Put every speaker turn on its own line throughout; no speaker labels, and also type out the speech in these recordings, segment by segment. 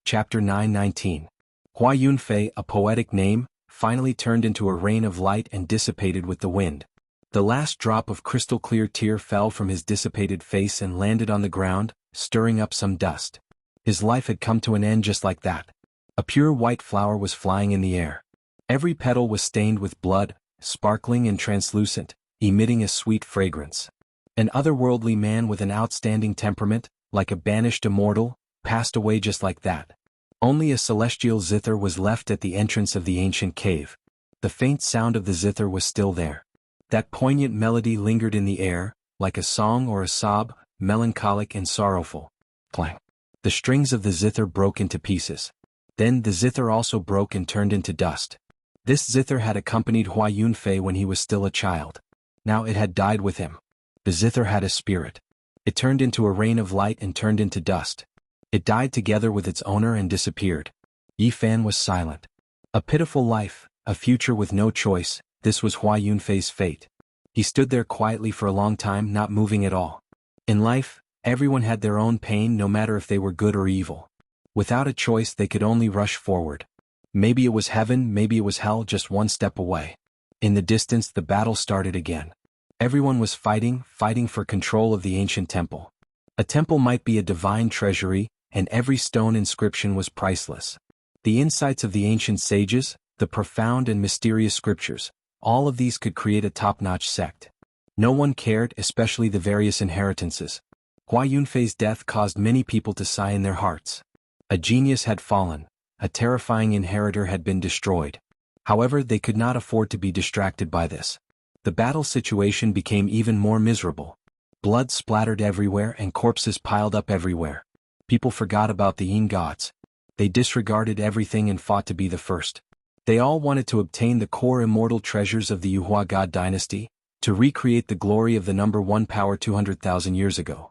Chapter 919. Hua Yunfei, a poetic name, finally turned into a rain of light and dissipated with the wind. The last drop of crystal-clear tear fell from his dissipated face and landed on the ground, stirring up some dust. His life had come to an end just like that. A pure white flower was flying in the air. Every petal was stained with blood, sparkling and translucent, emitting a sweet fragrance. An otherworldly man with an outstanding temperament, like a banished immortal, passed away just like that. Only a celestial zither was left at the entrance of the ancient cave. The faint sound of the zither was still there. That poignant melody lingered in the air, like a song or a sob, melancholic and sorrowful. Clang. The strings of the zither broke into pieces. Then the zither also broke and turned into dust. This zither had accompanied Hua Yunfei when he was still a child. Now it had died with him. The zither had a spirit. It turned into a rain of light and turned into dust. It died together with its owner and disappeared. Yi Fan was silent. A pitiful life, a future with no choice, this was Hua Yunfei's fate. He stood there quietly for a long time, not moving at all. In life, everyone had their own pain, no matter if they were good or evil. Without a choice, they could only rush forward. Maybe it was heaven, maybe it was hell, just one step away. In the distance, the battle started again. Everyone was fighting for control of the ancient temple. A temple might be a divine treasury, and every stone inscription was priceless. The insights of the ancient sages, the profound and mysterious scriptures, all of these could create a top-notch sect. No one cared, especially the various inheritances. Hua Yunfei's death caused many people to sigh in their hearts. A genius had fallen, a terrifying inheritor had been destroyed. However, they could not afford to be distracted by this. The battle situation became even more miserable. Blood splattered everywhere and corpses piled up everywhere. People forgot about the Yin gods. They disregarded everything and fought to be the first. They all wanted to obtain the core immortal treasures of the Yuhua god dynasty, to recreate the glory of the number one power 200,000 years ago.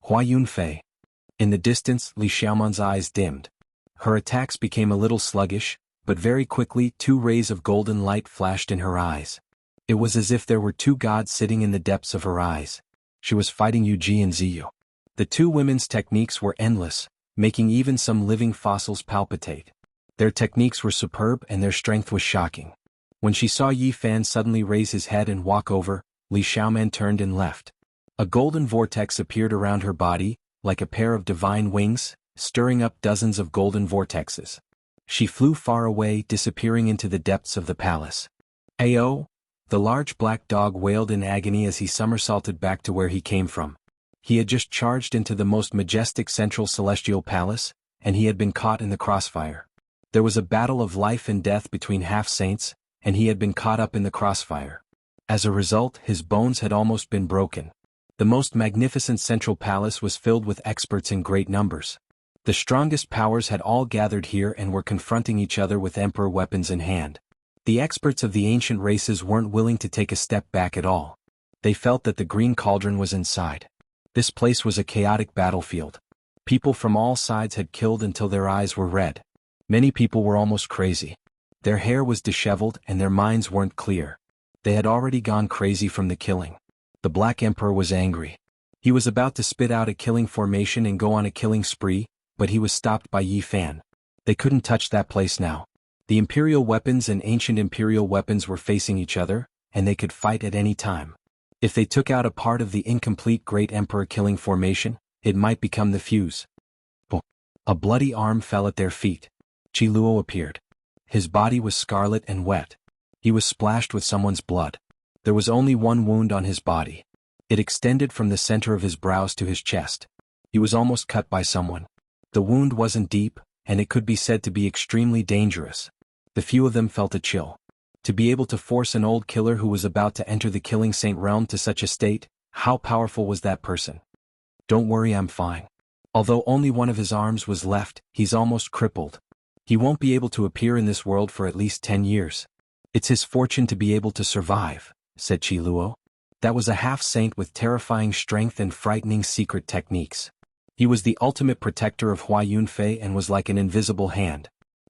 Hua Yunfei. In the distance, Li Xiaoman's eyes dimmed. Her attacks became a little sluggish, but very quickly 2 rays of golden light flashed in her eyes. It was as if there were 2 gods sitting in the depths of her eyes. She was fighting Yu Ji and Ziyu. The 2 women's techniques were endless, making even some living fossils palpitate. Their techniques were superb and their strength was shocking. When she saw Yi Fan suddenly raise his head and walk over, Li Xiaoman turned and left. A golden vortex appeared around her body, like a pair of divine wings, stirring up dozens of golden vortexes. She flew far away, disappearing into the depths of the palace. Ayo! The large black dog wailed in agony as he somersaulted back to where he came from. He had just charged into the most majestic central celestial palace, and he had been caught in the crossfire. There was a battle of life and death between half-saints, and he had been caught up in the crossfire. As a result, his bones had almost been broken. The most magnificent central palace was filled with experts in great numbers. The strongest powers had all gathered here and were confronting each other with emperor weapons in hand. The experts of the ancient races weren't willing to take a step back at all. They felt that the green cauldron was inside. This place was a chaotic battlefield. People from all sides had killed until their eyes were red. Many people were almost crazy. Their hair was disheveled and their minds weren't clear. They had already gone crazy from the killing. The Black Emperor was angry. He was about to spit out a killing formation and go on a killing spree, but he was stopped by Yi Fan. They couldn't touch that place now. The imperial weapons and ancient imperial weapons were facing each other, and they could fight at any time. If they took out a part of the incomplete Great Emperor killing formation, it might become the fuse. A bloody arm fell at their feet. Qi Luo appeared. His body was scarlet and wet. He was splashed with someone's blood. There was only one wound on his body. It extended from the center of his brows to his chest. He was almost cut by someone. The wound wasn't deep, and it could be said to be extremely dangerous. The few of them felt a chill. To be able to force an old killer who was about to enter the killing saint realm to such a state, how powerful was that person? Don't worry, I'm fine. Although only one of his arms was left, he's almost crippled. He won't be able to appear in this world for at least 10 years. It's his fortune to be able to survive, said Qi Luo. That was a half-saint with terrifying strength and frightening secret techniques. He was the ultimate protector of Hua Yunfei and was like an invisible hand.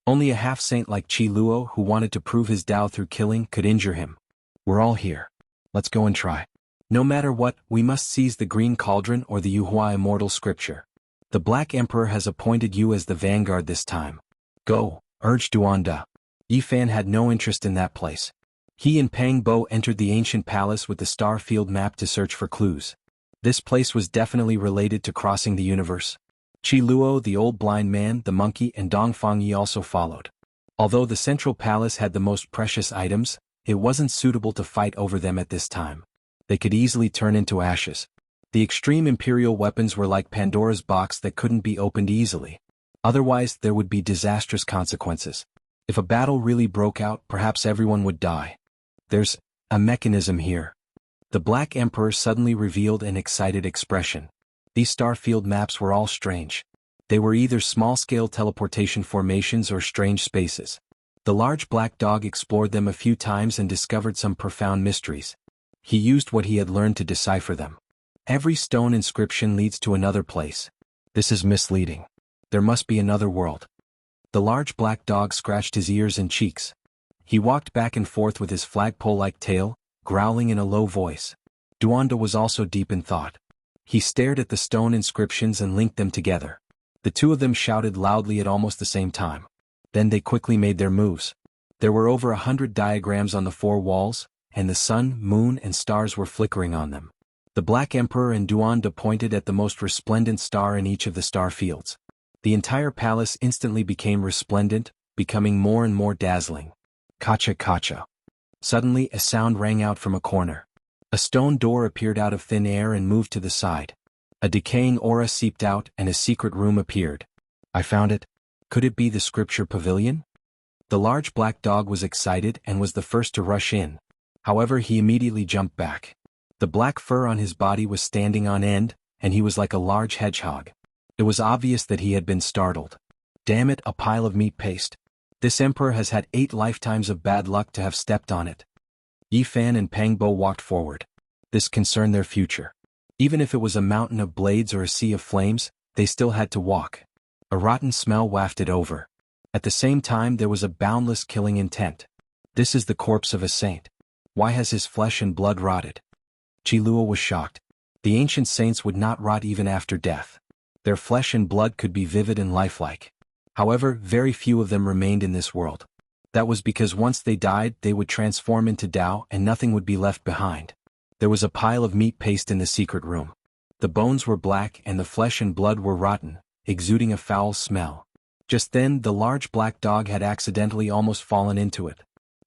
Only a half-saint like Qi Luo who wanted to prove his Tao through killing could injure him. We're all here. Let's go and try. No matter what, we must seize the green cauldron or the Yuhua immortal scripture. The Black Emperor has appointed you as the vanguard this time. Go, urged Duanda. Yi Fan had no interest in that place. He and Pang Bo entered the ancient palace with the star field map to search for clues. This place was definitely related to crossing the universe. Qi Luo, the old blind man, the monkey, and Dongfang Yi also followed. Although the central palace had the most precious items, it wasn't suitable to fight over them at this time. They could easily turn into ashes. The extreme imperial weapons were like Pandora's box that couldn't be opened easily. Otherwise, there would be disastrous consequences. If a battle really broke out, perhaps everyone would die. There's a mechanism here. The Black Emperor suddenly revealed an excited expression. These star field maps were all strange. They were either small-scale teleportation formations or strange spaces. The large black dog explored them a few times and discovered some profound mysteries. He used what he had learned to decipher them. Every stone inscription leads to another place. This is misleading. There must be another world. The large black dog scratched his ears and cheeks. He walked back and forth with his flagpole-like tail, growling in a low voice. Duanda was also deep in thought. He stared at the stone inscriptions and linked them together. The two of them shouted loudly at almost the same time. Then they quickly made their moves. There were over 100 diagrams on the four walls, and the sun, moon, and stars were flickering on them. The Black Emperor and Duanda pointed at the most resplendent star in each of the star fields. The entire palace instantly became resplendent, becoming more and more dazzling. Kacha kacha. Suddenly a sound rang out from a corner. A stone door appeared out of thin air and moved to the side. A decaying aura seeped out and a secret room appeared. I found it. Could it be the scripture pavilion? The large black dog was excited and was the first to rush in. However, he immediately jumped back. The black fur on his body was standing on end, and he was like a large hedgehog. It was obvious that he had been startled. Damn it, a pile of meat paste. This emperor has had 8 lifetimes of bad luck to have stepped on it. Yi Fan and Pang Bo walked forward. This concerned their future. Even if it was a mountain of blades or a sea of flames, they still had to walk. A rotten smell wafted over. At the same time, there was a boundless killing intent. This is the corpse of a saint. Why has his flesh and blood rotted? Qi Luo was shocked. The ancient saints would not rot even after death. Their flesh and blood could be vivid and lifelike. However, very few of them remained in this world. That was because once they died, they would transform into Tao and nothing would be left behind. There was a pile of meat paste in the secret room. The bones were black and the flesh and blood were rotten, exuding a foul smell. Just then, the large black dog had accidentally almost fallen into it.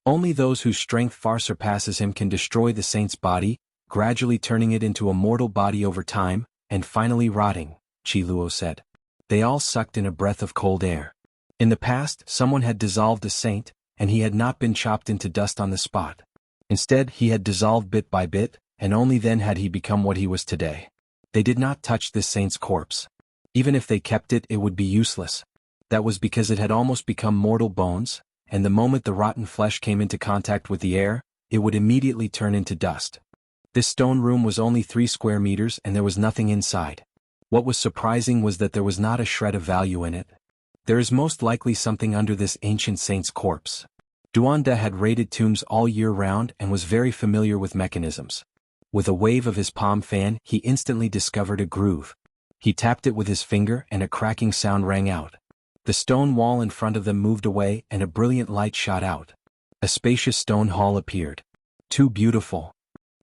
Only those whose strength far surpasses him can destroy the saint's body, gradually turning it into a mortal body over time, and finally rotting, Qi Luo said. They all sucked in a breath of cold air. In the past, someone had dissolved a saint, and he had not been chopped into dust on the spot. Instead, he had dissolved bit by bit, and only then had he become what he was today. They did not touch this saint's corpse. Even if they kept it, it would be useless. That was because it had almost become mortal bones, and the moment the rotten flesh came into contact with the air, it would immediately turn into dust. This stone room was only 3 square meters and there was nothing inside. What was surprising was that there was not a shred of value in it. There is most likely something under this ancient saint's corpse. Duanda had raided tombs all year round and was very familiar with mechanisms. With a wave of his palm fan, he instantly discovered a groove. He tapped it with his finger and a cracking sound rang out. The stone wall in front of them moved away and a brilliant light shot out. A spacious stone hall appeared. Too beautiful.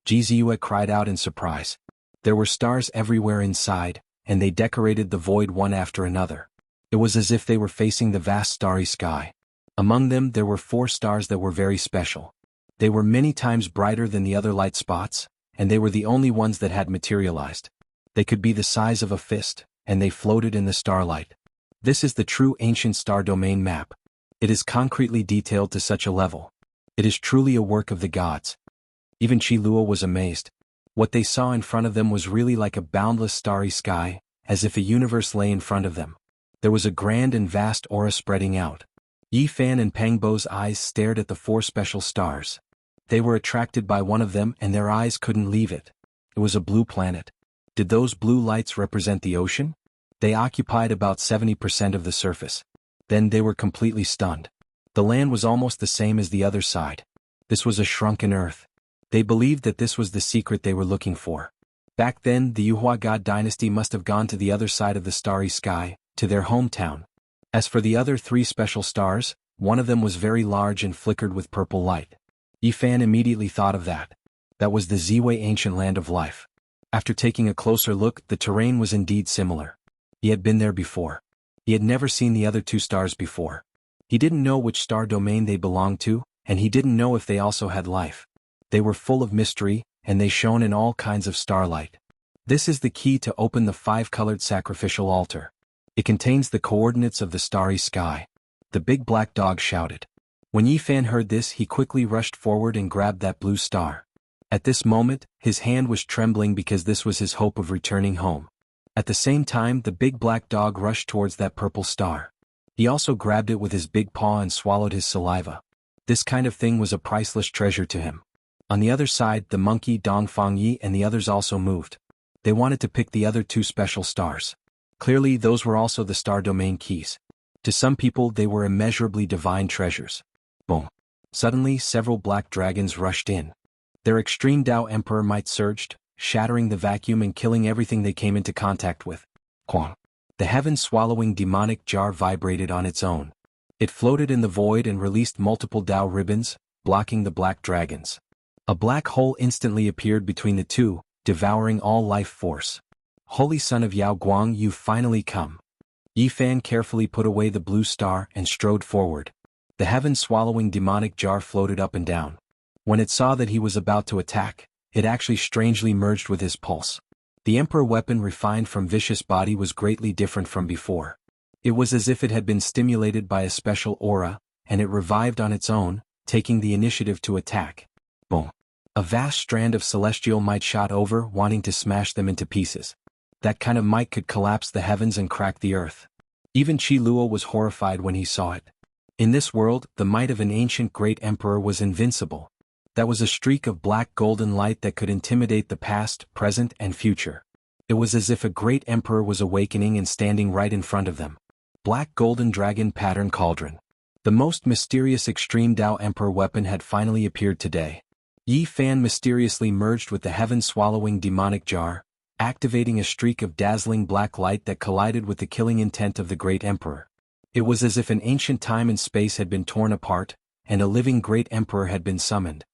Jiziue cried out in surprise. There were stars everywhere inside, and they decorated the void one after another. It was as if they were facing the vast starry sky. Among them there were 4 stars that were very special. They were many times brighter than the other light spots, and they were the only ones that had materialized. They could be the size of a fist, and they floated in the starlight. This is the true ancient star domain map. It is concretely detailed to such a level. It is truly a work of the gods. Even Qi Luo was amazed. What they saw in front of them was really like a boundless starry sky, as if a universe lay in front of them. There was a grand and vast aura spreading out. Yi Fan and Pang Bo's eyes stared at the 4 special stars. They were attracted by one of them and their eyes couldn't leave it. It was a blue planet. Did those blue lights represent the ocean? They occupied about 70% of the surface. Then they were completely stunned. The land was almost the same as the other side. This was a shrunken earth. They believed that this was the secret they were looking for. Back then, the Yuhua god dynasty must have gone to the other side of the starry sky, to their hometown. As for the other 3 special stars, one of them was very large and flickered with purple light. Yi Fan immediately thought of that. That was the Ziwei ancient land of life. After taking a closer look, the terrain was indeed similar. He had been there before. He had never seen the other 2 stars before. He didn't know which star domain they belonged to, and he didn't know if they also had life. They were full of mystery, and they shone in all kinds of starlight. This is the key to open the 5-colored sacrificial altar. It contains the coordinates of the starry sky. The big black dog shouted. When Yi Fan heard this, he quickly rushed forward and grabbed that blue star. At this moment, his hand was trembling because this was his hope of returning home. At the same time, the big black dog rushed towards that purple star. He also grabbed it with his big paw and swallowed his saliva. This kind of thing was a priceless treasure to him. On the other side, the monkey Dongfang Yi and the others also moved. They wanted to pick the other 2 special stars. Clearly, those were also the star domain keys. To some people, they were immeasurably divine treasures. Boom. Suddenly, several black dragons rushed in. Their extreme Tao Emperor might surged, shattering the vacuum and killing everything they came into contact with. Quang. The heaven-swallowing demonic jar vibrated on its own. It floated in the void and released multiple Tao ribbons, blocking the black dragons. A black hole instantly appeared between the 2, devouring all life force. Holy Son of Yao Guang, you've finally come. Yi Fan carefully put away the blue star and strode forward. The heaven-swallowing demonic jar floated up and down. When it saw that he was about to attack, it actually strangely merged with his pulse. The Emperor weapon refined from vicious body was greatly different from before. It was as if it had been stimulated by a special aura, and it revived on its own, taking the initiative to attack. Boom. A vast strand of celestial might shot over, wanting to smash them into pieces. That kind of might could collapse the heavens and crack the earth. Even Qi Luo was horrified when he saw it. In this world, the might of an ancient great emperor was invincible. That was a streak of black golden light that could intimidate the past, present, and future. It was as if a great emperor was awakening and standing right in front of them. Black golden dragon pattern cauldron. The most mysterious extreme Tao Emperor weapon had finally appeared today. Yi Fan mysteriously merged with the heaven-swallowing demonic jar, activating a streak of dazzling black light that collided with the killing intent of the great emperor. It was as if an ancient time and space had been torn apart, and a living great emperor had been summoned.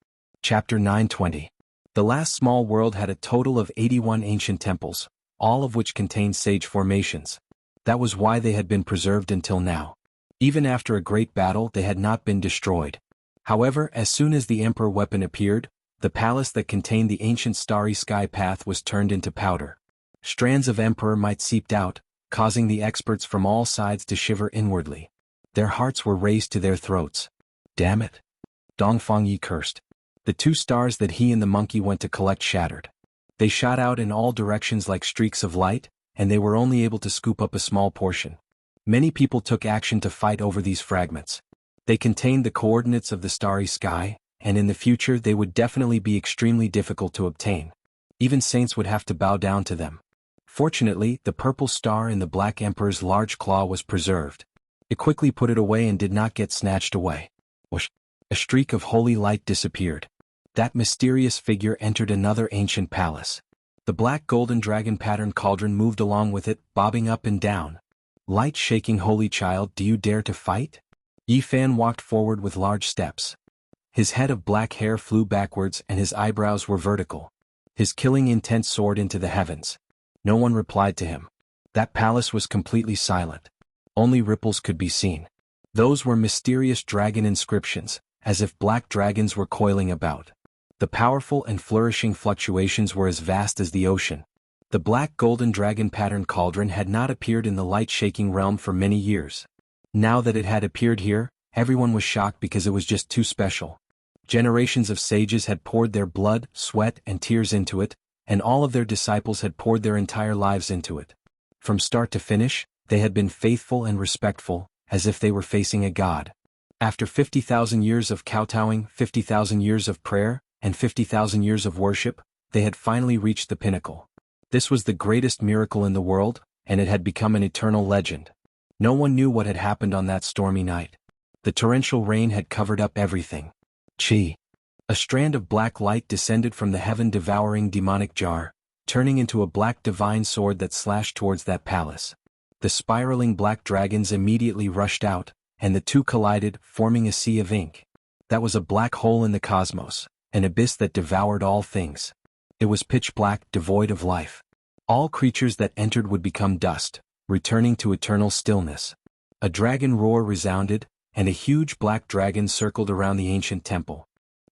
Chapter 920. The last small world had a total of 81 ancient temples, all of which contained sage formations. That was why they had been preserved until now. Even after a great battle, they had not been destroyed. However, as soon as the emperor weapon appeared, the palace that contained the ancient starry sky path was turned into powder. Strands of emperor might seeped out, causing the experts from all sides to shiver inwardly. Their hearts were raised to their throats. Damn it. Dongfang Yi cursed. The 2 stars that he and the monkey went to collect shattered. They shot out in all directions like streaks of light, and they were only able to scoop up a small portion. Many people took action to fight over these fragments. They contained the coordinates of the starry sky, and in the future they would definitely be extremely difficult to obtain. Even saints would have to bow down to them. Fortunately, the purple star in the Black Emperor's large claw was preserved. It quickly put it away and did not get snatched away. Whoosh! A streak of holy light disappeared. That mysterious figure entered another ancient palace. The black golden dragon pattern cauldron moved along with it, bobbing up and down. Light-shaking holy child, do you dare to fight? Yi Fan walked forward with large steps. His head of black hair flew backwards and his eyebrows were vertical. His killing intent soared into the heavens. No one replied to him. That palace was completely silent. Only ripples could be seen. Those were mysterious dragon inscriptions, as if black dragons were coiling about. The powerful and flourishing fluctuations were as vast as the ocean. The black golden dragon pattern cauldron had not appeared in the light-shaking realm for many years. Now that it had appeared here, everyone was shocked because it was just too special. Generations of sages had poured their blood, sweat, and tears into it, and all of their disciples had poured their entire lives into it. From start to finish, they had been faithful and respectful, as if they were facing a god. After 50,000 years of kowtowing, 50,000 years of prayer, and 50,000 years of worship, they had finally reached the pinnacle. This was the greatest miracle in the world, and it had become an eternal legend. No one knew what had happened on that stormy night. The torrential rain had covered up everything. Chi. A strand of black light descended from the heaven-devouring demonic jar, turning into a black divine sword that slashed towards that palace. The spiraling black dragons immediately rushed out, and the two collided, forming a sea of ink. That was a black hole in the cosmos, an abyss that devoured all things. It was pitch black, devoid of life. All creatures that entered would become dust, returning to eternal stillness. A dragon roar resounded, and a huge black dragon circled around the ancient temple.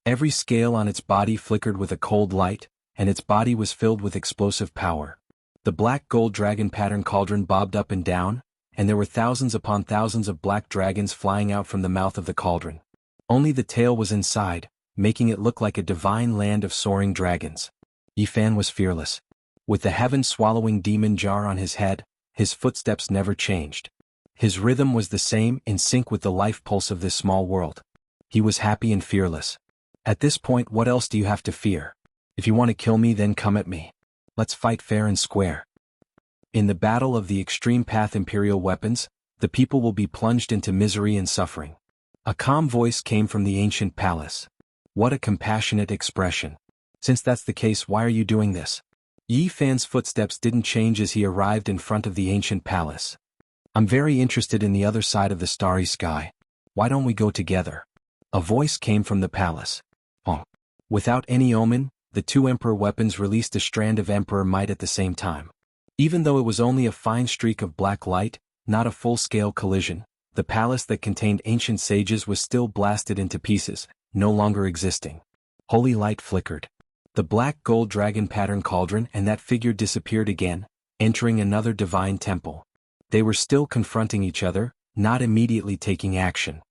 Every scale on its body flickered with a cold light, and its body was filled with explosive power. The black gold dragon pattern cauldron bobbed up and down, and there were thousands upon thousands of black dragons flying out from the mouth of the cauldron. Only the tail was inside, making it look like a divine land of soaring dragons. Yifan was fearless. With the heaven-swallowing demon jar on his head, his footsteps never changed. His rhythm was the same, in sync with the life pulse of this small world. He was happy and fearless. At this point, what else do you have to fear? If you want to kill me, then come at me. Let's fight fair and square. In the battle of the extreme path imperial weapons, the people will be plunged into misery and suffering. A calm voice came from the ancient palace. What a compassionate expression. Since that's the case, why are you doing this? Yi Fan's footsteps didn't change as he arrived in front of the ancient palace. I'm very interested in the other side of the starry sky. Why don't we go together? A voice came from the palace. Oh. Without any omen, the two emperor weapons released a strand of emperor might at the same time. Even though it was only a fine streak of black light, not a full-scale collision, the palace that contained ancient sages was still blasted into pieces, no longer existing. Holy light flickered. The black gold dragon pattern cauldron and that figure disappeared again, entering another divine temple. They were still confronting each other, not immediately taking action.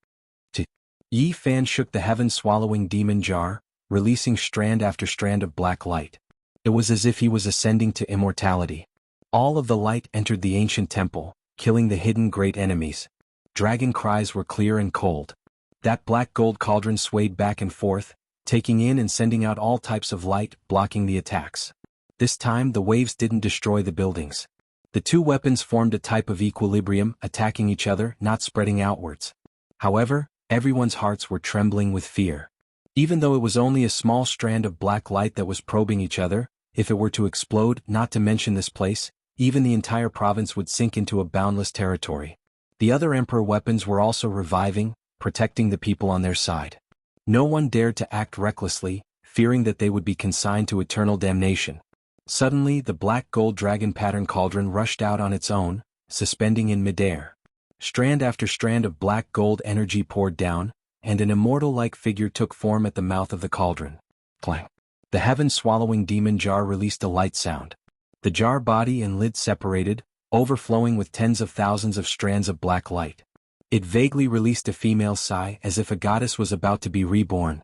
Yi Fan shook the heaven-swallowing demon jar, releasing strand after strand of black light. It was as if he was ascending to immortality. All of the light entered the ancient temple, killing the hidden great enemies. Dragon cries were clear and cold. That black gold cauldron swayed back and forth, taking in and sending out all types of light, blocking the attacks. This time the waves didn't destroy the buildings. The two weapons formed a type of equilibrium, attacking each other, not spreading outwards. However, everyone's hearts were trembling with fear. Even though it was only a small strand of black light that was probing each other, if it were to explode, not to mention this place, even the entire province would sink into a boundless territory. The other emperor weapons were also reviving, protecting the people on their side. No one dared to act recklessly, fearing that they would be consigned to eternal damnation. Suddenly, the black gold dragon pattern cauldron rushed out on its own, suspending in midair. Strand after strand of black gold energy poured down, and an immortal-like figure took form at the mouth of the cauldron. Clang! The heaven-swallowing demon jar released a light sound. The jar body and lid separated, overflowing with tens of thousands of strands of black light. It vaguely released a female sigh as if a goddess was about to be reborn.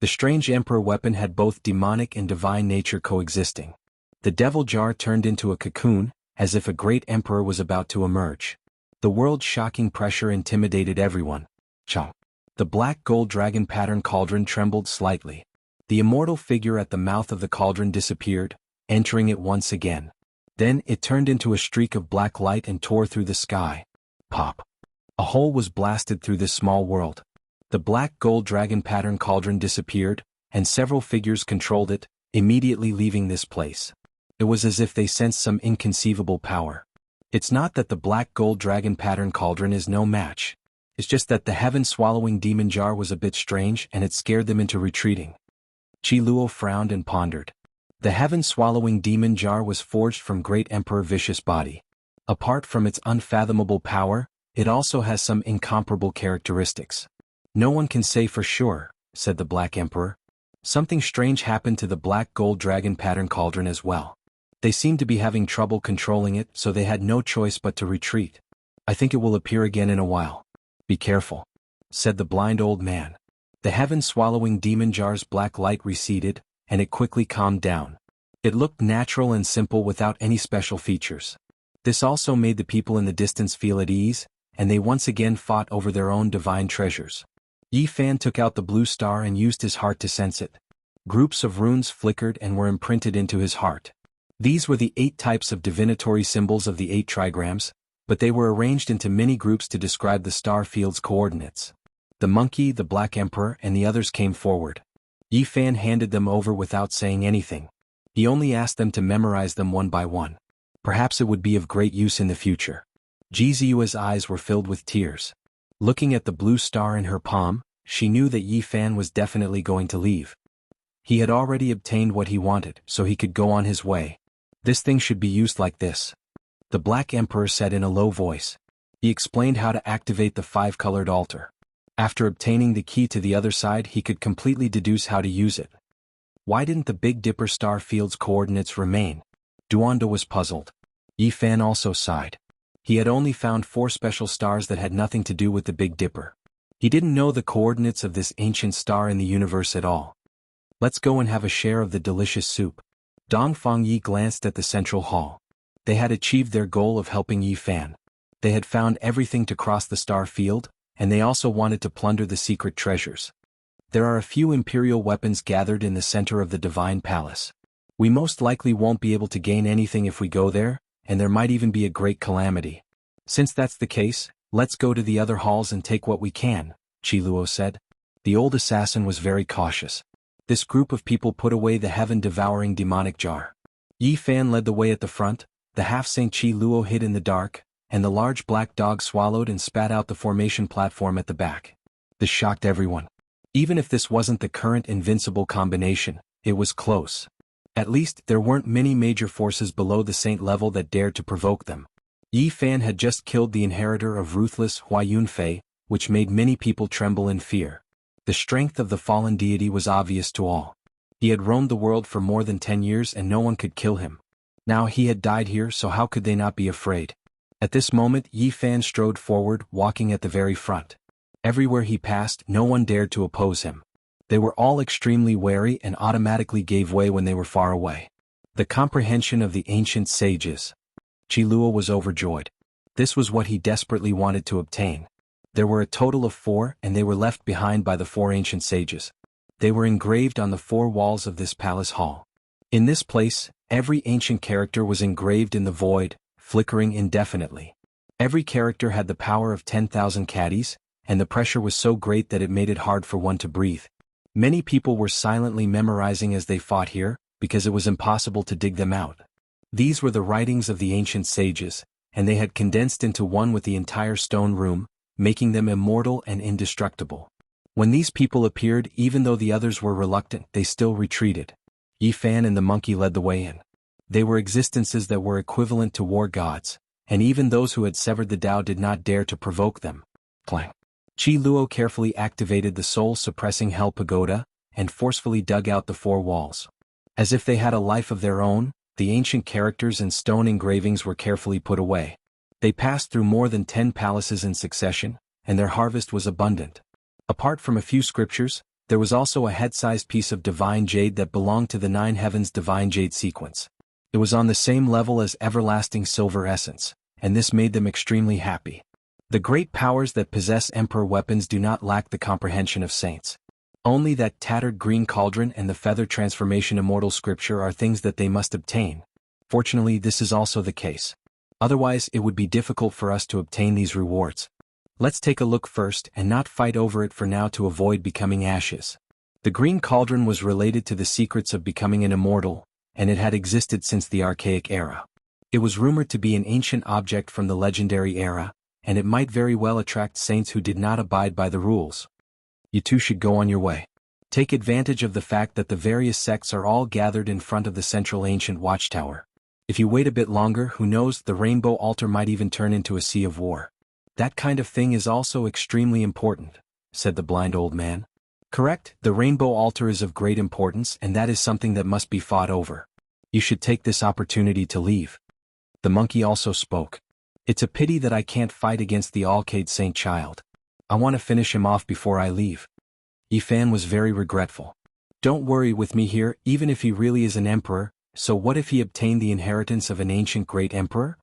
The strange emperor weapon had both demonic and divine nature coexisting. The devil jar turned into a cocoon, as if a great emperor was about to emerge. The world's shocking pressure intimidated everyone. Chomp! The black gold dragon pattern cauldron trembled slightly. The immortal figure at the mouth of the cauldron disappeared, entering it once again. Then it turned into a streak of black light and tore through the sky. Pop! A hole was blasted through this small world. The black gold dragon pattern cauldron disappeared, and several figures controlled it, immediately leaving this place. It was as if they sensed some inconceivable power. It's not that the black gold dragon pattern cauldron is no match. It's just that the heaven-swallowing demon jar was a bit strange and it scared them into retreating. Qi Luo frowned and pondered. The heaven-swallowing demon jar was forged from great Emperor Vicious Body. Apart from its unfathomable power, it also has some incomparable characteristics. No one can say for sure, said the Black Emperor. Something strange happened to the black gold dragon pattern cauldron as well. They seemed to be having trouble controlling it, so they had no choice but to retreat. I think it will appear again in a while. Be careful, said the blind old man. The heaven-swallowing demon jar's black light receded, and it quickly calmed down. It looked natural and simple without any special features. This also made the people in the distance feel at ease, and they once again fought over their own divine treasures. Yi Fan took out the blue star and used his heart to sense it. Groups of runes flickered and were imprinted into his heart. These were the 8 types of divinatory symbols of the 8 trigrams, but they were arranged into many groups to describe the star field's coordinates. The monkey, the Black Emperor, and the others came forward. Yi Fan handed them over without saying anything. He only asked them to memorize them one by one. Perhaps it would be of great use in the future. Jizua's eyes were filled with tears. Looking at the blue star in her palm, she knew that Yi Fan was definitely going to leave. He had already obtained what he wanted, so he could go on his way. This thing should be used like this. The Black Emperor said in a low voice. He explained how to activate the 5-colored altar. After obtaining the key to the other side, he could completely deduce how to use it. Why didn't the Big Dipper star field's coordinates remain? Duondo was puzzled. Yi Fan also sighed. He had only found 4 special stars that had nothing to do with the Big Dipper. He didn't know the coordinates of this ancient star in the universe at all. Let's go and have a share of the delicious soup. Dong Fangyi glanced at the central hall. They had achieved their goal of helping Yi Fan. They had found everything to cross the star field, and they also wanted to plunder the secret treasures. There are a few imperial weapons gathered in the center of the Divine Palace. We most likely won't be able to gain anything if we go there, and there might even be a great calamity. Since that's the case, let's go to the other halls and take what we can, Qiluo said. The old assassin was very cautious. This group of people put away the heaven-devouring demonic jar. Yi Fan led the way at the front, the half-Saint Qiluo hid in the dark, and the large black dog swallowed and spat out the formation platform at the back. This shocked everyone. Even if this wasn't the current invincible combination, it was close. At least, there weren't many major forces below the saint level that dared to provoke them. Yi Fan had just killed the inheritor of ruthless Hua Yunfei, which made many people tremble in fear. The strength of the fallen deity was obvious to all. He had roamed the world for more than 10 years and no one could kill him. Now he had died here, so how could they not be afraid? At this moment, Yi Fan strode forward, walking at the very front. Everywhere he passed, no one dared to oppose him. They were all extremely wary and automatically gave way when they were far away. The comprehension of the ancient sages. Qiluo was overjoyed. This was what he desperately wanted to obtain. There were a total of 4, and they were left behind by the 4 ancient sages. They were engraved on the 4 walls of this palace hall. In this place, every ancient character was engraved in the void, flickering indefinitely. Every character had the power of 10,000 caddies, and the pressure was so great that it made it hard for one to breathe. Many people were silently memorizing as they fought here, because it was impossible to dig them out. These were the writings of the ancient sages, and they had condensed into one with the entire stone room, making them immortal and indestructible. When these people appeared, even though the others were reluctant, they still retreated. Yi Fan and the monkey led the way in. They were existences that were equivalent to war gods, and even those who had severed the Tao did not dare to provoke them. Clang. Qiluo carefully activated the soul-suppressing Hell Pagoda, and forcefully dug out the 4 walls. As if they had a life of their own, the ancient characters and stone engravings were carefully put away. They passed through more than 10 palaces in succession, and their harvest was abundant. Apart from a few scriptures, there was also a head-sized piece of divine jade that belonged to the 9 heavens divine jade sequence. It was on the same level as everlasting silver essence, and this made them extremely happy. The great powers that possess emperor weapons do not lack the comprehension of saints. Only that tattered green cauldron and the feather transformation immortal scripture are things that they must obtain. Fortunately, this is also the case. Otherwise, it would be difficult for us to obtain these rewards. Let's take a look first and not fight over it for now to avoid becoming ashes. The green cauldron was related to the secrets of becoming an immortal, and it had existed since the archaic era. It was rumored to be an ancient object from the legendary era, and it might very well attract saints who did not abide by the rules. You two should go on your way. Take advantage of the fact that the various sects are all gathered in front of the central ancient watchtower. If you wait a bit longer, who knows, the rainbow altar might even turn into a sea of war. That kind of thing is also extremely important, said the blind old man. Correct, the rainbow altar is of great importance, and that is something that must be fought over. You should take this opportunity to leave. The monkey also spoke. It's a pity that I can't fight against the Alcade Saint Child. I want to finish him off before I leave. Yi Fan was very regretful. Don't worry with me here, even if he really is an emperor, so what if he obtained the inheritance of an ancient great emperor?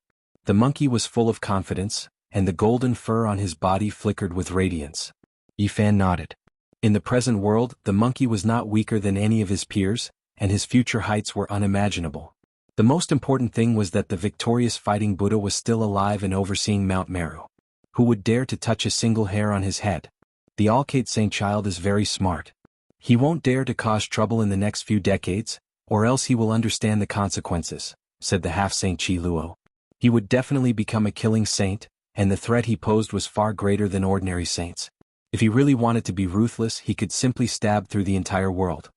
The monkey was full of confidence, and the golden fur on his body flickered with radiance. Yi Fan nodded. In the present world, the monkey was not weaker than any of his peers, and his future heights were unimaginable. The most important thing was that the victorious fighting Buddha was still alive and overseeing Mount Meru. Who would dare to touch a single hair on his head? The Alcade Saint Child is very smart. He won't dare to cause trouble in the next few decades, Or else he will understand the consequences, said the half-saint Qi Luo. He would definitely become a killing saint, and the threat he posed was far greater than ordinary saints. If he really wanted to be ruthless, he could simply stab through the entire world.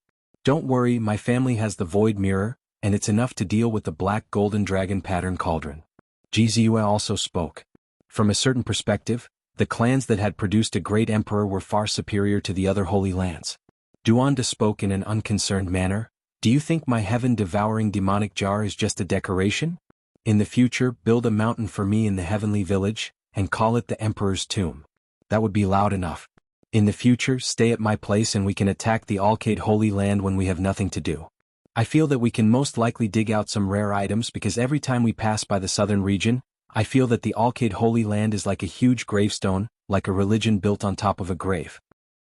Don't worry, my family has the void mirror, and it's enough to deal with the black golden dragon pattern cauldron. Ji Ziyue also spoke. From a certain perspective, the clans that had produced a great emperor were far superior to the other holy lands. Duanda spoke in an unconcerned manner. Do you think my heaven-devouring demonic jar is just a decoration? In the future, build a mountain for me in the heavenly village, and call it the Emperor's Tomb. That would be loud enough. In the future, stay at my place and we can attack the Alcade Holy Land when we have nothing to do. I feel that we can most likely dig out some rare items because every time we pass by the southern region, I feel that the Alcade Holy Land is like a huge gravestone, like a religion built on top of a grave.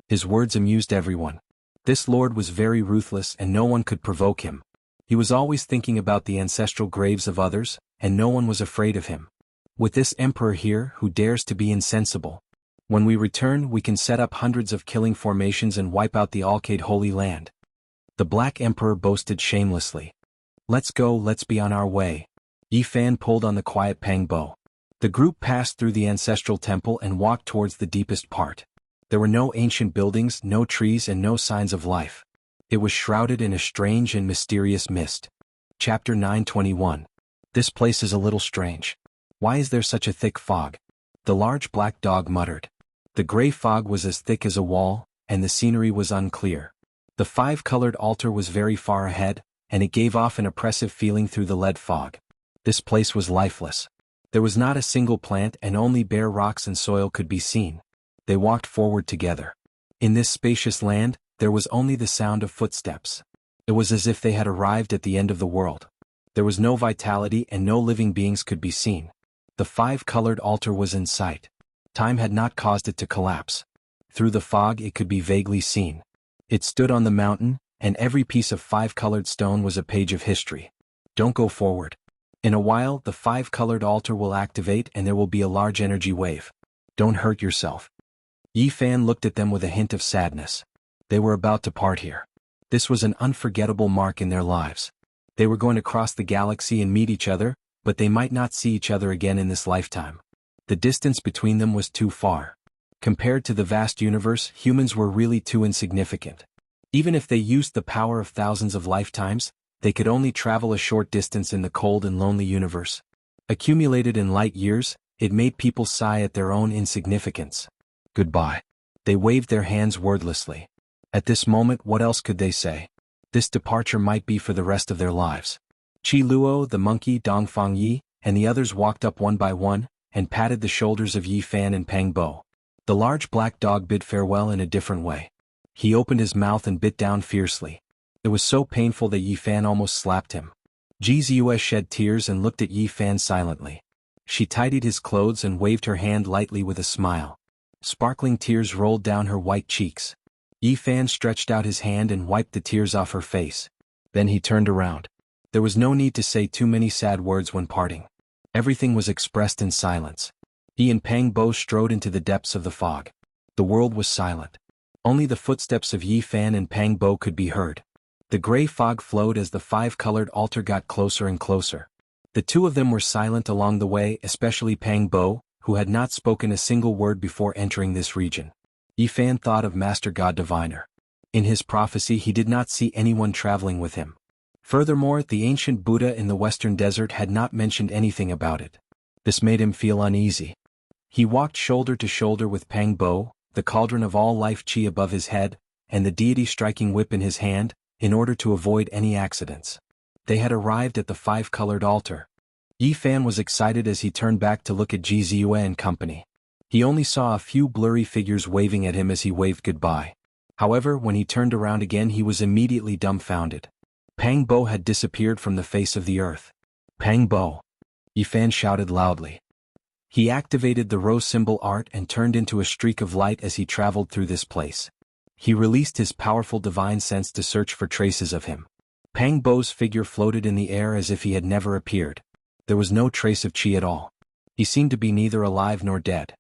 His words amused everyone. This lord was very ruthless and no one could provoke him. He was always thinking about the ancestral graves of others, and no one was afraid of him. With this emperor here who dares to be insensible. When we return, we can set up hundreds of killing formations and wipe out the Alcade Holy Land. The Black Emperor boasted shamelessly. Let's go, let's be on our way. Yi Fan pulled on the quiet Pang Bo. The group passed through the ancestral temple and walked towards the deepest part. There were no ancient buildings, no trees and no signs of life. It was shrouded in a strange and mysterious mist. Chapter 921. This place is a little strange. Why is there such a thick fog? The large black dog muttered. The gray fog was as thick as a wall, and the scenery was unclear. The five-colored altar was very far ahead, and it gave off an oppressive feeling through the lead fog. This place was lifeless. There was not a single plant and only bare rocks and soil could be seen. They walked forward together. In this spacious land, there was only the sound of footsteps. It was as if they had arrived at the end of the world. There was no vitality and no living beings could be seen. The five-colored altar was in sight. Time had not caused it to collapse. Through the fog it could be vaguely seen. It stood on the mountain, and every piece of five-colored stone was a page of history. Don't go forward. In a while, the five-colored altar will activate and there will be a large energy wave. Don't hurt yourself. Yi Fan looked at them with a hint of sadness. They were about to part here. This was an unforgettable mark in their lives. They were going to cross the galaxy and meet each other, but they might not see each other again in this lifetime. The distance between them was too far. Compared to the vast universe, humans were really too insignificant. Even if they used the power of thousands of lifetimes, they could only travel a short distance in the cold and lonely universe. Accumulated in light years, it made people sigh at their own insignificance. Goodbye. They waved their hands wordlessly. At this moment, what else could they say? This departure might be for the rest of their lives. Qi Luo, the monkey, Dongfang Yi, and the others walked up one by one, and patted the shoulders of Yi Fan and Pang Bo. The large black dog bid farewell in a different way. He opened his mouth and bit down fiercely. It was so painful that Yi Fan almost slapped him. Ji Ziyue shed tears and looked at Yi Fan silently. She tidied his clothes and waved her hand lightly with a smile. Sparkling tears rolled down her white cheeks. Yi Fan stretched out his hand and wiped the tears off her face. Then he turned around. There was no need to say too many sad words when parting. Everything was expressed in silence. He and Pang Bo strode into the depths of the fog. The world was silent. Only the footsteps of Yi Fan and Pang Bo could be heard. The gray fog flowed as the five-colored altar got closer and closer. The two of them were silent along the way, especially Pang Bo, who had not spoken a single word before entering this region. Yi Fan thought of Master God Diviner. In his prophecy he did not see anyone traveling with him. Furthermore, the ancient Buddha in the western desert had not mentioned anything about it. This made him feel uneasy. He walked shoulder to shoulder with Pang Bo, the cauldron of all life chi above his head, and the deity striking whip in his hand, in order to avoid any accidents. They had arrived at the five-colored altar. Yi Fan was excited as he turned back to look at Ji Ziyue and company. He only saw a few blurry figures waving at him as he waved goodbye. However, when he turned around again he was immediately dumbfounded. Pang Bo had disappeared from the face of the earth. Pang Bo! Yi Fan shouted loudly. He activated the rose symbol art and turned into a streak of light as he traveled through this place. He released his powerful divine sense to search for traces of him. Pang Bo's figure floated in the air as if he had never appeared. There was no trace of chi at all. He seemed to be neither alive nor dead.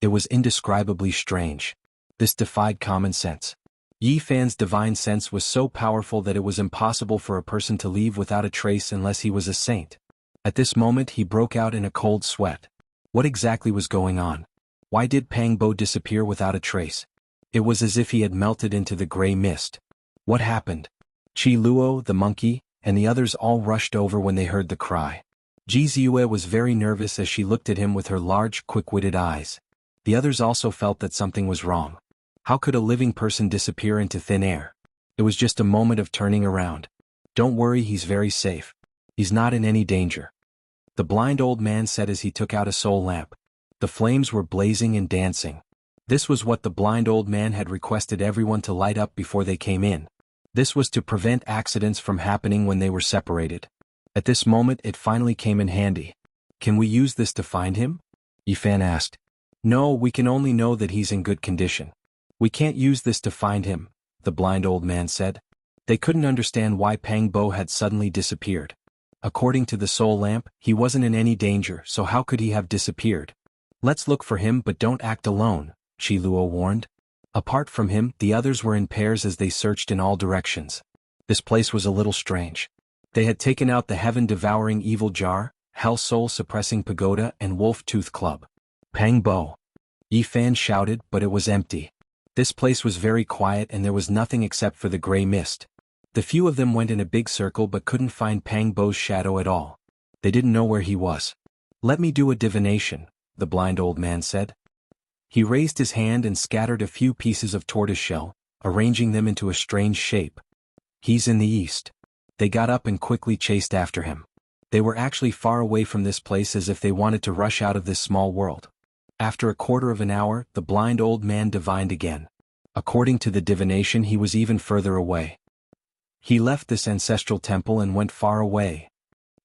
It was indescribably strange. This defied common sense. Yi Fan's divine sense was so powerful that it was impossible for a person to leave without a trace unless he was a saint. At this moment he broke out in a cold sweat. What exactly was going on? Why did Pang Bo disappear without a trace? It was as if he had melted into the gray mist. What happened? Qi Luo, the monkey, and the others all rushed over when they heard the cry. Ji Ziyue was very nervous as she looked at him with her large, quick-witted eyes. The others also felt that something was wrong. How could a living person disappear into thin air? It was just a moment of turning around. Don't worry, he's very safe. He's not in any danger. The blind old man said as he took out a soul lamp. The flames were blazing and dancing. This was what the blind old man had requested everyone to light up before they came in. This was to prevent accidents from happening when they were separated. At this moment it finally came in handy. Can we use this to find him? Yi Fan asked. No, we can only know that he's in good condition. We can't use this to find him, the blind old man said. They couldn't understand why Pang Bo had suddenly disappeared. According to the soul lamp, he wasn't in any danger, so how could he have disappeared? Let's look for him, but don't act alone, Qi Luo warned. Apart from him, the others were in pairs as they searched in all directions. This place was a little strange. They had taken out the heaven-devouring evil jar, hell soul-suppressing pagoda, and wolf-tooth club. Pang Bo! Yi Fan shouted, but it was empty. This place was very quiet and there was nothing except for the gray mist. The few of them went in a big circle but couldn't find Pang Bo's shadow at all. They didn't know where he was. Let me do a divination, the blind old man said. He raised his hand and scattered a few pieces of tortoiseshell, arranging them into a strange shape. He's in the east. They got up and quickly chased after him. They were actually far away from this place as if they wanted to rush out of this small world. After a quarter of an hour, the blind old man divined again. According to the divination, he was even further away. He left this ancestral temple and went far away.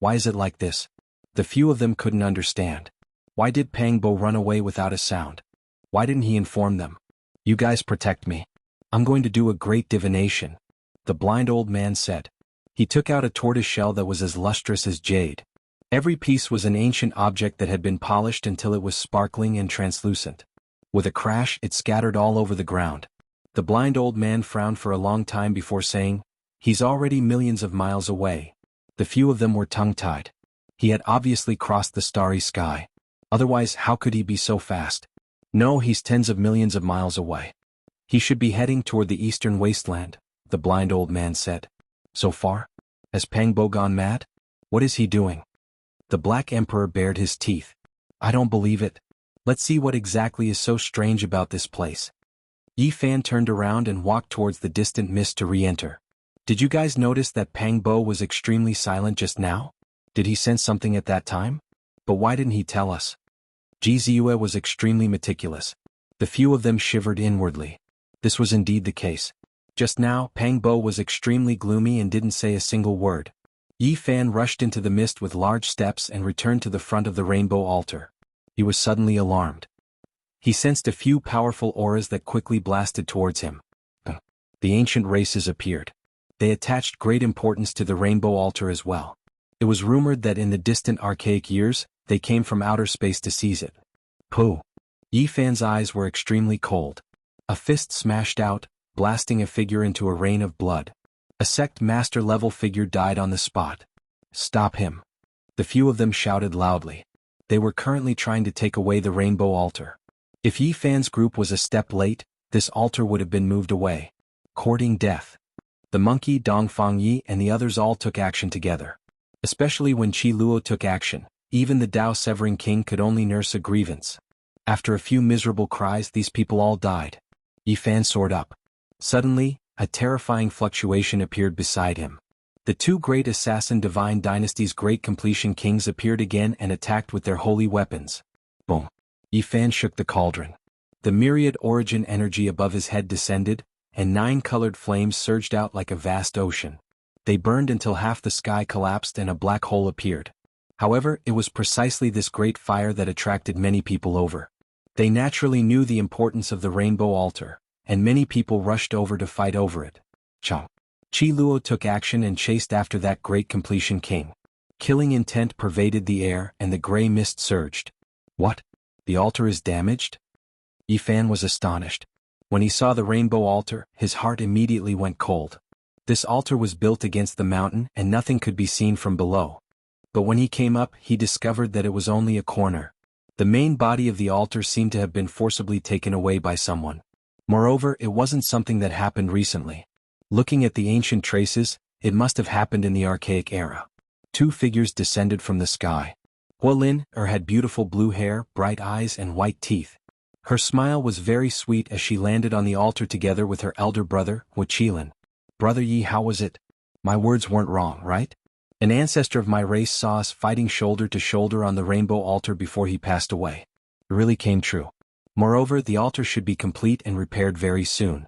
Why is it like this? The few of them couldn't understand. Why did Pang Bo run away without a sound? Why didn't he inform them? You guys protect me. I'm going to do a great divination, the blind old man said. He took out a tortoise shell that was as lustrous as jade. Every piece was an ancient object that had been polished until it was sparkling and translucent. With a crash, it scattered all over the ground. The blind old man frowned for a long time before saying, "He's already millions of miles away." The few of them were tongue-tied. He had obviously crossed the starry sky. Otherwise, how could he be so fast? No, he's tens of millions of miles away. He should be heading toward the eastern wasteland, the blind old man said. So far? Has Pang Bo gone mad? What is he doing? The Black Emperor bared his teeth. I don't believe it. Let's see what exactly is so strange about this place. Yi Fan turned around and walked towards the distant mist to re-enter. Did you guys notice that Pang Bo was extremely silent just now? Did he sense something at that time? But why didn't he tell us? Ji Ziyue was extremely meticulous. The few of them shivered inwardly. This was indeed the case. Just now, Pang Bo was extremely gloomy and didn't say a single word. Yi Fan rushed into the mist with large steps and returned to the front of the rainbow altar. He was suddenly alarmed. He sensed a few powerful auras that quickly blasted towards him. The ancient races appeared. They attached great importance to the rainbow altar as well. It was rumored that in the distant archaic years, they came from outer space to seize it. Pooh! Yi Fan's eyes were extremely cold. A fist smashed out, blasting a figure into a rain of blood. A sect master-level figure died on the spot. Stop him! The few of them shouted loudly. They were currently trying to take away the rainbow altar. If Yi Fan's group was a step late, this altar would have been moved away. Courting death. The monkey Dongfang Yi and the others all took action together. Especially when Qi Luo took action, even the Dao-severing king could only nurse a grievance. After a few miserable cries, these people all died. Yi Fan soared up. Suddenly, a terrifying fluctuation appeared beside him. The two great assassin divine dynasty's great completion kings appeared again and attacked with their holy weapons. Boom! Yi Fan shook the cauldron. The myriad origin energy above his head descended, and 9 colored flames surged out like a vast ocean. They burned until half the sky collapsed and a black hole appeared. However, it was precisely this great fire that attracted many people over. They naturally knew the importance of the rainbow altar, and many people rushed over to fight over it. Qi Luo took action and chased after that great completion king. Killing intent pervaded the air and the gray mist surged. What? The altar is damaged? Yi Fan was astonished. When he saw the rainbow altar, his heart immediately went cold. This altar was built against the mountain and nothing could be seen from below. But when he came up, he discovered that it was only a corner. The main body of the altar seemed to have been forcibly taken away by someone. Moreover, it wasn't something that happened recently. Looking at the ancient traces, it must have happened in the archaic era. Two figures descended from the sky. Huolin had beautiful blue hair, bright eyes and white teeth. Her smile was very sweet as she landed on the altar together with her elder brother, Wuxia. "Brother Yi, how was it? My words weren't wrong, right? An ancestor of my race saw us fighting shoulder to shoulder on the rainbow altar before he passed away. It really came true. Moreover, the altar should be complete and repaired very soon."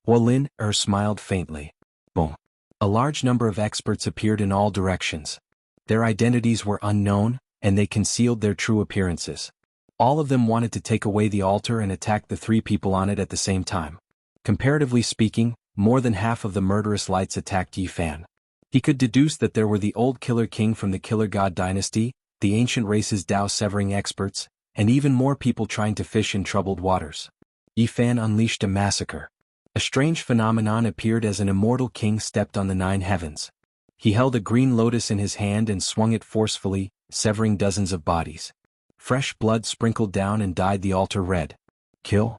Huolin smiled faintly. Boom. A large number of experts appeared in all directions. Their identities were unknown, and they concealed their true appearances. All of them wanted to take away the altar and attack the three people on it at the same time. Comparatively speaking, more than half of the murderous lights attacked Yi Fan. He could deduce that there were the old Killer King from the Killer God dynasty, the ancient race's Dao-severing experts, and even more people trying to fish in troubled waters. Yi Fan unleashed a massacre. A strange phenomenon appeared as an immortal king stepped on the 9 heavens. He held a green lotus in his hand and swung it forcefully, severing dozens of bodies. Fresh blood sprinkled down and dyed the altar red. Kill!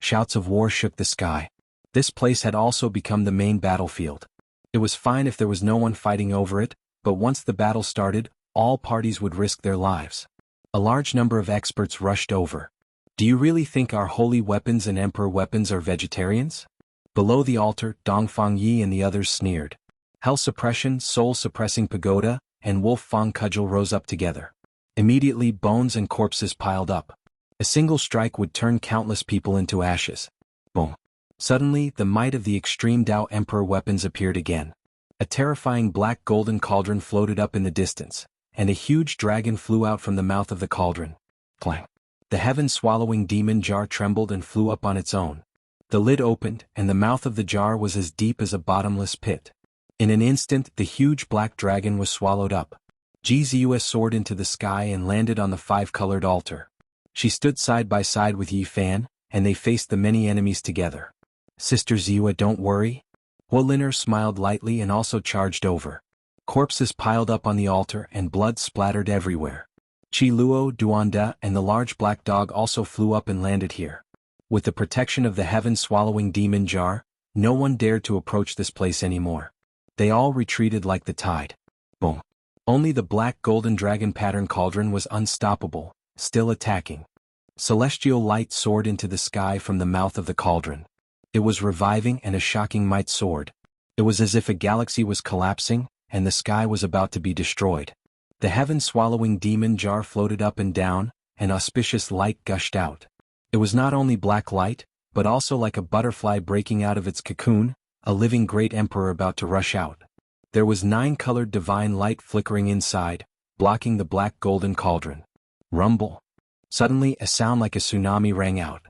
Shouts of war shook the sky. This place had also become the main battlefield. It was fine if there was no one fighting over it, but once the battle started, all parties would risk their lives. A large number of experts rushed over. "Do you really think our holy weapons and emperor weapons are vegetarians?" Below the altar, Dongfang Yi and the others sneered. Hell Suppression, Soul Suppressing Pagoda, and Wolf Fang Cudgel rose up together. Immediately bones and corpses piled up. A single strike would turn countless people into ashes. Boom. Suddenly, the might of the extreme Dao Emperor weapons appeared again. A terrifying black golden cauldron floated up in the distance, and a huge dragon flew out from the mouth of the cauldron. Clang. The heaven-swallowing demon jar trembled and flew up on its own. The lid opened, and the mouth of the jar was as deep as a bottomless pit. In an instant, the huge black dragon was swallowed up. Ji Ziyue soared into the sky and landed on the 5-colored altar. She stood side by side with Yi Fan, and they faced the many enemies together. "Sister Ziyue, don't worry." Huolin smiled lightly and also charged over. Corpses piled up on the altar and blood splattered everywhere. Qi Luo, Duanda, and the large black dog also flew up and landed here. With the protection of the heaven-swallowing demon jar, no one dared to approach this place anymore. They all retreated like the tide. Boom. Only the black golden dragon pattern cauldron was unstoppable, still attacking. Celestial light soared into the sky from the mouth of the cauldron. It was reviving and a shocking might soared. It was as if a galaxy was collapsing, and the sky was about to be destroyed. The heaven-swallowing demon jar floated up and down, and auspicious light gushed out. It was not only black light, but also like a butterfly breaking out of its cocoon, a living great emperor about to rush out. There was 9-colored divine light flickering inside, blocking the black golden cauldron. Rumble. Suddenly a sound like a tsunami rang out.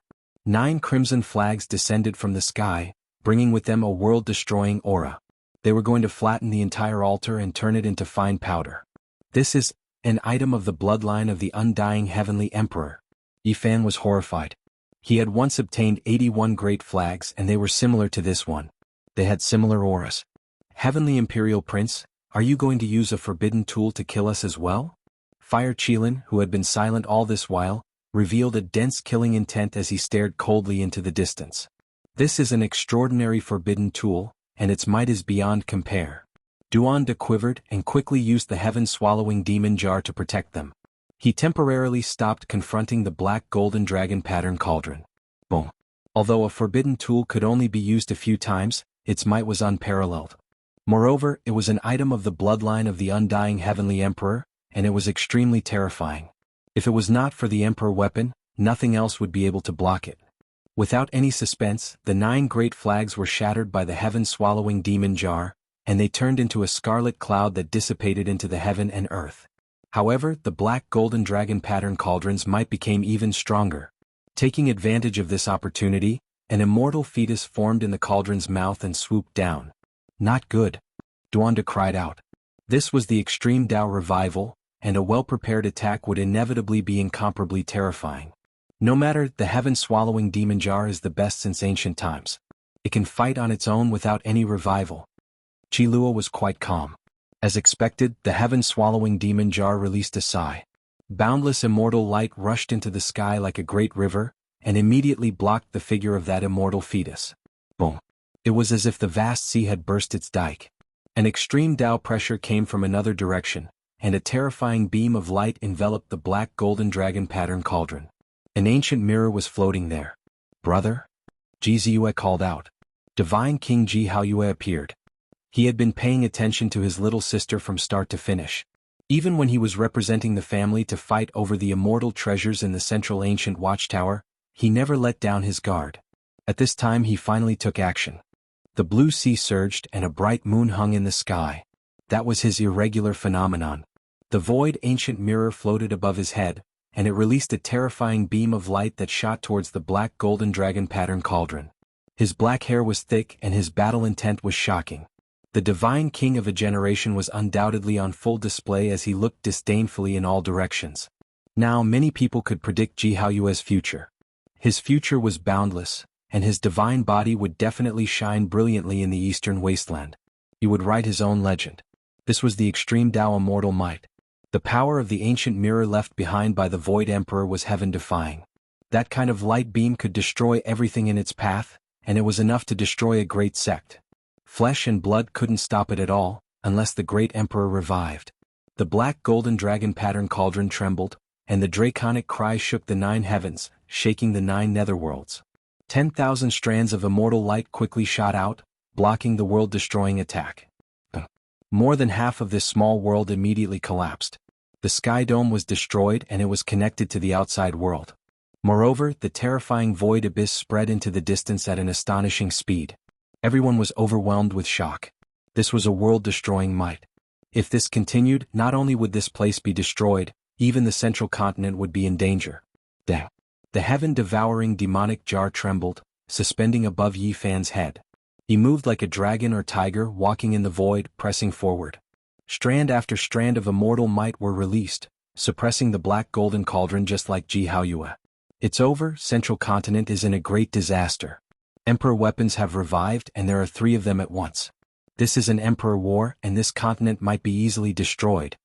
9 crimson flags descended from the sky, bringing with them a world-destroying aura. They were going to flatten the entire altar and turn it into fine powder. "This is an item of the bloodline of the undying heavenly emperor." Yi Fan was horrified. He had once obtained 81 great flags and they were similar to this one. They had similar auras. "Heavenly Imperial Prince, are you going to use a forbidden tool to kill us as well?" Fire Qilin, who had been silent all this while, revealed a dense killing intent as he stared coldly into the distance. "This is an extraordinary forbidden tool, and its might is beyond compare." Duanda quivered and quickly used the heaven-swallowing demon jar to protect them. He temporarily stopped confronting the black golden dragon pattern cauldron. Boom. Although a forbidden tool could only be used a few times, its might was unparalleled. Moreover, it was an item of the bloodline of the undying heavenly emperor, and it was extremely terrifying. If it was not for the emperor weapon, nothing else would be able to block it. Without any suspense, the 9 great flags were shattered by the heaven-swallowing demon jar, and they turned into a scarlet cloud that dissipated into the heaven and earth. However, the black golden dragon pattern cauldron's might became even stronger. Taking advantage of this opportunity, an immortal fetus formed in the cauldron's mouth and swooped down. "Not good," Duanda cried out. This was the extreme Dao revival, and a well-prepared attack would inevitably be incomparably terrifying. No matter, the heaven-swallowing demon jar is the best since ancient times. It can fight on its own without any revival. Qilua was quite calm. As expected, the heaven-swallowing demon jar released a sigh. Boundless immortal light rushed into the sky like a great river, and immediately blocked the figure of that immortal fetus. Boom! It was as if the vast sea had burst its dike. An extreme Tao pressure came from another direction, and a terrifying beam of light enveloped the black golden dragon pattern cauldron. An ancient mirror was floating there. "Brother?" Ji Ziyue called out. Divine King Ji Haoyue appeared. He had been paying attention to his little sister from start to finish. Even when he was representing the family to fight over the immortal treasures in the central ancient watchtower, he never let down his guard. At this time he finally took action. The blue sea surged and a bright moon hung in the sky. That was his irregular phenomenon. The void ancient mirror floated above his head, and it released a terrifying beam of light that shot towards the black golden dragon pattern cauldron. His black hair was thick and his battle intent was shocking. The divine king of a generation was undoubtedly on full display as he looked disdainfully in all directions. Now many people could predict Ji Haoyue's future. His future was boundless, and his divine body would definitely shine brilliantly in the eastern wasteland. He would write his own legend. This was the extreme Tao immortal might. The power of the ancient mirror left behind by the Void Emperor was heaven-defying. That kind of light beam could destroy everything in its path, and it was enough to destroy a great sect. Flesh and blood couldn't stop it at all, unless the great emperor revived. The black golden dragon pattern cauldron trembled, and the draconic cry shook the 9 heavens, shaking the 9 netherworlds. 10,000 strands of immortal light quickly shot out, blocking the world-destroying attack. More than half of this small world immediately collapsed. The sky dome was destroyed and it was connected to the outside world. Moreover, the terrifying void abyss spread into the distance at an astonishing speed. Everyone was overwhelmed with shock. This was a world-destroying might. If this continued, not only would this place be destroyed, even the central continent would be in danger. The heaven-devouring demonic jar trembled, suspending above Yi Fan's head. He moved like a dragon or tiger walking in the void, pressing forward. Strand after strand of immortal might were released, suppressing the black golden cauldron just like Ji Haoyue. It's over, central continent is in a great disaster. Emperor weapons have revived and there are 3 of them at once. This is an emperor war and this continent might be easily destroyed.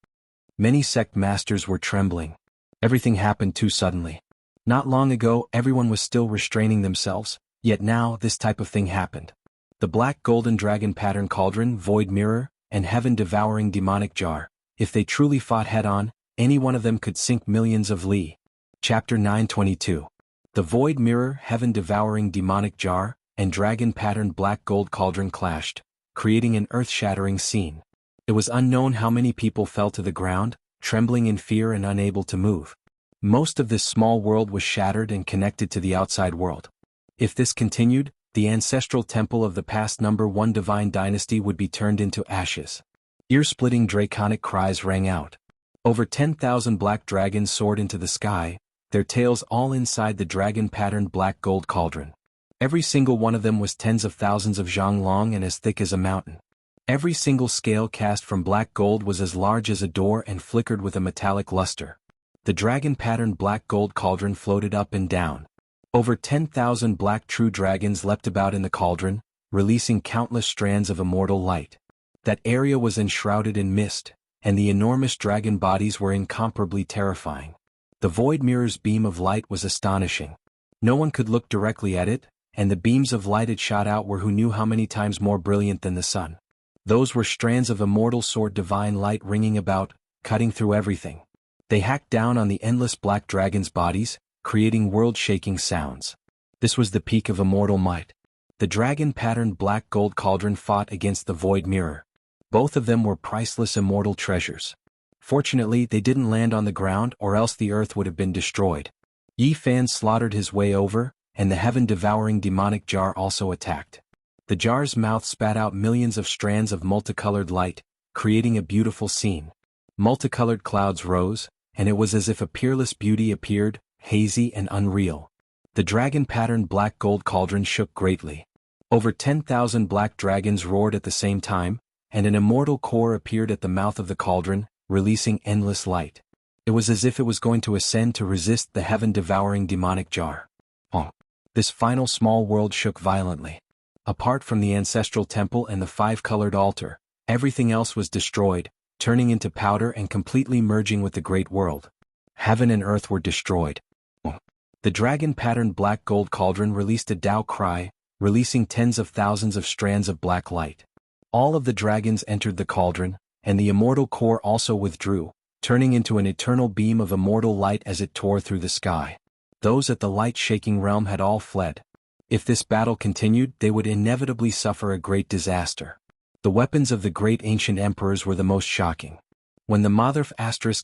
Many sect masters were trembling. Everything happened too suddenly. Not long ago everyone was still restraining themselves, yet now this type of thing happened. The black golden dragon pattern cauldron, void mirror, and heaven-devouring demonic jar, if they truly fought head-on, any one of them could sink millions of li. Chapter 922. The void mirror, heaven-devouring demonic jar, and dragon-patterned black gold cauldron clashed, creating an earth-shattering scene. It was unknown how many people fell to the ground, trembling in fear and unable to move. Most of this small world was shattered and connected to the outside world. If this continued, the ancestral temple of the past number 1 divine dynasty would be turned into ashes. Ear-splitting draconic cries rang out. Over 10,000 black dragons soared into the sky, their tails all inside the dragon-patterned black gold cauldron. Every single one of them was tens of thousands of zhang long and as thick as a mountain. Every single scale cast from black gold was as large as a door and flickered with a metallic luster. The dragon-patterned black gold cauldron floated up and down. Over 10,000 black true dragons leapt about in the cauldron, releasing countless strands of immortal light. That area was enshrouded in mist, and the enormous dragon bodies were incomparably terrifying. The void mirror's beam of light was astonishing. No one could look directly at it, and the beams of light it shot out were who knew how many times more brilliant than the sun. Those were strands of immortal sword divine light ringing about, cutting through everything. They hacked down on the endless black dragons' bodies, creating world-shaking sounds. This was the peak of immortal might. The dragon-patterned black gold cauldron fought against the void mirror. Both of them were priceless immortal treasures. Fortunately, they didn't land on the ground or else the earth would have been destroyed. Yi Fan slaughtered his way over, and the heaven-devouring demonic jar also attacked. The jar's mouth spat out millions of strands of multicolored light, creating a beautiful scene. Multicolored clouds rose, and it was as if a peerless beauty appeared, hazy and unreal. The dragon-patterned black gold cauldron shook greatly. Over 10,000 black dragons roared at the same time, and an immortal core appeared at the mouth of the cauldron, releasing endless light. It was as if it was going to ascend to resist the heaven-devouring demonic jar. Oh. This final small world shook violently. Apart from the ancestral temple and the five-colored altar, everything else was destroyed, turning into powder and completely merging with the great world. Heaven and earth were destroyed. Oh. The dragon-patterned black gold cauldron released a Tao cry, releasing tens of thousands of strands of black light. All of the dragons entered the cauldron, and the immortal core also withdrew, turning into an eternal beam of immortal light as it tore through the sky. Those at the light-shaking realm had all fled. If this battle continued, they would inevitably suffer a great disaster. The weapons of the great ancient emperors were the most shocking. When the Motherf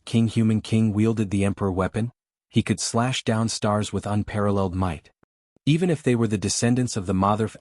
* King Human King wielded the emperor weapon, he could slash down stars with unparalleled might. Even if they were the descendants of the Motherf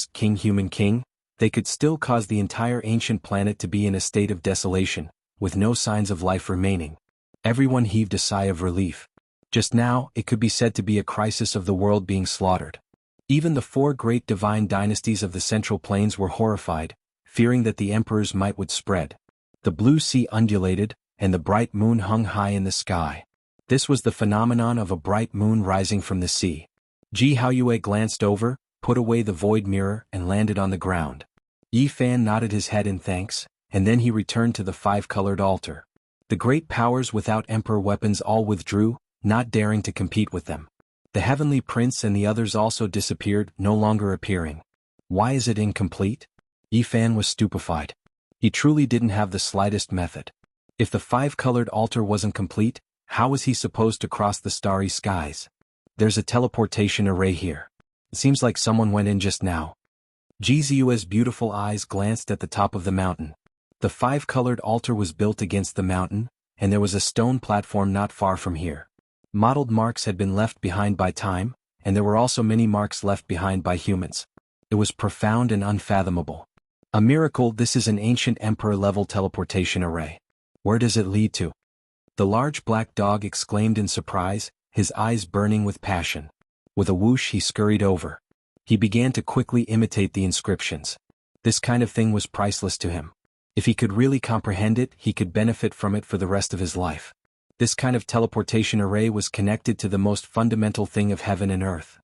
* King Human King, they could still cause the entire ancient planet to be in a state of desolation, with no signs of life remaining. Everyone heaved a sigh of relief. Just now, it could be said to be a crisis of the world being slaughtered. Even the four great divine dynasties of the Central Plains were horrified, fearing that the emperor's might would spread. The blue sea undulated, and the bright moon hung high in the sky. This was the phenomenon of a bright moon rising from the sea. Ji Haoyue glanced over, put away the void mirror, and landed on the ground. Yi Fan nodded his head in thanks, and then he returned to the five-colored altar. The great powers without emperor weapons all withdrew, not daring to compete with them. The heavenly prince and the others also disappeared, no longer appearing. Why is it incomplete? Yi Fan was stupefied. He truly didn't have the slightest method. If the five-colored altar wasn't complete, how was he supposed to cross the starry skies? There's a teleportation array here. It seems like someone went in just now. Ji Ziyue's beautiful eyes glanced at the top of the mountain. The five-colored altar was built against the mountain, and there was a stone platform not far from here. Mottled marks had been left behind by time, and there were also many marks left behind by humans. It was profound and unfathomable. A miracle. This is an ancient emperor-level teleportation array. Where does it lead to? The large black dog exclaimed in surprise, his eyes burning with passion. With a whoosh he scurried over. He began to quickly imitate the inscriptions. This kind of thing was priceless to him. If he could really comprehend it, he could benefit from it for the rest of his life. This kind of teleportation array was connected to the most fundamental thing of heaven and earth.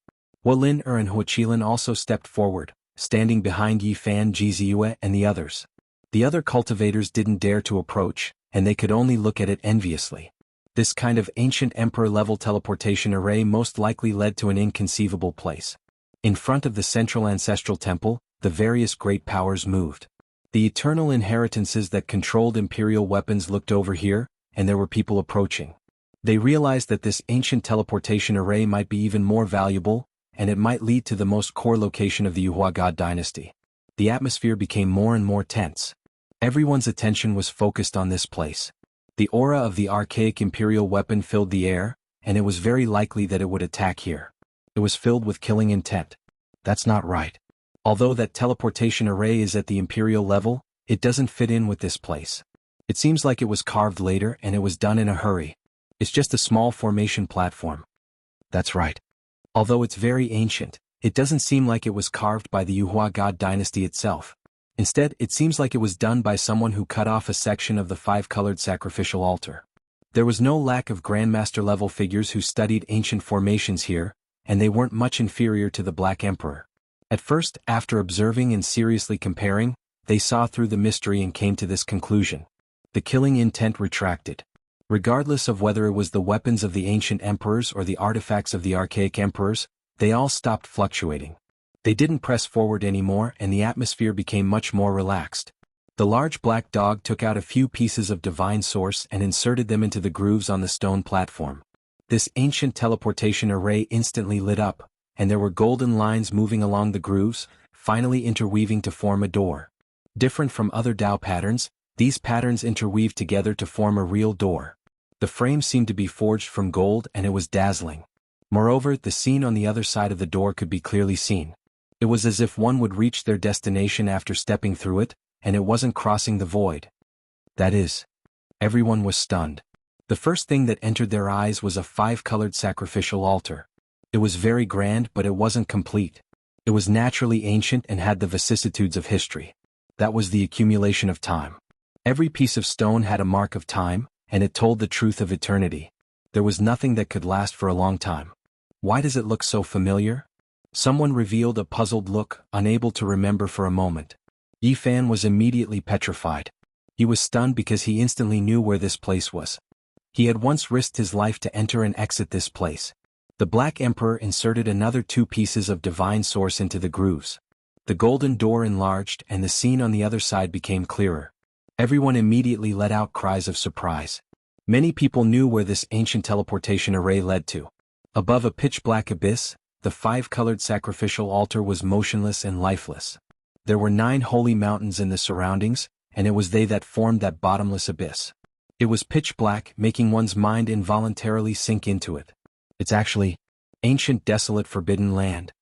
Wolin and Huoqilin also stepped forward, standing behind Yi Fan, Ji Ziyue, and the others. The other cultivators didn't dare to approach, and they could only look at it enviously. This kind of ancient emperor-level teleportation array most likely led to an inconceivable place. In front of the central ancestral temple, the various great powers moved. The eternal inheritances that controlled imperial weapons looked over here, and there were people approaching. They realized that this ancient teleportation array might be even more valuable, and it might lead to the most core location of the Yuhua God dynasty. The atmosphere became more and more tense. Everyone's attention was focused on this place. The aura of the archaic imperial weapon filled the air, and it was very likely that it would attack here. It was filled with killing intent. That's not right. Although that teleportation array is at the imperial level, it doesn't fit in with this place. It seems like it was carved later and it was done in a hurry. It's just a small formation platform. That's right. Although it's very ancient, it doesn't seem like it was carved by the Yuhua God dynasty itself. Instead, it seems like it was done by someone who cut off a section of the five-colored sacrificial altar. There was no lack of Grandmaster-level figures who studied ancient formations here, and they weren't much inferior to the Black Emperor. At first, after observing and seriously comparing, they saw through the mystery and came to this conclusion. The killing intent retracted. Regardless of whether it was the weapons of the ancient emperors or the artifacts of the archaic emperors, they all stopped fluctuating. They didn't press forward anymore and the atmosphere became much more relaxed. The large black dog took out a few pieces of divine source and inserted them into the grooves on the stone platform. This ancient teleportation array instantly lit up, and there were golden lines moving along the grooves, finally interweaving to form a door. Different from other Dao patterns, these patterns interweaved together to form a real door. The frame seemed to be forged from gold and it was dazzling. Moreover, the scene on the other side of the door could be clearly seen. It was as if one would reach their destination after stepping through it, and it wasn't crossing the void. That is, everyone was stunned. The first thing that entered their eyes was a five-colored sacrificial altar. It was very grand, but it wasn't complete. It was naturally ancient and had the vicissitudes of history. That was the accumulation of time. Every piece of stone had a mark of time, and it told the truth of eternity. There was nothing that could last for a long time. Why does it look so familiar? Someone revealed a puzzled look, unable to remember for a moment. Yi Fan was immediately petrified. He was stunned because he instantly knew where this place was. He had once risked his life to enter and exit this place. The Black Emperor inserted another 2 pieces of divine source into the grooves. The golden door enlarged and the scene on the other side became clearer. Everyone immediately let out cries of surprise. Many people knew where this ancient teleportation array led to. Above a pitch-black abyss, the 5-colored sacrificial altar was motionless and lifeless. There were 9 holy mountains in the surroundings, and it was they that formed that bottomless abyss. It was pitch black, making one's mind involuntarily sink into it. It's actually ancient, desolate, forbidden land.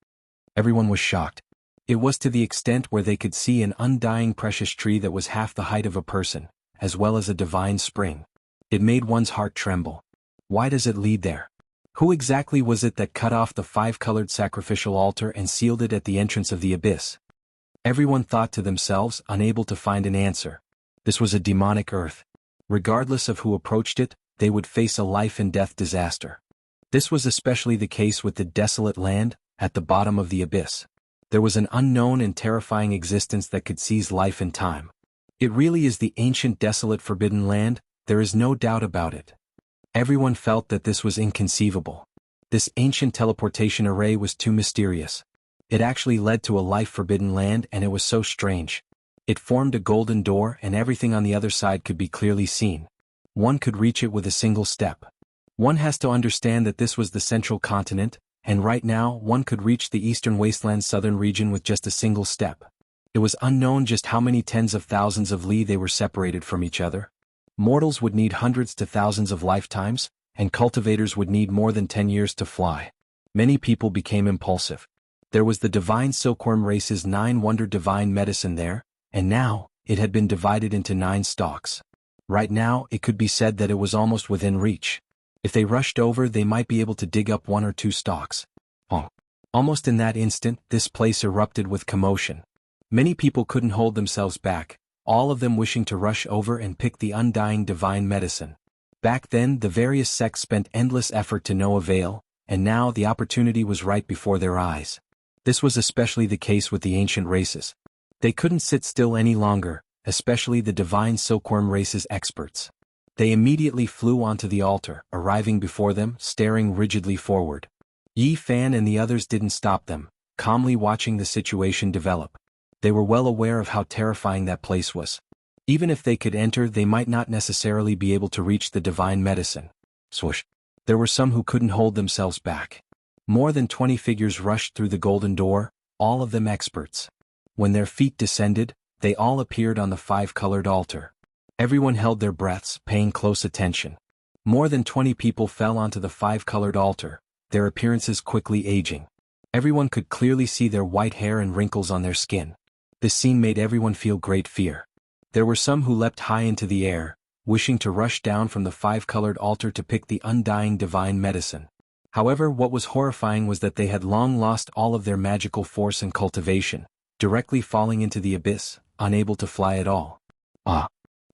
Everyone was shocked. It was to the extent where they could see an undying precious tree that was half the height of a person, as well as a divine spring. It made one's heart tremble. Why does it lead there? Who exactly was it that cut off the 5-colored sacrificial altar and sealed it at the entrance of the abyss? Everyone thought to themselves, unable to find an answer. This was a demonic earth. Regardless of who approached it, they would face a life-and-death disaster. This was especially the case with the desolate land, at the bottom of the abyss. There was an unknown and terrifying existence that could seize life and time. It really is the ancient, desolate, forbidden land, there is no doubt about it. Everyone felt that this was inconceivable. This ancient teleportation array was too mysterious. It actually led to a life-forbidden land, and it was so strange. It formed a golden door and everything on the other side could be clearly seen. One could reach it with a single step. One has to understand that this was the central continent, and right now one could reach the eastern wasteland's southern region with just a single step. It was unknown just how many tens of thousands of li they were separated from each other. Mortals would need hundreds to thousands of lifetimes, and cultivators would need more than 10 years to fly. Many people became impulsive. There was the divine silkworm race's 9-wonder divine medicine there, and now, it had been divided into 9 stalks. Right now, it could be said that it was almost within reach. If they rushed over, they might be able to dig up 1 or 2 stalks. Almost in that instant, this place erupted with commotion. Many people couldn't hold themselves back, all of them wishing to rush over and pick the undying divine medicine. Back then, the various sects spent endless effort to no avail, and now the opportunity was right before their eyes. This was especially the case with the ancient races. They couldn't sit still any longer, especially the divine silkworm race's experts. They immediately flew onto the altar, arriving before them, staring rigidly forward. Yi Fan and the others didn't stop them, calmly watching the situation develop. They were well aware of how terrifying that place was. Even if they could enter, they might not necessarily be able to reach the divine medicine. Swoosh! There were some who couldn't hold themselves back. More than 20 figures rushed through the golden door, all of them experts. When their feet descended, they all appeared on the 5-colored altar. Everyone held their breaths, paying close attention. More than 20 people fell onto the 5-colored altar, their appearances quickly aging. Everyone could clearly see their white hair and wrinkles on their skin. This scene made everyone feel great fear. There were some who leapt high into the air, wishing to rush down from the 5-colored altar to pick the undying divine medicine. However, what was horrifying was that they had long lost all of their magical force and cultivation, directly falling into the abyss, unable to fly at all.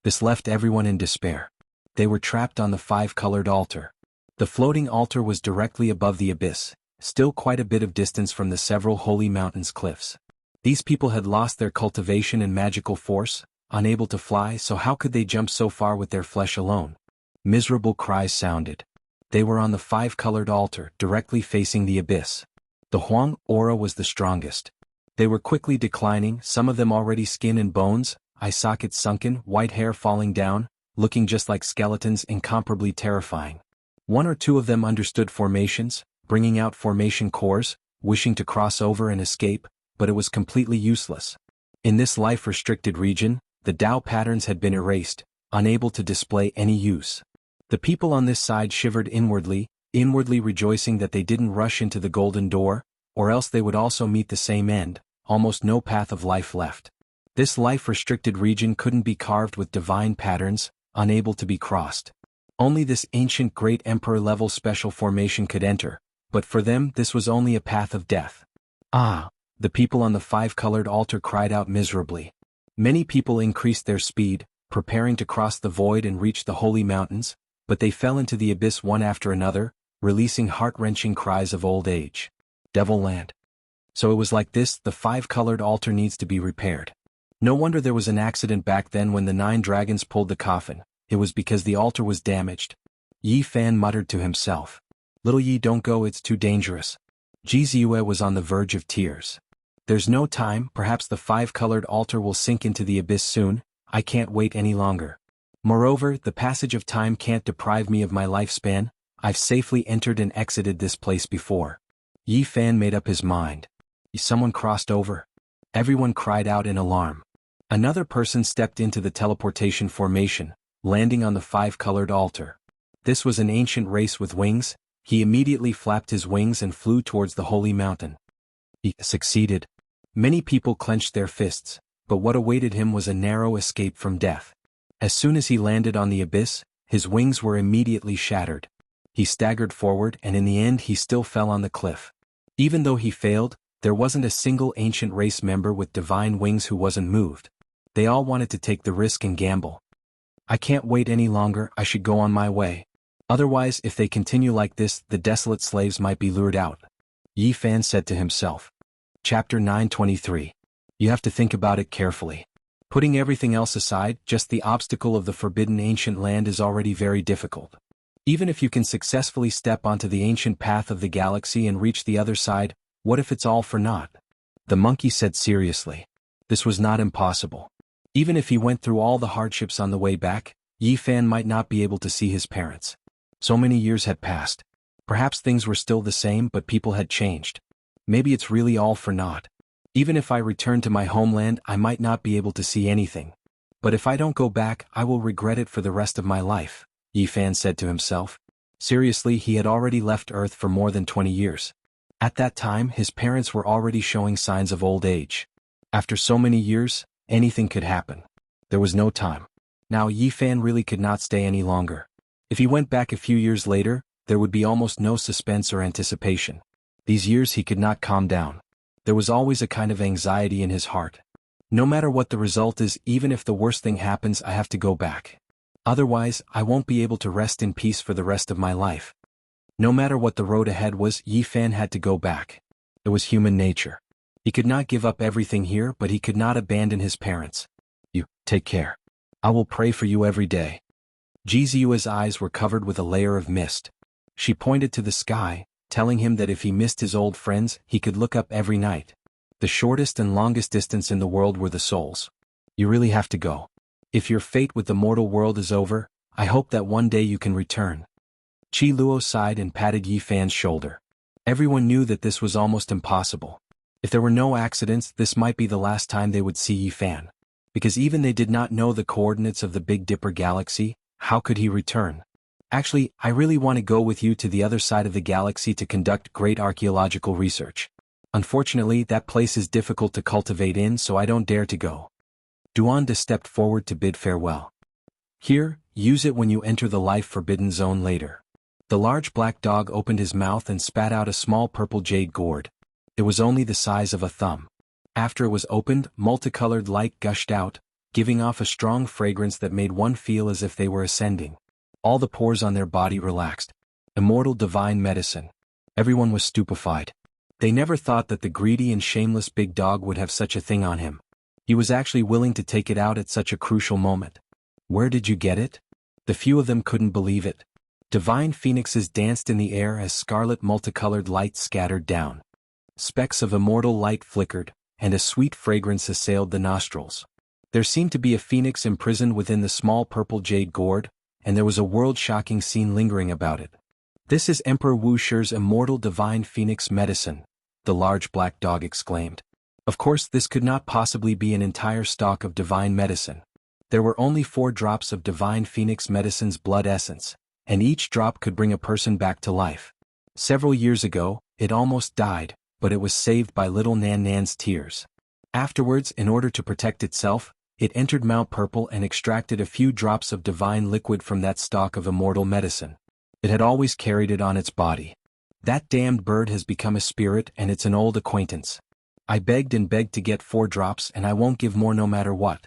This left everyone in despair. They were trapped on the 5-colored altar. The floating altar was directly above the abyss, still quite a bit of distance from the several holy mountains' cliffs. These people had lost their cultivation and magical force, unable to fly, so how could they jump so far with their flesh alone? Miserable cries sounded. They were on the 5-colored altar, directly facing the abyss. The Huang aura was the strongest. They were quickly declining, some of them already skin and bones, eye sockets sunken, white hair falling down, looking just like skeletons, incomparably terrifying. 1 or 2 of them understood formations, bringing out formation cores, wishing to cross over and escape, but it was completely useless. In this life-restricted region, the Tao patterns had been erased, unable to display any use. The people on this side shivered inwardly rejoicing that they didn't rush into the golden door, or else they would also meet the same end, almost no path of life left. This life-restricted region couldn't be carved with divine patterns, unable to be crossed. Only this ancient great emperor-level special formation could enter, but for them this was only a path of death. The people on the 5-colored altar cried out miserably. Many people increased their speed, preparing to cross the void and reach the holy mountains, but they fell into the abyss one after another, releasing heart-wrenching cries of old age. Devil Land. So it was like this, the five-colored altar needs to be repaired. No wonder there was an accident back then when the 9 dragons pulled the coffin. It was because the altar was damaged. Yi Fan muttered to himself. Little Yi, don't go, it's too dangerous. Ji Ziyue was on the verge of tears. There's no time, perhaps the 5-colored altar will sink into the abyss soon. I can't wait any longer. Moreover, the passage of time can't deprive me of my lifespan. I've safely entered and exited this place before. Yi Fan made up his mind. Someone crossed over. Everyone cried out in alarm. Another person stepped into the teleportation formation, landing on the 5-colored altar. This was an ancient race with wings. He immediately flapped his wings and flew towards the holy mountain. He succeeded. Many people clenched their fists, but what awaited him was a narrow escape from death. As soon as he landed on the abyss, his wings were immediately shattered. He staggered forward and in the end he still fell on the cliff. Even though he failed, there wasn't a single ancient race member with divine wings who wasn't moved. They all wanted to take the risk and gamble. I can't wait any longer, I should go on my way. Otherwise, if they continue like this, the desolate slaves might be lured out. Yi Fan said to himself. Chapter 923. You have to think about it carefully. Putting everything else aside, just the obstacle of the forbidden ancient land is already very difficult. Even if you can successfully step onto the ancient path of the galaxy and reach the other side, what if it's all for naught? The monkey said seriously. This was not impossible. Even if he went through all the hardships on the way back, Yi Fan might not be able to see his parents. So many years had passed. Perhaps things were still the same but people had changed. Maybe it's really all for naught. Even if I return to my homeland I might not be able to see anything. But if I don't go back I will regret it for the rest of my life, Yi Fan said to himself. Seriously, he had already left Earth for more than 20 years. At that time his parents were already showing signs of old age. After so many years, anything could happen. There was no time. Now Yi Fan really could not stay any longer. If he went back a few years later, there would be almost no suspense or anticipation. These years he could not calm down. There was always a kind of anxiety in his heart. No matter what the result is, even if the worst thing happens, I have to go back. Otherwise, I won't be able to rest in peace for the rest of my life. No matter what the road ahead was, Yi Fan had to go back. It was human nature. He could not give up everything here, but he could not abandon his parents. You, take care. I will pray for you every day. Ji Ziyue's eyes were covered with a layer of mist. She pointed to the sky, telling him that if he missed his old friends, he could look up every night. The shortest and longest distance in the world were the souls. You really have to go. If your fate with the mortal world is over, I hope that one day you can return. Qi Luo sighed and patted Yi Fan's shoulder. Everyone knew that this was almost impossible. If there were no accidents, this might be the last time they would see Yi Fan. Because even they did not know the coordinates of the Big Dipper galaxy, how could he return? Actually, I really want to go with you to the other side of the galaxy to conduct great archaeological research. Unfortunately, that place is difficult to cultivate in, so I don't dare to go. Duanda stepped forward to bid farewell. Here, use it when you enter the life-forbidden zone later. The large black dog opened his mouth and spat out a small purple jade gourd. It was only the size of a thumb. After it was opened, multicolored light gushed out, giving off a strong fragrance that made one feel as if they were ascending. All the pores on their body relaxed. Immortal divine medicine. Everyone was stupefied. They never thought that the greedy and shameless big dog would have such a thing on him. He was actually willing to take it out at such a crucial moment. Where did you get it? The few of them couldn't believe it. Divine phoenixes danced in the air as scarlet multicolored light scattered down. Specks of immortal light flickered, and a sweet fragrance assailed the nostrils. There seemed to be a phoenix imprisoned within the small purple jade gourd, and there was a world-shocking scene lingering about it. This is Emperor Wu Shi's immortal divine phoenix medicine, the large black dog exclaimed. Of course, this could not possibly be an entire stock of divine medicine. There were only 4 drops of divine phoenix medicine's blood essence, and each drop could bring a person back to life. Several years ago, it almost died, but it was saved by little Nan Nan's tears. Afterwards, in order to protect itself, it entered Mount Purple and extracted a few drops of divine liquid from that stock of immortal medicine. It had always carried it on its body. That damned bird has become a spirit and it's an old acquaintance. I begged and begged to get 4 drops and I won't give more no matter what.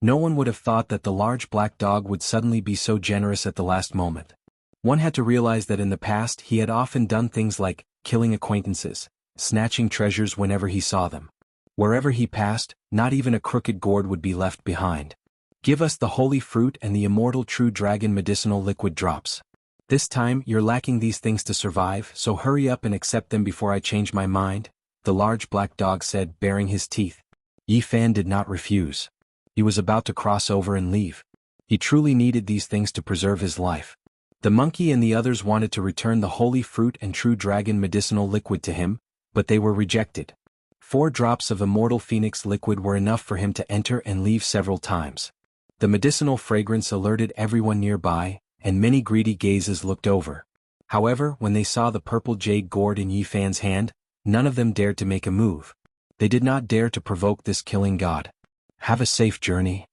No one would have thought that the large black dog would suddenly be so generous at the last moment. One had to realize that in the past he had often done things like killing acquaintances, snatching treasures whenever he saw them. Wherever he passed, not even a crooked gourd would be left behind. Give us the holy fruit and the immortal true dragon medicinal liquid drops. This time you're lacking these things to survive, so hurry up and accept them before I change my mind, the large black dog said, baring his teeth. Yi Fan did not refuse. He was about to cross over and leave. He truly needed these things to preserve his life. The monkey and the others wanted to return the holy fruit and true dragon medicinal liquid to him, but they were rejected. 4 drops of immortal phoenix liquid were enough for him to enter and leave several times. The medicinal fragrance alerted everyone nearby, and many greedy gazes looked over. However, when they saw the purple jade gourd in Yi Fan's hand, none of them dared to make a move. They did not dare to provoke this killing god. Have a safe journey.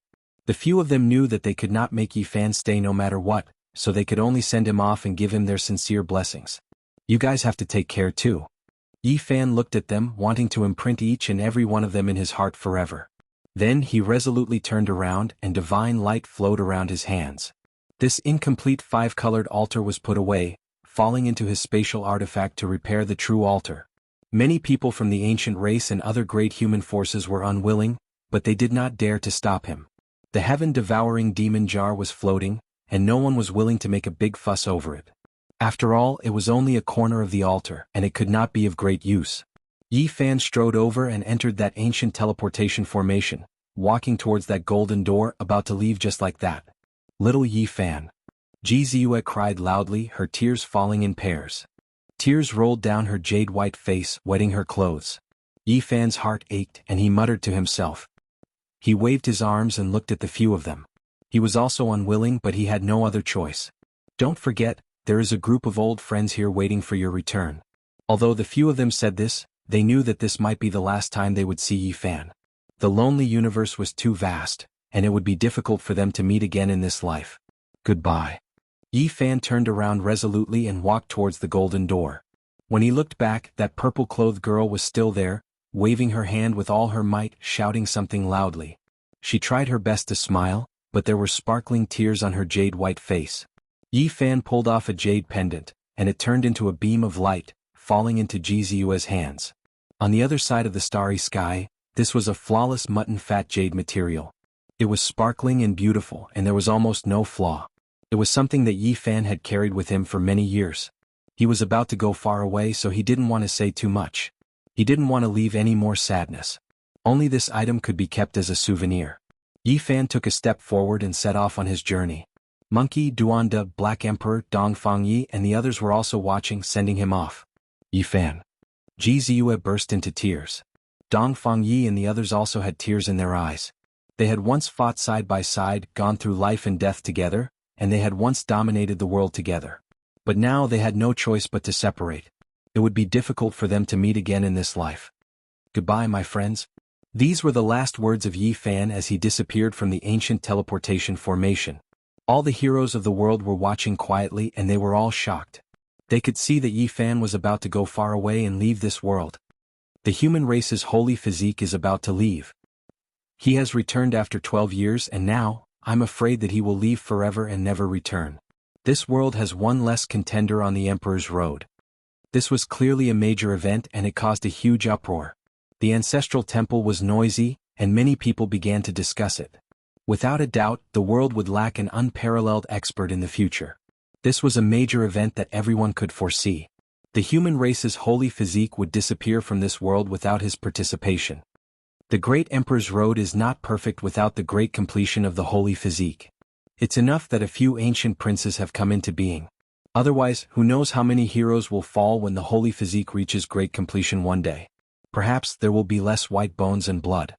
The few of them knew that they could not make Yi Fan stay no matter what, so they could only send him off and give him their sincere blessings. You guys have to take care too. Yi Fan looked at them, wanting to imprint each and every one of them in his heart forever. Then he resolutely turned around and divine light flowed around his hands. This incomplete 5-colored altar was put away, falling into his spatial artifact to repair the true altar. Many people from the ancient race and other great human forces were unwilling, but they did not dare to stop him. The heaven-devouring demon jar was floating, and no one was willing to make a big fuss over it. After all, it was only a corner of the altar, and it could not be of great use. Yi Fan strode over and entered that ancient teleportation formation, walking towards that golden door, about to leave just like that. Little Yi Fan. Ji Ziyue cried loudly, her tears falling in pairs. Tears rolled down her jade-white face, wetting her clothes. Yi Fan's heart ached, and he muttered to himself. He waved his arms and looked at the few of them. He was also unwilling, but he had no other choice. Don't forget, there is a group of old friends here waiting for your return. Although the few of them said this, they knew that this might be the last time they would see Yi Fan. The lonely universe was too vast, and it would be difficult for them to meet again in this life. Goodbye. Yi Fan turned around resolutely and walked towards the golden door. When he looked back, that purple-clothed girl was still there, waving her hand with all her might, shouting something loudly. She tried her best to smile, but there were sparkling tears on her jade-white face. Yi Fan pulled off a jade pendant, and it turned into a beam of light, falling into Ji Ziyue's hands. On the other side of the starry sky, this was a flawless mutton-fat jade material. It was sparkling and beautiful, and there was almost no flaw. It was something that Yi Fan had carried with him for many years. He was about to go far away, so he didn't want to say too much. He didn't want to leave any more sadness. Only this item could be kept as a souvenir. Yi Fan took a step forward and set off on his journey. Monkey, Duanda, Black Emperor, Dong Fangyi and the others were also watching, sending him off. Yi Fan. Ji Ziyue burst into tears. Dong Fangyi and the others also had tears in their eyes. They had once fought side by side, gone through life and death together, and they had once dominated the world together. But now they had no choice but to separate. It would be difficult for them to meet again in this life. Goodbye, my friends. These were the last words of Yi Fan as he disappeared from the ancient teleportation formation. All the heroes of the world were watching quietly, and they were all shocked. They could see that Yi Fan was about to go far away and leave this world. The human race's holy physique is about to leave. He has returned after 12 years, and now, I'm afraid that he will leave forever and never return. This world has one less contender on the Emperor's road. This was clearly a major event, and it caused a huge uproar. The ancestral temple was noisy, and many people began to discuss it. Without a doubt, the world would lack an unparalleled expert in the future. This was a major event that everyone could foresee. The human race's holy physique would disappear from this world without his participation. The great Emperor's road is not perfect without the great completion of the holy physique. It's enough that a few ancient princes have come into being. Otherwise, who knows how many heroes will fall when the holy physique reaches great completion one day. Perhaps there will be less white bones and blood.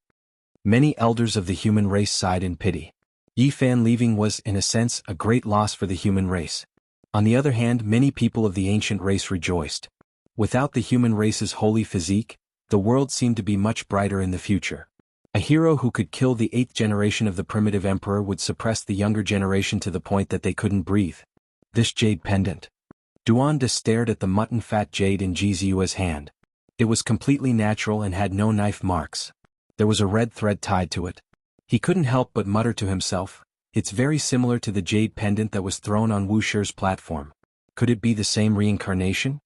Many elders of the human race sighed in pity. Yi Fan leaving was, in a sense, a great loss for the human race. On the other hand, many people of the ancient race rejoiced. Without the human race's holy physique, the world seemed to be much brighter in the future. A hero who could kill the 8th generation of the primitive emperor would suppress the younger generation to the point that they couldn't breathe. This jade pendant. Duanda stared at the mutton-fat jade in Ji Ziyue's hand. It was completely natural and had no knife marks. There was a red thread tied to it. He couldn't help but mutter to himself, "It's very similar to the jade pendant that was thrown on Wuxia's platform. Could it be the same reincarnation?"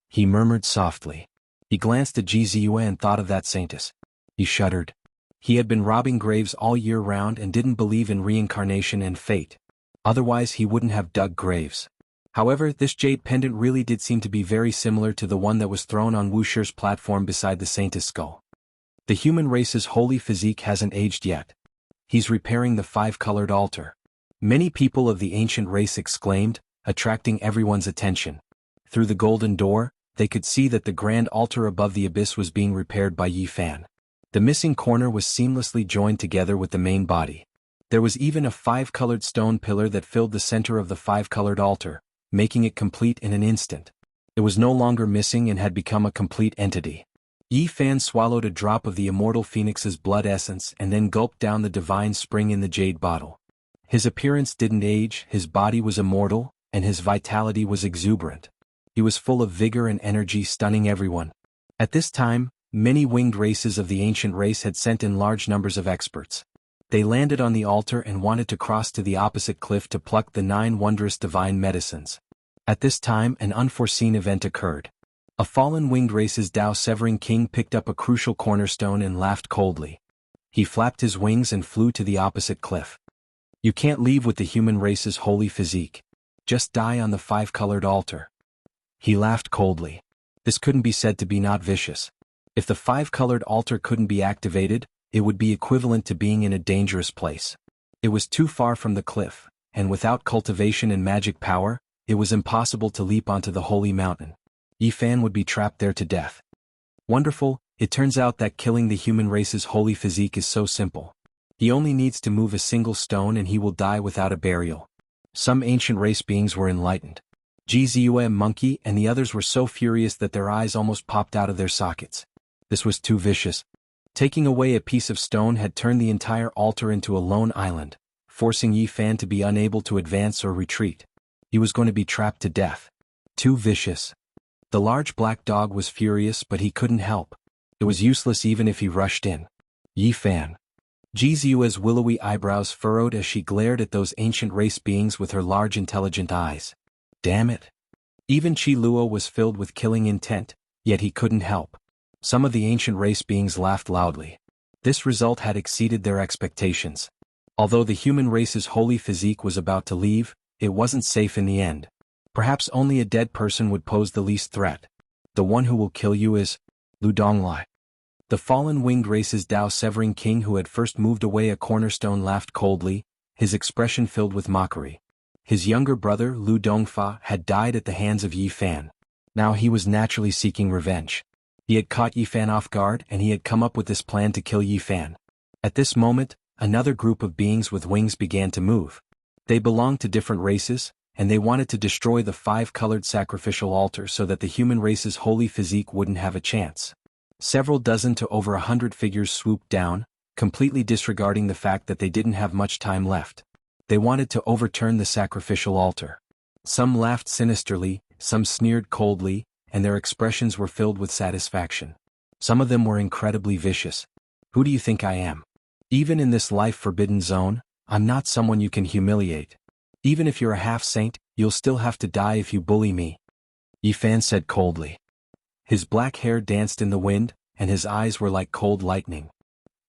He murmured softly. He glanced at Jizue and thought of that saintess. He shuddered. He had been robbing graves all year round and didn't believe in reincarnation and fate. Otherwise he wouldn't have dug graves. However, this jade pendant really did seem to be very similar to the one that was thrown on Wuxia's platform beside the saintess skull. The human race's holy physique hasn't aged yet. He's repairing the five-colored altar. Many people of the ancient race exclaimed, attracting everyone's attention. Through the golden door, they could see that the grand altar above the abyss was being repaired by Yi Fan. The missing corner was seamlessly joined together with the main body. There was even a five-colored stone pillar that filled the center of the five-colored altar, making it complete in an instant. It was no longer missing and had become a complete entity. Yi Fan swallowed a drop of the immortal phoenix's blood essence and then gulped down the divine spring in the jade bottle. His appearance didn't age, his body was immortal, and his vitality was exuberant. He was full of vigor and energy, stunning everyone. At this time, many winged races of the ancient race had sent in large numbers of experts. They landed on the altar and wanted to cross to the opposite cliff to pluck the 9 wondrous divine medicines. At this time, an unforeseen event occurred. A fallen winged race's Tao-severing king picked up a crucial cornerstone and laughed coldly. He flapped his wings and flew to the opposite cliff. "You can't leave with the human race's holy physique. Just die on the five-colored altar." He laughed coldly. This couldn't be said to be not vicious. If the five-colored altar couldn't be activated, it would be equivalent to being in a dangerous place. It was too far from the cliff, and without cultivation and magic power, it was impossible to leap onto the holy mountain. Yi Fan would be trapped there to death. Wonderful, it turns out that killing the human race's holy physique is so simple. He only needs to move a single stone and he will die without a burial. Some ancient race beings were enlightened. Jizue Monkey and the others were so furious that their eyes almost popped out of their sockets. This was too vicious. Taking away a piece of stone had turned the entire altar into a lone island, forcing Yi Fan to be unable to advance or retreat. He was going to be trapped to death. Too vicious. The large black dog was furious, but he couldn't help. It was useless even if he rushed in. Yi Fan. Jizue's willowy eyebrows furrowed as she glared at those ancient race beings with her large intelligent eyes. Damn it. Even Qi Luo was filled with killing intent, yet he couldn't help. Some of the ancient race beings laughed loudly. This result had exceeded their expectations. Although the human race's holy physique was about to leave, it wasn't safe in the end. Perhaps only a dead person would pose the least threat. The one who will kill you is Lu Donglai. The fallen winged race's Tao-severing king who had first moved away a cornerstone laughed coldly, his expression filled with mockery. His younger brother, Lu Dongfa, had died at the hands of Yi Fan. Now he was naturally seeking revenge. He had caught Yi Fan off guard and he had come up with this plan to kill Yi Fan. At this moment, another group of beings with wings began to move. They belonged to different races, and they wanted to destroy the five-colored sacrificial altar so that the human race's holy physique wouldn't have a chance. Several dozen to over 100 figures swooped down, completely disregarding the fact that they didn't have much time left. They wanted to overturn the sacrificial altar. Some laughed sinisterly, some sneered coldly, and their expressions were filled with satisfaction. Some of them were incredibly vicious. Who do you think I am? Even in this life-forbidden zone, I'm not someone you can humiliate. Even if you're a half-saint, you'll still have to die if you bully me. Yi Fan said coldly. His black hair danced in the wind, and his eyes were like cold lightning.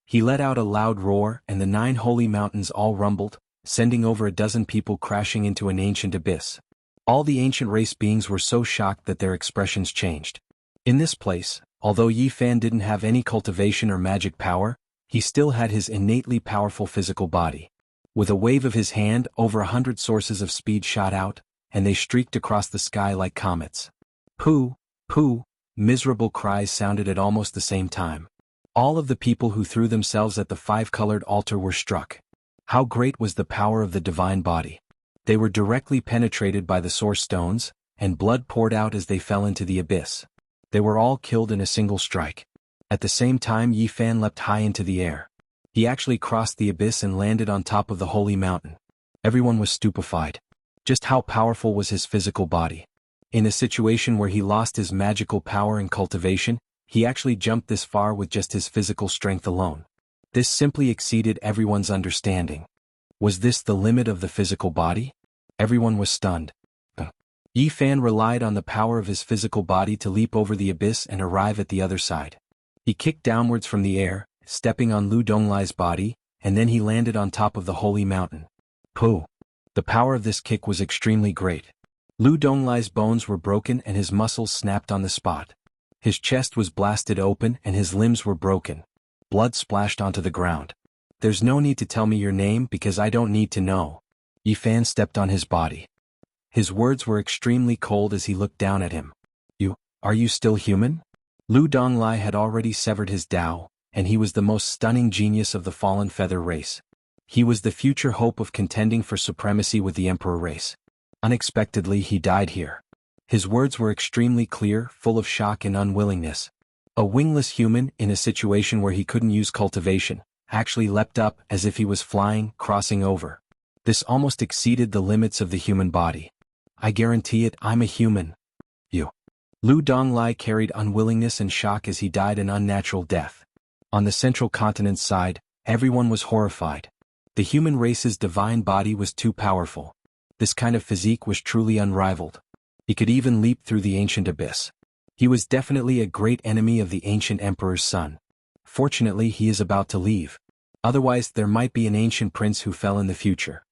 He let out a loud roar and the 9 holy mountains all rumbled, sending over a dozen people crashing into an ancient abyss. All the ancient race beings were so shocked that their expressions changed. In this place, although Yi Fan didn't have any cultivation or magic power, he still had his innately powerful physical body. With a wave of his hand, over 100 sources of speed shot out, and they streaked across the sky like comets. Pooh, pooh, miserable cries sounded at almost the same time. All of the people who threw themselves at the five-colored altar were struck. How great was the power of the divine body! They were directly penetrated by the source stones, and blood poured out as they fell into the abyss. They were all killed in a single strike. At the same time, Yi Fan leapt high into the air. He actually crossed the abyss and landed on top of the holy mountain. Everyone was stupefied. Just how powerful was his physical body? In a situation where he lost his magical power and cultivation, he actually jumped this far with just his physical strength alone. This simply exceeded everyone's understanding. Was this the limit of the physical body? Everyone was stunned. Yi Fan relied on the power of his physical body to leap over the abyss and arrive at the other side. He kicked downwards from the air, stepping on Lu Donglai's body, and then he landed on top of the holy mountain. Pooh! The power of this kick was extremely great. Lu Donglai's bones were broken and his muscles snapped on the spot. His chest was blasted open and his limbs were broken. Blood splashed onto the ground. There's no need to tell me your name because I don't need to know. Yi Fan stepped on his body. His words were extremely cold as he looked down at him. Are you still human? Lu Donglai had already severed his Tao, and he was the most stunning genius of the fallen feather race. He was the future hope of contending for supremacy with the emperor race. Unexpectedly he died here. His words were extremely clear, full of shock and unwillingness. A wingless human, in a situation where he couldn't use cultivation, actually leapt up as if he was flying, crossing over. This almost exceeded the limits of the human body. I guarantee it, I'm a human. Lu Donglai carried unwillingness and shock as he died an unnatural death. On the central continent's side, everyone was horrified. The human race's divine body was too powerful. This kind of physique was truly unrivaled. He could even leap through the ancient abyss. He was definitely a great enemy of the ancient emperor's son. Fortunately, he is about to leave. Otherwise, there might be an ancient prince who fell in the future.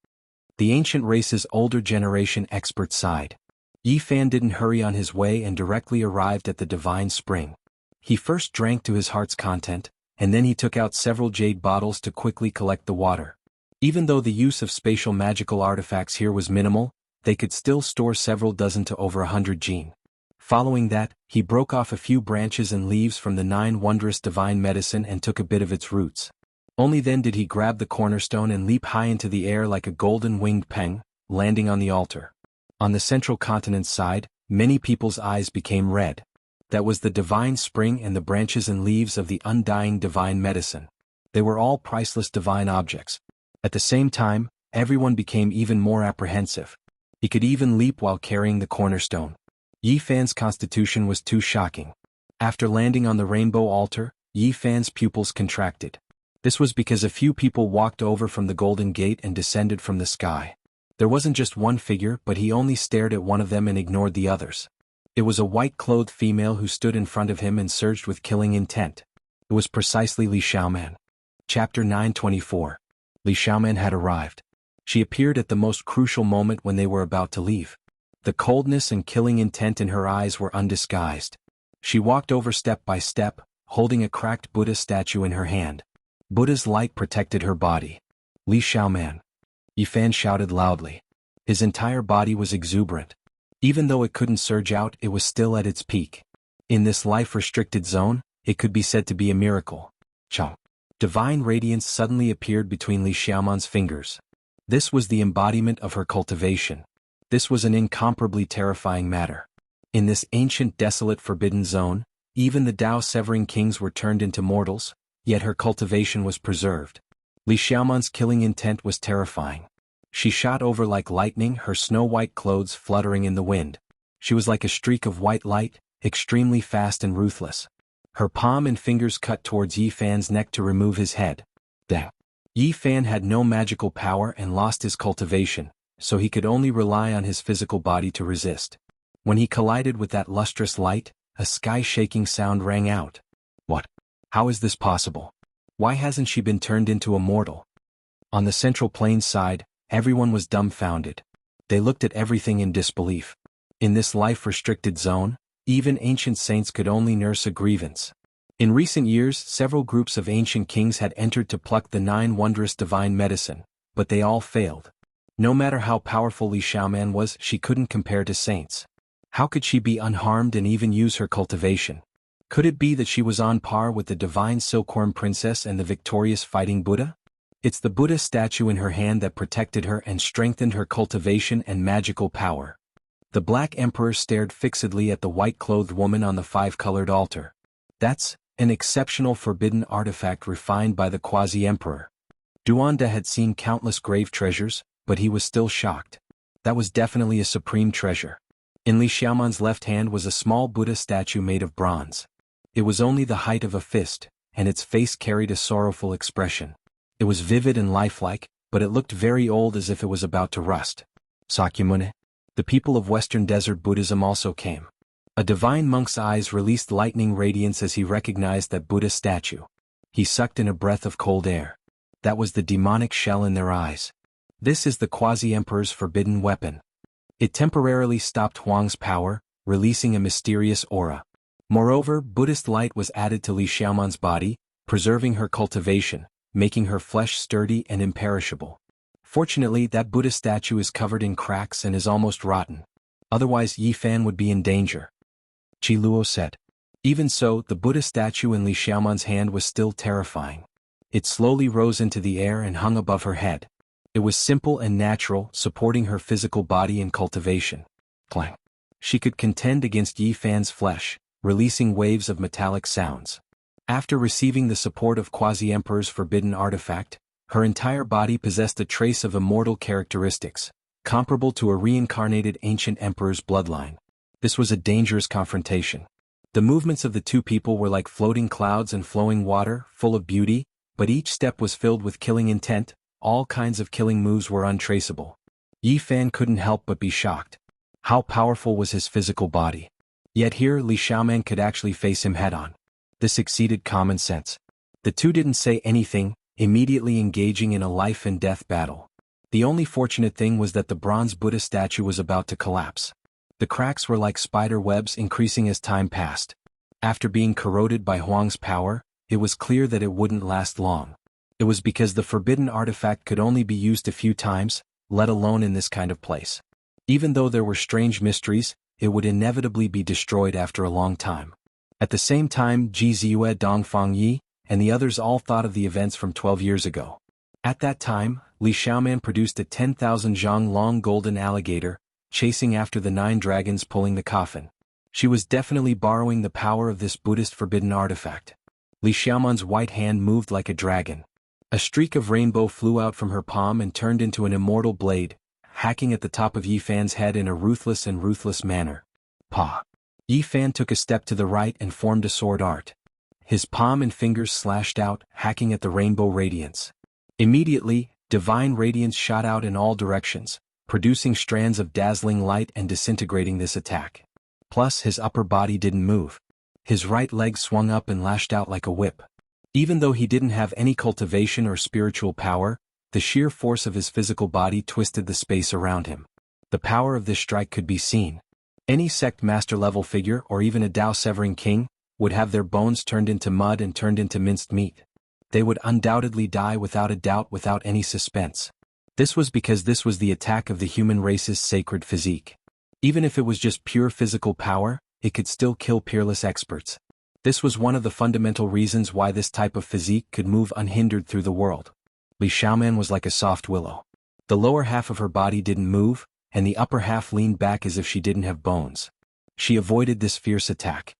The ancient race's older generation expert sighed. Yi Fan didn't hurry on his way and directly arrived at the divine spring. He first drank to his heart's content, and then he took out several jade bottles to quickly collect the water. Even though the use of spatial magical artifacts here was minimal, they could still store several dozen to over 100 jin. Following that, he broke off a few branches and leaves from the 9 wondrous divine medicine and took a bit of its roots. Only then did he grab the cornerstone and leap high into the air like a golden-winged peng, landing on the altar. On the central continent's side, many people's eyes became red. That was the divine spring and the branches and leaves of the undying divine medicine. They were all priceless divine objects. At the same time, everyone became even more apprehensive. He could even leap while carrying the cornerstone. Yi Fan's constitution was too shocking. After landing on the rainbow altar, Yi Fan's pupils contracted. This was because a few people walked over from the Golden Gate and descended from the sky. There wasn't just one figure, but he only stared at one of them and ignored the others. It was a white-clothed female who stood in front of him and surged with killing intent. It was precisely Li Xiaoman. Chapter 924. Li Xiaoman had arrived. She appeared at the most crucial moment when they were about to leave. The coldness and killing intent in her eyes were undisguised. She walked over step by step, holding a cracked Buddha statue in her hand. Buddha's light protected her body. Li Xiaoman. Yi Fan shouted loudly. His entire body was exuberant. Even though it couldn't surge out, it was still at its peak. In this life-restricted zone, it could be said to be a miracle. Chong. Divine radiance suddenly appeared between Li Xiaoman's fingers. This was the embodiment of her cultivation. This was an incomparably terrifying matter. In this ancient, desolate, forbidden zone, even the Tao-severing kings were turned into mortals, yet her cultivation was preserved. Li Xiaoman's killing intent was terrifying. She shot over like lightning, her snow-white clothes fluttering in the wind. She was like a streak of white light, extremely fast and ruthless. Her palm and fingers cut towards Yi Fan's neck to remove his head. Dang. Yi Fan had no magical power and lost his cultivation, so he could only rely on his physical body to resist. When he collided with that lustrous light, a sky-shaking sound rang out. What? How is this possible? Why hasn't she been turned into a mortal? On the central plain side, everyone was dumbfounded. They looked at everything in disbelief. In this life-restricted zone, even ancient saints could only nurse a grievance. In recent years, several groups of ancient kings had entered to pluck the 9 wondrous divine medicine, but they all failed. No matter how powerful Li Xiaoman was, she couldn't compare to saints. How could she be unharmed and even use her cultivation? Could it be that she was on par with the divine silkworm princess and the victorious fighting Buddha? It's the Buddha statue in her hand that protected her and strengthened her cultivation and magical power. The Black Emperor stared fixedly at the white-clothed woman on the 5-colored altar. That's an exceptional forbidden artifact refined by the quasi-emperor. Duanda had seen countless grave treasures, but he was still shocked. That was definitely a supreme treasure. In Li Xiaoman's left hand was a small Buddha statue made of bronze. It was only the height of a fist, and its face carried a sorrowful expression. It was vivid and lifelike, but it looked very old, as if it was about to rust. Sakyamuni. The people of Western Desert Buddhism also came. A divine monk's eyes released lightning radiance as he recognized that Buddha statue. He sucked in a breath of cold air. That was the demonic shell in their eyes. This is the quasi-emperor's forbidden weapon. It temporarily stopped Huang's power, releasing a mysterious aura. Moreover, Buddhist light was added to Li Xiaoman's body, preserving her cultivation, making her flesh sturdy and imperishable. Fortunately, that Buddha statue is covered in cracks and is almost rotten. Otherwise Yi Fan would be in danger. Qi Luo said. Even so, the Buddha statue in Li Xiaoman's hand was still terrifying. It slowly rose into the air and hung above her head. It was simple and natural, supporting her physical body and cultivation. Clang. She could contend against Yi Fan's flesh, releasing waves of metallic sounds. After receiving the support of Quasi-Emperor's forbidden artifact, her entire body possessed a trace of immortal characteristics, comparable to a reincarnated ancient emperor's bloodline. This was a dangerous confrontation. The movements of the two people were like floating clouds and flowing water, full of beauty, but each step was filled with killing intent. All kinds of killing moves were untraceable. Yi Fan couldn't help but be shocked. How powerful was his physical body? Yet here Li Xiaoman could actually face him head-on. This exceeded common sense. The two didn't say anything, immediately engaging in a life-and-death battle. The only fortunate thing was that the bronze Buddha statue was about to collapse. The cracks were like spider webs, increasing as time passed. After being corroded by Huang's power, it was clear that it wouldn't last long. It was because the forbidden artifact could only be used a few times, let alone in this kind of place. Even though there were strange mysteries, it would inevitably be destroyed after a long time. At the same time, Ji Ziyue, Dongfang Yi, and the others all thought of the events from 12 years ago. At that time, Li Xiaoman produced a 10,000 zhang long golden alligator, chasing after the 9 dragons pulling the coffin. She was definitely borrowing the power of this Buddhist forbidden artifact. Li Xiaoman's white hand moved like a dragon. A streak of rainbow flew out from her palm and turned into an immortal blade, hacking at the top of Yi Fan's head in a ruthless manner. Pa! Yi Fan took a step to the right and formed a sword art. His palm and fingers slashed out, hacking at the rainbow radiance. Immediately, divine radiance shot out in all directions, producing strands of dazzling light and disintegrating this attack. Plus, his upper body didn't move. His right leg swung up and lashed out like a whip. Even though he didn't have any cultivation or spiritual power, the sheer force of his physical body twisted the space around him. The power of this strike could be seen. Any sect master-level figure or even a Dao-severing king would have their bones turned into mud and turned into minced meat. They would undoubtedly die without a doubt, without any suspense. This was because this was the attack of the human race's sacred physique. Even if it was just pure physical power, it could still kill peerless experts. This was one of the fundamental reasons why this type of physique could move unhindered through the world. Li Xiaoman was like a soft willow. The lower half of her body didn't move, and the upper half leaned back as if she didn't have bones. She avoided this fierce attack.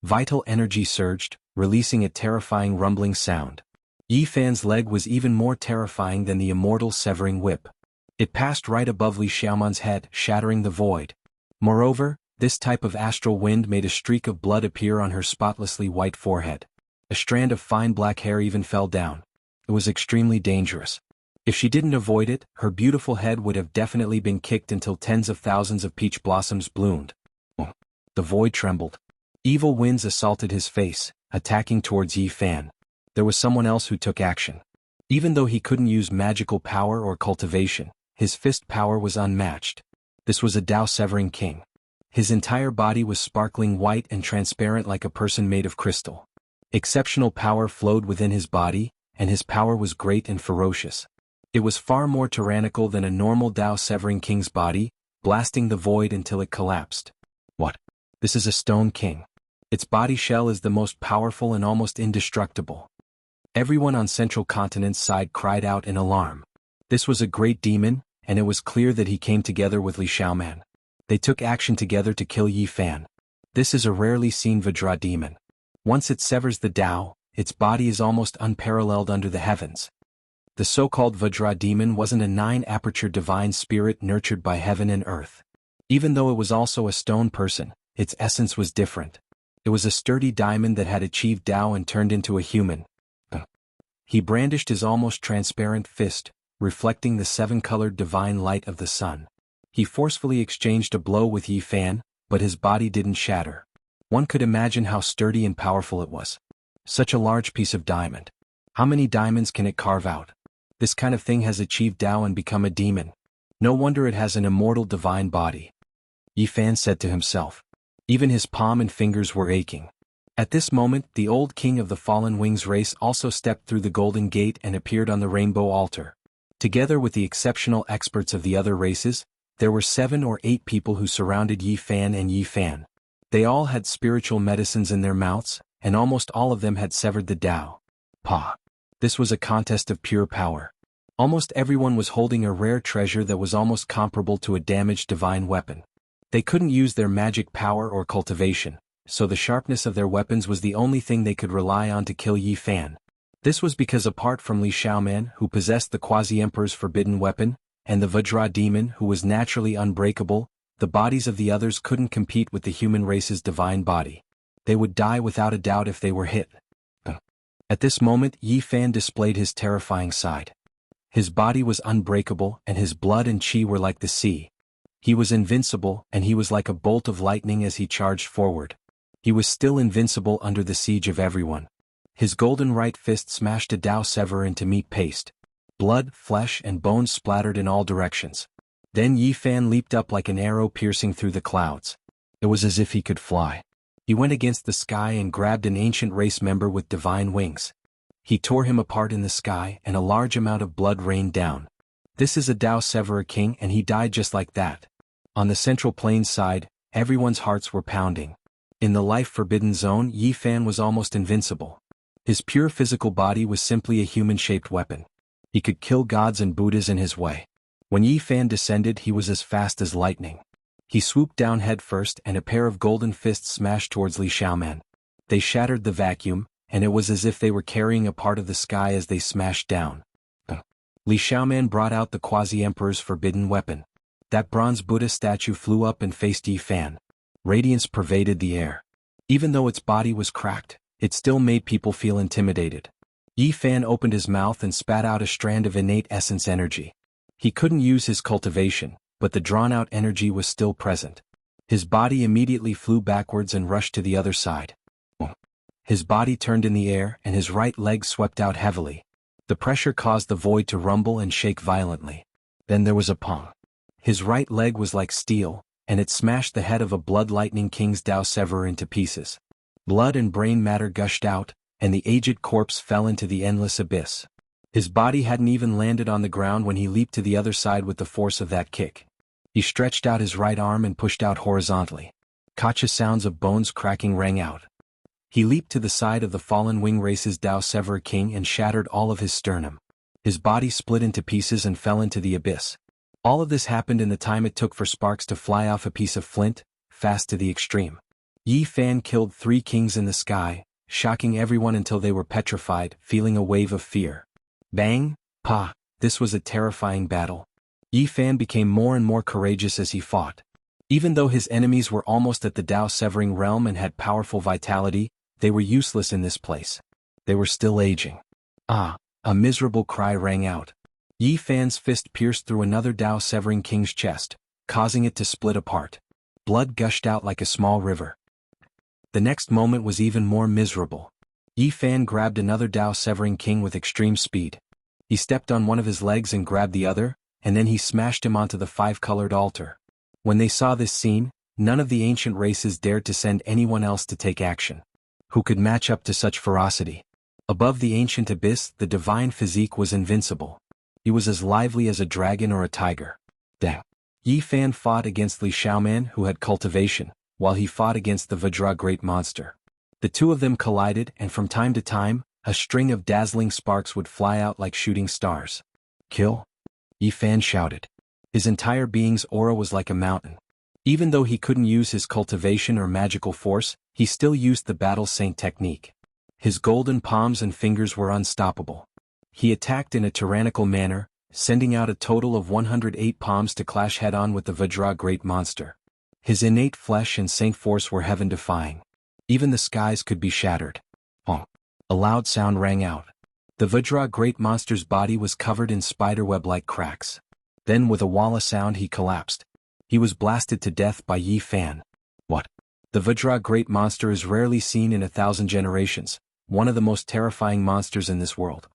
Vital energy surged, releasing a terrifying rumbling sound. Yi Fan's leg was even more terrifying than the immortal severing whip. It passed right above Li Xiaoman's head, shattering the void. Moreover, this type of astral wind made a streak of blood appear on her spotlessly white forehead. A strand of fine black hair even fell down. It was extremely dangerous. If she didn't avoid it, her beautiful head would have definitely been kicked until tens of thousands of peach blossoms bloomed. The void trembled. Evil winds assaulted his face, attacking towards Yi Fan. There was someone else who took action. Even though he couldn't use magical power or cultivation, his fist power was unmatched. This was a Dao-severing king. His entire body was sparkling white and transparent like a person made of crystal. Exceptional power flowed within his body, and his power was great and ferocious. It was far more tyrannical than a normal Dao-severing king's body, blasting the void until it collapsed. What? This is a stone king. Its body shell is the most powerful and almost indestructible. Everyone on Central Continent's side cried out in alarm. This was a great demon, and it was clear that he came together with Li Xiaoman. They took action together to kill Yi Fan. This is a rarely seen Vajra demon. Once it severs the Tao, its body is almost unparalleled under the heavens. The so-called Vajra demon wasn't a 9-aperture divine spirit nurtured by heaven and earth. Even though it was also a stone person, its essence was different. It was a sturdy diamond that had achieved Tao and turned into a human. He brandished his almost transparent fist, reflecting the seven-colored divine light of the sun. He forcefully exchanged a blow with Yi Fan, but his body didn't shatter. One could imagine how sturdy and powerful it was. Such a large piece of diamond. How many diamonds can it carve out? This kind of thing has achieved Tao and become a demon. No wonder it has an immortal divine body. Yi Fan said to himself. Even his palm and fingers were aching. At this moment, the old king of the Fallen Wings race also stepped through the Golden Gate and appeared on the Rainbow Altar. Together with the exceptional experts of the other races, there were 7 or 8 people who surrounded Yi Fan and Yi Fan. They all had spiritual medicines in their mouths, and almost all of them had severed the Tao. This was a contest of pure power. Almost everyone was holding a rare treasure that was almost comparable to a damaged divine weapon. They couldn't use their magic power or cultivation, so the sharpness of their weapons was the only thing they could rely on to kill Yi Fan. This was because apart from Li Xiaoman, who possessed the Quasi-Emperor's forbidden weapon, and the Vajra demon who was naturally unbreakable, the bodies of the others couldn't compete with the human race's divine body. They would die without a doubt if they were hit. At this moment, Yi Fan displayed his terrifying side. His body was unbreakable and his blood and qi were like the sea. He was invincible and he was like a bolt of lightning as he charged forward. He was still invincible under the siege of everyone. His golden right fist smashed a Tao Severer into meat paste. Blood, flesh and bones splattered in all directions. Then Yi Fan leaped up like an arrow piercing through the clouds. It was as if he could fly. He went against the sky and grabbed an ancient race member with divine wings. He tore him apart in the sky and a large amount of blood rained down. This is a Tao Severer king and he died just like that. On the Central Plains side, everyone's hearts were pounding. In the life-forbidden zone, Yi Fan was almost invincible. His pure physical body was simply a human-shaped weapon. He could kill gods and Buddhas in his way. When Yi Fan descended, he was as fast as lightning. He swooped down headfirst and a pair of golden fists smashed towards Li Xiaoman. They shattered the vacuum, and it was as if they were carrying a part of the sky as they smashed down. Li Xiaoman brought out the Quasi-Emperor's forbidden weapon. That bronze Buddha statue flew up and faced Yi Fan. Radiance pervaded the air. Even though its body was cracked, it still made people feel intimidated. Yi Fan opened his mouth and spat out a strand of innate essence energy. He couldn't use his cultivation, but the drawn-out energy was still present. His body immediately flew backwards and rushed to the other side. His body turned in the air and his right leg swept out heavily. The pressure caused the void to rumble and shake violently. Then there was a pong. His right leg was like steel, and it smashed the head of a Blood Lightning King's Tao Severer into pieces. Blood and brain matter gushed out, and the aged corpse fell into the endless abyss. His body hadn't even landed on the ground when he leaped to the other side with the force of that kick. He stretched out his right arm and pushed out horizontally. Gotcha sounds of bones cracking rang out. He leaped to the side of the Fallen Wing Race's Tao Severer king and shattered all of his sternum. His body split into pieces and fell into the abyss. All of this happened in the time it took for sparks to fly off a piece of flint, fast to the extreme. Yi Fan killed 3 kings in the sky, shocking everyone until they were petrified, feeling a wave of fear. Bang! Pa! This was a terrifying battle. Yi Fan became more and more courageous as he fought. Even though his enemies were almost at the Tao Severing realm and had powerful vitality, they were useless in this place. They were still aging. A miserable cry rang out. Yi Fan's fist pierced through another Tao Severing king's chest, causing it to split apart. Blood gushed out like a small river. The next moment was even more miserable. Yi Fan grabbed another Tao Severing king with extreme speed. He stepped on one of his legs and grabbed the other, and then he smashed him onto the 5-colored altar. When they saw this scene, none of the ancient races dared to send anyone else to take action. Who could match up to such ferocity? Above the ancient abyss, the divine physique was invincible. He was as lively as a dragon or a tiger. Yi Fan fought against Li Xiaoman, who had cultivation, while he fought against the Vajra great monster. The two of them collided, and from time to time, a string of dazzling sparks would fly out like shooting stars. Kill? Yi Fan shouted. His entire being's aura was like a mountain. Even though he couldn't use his cultivation or magical force, he still used the battle saint technique. His golden palms and fingers were unstoppable. He attacked in a tyrannical manner, sending out a total of 108 palms to clash head-on with the Vajra great monster. His innate flesh and saint force were heaven-defying. Even the skies could be shattered. Honk. A loud sound rang out. The Vajra great monster's body was covered in spiderweb-like cracks. Then with a walla sound he collapsed. He was blasted to death by Yi Fan. What? The Vajra great monster is rarely seen in 1,000 generations, one of the most terrifying monsters in this world.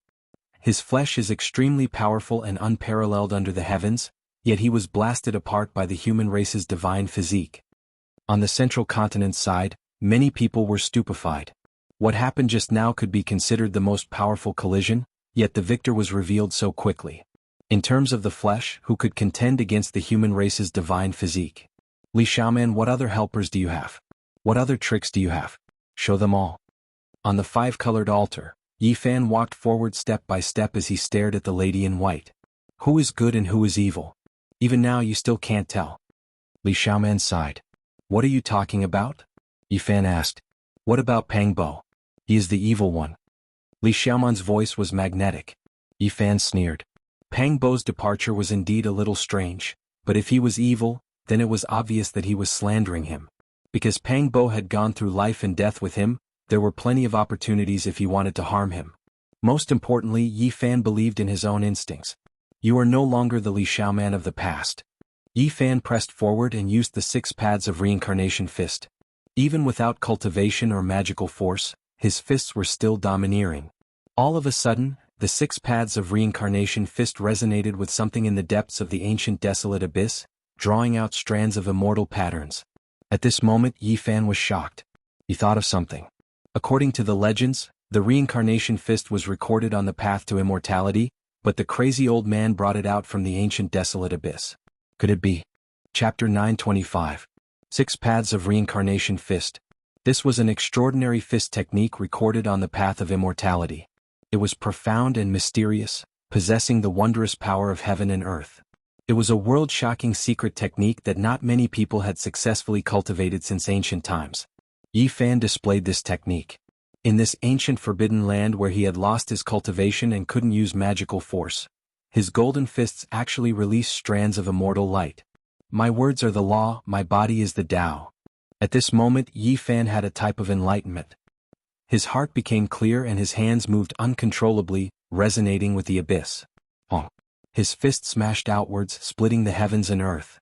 His flesh is extremely powerful and unparalleled under the heavens, yet he was blasted apart by the human race's divine physique. On the central continent's side, many people were stupefied. What happened just now could be considered the most powerful collision, yet the victor was revealed so quickly. In terms of the flesh, who could contend against the human race's divine physique? Li Xiaoman, what other helpers do you have? What other tricks do you have? Show them all. On the five-colored altar, Yi Fan walked forward step by step as he stared at the lady in white. Who is good and who is evil? Even now you still can't tell. Li Xiaoman sighed. What are you talking about? Yi Fan asked. What about Pang Bo? He is the evil one. Li Xiaoman's voice was magnetic. Yi Fan sneered. Pang Bo's departure was indeed a little strange, but if he was evil, then it was obvious that he was slandering him. Because Pang Bo had gone through life and death with him, there were plenty of opportunities if he wanted to harm him. Most importantly, Yi Fan believed in his own instincts. You are no longer the Li Xiaoman of the past. Yi Fan pressed forward and used the 6 pads of reincarnation fist. Even without cultivation or magical force, his fists were still domineering. All of a sudden, the 6 pads of reincarnation fist resonated with something in the depths of the ancient desolate abyss, drawing out strands of immortal patterns. At this moment Yi Fan was shocked. He thought of something. According to the legends, the reincarnation fist was recorded on the path to immortality, but the crazy old man brought it out from the ancient desolate abyss. Could it be? Chapter 925. 6 paths of reincarnation fist. This was an extraordinary fist technique recorded on the path of immortality. It was profound and mysterious, possessing the wondrous power of heaven and earth. It was a world-shocking secret technique that not many people had successfully cultivated since ancient times. Yi Fan displayed this technique. In this ancient forbidden land where he had lost his cultivation and couldn't use magical force, his golden fists actually released strands of immortal light. My words are the law, my body is the Tao. At this moment Yi Fan had a type of enlightenment. His heart became clear and his hands moved uncontrollably, resonating with the abyss. Honk. His fist smashed outwards, splitting the heavens and earth.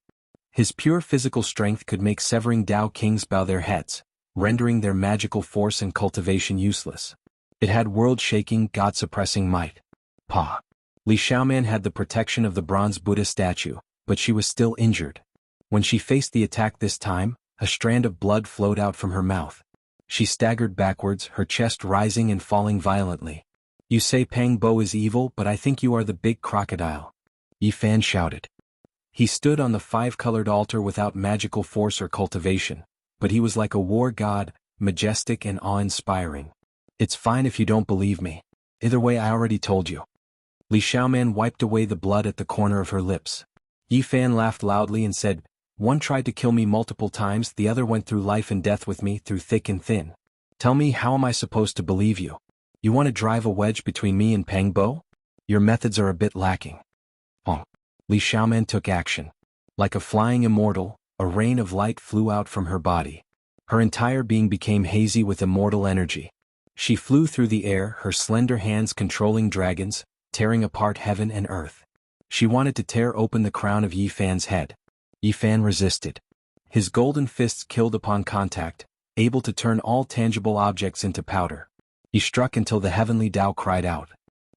His pure physical strength could make severing Tao kings bow their heads, rendering their magical force and cultivation useless. It had world-shaking, God-suppressing might. Pa. Li Xiaoman had the protection of the bronze Buddha statue, but she was still injured. When she faced the attack this time, a strand of blood flowed out from her mouth. She staggered backwards, her chest rising and falling violently. You say Pang Bo is evil, but I think you are the big crocodile. Yi Fan shouted. He stood on the 5-colored altar without magical force or cultivation, but he was like a war god, majestic and awe-inspiring. It's fine if you don't believe me. Either way, I already told you. Li Xiaoman wiped away the blood at the corner of her lips. Yi Fan laughed loudly and said, One tried to kill me multiple times, the other went through life and death with me through thick and thin. Tell me, how am I supposed to believe you? You want to drive a wedge between me and Pang Bo? Your methods are a bit lacking. Li Xiaoman took action. Like a flying immortal, a rain of light flew out from her body. Her entire being became hazy with immortal energy. She flew through the air, her slender hands controlling dragons, tearing apart heaven and earth. She wanted to tear open the crown of Yi Fan's head. Yi Fan resisted. His golden fists killed upon contact, able to turn all tangible objects into powder. He struck until the heavenly Tao cried out.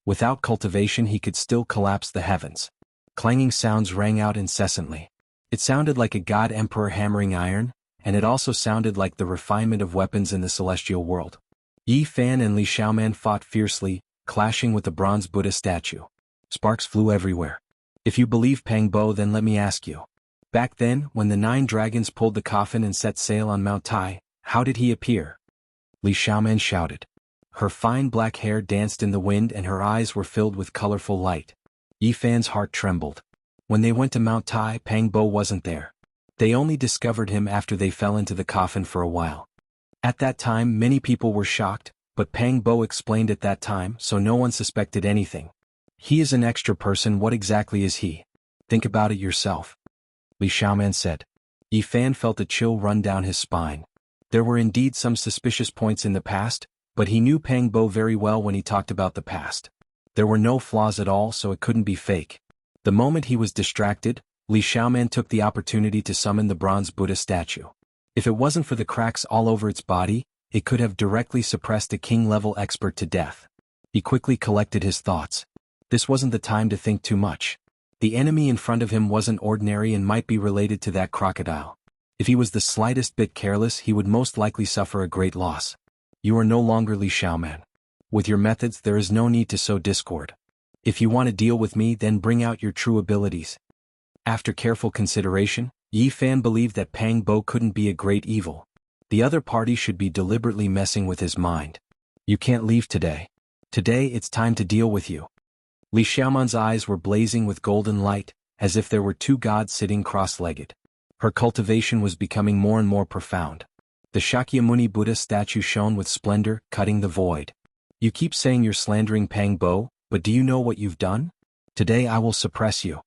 Without cultivation he could still collapse the heavens. Clanging sounds rang out incessantly. It sounded like a god emperor hammering iron, and it also sounded like the refinement of weapons in the celestial world. Yi Fan and Li Xiaoman fought fiercely, clashing with the bronze Buddha statue. Sparks flew everywhere. If you believe Pang Bo, then let me ask you. Back then, when the 9 dragons pulled the coffin and set sail on Mount Tai, how did he appear? Li Xiaoman shouted. Her fine black hair danced in the wind and her eyes were filled with colorful light. Yi Fan's heart trembled. When they went to Mount Tai, Pang Bo wasn't there. They only discovered him after they fell into the coffin for a while. At that time many people were shocked, but Pang Bo explained at that time, so no one suspected anything. He is an extra person. What exactly is he? Think about it yourself. Li Xiaoman said. Yi Fan felt a chill run down his spine. There were indeed some suspicious points in the past, but he knew Pang Bo very well when he talked about the past. There were no flaws at all, so it couldn't be fake. The moment he was distracted, Li Xiaoman took the opportunity to summon the bronze Buddha statue. If it wasn't for the cracks all over its body, it could have directly suppressed a king-level expert to death. He quickly collected his thoughts. This wasn't the time to think too much. The enemy in front of him wasn't ordinary and might be related to that crocodile. If he was the slightest bit careless, he would most likely suffer a great loss. You are no longer Li Xiaoman. With your methods, there is no need to sow discord. If you want to deal with me, then bring out your true abilities. After careful consideration, Yi Fan believed that Pang Bo couldn't be a great evil. The other party should be deliberately messing with his mind. You can't leave today. Today it's time to deal with you. Li Xiaoman's eyes were blazing with golden light, as if there were two gods sitting cross-legged. Her cultivation was becoming more and more profound. The Shakyamuni Buddha statue shone with splendor, cutting the void. You keep saying you're slandering Pang Bo, but do you know what you've done? Today I will suppress you.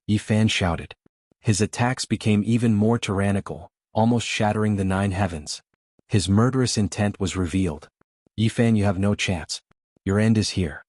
Yi Fan shouted. His attacks became even more tyrannical, almost shattering the 9 heavens. His murderous intent was revealed. Yi Fan, you have no chance. Your end is here.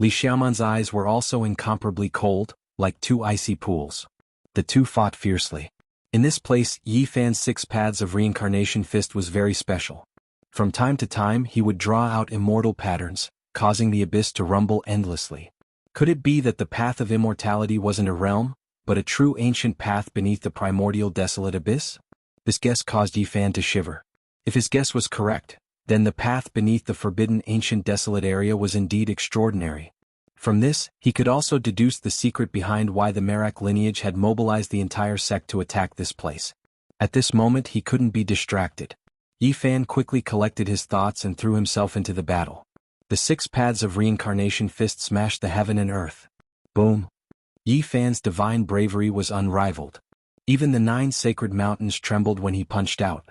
Li Xiaoman's eyes were also incomparably cold, like 2 icy pools. The two fought fiercely. In this place, Yi Fan's 6 paths of reincarnation fist was very special. From time to time he would draw out immortal patterns, causing the abyss to rumble endlessly. Could it be that the path of immortality wasn't a realm, but a true ancient path beneath the primordial desolate abyss? This guess caused Yi Fan to shiver. If his guess was correct, then the path beneath the forbidden ancient desolate area was indeed extraordinary. From this, he could also deduce the secret behind why the Merak lineage had mobilized the entire sect to attack this place. At this moment he couldn't be distracted. Yi Fan quickly collected his thoughts and threw himself into the battle. The 6 paths of reincarnation fist smashed the heaven and earth. Boom! Yi Fan's divine bravery was unrivaled. Even the 9 sacred mountains trembled when he punched out.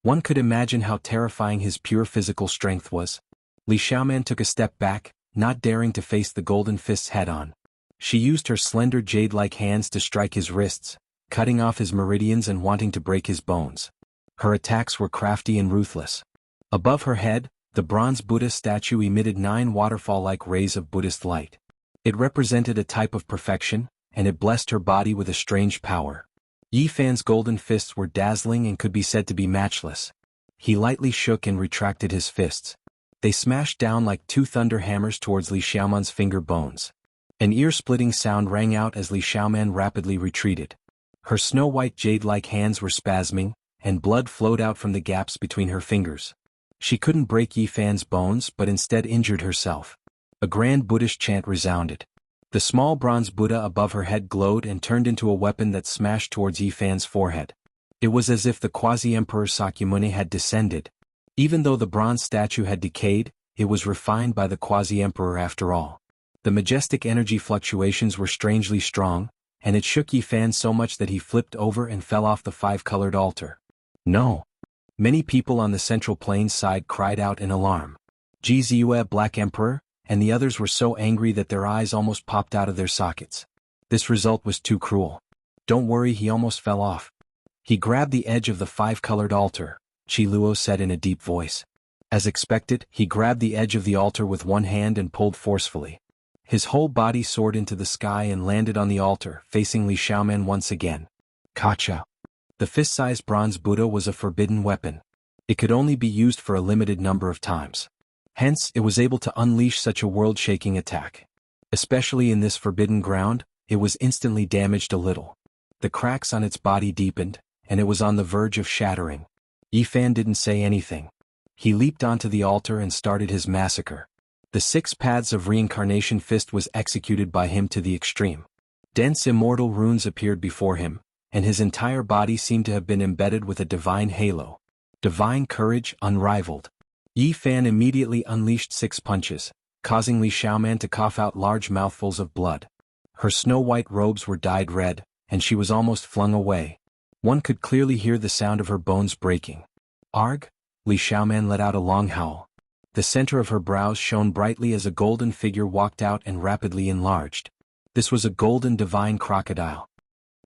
One could imagine how terrifying his pure physical strength was. Li Xiaoman took a step back, not daring to face the golden fists head-on. She used her slender jade-like hands to strike his wrists, cutting off his meridians and wanting to break his bones. Her attacks were crafty and ruthless. Above her head, the bronze Buddha statue emitted 9 waterfall-like rays of Buddhist light. It represented a type of perfection, and it blessed her body with a strange power. Yi Fan's golden fists were dazzling and could be said to be matchless. He lightly shook and retracted his fists. They smashed down like 2 thunder hammers towards Li Xiaoman's finger bones. An ear-splitting sound rang out as Li Xiaoman rapidly retreated. Her snow-white jade-like hands were spasming, and blood flowed out from the gaps between her fingers. She couldn't break Yi Fan's bones but instead injured herself. A grand Buddhist chant resounded. The small bronze Buddha above her head glowed and turned into a weapon that smashed towards Yi Fan's forehead. It was as if the quasi-emperor Sakyamuni had descended. Even though the bronze statue had decayed, it was refined by the quasi-emperor after all. The majestic energy fluctuations were strangely strong, and it shook Yi Fan so much that he flipped over and fell off the 5-colored altar. No! Many people on the Central Plains side cried out in alarm. Jizue Black Emperor, and the others were so angry that their eyes almost popped out of their sockets. This result was too cruel. Don't worry, he almost fell off. He grabbed the edge of the 5-colored altar, Chi Luo said in a deep voice. As expected, he grabbed the edge of the altar with one hand and pulled forcefully. His whole body soared into the sky and landed on the altar, facing Li Xiaoman once again. Kacha! The fist-sized bronze Buddha was a forbidden weapon. It could only be used for a limited number of times. Hence, it was able to unleash such a world-shaking attack. Especially in this forbidden ground, it was instantly damaged a little. The cracks on its body deepened, and it was on the verge of shattering. Yi Fan didn't say anything. He leaped onto the altar and started his massacre. The 6 paths of reincarnation fist was executed by him to the extreme. Dense immortal runes appeared before him, and his entire body seemed to have been embedded with a divine halo. Divine courage unrivaled. Yi Fan immediately unleashed 6 punches, causing Li Xiaoman to cough out large mouthfuls of blood. Her snow-white robes were dyed red, and she was almost flung away. One could clearly hear the sound of her bones breaking. Arg! Li Xiaoman let out a long howl. The center of her brows shone brightly as a golden figure walked out and rapidly enlarged. This was a golden divine crocodile.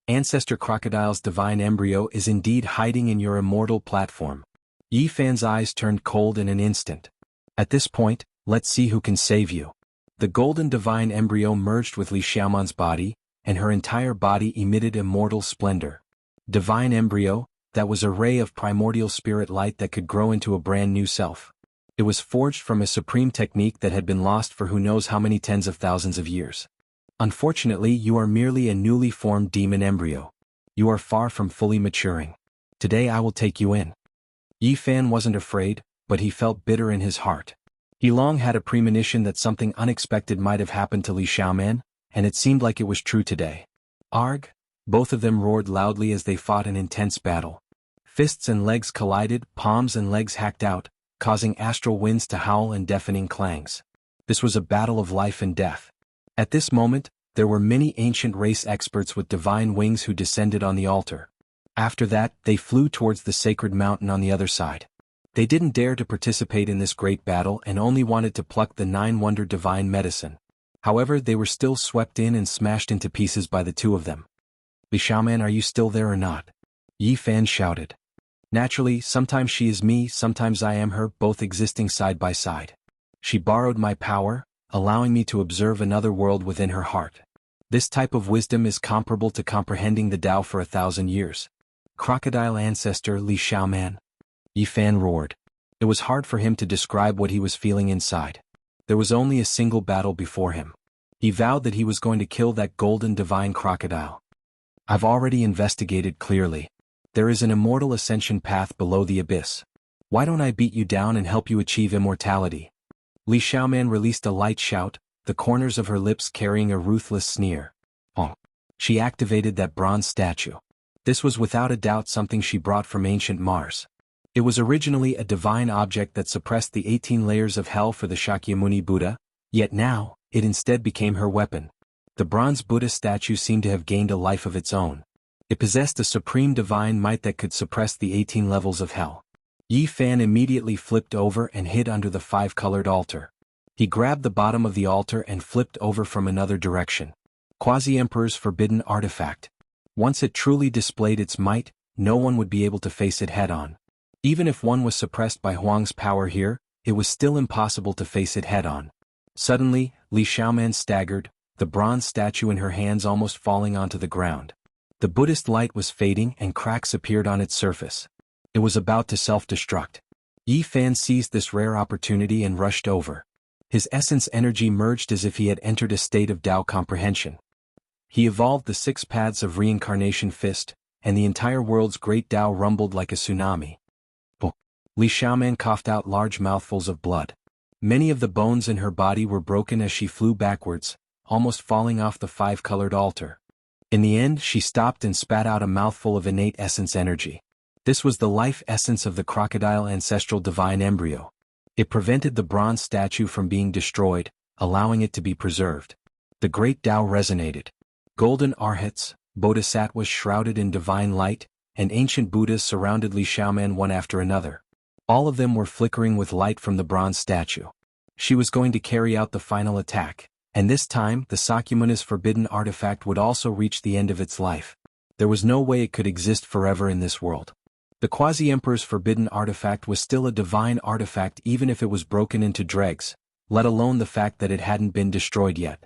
Ancestor Crocodile's divine embryo is indeed hiding in your immortal platform. Yi Fan's eyes turned cold in an instant. At this point, let's see who can save you. The golden divine embryo merged with Li Xiaoman's body, and her entire body emitted immortal splendor. Divine embryo, that was a ray of primordial spirit light that could grow into a brand new self. It was forged from a supreme technique that had been lost for who knows how many tens of thousands of years. Unfortunately, you are merely a newly formed demon embryo. You are far from fully maturing. Today I will take you in. Yi Fan wasn't afraid, but he felt bitter in his heart. He long had a premonition that something unexpected might have happened to Li Xiaoman, and it seemed like it was true today. Arg! Both of them roared loudly as they fought an intense battle. Fists and legs collided, palms and legs hacked out, causing astral winds to howl and deafening clangs. This was a battle of life and death. At this moment, there were many ancient race experts with divine wings who descended on the altar. After that, they flew towards the sacred mountain on the other side. They didn't dare to participate in this great battle and only wanted to pluck the 9-wonder divine medicine. However, they were still swept in and smashed into pieces by the two of them. Li Xiaoman, are you still there or not? Yi Fan shouted. Naturally, sometimes she is me, sometimes I am her, both existing side by side. She borrowed my power, allowing me to observe another world within her heart. This type of wisdom is comparable to comprehending the Tao for 1,000 years. Crocodile ancestor Li Xiaoman. Yi Fan roared. It was hard for him to describe what he was feeling inside. There was only a single battle before him. He vowed that he was going to kill that golden divine crocodile. I've already investigated clearly. There is an immortal ascension path below the abyss. Why don't I beat you down and help you achieve immortality? Li Xiaoman released a light shout, the corners of her lips carrying a ruthless sneer. Oh. She activated that bronze statue. This was without a doubt something she brought from ancient Mars. It was originally a divine object that suppressed the 18 layers of hell for the Shakyamuni Buddha, yet now, it instead became her weapon. The bronze Buddha statue seemed to have gained a life of its own. It possessed a supreme divine might that could suppress the 18 levels of hell. Yi Fan immediately flipped over and hid under the 5-colored altar. He grabbed the bottom of the altar and flipped over from another direction. Quasi-Emperor's forbidden artifact. Once it truly displayed its might, no one would be able to face it head-on. Even if one was suppressed by Huang's power here, it was still impossible to face it head-on. Suddenly, Li Xiaoman staggered, the bronze statue in her hands almost falling onto the ground. The Buddhist light was fading and cracks appeared on its surface. It was about to self-destruct. Yi Fan seized this rare opportunity and rushed over. His essence energy merged as if he had entered a state of Tao comprehension. He evolved the 6 paths of reincarnation fist, and the entire world's great Tao rumbled like a tsunami. Li Xiaoman coughed out large mouthfuls of blood. Many of the bones in her body were broken as she flew backwards, almost falling off the 5-colored altar. In the end, she stopped and spat out a mouthful of innate essence energy. This was the life essence of the crocodile ancestral divine embryo. It prevented the bronze statue from being destroyed, allowing it to be preserved. The great Tao resonated. Golden arhats, bodhisattvas shrouded in divine light, and ancient Buddhas surrounded Li Xiaoman one after another. All of them were flickering with light from the bronze statue. She was going to carry out the final attack, and this time the Sakyamuni's forbidden artifact would also reach the end of its life. There was no way it could exist forever in this world. The Quasi-Emperor's forbidden artifact was still a divine artifact even if it was broken into dregs, let alone the fact that it hadn't been destroyed yet.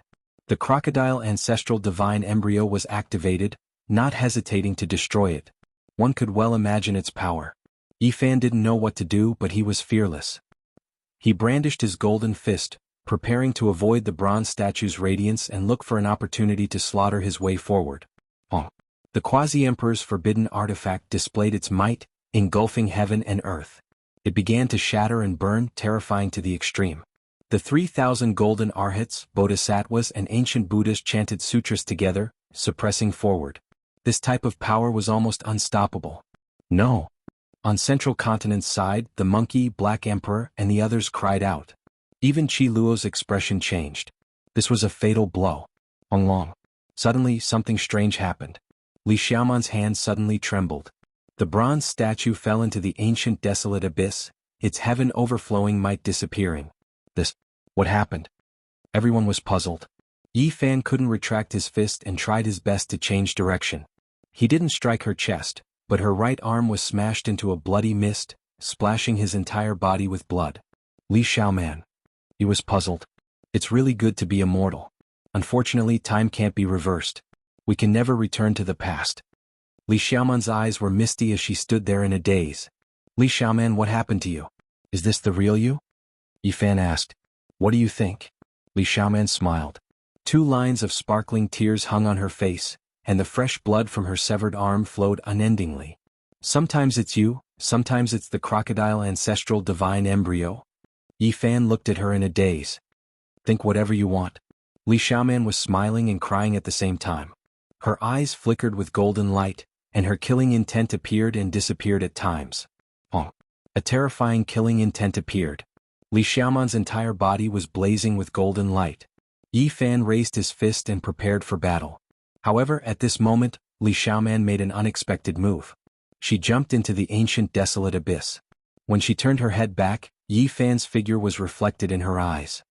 The crocodile ancestral divine embryo was activated, not hesitating to destroy it. One could well imagine its power. Yi Fan didn't know what to do, but he was fearless. He brandished his golden fist, preparing to avoid the bronze statue's radiance and look for an opportunity to slaughter his way forward. The Quasi-Emperor's forbidden artifact displayed its might, engulfing heaven and earth. It began to shatter and burn, terrifying to the extreme. The 3,000 golden arhats, bodhisattvas and ancient Buddhas chanted sutras together, suppressing forward. This type of power was almost unstoppable. No. On Central Continent's side, the monkey, Black Emperor, and the others cried out. Even Qi Luo's expression changed. This was a fatal blow. Suddenly, something strange happened. Li Xiaoman's hand suddenly trembled. The bronze statue fell into the ancient desolate abyss, its heaven overflowing might disappearing. What happened? Everyone was puzzled. Yi Fan couldn't retract his fist and tried his best to change direction. He didn't strike her chest, but her right arm was smashed into a bloody mist, splashing his entire body with blood. Li Xiaoman. He was puzzled. It's really good to be immortal. Unfortunately, time can't be reversed. We can never return to the past. Li Xiaoman's eyes were misty as she stood there in a daze. Li Xiaoman, what happened to you? Is this the real you? Yi Fan asked. What do you think? Li Xiaoman smiled. 2 lines of sparkling tears hung on her face, and the fresh blood from her severed arm flowed unendingly. Sometimes it's you, sometimes it's the crocodile ancestral divine embryo. Yi Fan looked at her in a daze. Think whatever you want. Li Xiaoman was smiling and crying at the same time. Her eyes flickered with golden light, and her killing intent appeared and disappeared at times. Oh. A terrifying killing intent appeared. Li Xiaoman's entire body was blazing with golden light. Yi Fan raised his fist and prepared for battle. However, at this moment, Li Xiaoman made an unexpected move. She jumped into the ancient desolate abyss. When she turned her head back, Yi Fan's figure was reflected in her eyes.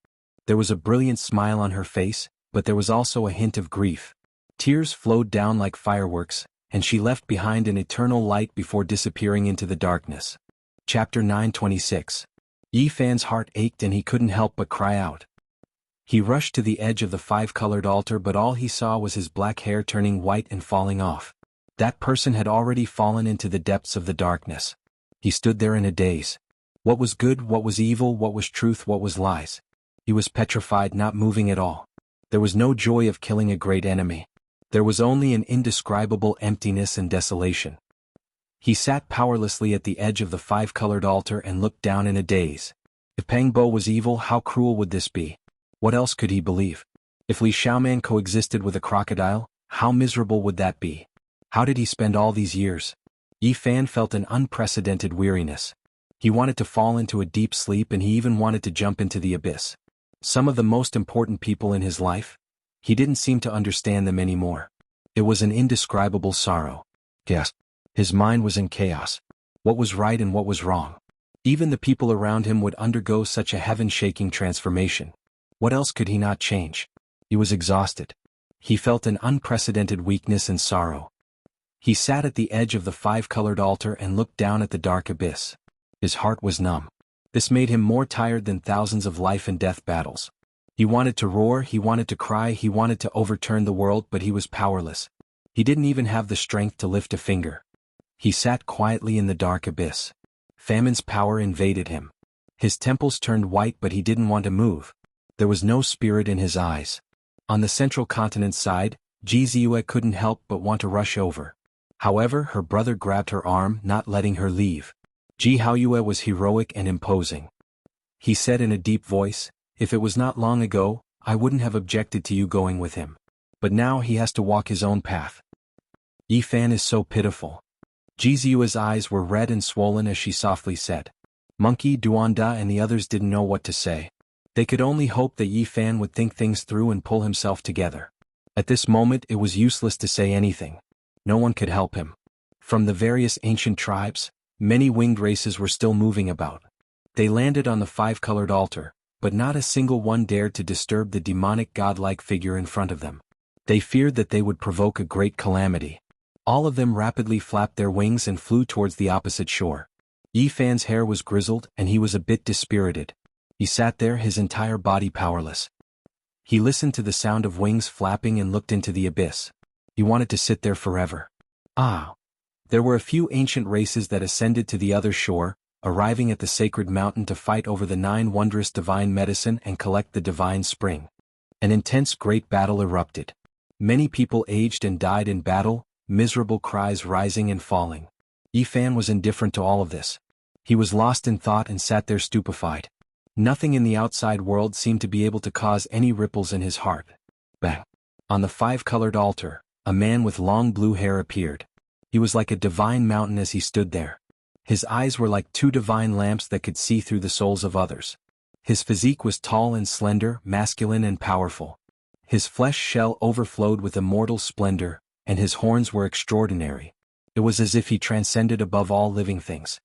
There was a brilliant smile on her face, but there was also a hint of grief. Tears flowed down like fireworks, and she left behind an eternal light before disappearing into the darkness. Chapter 926. Yi Fan's heart ached and he couldn't help but cry out. He rushed to the edge of the 5-colored altar, but all he saw was his black hair turning white and falling off. That person had already fallen into the depths of the darkness. He stood there in a daze. What was good, what was evil, what was truth, what was lies? He was petrified, not moving at all. There was no joy of killing a great enemy. There was only an indescribable emptiness and desolation. He sat powerlessly at the edge of the 5-colored altar and looked down in a daze. If Pang Bo was evil, how cruel would this be? What else could he believe? If Li Xiaoman coexisted with a crocodile, how miserable would that be? How did he spend all these years? Yi Fan felt an unprecedented weariness. He wanted to fall into a deep sleep, and he even wanted to jump into the abyss. Some of the most important people in his life? He didn't seem to understand them anymore. It was an indescribable sorrow. Yes. His mind was in chaos. What was right and what was wrong? Even the people around him would undergo such a heaven-shaking transformation. What else could he not change? He was exhausted. He felt an unprecedented weakness and sorrow. He sat at the edge of the 5-colored altar and looked down at the dark abyss. His heart was numb. This made him more tired than thousands of life and death battles. He wanted to roar, he wanted to cry, he wanted to overturn the world, but he was powerless. He didn't even have the strength to lift a finger. He sat quietly in the dark abyss. Famine's power invaded him. His temples turned white, but he didn't want to move. There was no spirit in his eyes. On the central continent's side, Ji Ziyue couldn't help but want to rush over. However, her brother grabbed her arm, not letting her leave. Ji Haoyue was heroic and imposing. He said in a deep voice, "If it was not long ago, I wouldn't have objected to you going with him. But now he has to walk his own path." Yi Fan is so pitiful. Ji Ziyue's eyes were red and swollen as she softly said. Monkey, Duanda and the others didn't know what to say. They could only hope that Yi Fan would think things through and pull himself together. At this moment it was useless to say anything. No one could help him. From the various ancient tribes, many winged races were still moving about. They landed on the 5-colored altar, but not a single one dared to disturb the demonic godlike figure in front of them. They feared that they would provoke a great calamity. All of them rapidly flapped their wings and flew towards the opposite shore. Yi Fan's hair was grizzled and he was a bit dispirited. He sat there, his entire body powerless. He listened to the sound of wings flapping and looked into the abyss. He wanted to sit there forever. There were a few ancient races that ascended to the other shore, arriving at the sacred mountain to fight over the 9 wondrous divine medicine and collect the divine spring. An intense great battle erupted. Many people aged and died in battle, miserable cries rising and falling. Yi Fan was indifferent to all of this. He was lost in thought and sat there stupefied. Nothing in the outside world seemed to be able to cause any ripples in his heart. Bang! On the 5-colored altar, a man with long blue hair appeared. He was like a divine mountain as he stood there. His eyes were like 2 divine lamps that could see through the souls of others. His physique was tall and slender, masculine and powerful. His flesh shell overflowed with immortal splendor, and his horns were extraordinary. It was as if he transcended above all living things.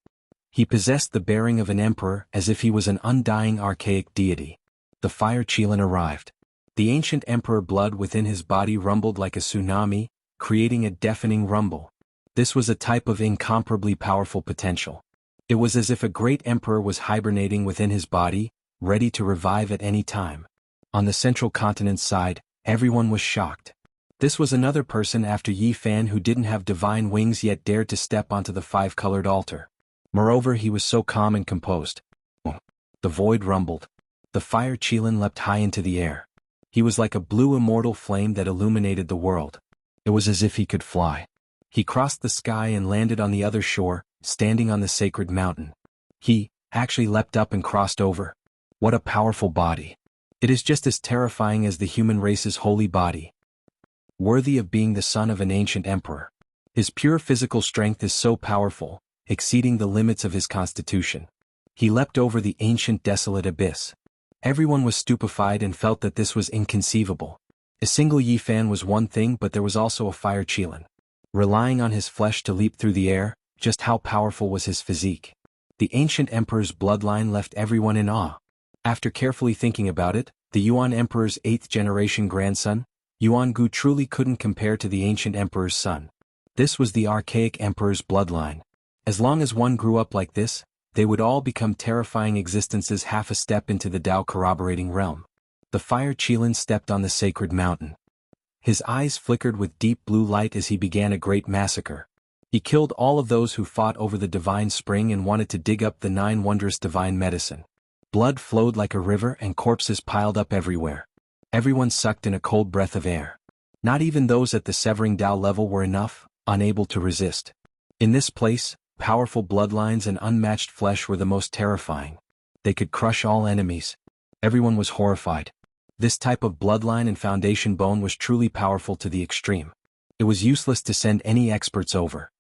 He possessed the bearing of an emperor, as if he was an undying archaic deity. The fire Qilin arrived. The ancient emperor blood within his body rumbled like a tsunami, creating a deafening rumble. This was a type of incomparably powerful potential. It was as if a great emperor was hibernating within his body, ready to revive at any time. On the central continent's side, everyone was shocked. This was another person after Yi Fan who didn't have divine wings yet dared to step onto the five-colored altar. Moreover, he was so calm and composed. The void rumbled. The fire Qilin leapt high into the air. He was like a blue immortal flame that illuminated the world. It was as if he could fly. He crossed the sky and landed on the other shore, standing on the sacred mountain. He actually leapt up and crossed over. What a powerful body. It is just as terrifying as the human race's holy body. Worthy of being the son of an ancient emperor. His pure physical strength is so powerful, exceeding the limits of his constitution. He leapt over the ancient desolate abyss. Everyone was stupefied and felt that this was inconceivable. A single Yi Fan was one thing, but there was also a fire Qilin. Relying on his flesh to leap through the air, just how powerful was his physique. The ancient emperor's bloodline left everyone in awe. After carefully thinking about it, the Yuan emperor's 8th-generation grandson, Yuangu, truly couldn't compare to the ancient emperor's son. This was the archaic emperor's bloodline. As long as one grew up like this, they would all become terrifying existences half a step into the Tao corroborating realm. The fire Qilin stepped on the sacred mountain. His eyes flickered with deep blue light as he began a great massacre. He killed all of those who fought over the divine spring and wanted to dig up the 9 wondrous divine medicine. Blood flowed like a river and corpses piled up everywhere. Everyone sucked in a cold breath of air. Not even those at the severing Tao level were enough, unable to resist. In this place, powerful bloodlines and unmatched flesh were the most terrifying. They could crush all enemies. Everyone was horrified. This type of bloodline and foundation bone was truly powerful to the extreme. It was useless to send any experts over.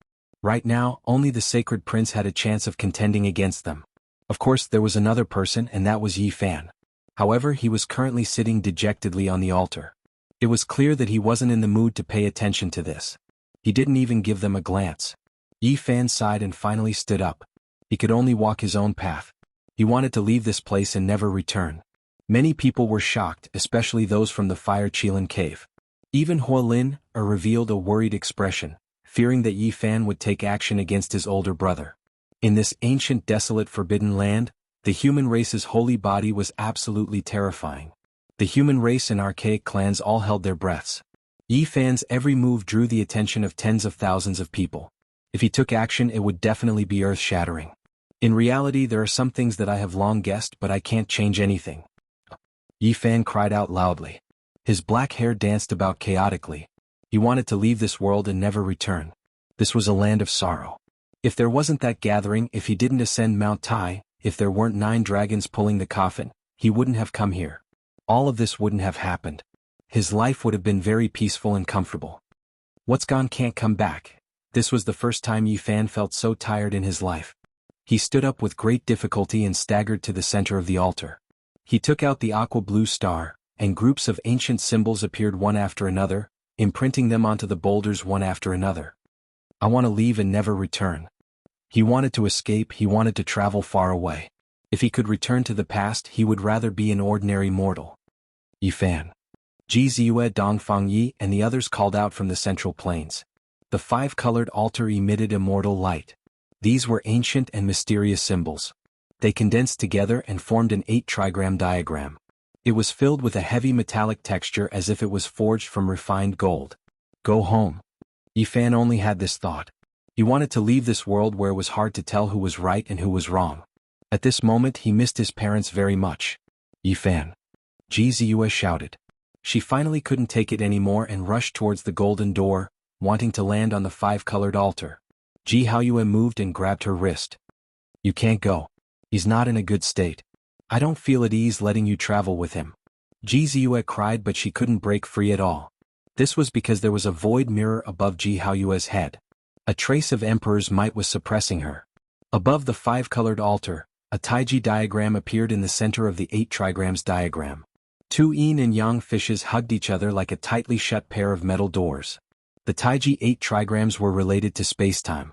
Right now, only the sacred prince had a chance of contending against them. Of course, there was another person, and that was Yi Fan. However, he was currently sitting dejectedly on the altar. It was clear that he wasn't in the mood to pay attention to this. He didn't even give them a glance. Yi Fan sighed and finally stood up. He could only walk his own path. He wanted to leave this place and never return. Many people were shocked, especially those from the Fire Qilin cave. Even Huolin revealed a worried expression, fearing that Yi Fan would take action against his older brother. In this ancient desolate forbidden land, the human race's holy body was absolutely terrifying. The human race and archaic clans all held their breaths. Yi Fan's every move drew the attention of tens of thousands of people. If he took action, it would definitely be earth-shattering. In reality, there are some things that I have long guessed, but I can't change anything. Yi Fan cried out loudly. His black hair danced about chaotically. He wanted to leave this world and never return. This was a land of sorrow. If there wasn't that gathering, if he didn't ascend Mount Tai, if there weren't 9 dragons pulling the coffin, he wouldn't have come here. All of this wouldn't have happened. His life would have been very peaceful and comfortable. What's gone can't come back. This was the first time Yi Fan felt so tired in his life. He stood up with great difficulty and staggered to the center of the altar. He took out the aqua blue star, and groups of ancient symbols appeared one after another, imprinting them onto the boulders one after another. I want to leave and never return. He wanted to escape, he wanted to travel far away. If he could return to the past, he would rather be an ordinary mortal. Yi Fan. Ji Ziyue, Dongfang Yi, and the others called out from the central plains. The 5-colored altar emitted immortal light. These were ancient and mysterious symbols. They condensed together and formed an 8-trigram diagram. It was filled with a heavy metallic texture as if it was forged from refined gold. Go home. Yi Fan only had this thought. He wanted to leave this world where it was hard to tell who was right and who was wrong. At this moment he missed his parents very much. Yi Fan. Ji Ziyue shouted. She finally couldn't take it anymore and rushed towards the golden door, wanting to land on the 5-colored altar. Ji Haoyue moved and grabbed her wrist. You can't go. He's not in a good state. I don't feel at ease letting you travel with him. Ji Ziyue cried, but she couldn't break free at all. This was because there was a void mirror above Ji Haoyue's head. A trace of Emperor's might was suppressing her. Above the 5-colored altar, a Taiji diagram appeared in the center of the 8 trigrams diagram. 2 yin and yang fishes hugged each other like a tightly shut pair of metal doors. The Taiji 8 trigrams were related to space-time.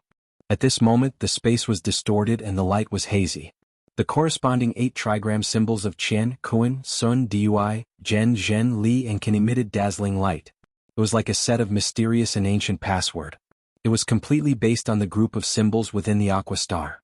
At this moment the space was distorted and the light was hazy. The corresponding 8 trigram symbols of Qian, Kun, Sun, Dui, Zhen, Zhen, Li and Qin emitted dazzling light. It was like a set of mysterious and ancient password. It was completely based on the group of symbols within the Aqua Star.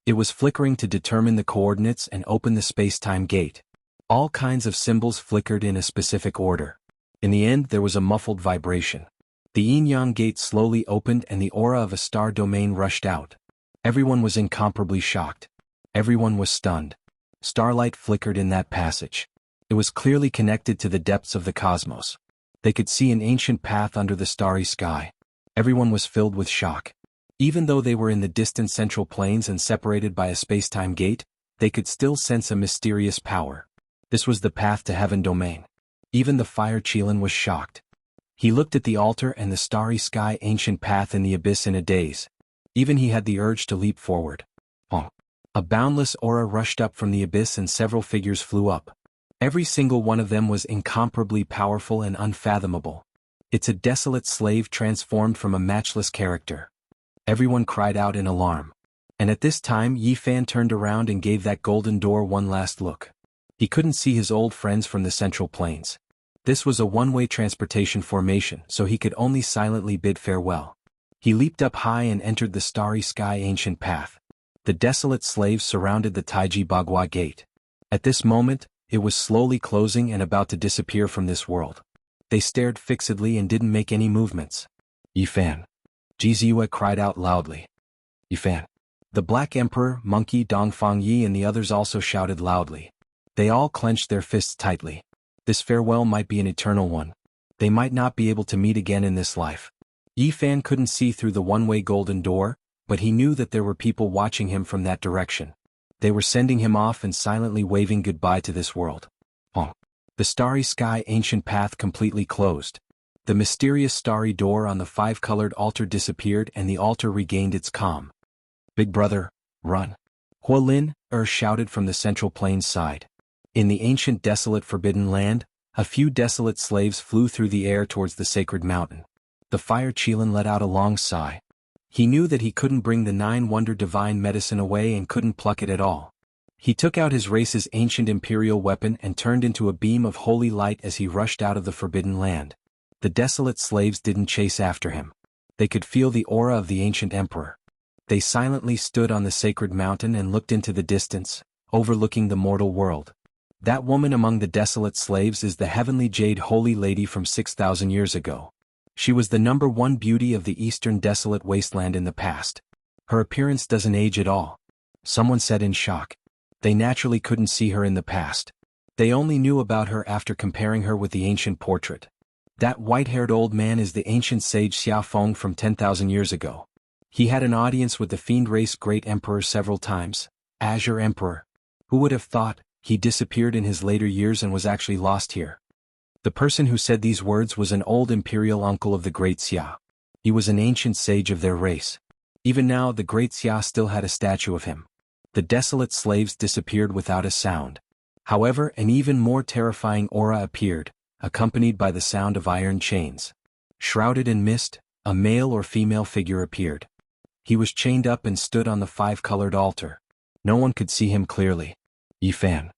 It was flickering to determine the coordinates and open the space-time gate. All kinds of symbols flickered in a specific order. In the end there was a muffled vibration. The yin-yang gate slowly opened and the aura of a star domain rushed out. Everyone was incomparably shocked. Everyone was stunned. Starlight flickered in that passage. It was clearly connected to the depths of the cosmos. They could see an ancient path under the starry sky. Everyone was filled with shock. Even though they were in the distant central plains and separated by a space-time gate, they could still sense a mysterious power. This was the path to heaven domain. Even the fire Qilin was shocked. He looked at the altar and the starry sky ancient path in the abyss in a daze. Even he had the urge to leap forward. A boundless aura rushed up from the abyss and several figures flew up. Every single one of them was incomparably powerful and unfathomable. It's a desolate slave transformed from a matchless character. Everyone cried out in alarm. And at this time Yi Fan turned around and gave that golden door one last look. He couldn't see his old friends from the central plains. This was a one-way transportation formation, so he could only silently bid farewell. He leaped up high and entered the starry sky ancient path. The desolate slaves surrounded the Taiji Bagua gate. At this moment, it was slowly closing and about to disappear from this world. They stared fixedly and didn't make any movements. Yi Fan. Jiziue cried out loudly. Yi Fan. The Black Emperor, Monkey Dongfang Yi and the others also shouted loudly. They all clenched their fists tightly. This farewell might be an eternal one. They might not be able to meet again in this life. Yi Fan couldn't see through the one-way golden door, but he knew that there were people watching him from that direction. They were sending him off and silently waving goodbye to this world. The starry sky ancient path completely closed. The mysterious starry door on the five-colored altar disappeared and the altar regained its calm. Big brother, run. Huolin shouted from the central plains side. In the ancient desolate forbidden land, a few desolate slaves flew through the air towards the sacred mountain. The fire Qilin let out a long sigh. He knew that he couldn't bring the nine-wonder divine medicine away and couldn't pluck it at all. He took out his race's ancient imperial weapon and turned into a beam of holy light as he rushed out of the forbidden land. The desolate slaves didn't chase after him. They could feel the aura of the ancient emperor. They silently stood on the sacred mountain and looked into the distance, overlooking the mortal world. That woman among the desolate slaves is the heavenly jade holy lady from 6,000 years ago. She was the #1 beauty of the eastern desolate wasteland in the past. Her appearance doesn't age at all. Someone said in shock. They naturally couldn't see her in the past. They only knew about her after comparing her with the ancient portrait. That white-haired old man is the ancient sage Xiaofeng from 10,000 years ago. He had an audience with the fiend race great emperor several times. Azure Emperor. Who would have thought? He disappeared in his later years and was actually lost here. The person who said these words was an old imperial uncle of the great Xia. He was an ancient sage of their race. Even now the great Xia still had a statue of him. The desolate slaves disappeared without a sound. However, an even more terrifying aura appeared, accompanied by the sound of iron chains. Shrouded in mist, a male or female figure appeared. He was chained up and stood on the five-colored altar. No one could see him clearly. Yi Fan.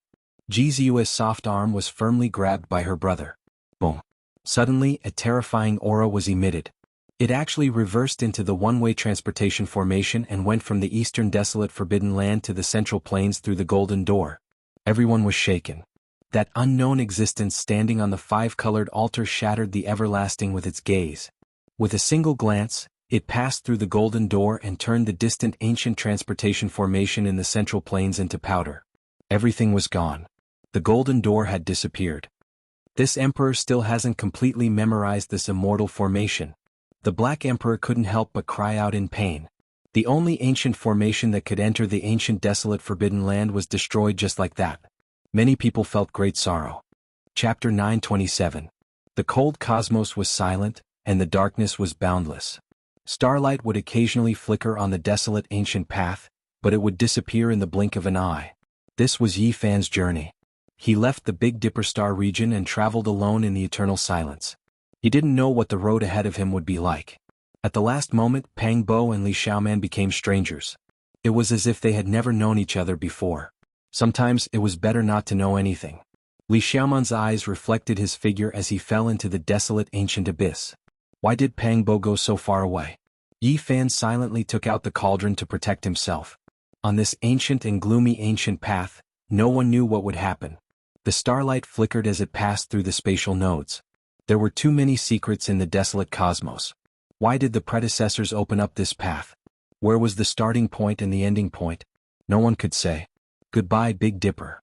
Jiziue's soft arm was firmly grabbed by her brother. Boom. Suddenly, a terrifying aura was emitted. It actually reversed into the one-way transportation formation and went from the eastern desolate forbidden land to the central plains through the golden door. Everyone was shaken. That unknown existence standing on the five-colored altar shattered the everlasting with its gaze. With a single glance, it passed through the golden door and turned the distant ancient transportation formation in the central plains into powder. Everything was gone. The golden door had disappeared. This emperor still hasn't completely memorized this immortal formation. The Black Emperor couldn't help but cry out in pain. The only ancient formation that could enter the ancient desolate forbidden land was destroyed just like that. Many people felt great sorrow. Chapter 927. The cold cosmos was silent, and the darkness was boundless. Starlight would occasionally flicker on the desolate ancient path, but it would disappear in the blink of an eye. This was Yi Fan's journey. He left the Big Dipper star region and traveled alone in the eternal silence. He didn't know what the road ahead of him would be like. At the last moment, Pang Bo and Li Xiaoman became strangers. It was as if they had never known each other before. Sometimes it was better not to know anything. Li Xiaoman's eyes reflected his figure as he fell into the desolate ancient abyss. Why did Pang Bo go so far away? Yi Fan silently took out the cauldron to protect himself. On this ancient and gloomy ancient path, no one knew what would happen. The starlight flickered as it passed through the spatial nodes. There were too many secrets in the desolate cosmos. Why did the predecessors open up this path? Where was the starting point and the ending point? No one could say. Goodbye, Big Dipper.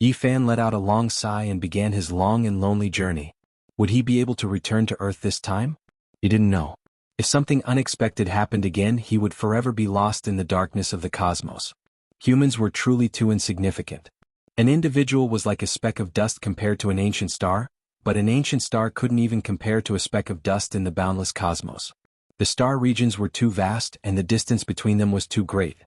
Yifan let out a long sigh and began his long and lonely journey. Would he be able to return to Earth this time? He didn't know. If something unexpected happened again, he would forever be lost in the darkness of the cosmos. Humans were truly too insignificant. An individual was like a speck of dust compared to an ancient star, but an ancient star couldn't even compare to a speck of dust in the boundless cosmos. The star regions were too vast and the distance between them was too great.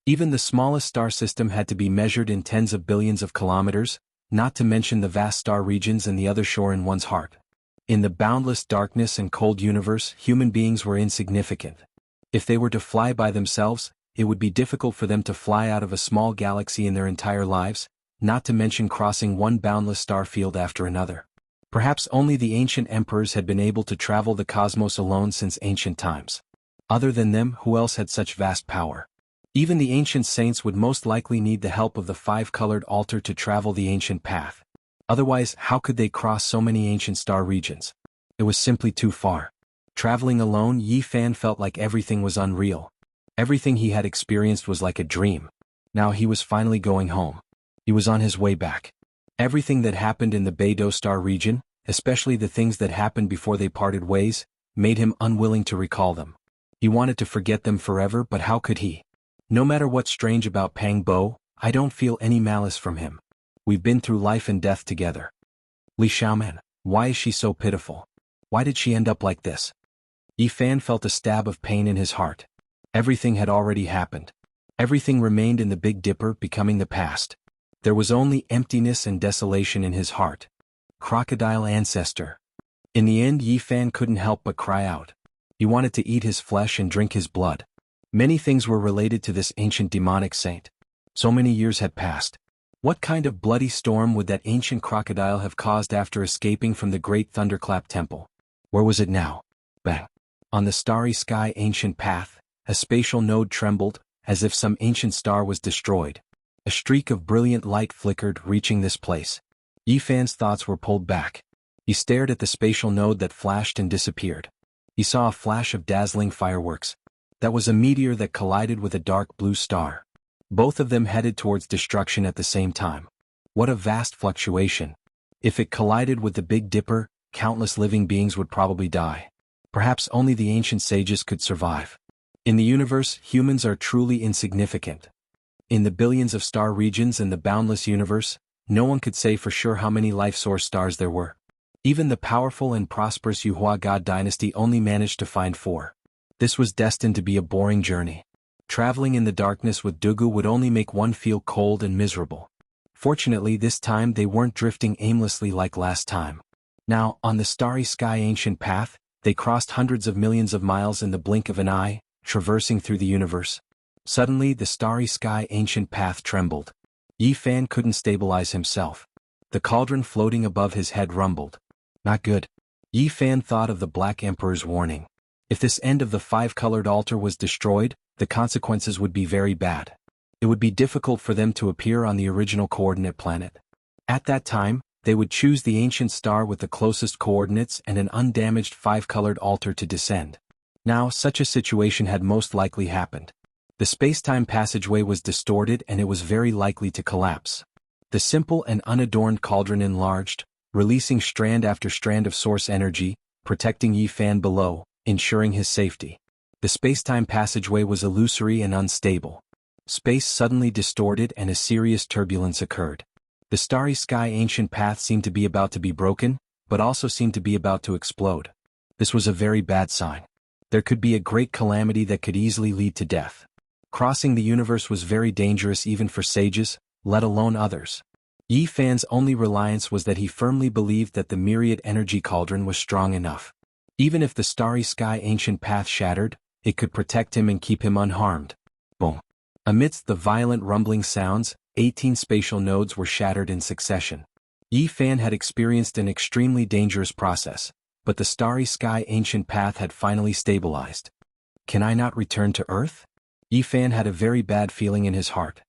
Even the smallest star system had to be measured in tens of billions of kilometers, not to mention the vast star regions and the other shore in one's heart. In the boundless darkness and cold universe, human beings were insignificant. If they were to fly by themselves, it would be difficult for them to fly out of a small galaxy in their entire lives, not to mention crossing one boundless star field after another. Perhaps only the ancient emperors had been able to travel the cosmos alone since ancient times. Other than them, who else had such vast power? Even the ancient saints would most likely need the help of the five-colored altar to travel the ancient path. Otherwise, how could they cross so many ancient star regions? It was simply too far. Traveling alone, Yifan felt like everything was unreal. Everything he had experienced was like a dream. Now he was finally going home. He was on his way back. Everything that happened in the Beidou star region, especially the things that happened before they parted ways, made him unwilling to recall them. He wanted to forget them forever, but how could he? No matter what's strange about Pang Bo, I don't feel any malice from him. We've been through life and death together. Li Xiaoman, why is she so pitiful? Why did she end up like this? Yifan felt a stab of pain in his heart. Everything had already happened. Everything remained in the Big Dipper, becoming the past. There was only emptiness and desolation in his heart. Crocodile ancestor. In the end, Yifan couldn't help but cry out. He wanted to eat his flesh and drink his blood. Many things were related to this ancient demonic saint. So many years had passed. What kind of bloody storm would that ancient crocodile have caused after escaping from the great thunderclap temple? Where was it now? Bang! On the starry sky ancient path, a spatial node trembled, as if some ancient star was destroyed. A streak of brilliant light flickered, reaching this place. Yifan's thoughts were pulled back. He stared at the spatial node that flashed and disappeared. He saw a flash of dazzling fireworks. That was a meteor that collided with a dark blue star. Both of them headed towards destruction at the same time. What a vast fluctuation. If it collided with the Big Dipper, countless living beings would probably die. Perhaps only the ancient sages could survive. In the universe, humans are truly insignificant. In the billions of star regions and the boundless universe, no one could say for sure how many life source stars there were. Even the powerful and prosperous Yuhua God dynasty only managed to find 4. This was destined to be a boring journey. Traveling in the darkness with Dugu would only make one feel cold and miserable. Fortunately, this time they weren't drifting aimlessly like last time. Now, on the starry sky ancient path, they crossed hundreds of millions of miles in the blink of an eye, traversing through the universe. Suddenly, the starry sky ancient path trembled. Yifan couldn't stabilize himself. The cauldron floating above his head rumbled. Not good. Yifan thought of the Black Emperor's warning. If this end of the five-colored altar was destroyed, the consequences would be very bad. It would be difficult for them to appear on the original coordinate planet. At that time, they would choose the ancient star with the closest coordinates and an undamaged five-colored altar to descend. Now, such a situation had most likely happened. The space-time passageway was distorted and it was very likely to collapse. The simple and unadorned cauldron enlarged, releasing strand after strand of source energy, protecting Yifan below, ensuring his safety. The space-time passageway was illusory and unstable. Space suddenly distorted and a serious turbulence occurred. The starry sky ancient path seemed to be about to be broken, but also seemed to be about to explode. This was a very bad sign. There could be a great calamity that could easily lead to death. Crossing the universe was very dangerous even for sages, let alone others. Yifan's only reliance was that he firmly believed that the myriad energy cauldron was strong enough. Even if the starry sky ancient path shattered, it could protect him and keep him unharmed. Boom. Amidst the violent rumbling sounds, 18 spatial nodes were shattered in succession. Yifan had experienced an extremely dangerous process, but the starry sky ancient path had finally stabilized. Can I not return to Earth? Yi Fan had a very bad feeling in his heart.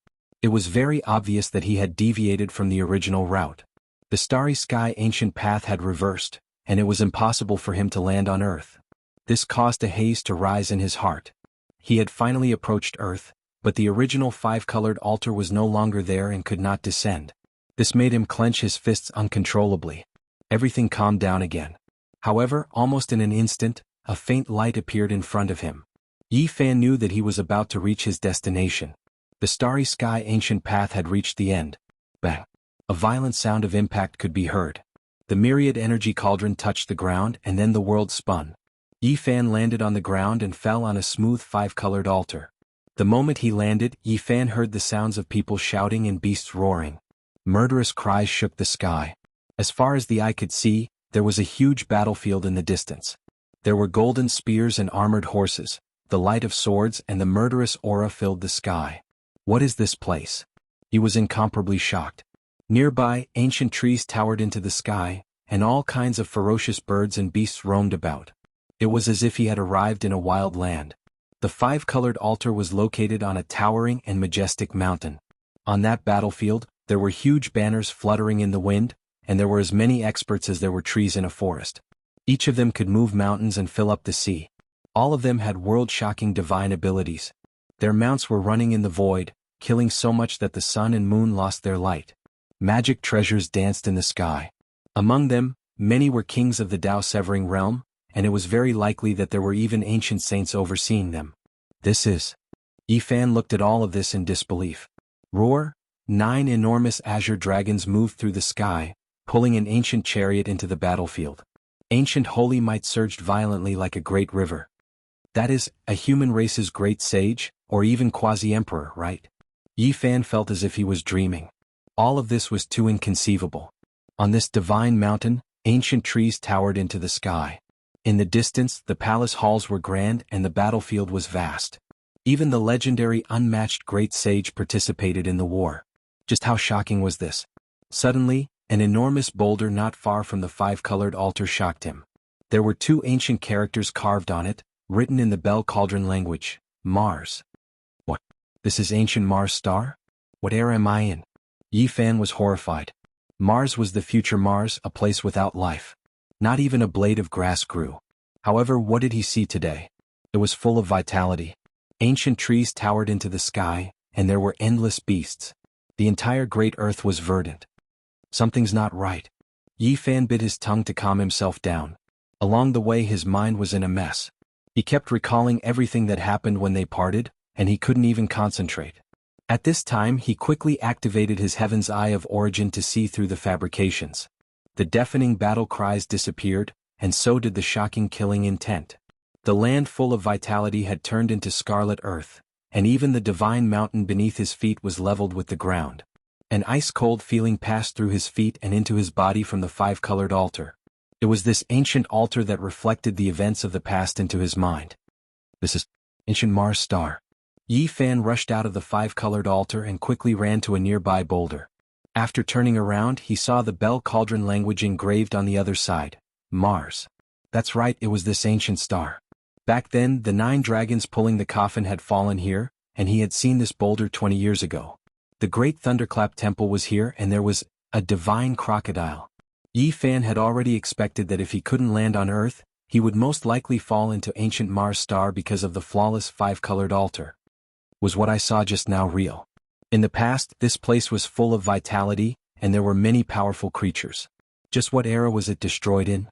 It was very obvious that he had deviated from the original route. The starry sky ancient path had reversed, and it was impossible for him to land on Earth. This caused a haze to rise in his heart. He had finally approached Earth, but the original five-colored altar was no longer there and could not descend. This made him clench his fists uncontrollably. Everything calmed down again. However, almost in an instant, a faint light appeared in front of him. Yi Fan knew that he was about to reach his destination. The starry sky ancient path had reached the end. Bang! A violent sound of impact could be heard. The myriad energy cauldron touched the ground and then the world spun. Yi Fan landed on the ground and fell on a smooth five-colored altar. The moment he landed, Yi Fan heard the sounds of people shouting and beasts roaring. Murderous cries shook the sky. As far as the eye could see, there was a huge battlefield in the distance. There were golden spears and armored horses, the light of swords and the murderous aura filled the sky. What is this place? He was incomparably shocked. Nearby, ancient trees towered into the sky, and all kinds of ferocious birds and beasts roamed about. It was as if he had arrived in a wild land. The five-colored altar was located on a towering and majestic mountain. On that battlefield, there were huge banners fluttering in the wind, and there were as many experts as there were trees in a forest. Each of them could move mountains and fill up the sea. All of them had world-shocking divine abilities. Their mounts were running in the void, killing so much that the sun and moon lost their light. Magic treasures danced in the sky. Among them, many were kings of the Tao-severing realm, and it was very likely that there were even ancient saints overseeing them. This is... Yi Fan looked at all of this in disbelief. Roar! 9 enormous azure dragons moved through the sky, pulling an ancient chariot into the battlefield. Ancient holy might surged violently like a great river. That is, a human race's great sage, or even quasi-emperor, right? Yi Fan felt as if he was dreaming. All of this was too inconceivable. On this divine mountain, ancient trees towered into the sky. In the distance, the palace halls were grand and the battlefield was vast. Even the legendary unmatched great sage participated in the war. Just how shocking was this? Suddenly, an enormous boulder not far from the five-colored altar shocked him. There were 2 ancient characters carved on it, written in the Bell Cauldron language, Mars. What? This is ancient Mars star? What era am I in? Yi Fan was horrified. Mars was the future Mars, a place without life. Not even a blade of grass grew. However, what did he see today? It was full of vitality. Ancient trees towered into the sky, and there were endless beasts. The entire great earth was verdant. Something's not right. Yi Fan bit his tongue to calm himself down. Along the way his mind was in a mess. He kept recalling everything that happened when they parted, and he couldn't even concentrate. At this time he quickly activated his Heaven's Eye of Origin to see through the fabrications. The deafening battle cries disappeared, and so did the shocking killing intent. The land full of vitality had turned into scarlet earth, and even the divine mountain beneath his feet was leveled with the ground. An ice-cold feeling passed through his feet and into his body from the five-colored altar. It was this ancient altar that reflected the events of the past into his mind. This is ancient Mars star. Yi Fan rushed out of the five-colored altar and quickly ran to a nearby boulder. After turning around, he saw the Bell Cauldron language engraved on the other side, Mars. That's right, it was this ancient star. Back then, the 9 dragons pulling the coffin had fallen here, and he had seen this boulder 20 years ago. The great Thunderclap Temple was here and there was a divine crocodile. Yi Fan had already expected that if he couldn't land on Earth, he would most likely fall into ancient Mars star because of the flawless five-colored altar. Was what I saw just now real? In the past, this place was full of vitality, and there were many powerful creatures. Just what era was it destroyed in?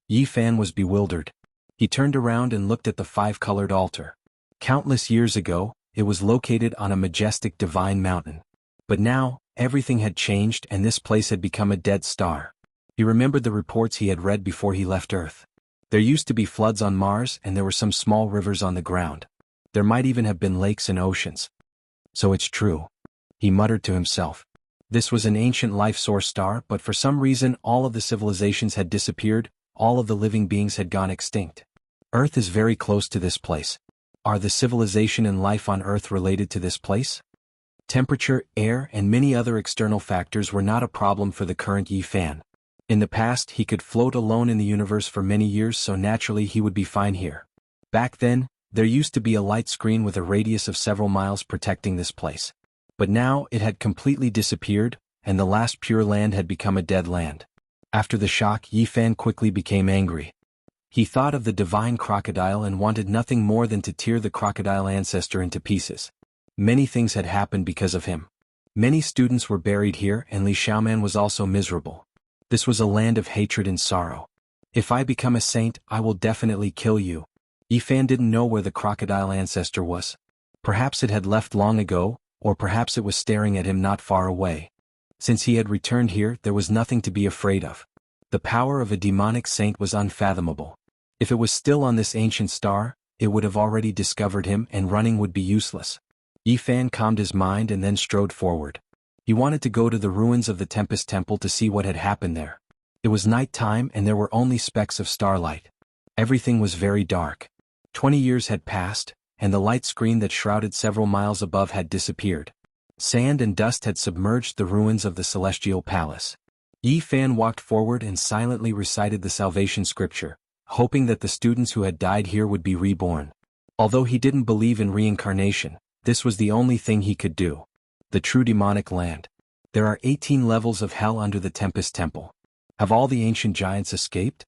Yi Fan was bewildered. He turned around and looked at the five-colored altar. Countless years ago, it was located on a majestic divine mountain. But now, everything had changed and this place had become a dead star. He remembered the reports he had read before he left Earth. There used to be floods on Mars and there were some small rivers on the ground. There might even have been lakes and oceans. So it's true. He muttered to himself. This was an ancient life source star, but for some reason all of the civilizations had disappeared, all of the living beings had gone extinct. Earth is very close to this place. Are the civilization and life on Earth related to this place? Temperature, air, and many other external factors were not a problem for the current Yi Fan. In the past, he could float alone in the universe for many years, so naturally he would be fine here. Back then, There used to be a light screen with a radius of several miles protecting this place. But now it had completely disappeared, and the last pure land had become a dead land. After the shock, Yi Fan quickly became angry. He thought of the divine crocodile and wanted nothing more than to tear the crocodile ancestor into pieces. Many things had happened because of him. Many students were buried here, and Li Xiaoman was also miserable. This was a land of hatred and sorrow. If I become a saint, I will definitely kill you. Yi Fan didn't know where the crocodile ancestor was. Perhaps it had left long ago, or perhaps it was staring at him not far away. Since he had returned here, there was nothing to be afraid of. The power of a demonic saint was unfathomable. If it was still on this ancient star, it would have already discovered him and running would be useless. Yi Fan calmed his mind and then strode forward. He wanted to go to the ruins of the Tempest Temple to see what had happened there. It was night time and there were only specks of starlight. Everything was very dark. 20 years had passed, and the light screen that shrouded several miles above had disappeared. Sand and dust had submerged the ruins of the celestial palace. Yi Fan walked forward and silently recited the salvation scripture, hoping that the students who had died here would be reborn. Although he didn't believe in reincarnation, this was the only thing he could do. The true demonic land. There are 18 levels of hell under the Tempest Temple. Have all the ancient giants escaped?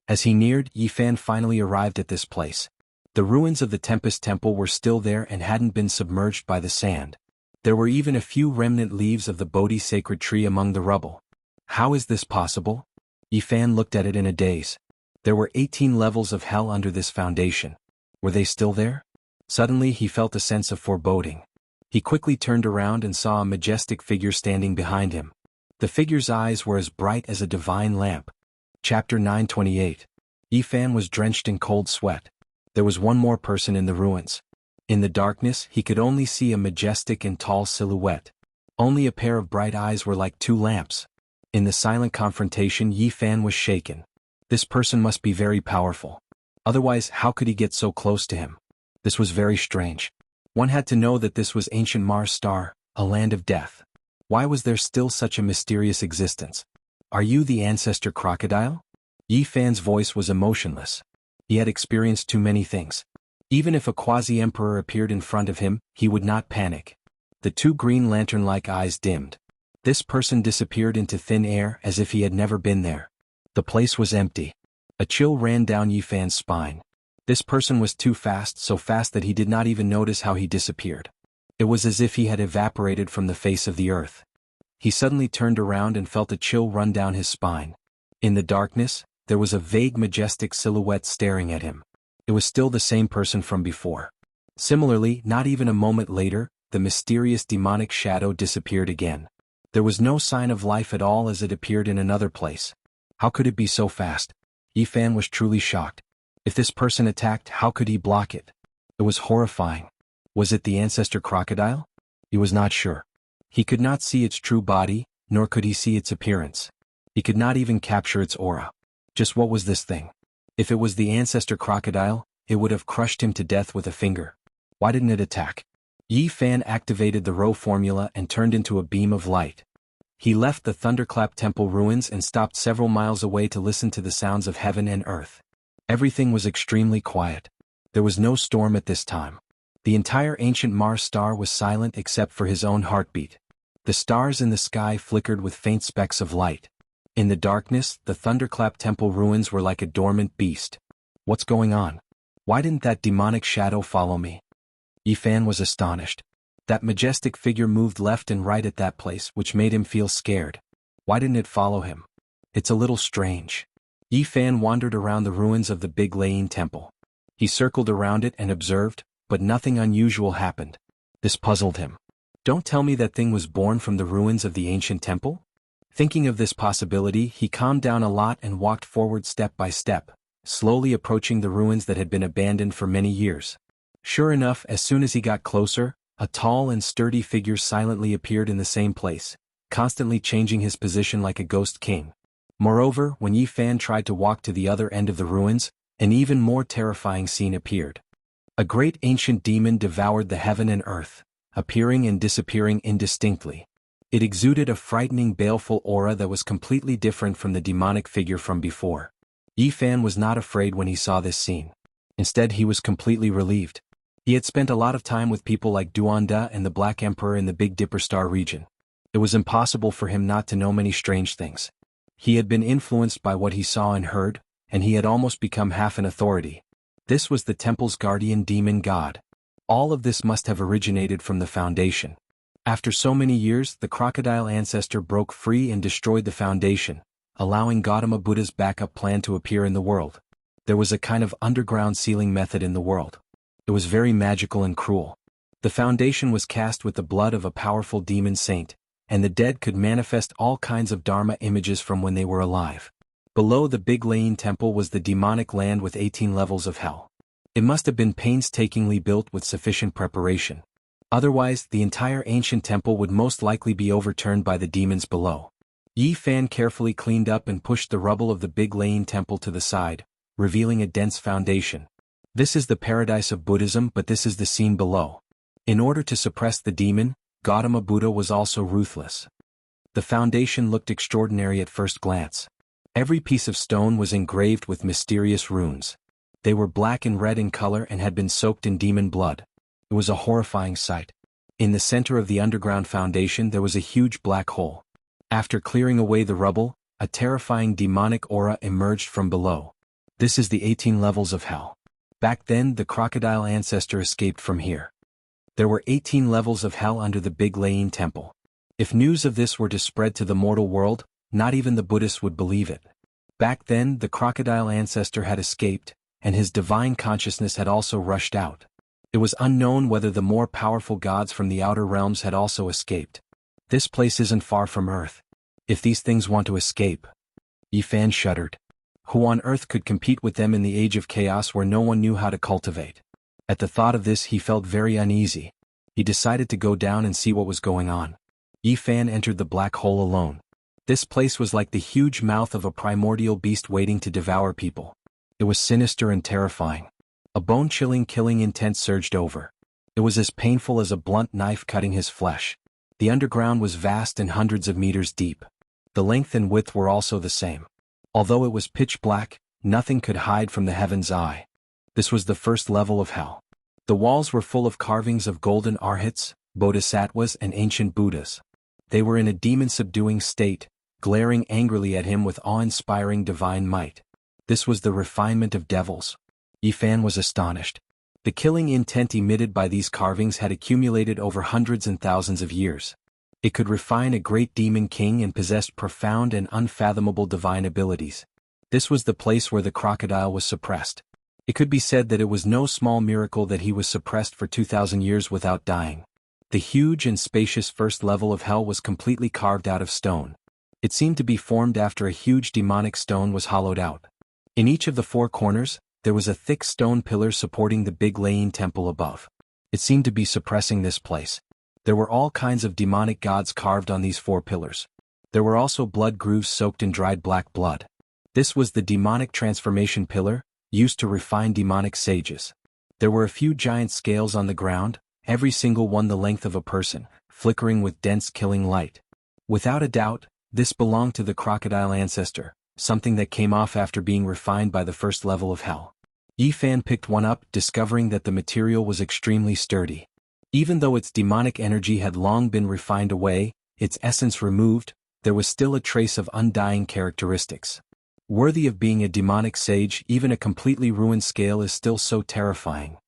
As he neared, Yi Fan finally arrived at this place. The ruins of the Tempest Temple were still there and hadn't been submerged by the sand. There were even a few remnant leaves of the Bodhi sacred tree among the rubble. How is this possible? Yi Fan looked at it in a daze. There were 18 levels of hell under this foundation. Were they still there? Suddenly he felt a sense of foreboding. He quickly turned around and saw a majestic figure standing behind him. The figure's eyes were as bright as a divine lamp. Chapter 928. Yi Fan was drenched in cold sweat. There was one more person in the ruins. In the darkness, he could only see a majestic and tall silhouette. Only a pair of bright eyes were like two lamps. In the silent confrontation, Yi Fan was shaken. This person must be very powerful. Otherwise, how could he get so close to him? This was very strange. One had to know that this was ancient Mars star, a land of death. Why was there still such a mysterious existence? Are you the ancestor crocodile? Yi Fan's voice was emotionless. He had experienced too many things. Even if a quasi-emperor appeared in front of him, he would not panic. The two green lantern-like eyes dimmed. This person disappeared into thin air as if he had never been there. The place was empty. A chill ran down Yi Fan's spine. This person was too fast, so fast that he did not even notice how he disappeared. It was as if he had evaporated from the face of the earth. He suddenly turned around and felt a chill run down his spine. In the darkness, there was a vague majestic silhouette staring at him. It was still the same person from before. Similarly, not even a moment later, the mysterious demonic shadow disappeared again. There was no sign of life at all as it appeared in another place. How could it be so fast? Yi Fan was truly shocked. If this person attacked, how could he block it? It was horrifying. Was it the ancestor crocodile? He was not sure. He could not see its true body, nor could he see its appearance. He could not even capture its aura. Just what was this thing? If it was the ancestor crocodile, it would have crushed him to death with a finger. Why didn't it attack? Yi Fan activated the Rho formula and turned into a beam of light. He left the Thunderclap Temple ruins and stopped several miles away to listen to the sounds of heaven and earth. Everything was extremely quiet. There was no storm at this time. The entire ancient Mars star was silent except for his own heartbeat. The stars in the sky flickered with faint specks of light. In the darkness, the Thunderclap Temple ruins were like a dormant beast. What's going on? Why didn't that demonic shadow follow me? Yi Fan was astonished. That majestic figure moved left and right at that place, which made him feel scared. Why didn't it follow him? It's a little strange. Yi Fan wandered around the ruins of the Big Layin Temple. He circled around it and observed, but nothing unusual happened. This puzzled him. Don't tell me that thing was born from the ruins of the ancient temple? Thinking of this possibility, he calmed down a lot and walked forward step by step, slowly approaching the ruins that had been abandoned for many years. Sure enough, as soon as he got closer, a tall and sturdy figure silently appeared in the same place, constantly changing his position like a ghost king. Moreover, when Yi Fan tried to walk to the other end of the ruins, an even more terrifying scene appeared. A great ancient demon devoured the heaven and earth, appearing and disappearing indistinctly. It exuded a frightening baleful aura that was completely different from the demonic figure from before. Yi Fan was not afraid when he saw this scene. Instead, he was completely relieved. He had spent a lot of time with people like Duanda and the Black Emperor in the Big Dipper Star region. It was impossible for him not to know many strange things. He had been influenced by what he saw and heard, and he had almost become half an authority. This was the temple's guardian demon god. All of this must have originated from the foundation. After so many years, the crocodile ancestor broke free and destroyed the foundation, allowing Gautama Buddha's backup plan to appear in the world. There was a kind of underground sealing method in the world. It was very magical and cruel. The foundation was cast with the blood of a powerful demon saint, and the dead could manifest all kinds of Dharma images from when they were alive. Below the Big Lane Temple was the demonic land with 18 levels of hell. It must have been painstakingly built with sufficient preparation. Otherwise, the entire ancient temple would most likely be overturned by the demons below. Yi Fan carefully cleaned up and pushed the rubble of the Big Lane Temple to the side, revealing a dense foundation. This is the paradise of Buddhism, but this is the scene below. In order to suppress the demon, Gautama Buddha was also ruthless. The foundation looked extraordinary at first glance. Every piece of stone was engraved with mysterious runes. They were black and red in color and had been soaked in demon blood. It was a horrifying sight. In the center of the underground foundation there was a huge black hole. After clearing away the rubble, a terrifying demonic aura emerged from below. This is the 18 levels of hell. Back then the crocodile ancestor escaped from here. There were 18 levels of hell under the Big Lane Temple. If news of this were to spread to the mortal world, not even the Buddhists would believe it. Back then the crocodile ancestor had escaped, and his divine consciousness had also rushed out. It was unknown whether the more powerful gods from the outer realms had also escaped. This place isn't far from Earth. If these things want to escape. Yi Fan shuddered. Who on earth could compete with them in the age of chaos where no one knew how to cultivate? At the thought of this he felt very uneasy. He decided to go down and see what was going on. Yi Fan entered the black hole alone. This place was like the huge mouth of a primordial beast waiting to devour people. It was sinister and terrifying. A bone-chilling killing intent surged over. It was as painful as a blunt knife cutting his flesh. The underground was vast and hundreds of meters deep. The length and width were also the same. Although it was pitch black, nothing could hide from the heaven's eye. This was the first level of hell. The walls were full of carvings of golden arhats, bodhisattvas and ancient Buddhas. They were in a demon-subduing state, glaring angrily at him with awe-inspiring divine might. This was the refinement of devils. Yi Fan was astonished. The killing intent emitted by these carvings had accumulated over hundreds and thousands of years. It could refine a great demon king and possessed profound and unfathomable divine abilities. This was the place where the crocodile was suppressed. It could be said that it was no small miracle that he was suppressed for 2,000 years without dying. The huge and spacious first level of hell was completely carved out of stone. It seemed to be formed after a huge demonic stone was hollowed out. In each of the four corners, there was a thick stone pillar supporting the Big Lane Temple above. It seemed to be suppressing this place. There were all kinds of demonic gods carved on these four pillars. There were also blood grooves soaked in dried black blood. This was the demonic transformation pillar, used to refine demonic sages. There were a few giant scales on the ground, every single one the length of a person, flickering with dense killing light. Without a doubt, this belonged to the crocodile ancestor, something that came off after being refined by the first level of hell. Yi Fan picked one up, discovering that the material was extremely sturdy. Even though its demonic energy had long been refined away, its essence removed, there was still a trace of undying characteristics. Worthy of being a demonic sage, even a completely ruined scale is still so terrifying.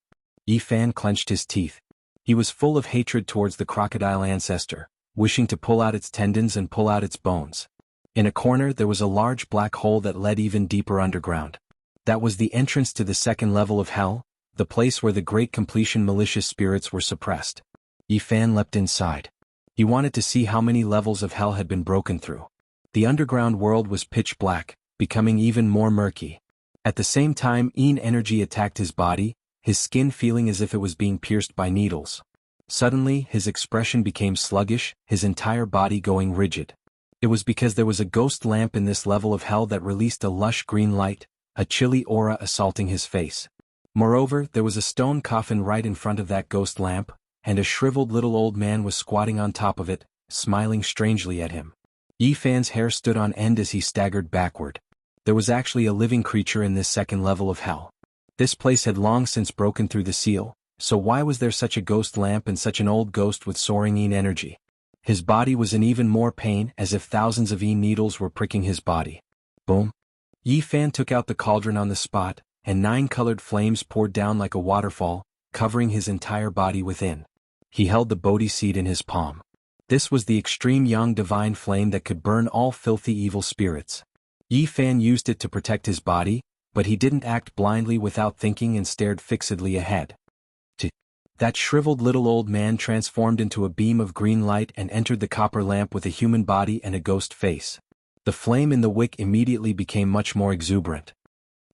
Yi Fan clenched his teeth. He was full of hatred towards the crocodile ancestor, wishing to pull out its tendons and pull out its bones. In a corner there was a large black hole that led even deeper underground. That was the entrance to the second level of hell, the place where the great completion malicious spirits were suppressed. Yi Fan leapt inside. He wanted to see how many levels of hell had been broken through. The underground world was pitch black, becoming even more murky. At the same time energy attacked his body, his skin feeling as if it was being pierced by needles. Suddenly his expression became sluggish, his entire body going rigid. It was because there was a ghost lamp in this level of hell that released a lush green light, a chilly aura assaulting his face. Moreover, there was a stone coffin right in front of that ghost lamp, and a shriveled little old man was squatting on top of it, smiling strangely at him. Yi Fan's hair stood on end as he staggered backward. There was actually a living creature in this second level of hell. This place had long since broken through the seal, so why was there such a ghost lamp and such an old ghost with soaring Yin energy? His body was in even more pain, as if thousands of Yin needles were pricking his body. Boom. Yi Fan took out the cauldron on the spot, and 9 colored flames poured down like a waterfall, covering his entire body within. He held the Bodhi seed in his palm. This was the extreme Yang divine flame that could burn all filthy evil spirits. Yi Fan used it to protect his body, but he didn't act blindly without thinking and stared fixedly ahead. That shriveled little old man transformed into a beam of green light and entered the copper lamp with a human body and a ghost face. The flame in the wick immediately became much more exuberant.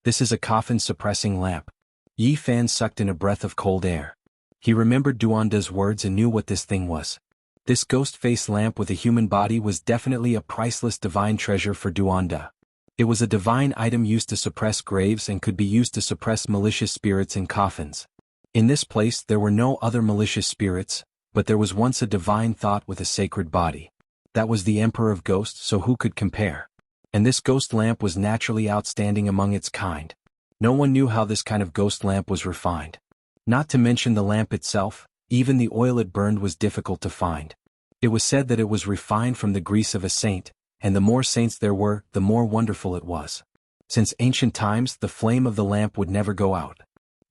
This is a coffin-suppressing lamp. Yi Fan sucked in a breath of cold air. He remembered Duanda's words and knew what this thing was. This ghost face lamp with a human body was definitely a priceless divine treasure for Duanda. It was a divine item used to suppress graves and could be used to suppress malicious spirits in coffins. In this place there were no other malicious spirits, but there was once a divine thought with a sacred body. That was the Emperor of Ghosts, so who could compare? And this ghost lamp was naturally outstanding among its kind. No one knew how this kind of ghost lamp was refined. Not to mention the lamp itself, even the oil it burned was difficult to find. It was said that it was refined from the grease of a saint, and the more saints there were, the more wonderful it was. Since ancient times, the flame of the lamp would never go out.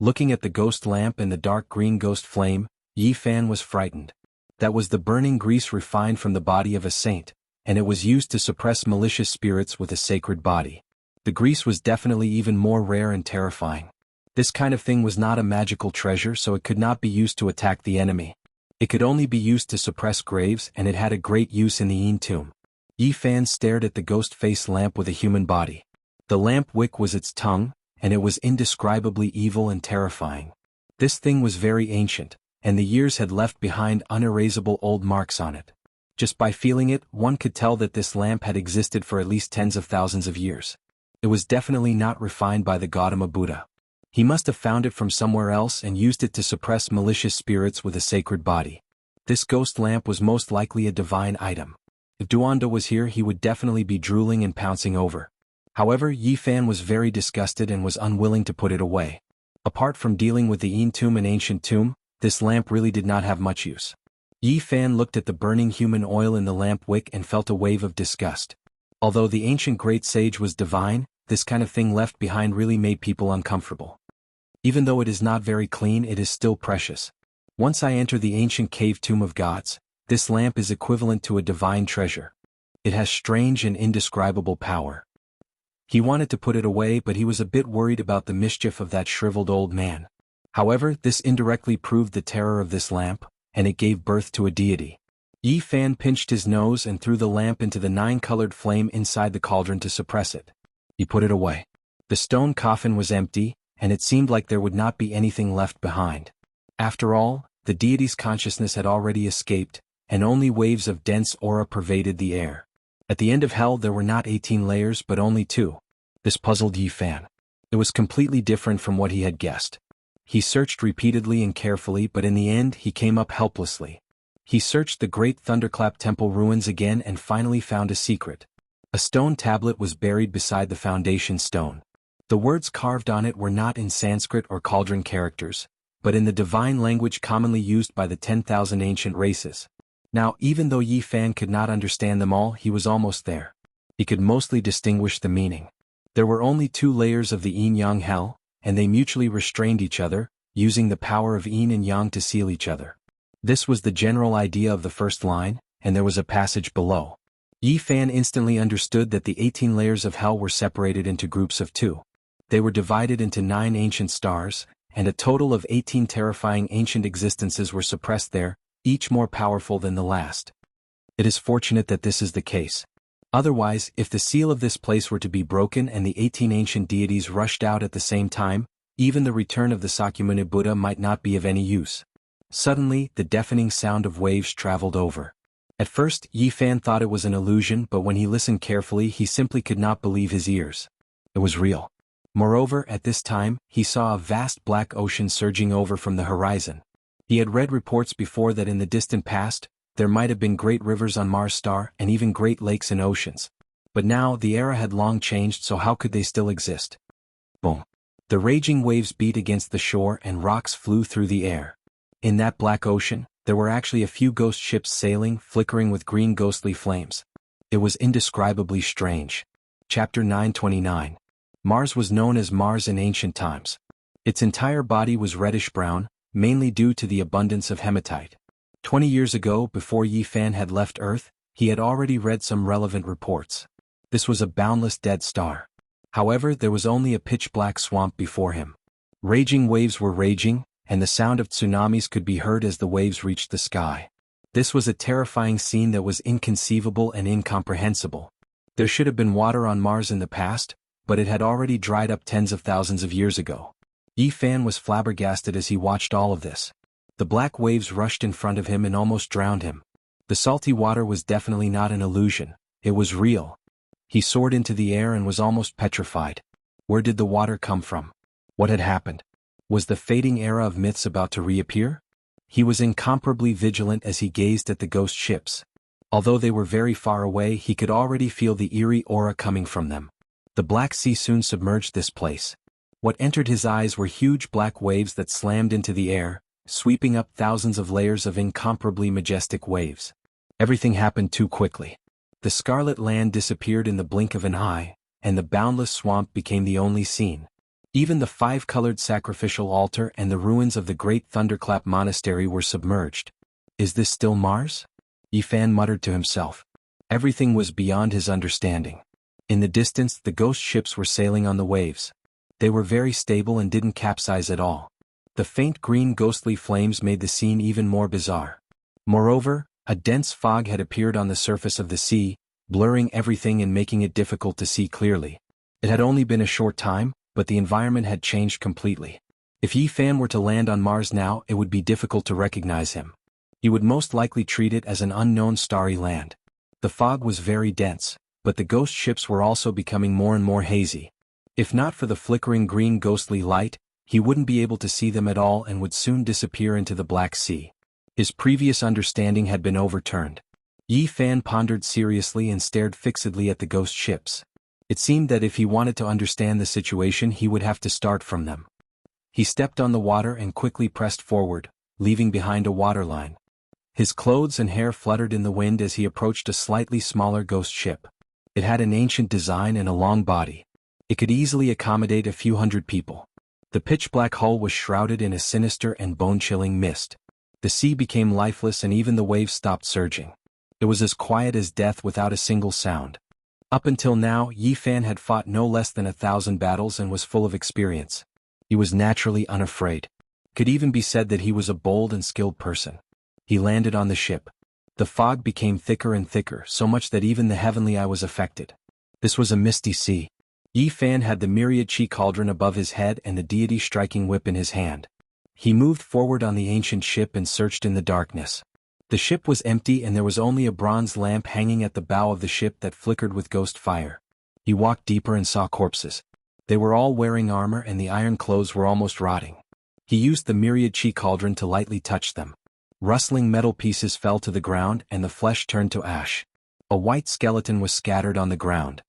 Looking at the ghost lamp and the dark green ghost flame, Yi Fan was frightened. That was the burning grease refined from the body of a saint, and it was used to suppress malicious spirits with a sacred body. The grease was definitely even more rare and terrifying. This kind of thing was not a magical treasure, so it could not be used to attack the enemy. It could only be used to suppress graves, and it had a great use in the Yin tomb. Yi Fan stared at the ghost face lamp with a human body. The lamp wick was its tongue, and it was indescribably evil and terrifying. This thing was very ancient, and the years had left behind unerasable old marks on it. Just by feeling it, one could tell that this lamp had existed for at least tens of thousands of years. It was definitely not refined by the Gautama Buddha. He must have found it from somewhere else and used it to suppress malicious spirits with a sacred body. This ghost lamp was most likely a divine item. If Duanda was here, he would definitely be drooling and pouncing over. However, Yi Fan was very disgusted and was unwilling to put it away. Apart from dealing with the Yin tomb and ancient tomb, this lamp really did not have much use. Yi Fan looked at the burning human oil in the lamp wick and felt a wave of disgust. Although the ancient great sage was divine, this kind of thing left behind really made people uncomfortable. Even though it is not very clean, it is still precious. Once I enter the ancient cave tomb of gods, this lamp is equivalent to a divine treasure. It has strange and indescribable power. He wanted to put it away, but he was a bit worried about the mischief of that shriveled old man. However, this indirectly proved the terror of this lamp, and it gave birth to a deity. Yi Fan pinched his nose and threw the lamp into the 9-colored flame inside the cauldron to suppress it. He put it away. The stone coffin was empty, and it seemed like there would not be anything left behind. After all, the deity's consciousness had already escaped, and only waves of dense aura pervaded the air. At the end of hell there were not 18 layers but only 2. This puzzled Yi Fan. It was completely different from what he had guessed. He searched repeatedly and carefully, but in the end he came up helplessly. He searched the great Thunderclap Temple ruins again and finally found a secret. A stone tablet was buried beside the foundation stone. The words carved on it were not in Sanskrit or cauldron characters, but in the divine language commonly used by the 10,000 ancient races. Now, even though Yi Fan could not understand them all, he was almost there. He could mostly distinguish the meaning. There were only 2 layers of the yin-yang hell, and they mutually restrained each other, using the power of yin and yang to seal each other. This was the general idea of the first line, and there was a passage below. Yi Fan instantly understood that the 18 layers of hell were separated into groups of 2. They were divided into 9 ancient stars, and a total of 18 terrifying ancient existences were suppressed there, each more powerful than the last. It is fortunate that this is the case. Otherwise, if the seal of this place were to be broken and the 18 ancient deities rushed out at the same time, even the return of the Sakyamuni Buddha might not be of any use. Suddenly, the deafening sound of waves traveled over. At first, Yi Fan thought it was an illusion, but when he listened carefully he simply could not believe his ears. It was real. Moreover, at this time, he saw a vast black ocean surging over from the horizon. He had read reports before that in the distant past, there might have been great rivers on Mars star and even great lakes and oceans. But now, the era had long changed, so how could they still exist? Boom. The raging waves beat against the shore and rocks flew through the air. In that black ocean, there were actually a few ghost ships sailing, flickering with green ghostly flames. It was indescribably strange. Chapter 929. Mars was known as Mars in ancient times. Its entire body was reddish-brown, mainly due to the abundance of hematite. 20 years ago, before Yi Fan had left Earth, he had already read some relevant reports. This was a boundless dead star. However, there was only a pitch-black swamp before him. Raging waves were raging, and the sound of tsunamis could be heard as the waves reached the sky. This was a terrifying scene that was inconceivable and incomprehensible. There should have been water on Mars in the past, but it had already dried up tens of thousands of years ago. Yi Fan was flabbergasted as he watched all of this. The black waves rushed in front of him and almost drowned him. The salty water was definitely not an illusion, it was real. He soared into the air and was almost petrified. Where did the water come from? What had happened? Was the fading era of myths about to reappear? He was incomparably vigilant as he gazed at the ghost ships. Although they were very far away, he could already feel the eerie aura coming from them. The Black Sea soon submerged this place. What entered his eyes were huge black waves that slammed into the air, sweeping up thousands of layers of incomparably majestic waves. Everything happened too quickly. The scarlet land disappeared in the blink of an eye, and the boundless swamp became the only scene. Even the five-colored sacrificial altar and the ruins of the great Thunderclap Monastery were submerged. Is this still Mars? Yi Fan muttered to himself. Everything was beyond his understanding. In the distance, the ghost ships were sailing on the waves. They were very stable and didn't capsize at all. The faint green ghostly flames made the scene even more bizarre. Moreover, a dense fog had appeared on the surface of the sea, blurring everything and making it difficult to see clearly. It had only been a short time, but the environment had changed completely. If Yi Fan were to land on Mars now, it would be difficult to recognize him. He would most likely treat it as an unknown starry land. The fog was very dense, but the ghost ships were also becoming more and more hazy. If not for the flickering green ghostly light, he wouldn't be able to see them at all and would soon disappear into the Black Sea. His previous understanding had been overturned. Yi Fan pondered seriously and stared fixedly at the ghost ships. It seemed that if he wanted to understand the situation, he would have to start from them. He stepped on the water and quickly pressed forward, leaving behind a waterline. His clothes and hair fluttered in the wind as he approached a slightly smaller ghost ship. It had an ancient design and a long body. It could easily accommodate a few hundred people. The pitch-black hull was shrouded in a sinister and bone-chilling mist. The sea became lifeless and even the waves stopped surging. It was as quiet as death without a single sound. Up until now, Yi Fan had fought no less than 1,000 battles and was full of experience. He was naturally unafraid. Could even be said that he was a bold and skilled person. He landed on the ship. The fog became thicker and thicker, so much that even the heavenly eye was affected. This was a misty sea. Yi Fan had the myriad chi cauldron above his head and the deity striking whip in his hand. He moved forward on the ancient ship and searched in the darkness. The ship was empty and there was only a bronze lamp hanging at the bow of the ship that flickered with ghost fire. He walked deeper and saw corpses. They were all wearing armor and the iron clothes were almost rotting. He used the myriad chi cauldron to lightly touch them. Rustling metal pieces fell to the ground and the flesh turned to ash. A white skeleton was scattered on the ground.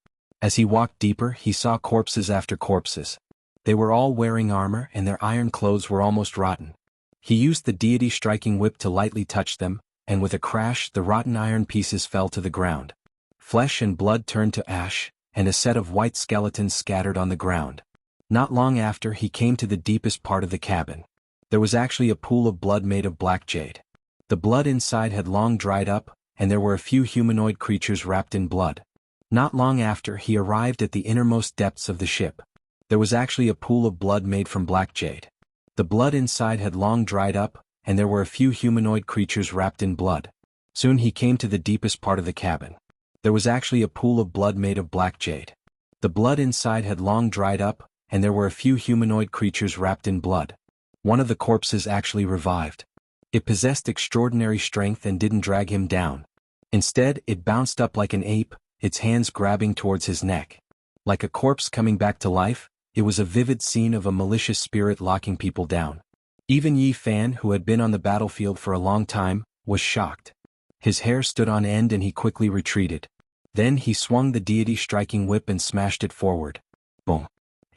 As he walked deeper, he saw corpses after corpses. They were all wearing armor and their iron clothes were almost rotten. He used the deity striking whip to lightly touch them, and with a crash the rotten iron pieces fell to the ground. Flesh and blood turned to ash, and a set of white skeletons scattered on the ground. Not long after, he came to the deepest part of the cabin. There was actually a pool of blood made of black jade. The blood inside had long dried up, and there were a few humanoid creatures wrapped in blood. Not long after, he arrived at the innermost depths of the ship. There was actually a pool of blood made from black jade. The blood inside had long dried up, and there were a few humanoid creatures wrapped in blood. Soon he came to the deepest part of the cabin. There was actually a pool of blood made of black jade. The blood inside had long dried up, and there were a few humanoid creatures wrapped in blood. One of the corpses actually revived. It possessed extraordinary strength and didn't drag him down. Instead, it bounced up like an ape, its hands grabbing towards his neck. Like a corpse coming back to life, it was a vivid scene of a malicious spirit locking people down. Even Yi Fan, who had been on the battlefield for a long time, was shocked. His hair stood on end and he quickly retreated. Then he swung the deity striking whip and smashed it forward. Boom.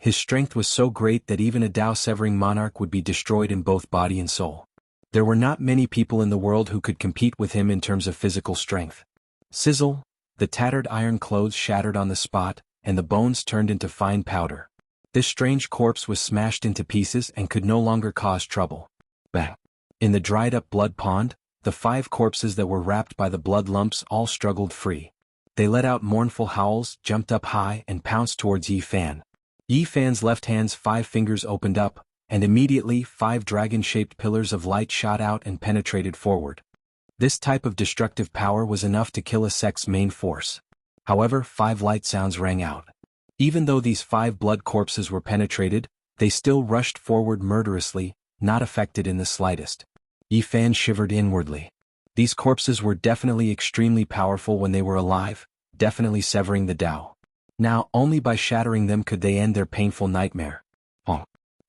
His strength was so great that even a Tao-severing monarch would be destroyed in both body and soul. There were not many people in the world who could compete with him in terms of physical strength. Sizzle, the tattered iron clothes shattered on the spot, and the bones turned into fine powder. This strange corpse was smashed into pieces and could no longer cause trouble. Bang! In the dried-up blood pond, the 5 corpses that were wrapped by the blood lumps all struggled free. They let out mournful howls, jumped up high, and pounced towards Yi Fan. Yi Fan's left hand's 5 fingers opened up, and immediately 5 dragon-shaped pillars of light shot out and penetrated forward. This type of destructive power was enough to kill a sect's main force. However, 5 light sounds rang out. Even though these 5 blood corpses were penetrated, they still rushed forward murderously, not affected in the slightest. Yi Fan shivered inwardly. These corpses were definitely extremely powerful when they were alive, definitely severing the Tao. Now, only by shattering them could they end their painful nightmare.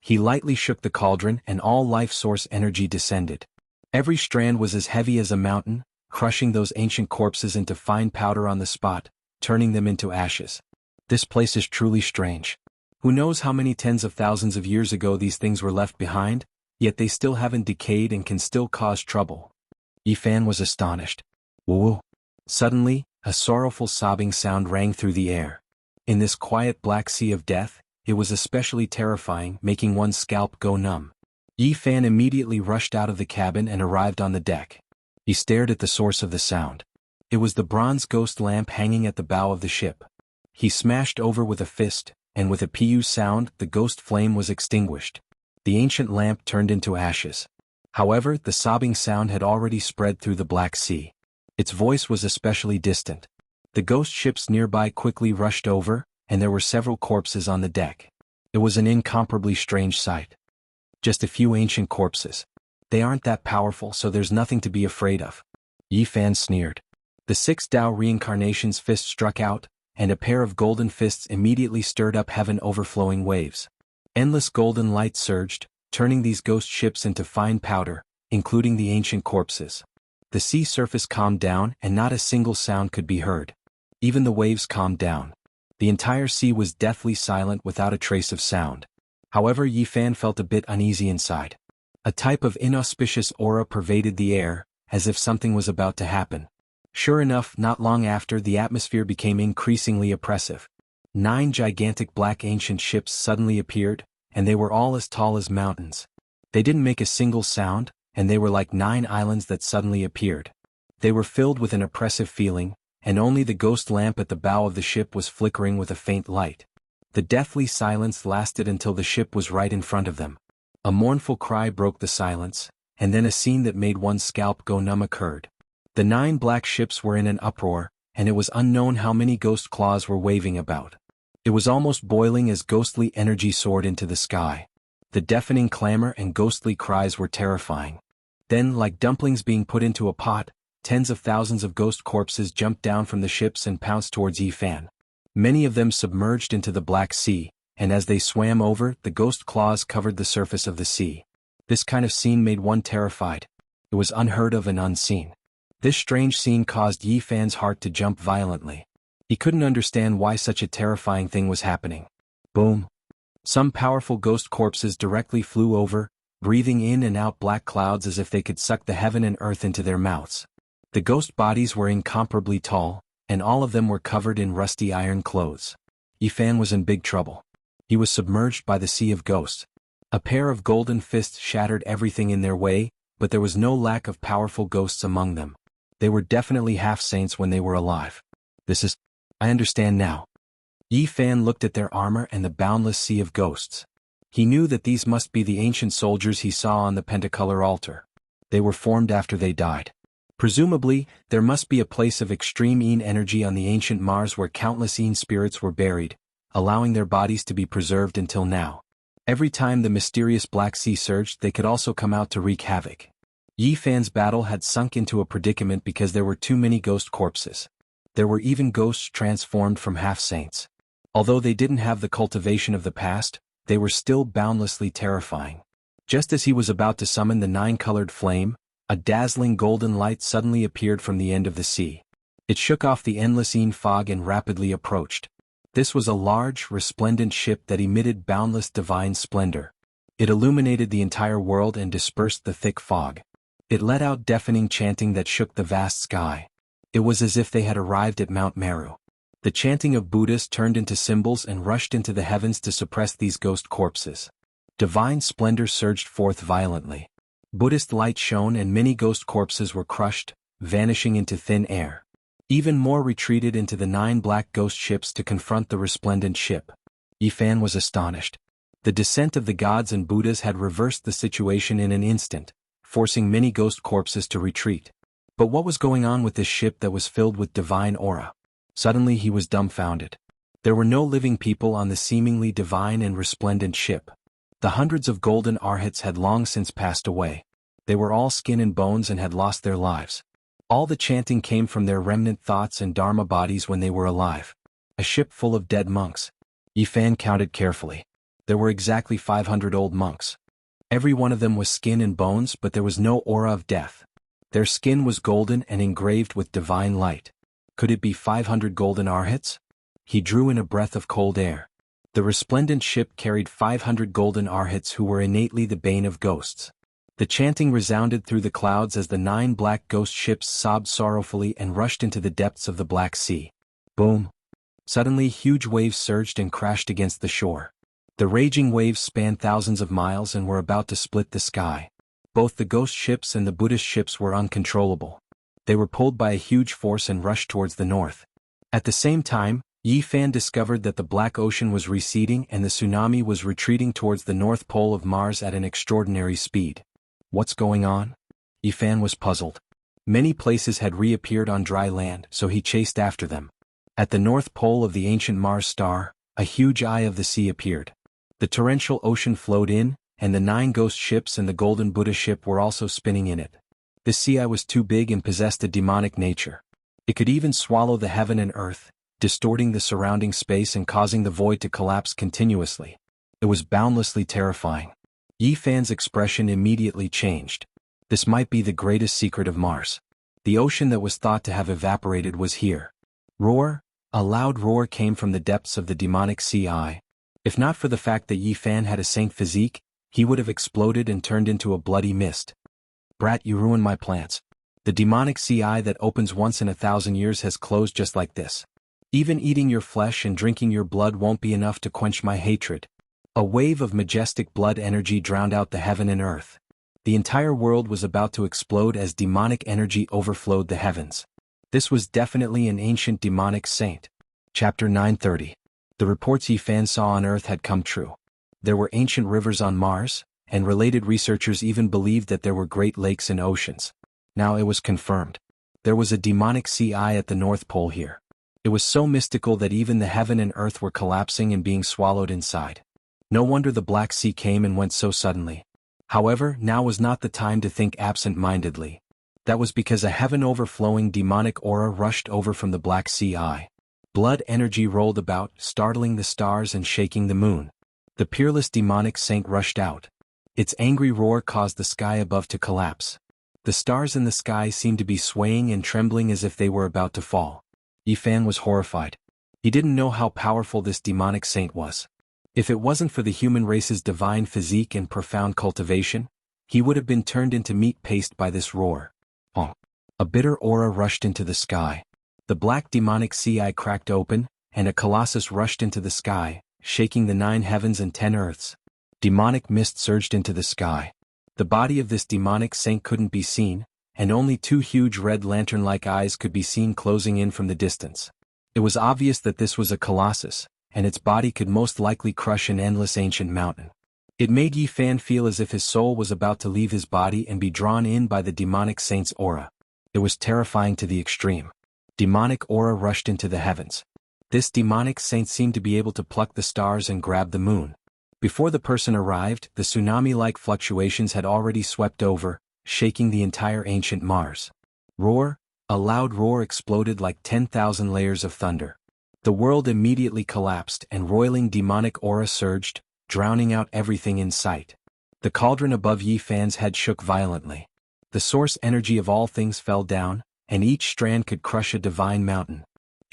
He lightly shook the cauldron and all life source energy descended. Every strand was as heavy as a mountain, crushing those ancient corpses into fine powder on the spot, turning them into ashes. This place is truly strange. Who knows how many tens of thousands of years ago these things were left behind, yet they still haven't decayed and can still cause trouble. Yi Fan was astonished. Woo! Suddenly, a sorrowful sobbing sound rang through the air. In this quiet black sea of death, it was especially terrifying, making one's scalp go numb. Yi Fan immediately rushed out of the cabin and arrived on the deck. He stared at the source of the sound. It was the bronze ghost lamp hanging at the bow of the ship. He smashed over with a fist, and with a pu sound, the ghost flame was extinguished. The ancient lamp turned into ashes. However, the sobbing sound had already spread through the Black Sea. Its voice was especially distant. The ghost ships nearby quickly rushed over, and there were several corpses on the deck. It was an incomparably strange sight. Just a few ancient corpses. They aren't that powerful, so there's nothing to be afraid of. Yi Fan sneered. The 6 Tao reincarnation's fist struck out, and a pair of golden fists immediately stirred up heaven overflowing waves. Endless golden light surged, turning these ghost ships into fine powder, including the ancient corpses. The sea surface calmed down and not a single sound could be heard. Even the waves calmed down. The entire sea was deathly silent without a trace of sound. However, Yi Fan felt a bit uneasy inside. A type of inauspicious aura pervaded the air, as if something was about to happen. Sure enough, not long after, the atmosphere became increasingly oppressive. 9 gigantic black ancient ships suddenly appeared, and they were all as tall as mountains. They didn't make a single sound, and they were like 9 islands that suddenly appeared. They were filled with an oppressive feeling, and only the ghost lamp at the bow of the ship was flickering with a faint light. The deathly silence lasted until the ship was right in front of them. A mournful cry broke the silence, and then a scene that made one's scalp go numb occurred. The 9 black ships were in an uproar, and it was unknown how many ghost claws were waving about. It was almost boiling as ghostly energy soared into the sky. The deafening clamor and ghostly cries were terrifying. Then, like dumplings being put into a pot, tens of thousands of ghost corpses jumped down from the ships and pounced towards Yi Fan. Many of them submerged into the Black Sea, and as they swam over, the ghost claws covered the surface of the sea. This kind of scene made one terrified. It was unheard of and unseen. This strange scene caused Yi Fan's heart to jump violently. He couldn't understand why such a terrifying thing was happening. Boom! Some powerful ghost corpses directly flew over, breathing in and out black clouds as if they could suck the heaven and earth into their mouths. The ghost bodies were incomparably tall, and all of them were covered in rusty iron clothes. Yi Fan was in big trouble. He was submerged by the sea of ghosts. A pair of golden fists shattered everything in their way, but there was no lack of powerful ghosts among them. They were definitely half-saints when they were alive. I understand now. Yi Fan looked at their armor and the boundless sea of ghosts. He knew that these must be the ancient soldiers he saw on the pentacolor altar. They were formed after they died. Presumably, there must be a place of extreme Yin energy on the ancient Mars where countless Yin spirits were buried, allowing their bodies to be preserved until now. Every time the mysterious Black Sea surged, they could also come out to wreak havoc. Yi Fan's battle had sunk into a predicament because there were too many ghost corpses. There were even ghosts transformed from half-saints. Although they didn't have the cultivation of the past, they were still boundlessly terrifying. Just as he was about to summon the 9-colored flame, a dazzling golden light suddenly appeared from the end of the sea. It shook off the endless Yin fog and rapidly approached. This was a large, resplendent ship that emitted boundless divine splendor. It illuminated the entire world and dispersed the thick fog. It let out deafening chanting that shook the vast sky. It was as if they had arrived at Mount Meru. The chanting of Buddhas turned into symbols and rushed into the heavens to suppress these ghost corpses. Divine splendor surged forth violently. Buddhist light shone and many ghost corpses were crushed, vanishing into thin air. Even more retreated into the 9 black ghost ships to confront the resplendent ship. Yifan was astonished. The descent of the gods and Buddhas had reversed the situation in an instant, forcing many ghost corpses to retreat. But what was going on with this ship that was filled with divine aura? Suddenly he was dumbfounded. There were no living people on the seemingly divine and resplendent ship. The hundreds of golden arhats had long since passed away. They were all skin and bones and had lost their lives. All the chanting came from their remnant thoughts and dharma bodies when they were alive. A ship full of dead monks. Yifan counted carefully. There were exactly 500 old monks. Every one of them was skin and bones, but there was no aura of death. Their skin was golden and engraved with divine light. Could it be 500 golden arhats? He drew in a breath of cold air. The resplendent ship carried 500 golden arhats who were innately the bane of ghosts. The chanting resounded through the clouds as the 9 black ghost ships sobbed sorrowfully and rushed into the depths of the Black Sea. Boom! Suddenly huge waves surged and crashed against the shore. The raging waves spanned thousands of miles and were about to split the sky. Both the ghost ships and the Buddhist ships were uncontrollable. They were pulled by a huge force and rushed towards the north. At the same time, Yifan discovered that the Black Ocean was receding and the tsunami was retreating towards the North Pole of Mars at an extraordinary speed. What's going on? Yifan was puzzled. Many places had reappeared on dry land, so he chased after them. At the North Pole of the ancient Mars star, a huge eye of the sea appeared. The torrential ocean flowed in, and the 9 ghost ships and the golden Buddha ship were also spinning in it. The sea eye was too big and possessed a demonic nature. It could even swallow the heaven and earth, distorting the surrounding space and causing the void to collapse continuously. It was boundlessly terrifying. Yifan's expression immediately changed. This might be the greatest secret of Mars. The ocean that was thought to have evaporated was here. Roar! A loud roar came from the depths of the demonic sea eye. If not for the fact that Yifan had a saint physique, he would have exploded and turned into a bloody mist. Brat, you ruined my plans. The demonic sea eye that opens once in 1,000 years has closed just like this. Even eating your flesh and drinking your blood won't be enough to quench my hatred. A wave of majestic blood energy drowned out the heaven and earth. The entire world was about to explode as demonic energy overflowed the heavens. This was definitely an ancient demonic saint. Chapter 930. The reports Yifan saw on Earth had come true. There were ancient rivers on Mars, and related researchers even believed that there were great lakes and oceans. Now it was confirmed. There was a demonic sea eye at the North Pole here. It was so mystical that even the heaven and earth were collapsing and being swallowed inside. No wonder the Black Sea came and went so suddenly. However, now was not the time to think absent-mindedly. That was because a heaven-overflowing demonic aura rushed over from the Black Sea eye. Blood energy rolled about, startling the stars and shaking the moon. The peerless demonic saint rushed out. Its angry roar caused the sky above to collapse. The stars in the sky seemed to be swaying and trembling as if they were about to fall. Yifan was horrified. He didn't know how powerful this demonic saint was. If it wasn't for the human race's divine physique and profound cultivation, he would have been turned into meat paste by this roar. Oh! A bitter aura rushed into the sky. The black demonic sea eye cracked open, and a colossus rushed into the sky, shaking the 9 heavens and 10 earths. Demonic mist surged into the sky. The body of this demonic saint couldn't be seen, and only 2 huge red lantern-like eyes could be seen closing in from the distance. It was obvious that this was a colossus, and its body could most likely crush an endless ancient mountain. It made Yifan feel as if his soul was about to leave his body and be drawn in by the demonic saint's aura. It was terrifying to the extreme. Demonic aura rushed into the heavens. This demonic saint seemed to be able to pluck the stars and grab the moon. Before the person arrived, the tsunami-like fluctuations had already swept over, shaking the entire ancient Mars. Roar! A loud roar exploded like 10,000 layers of thunder. The world immediately collapsed and roiling demonic aura surged, drowning out everything in sight. The cauldron above Yifan's head shook violently. The source energy of all things fell down, and each strand could crush a divine mountain.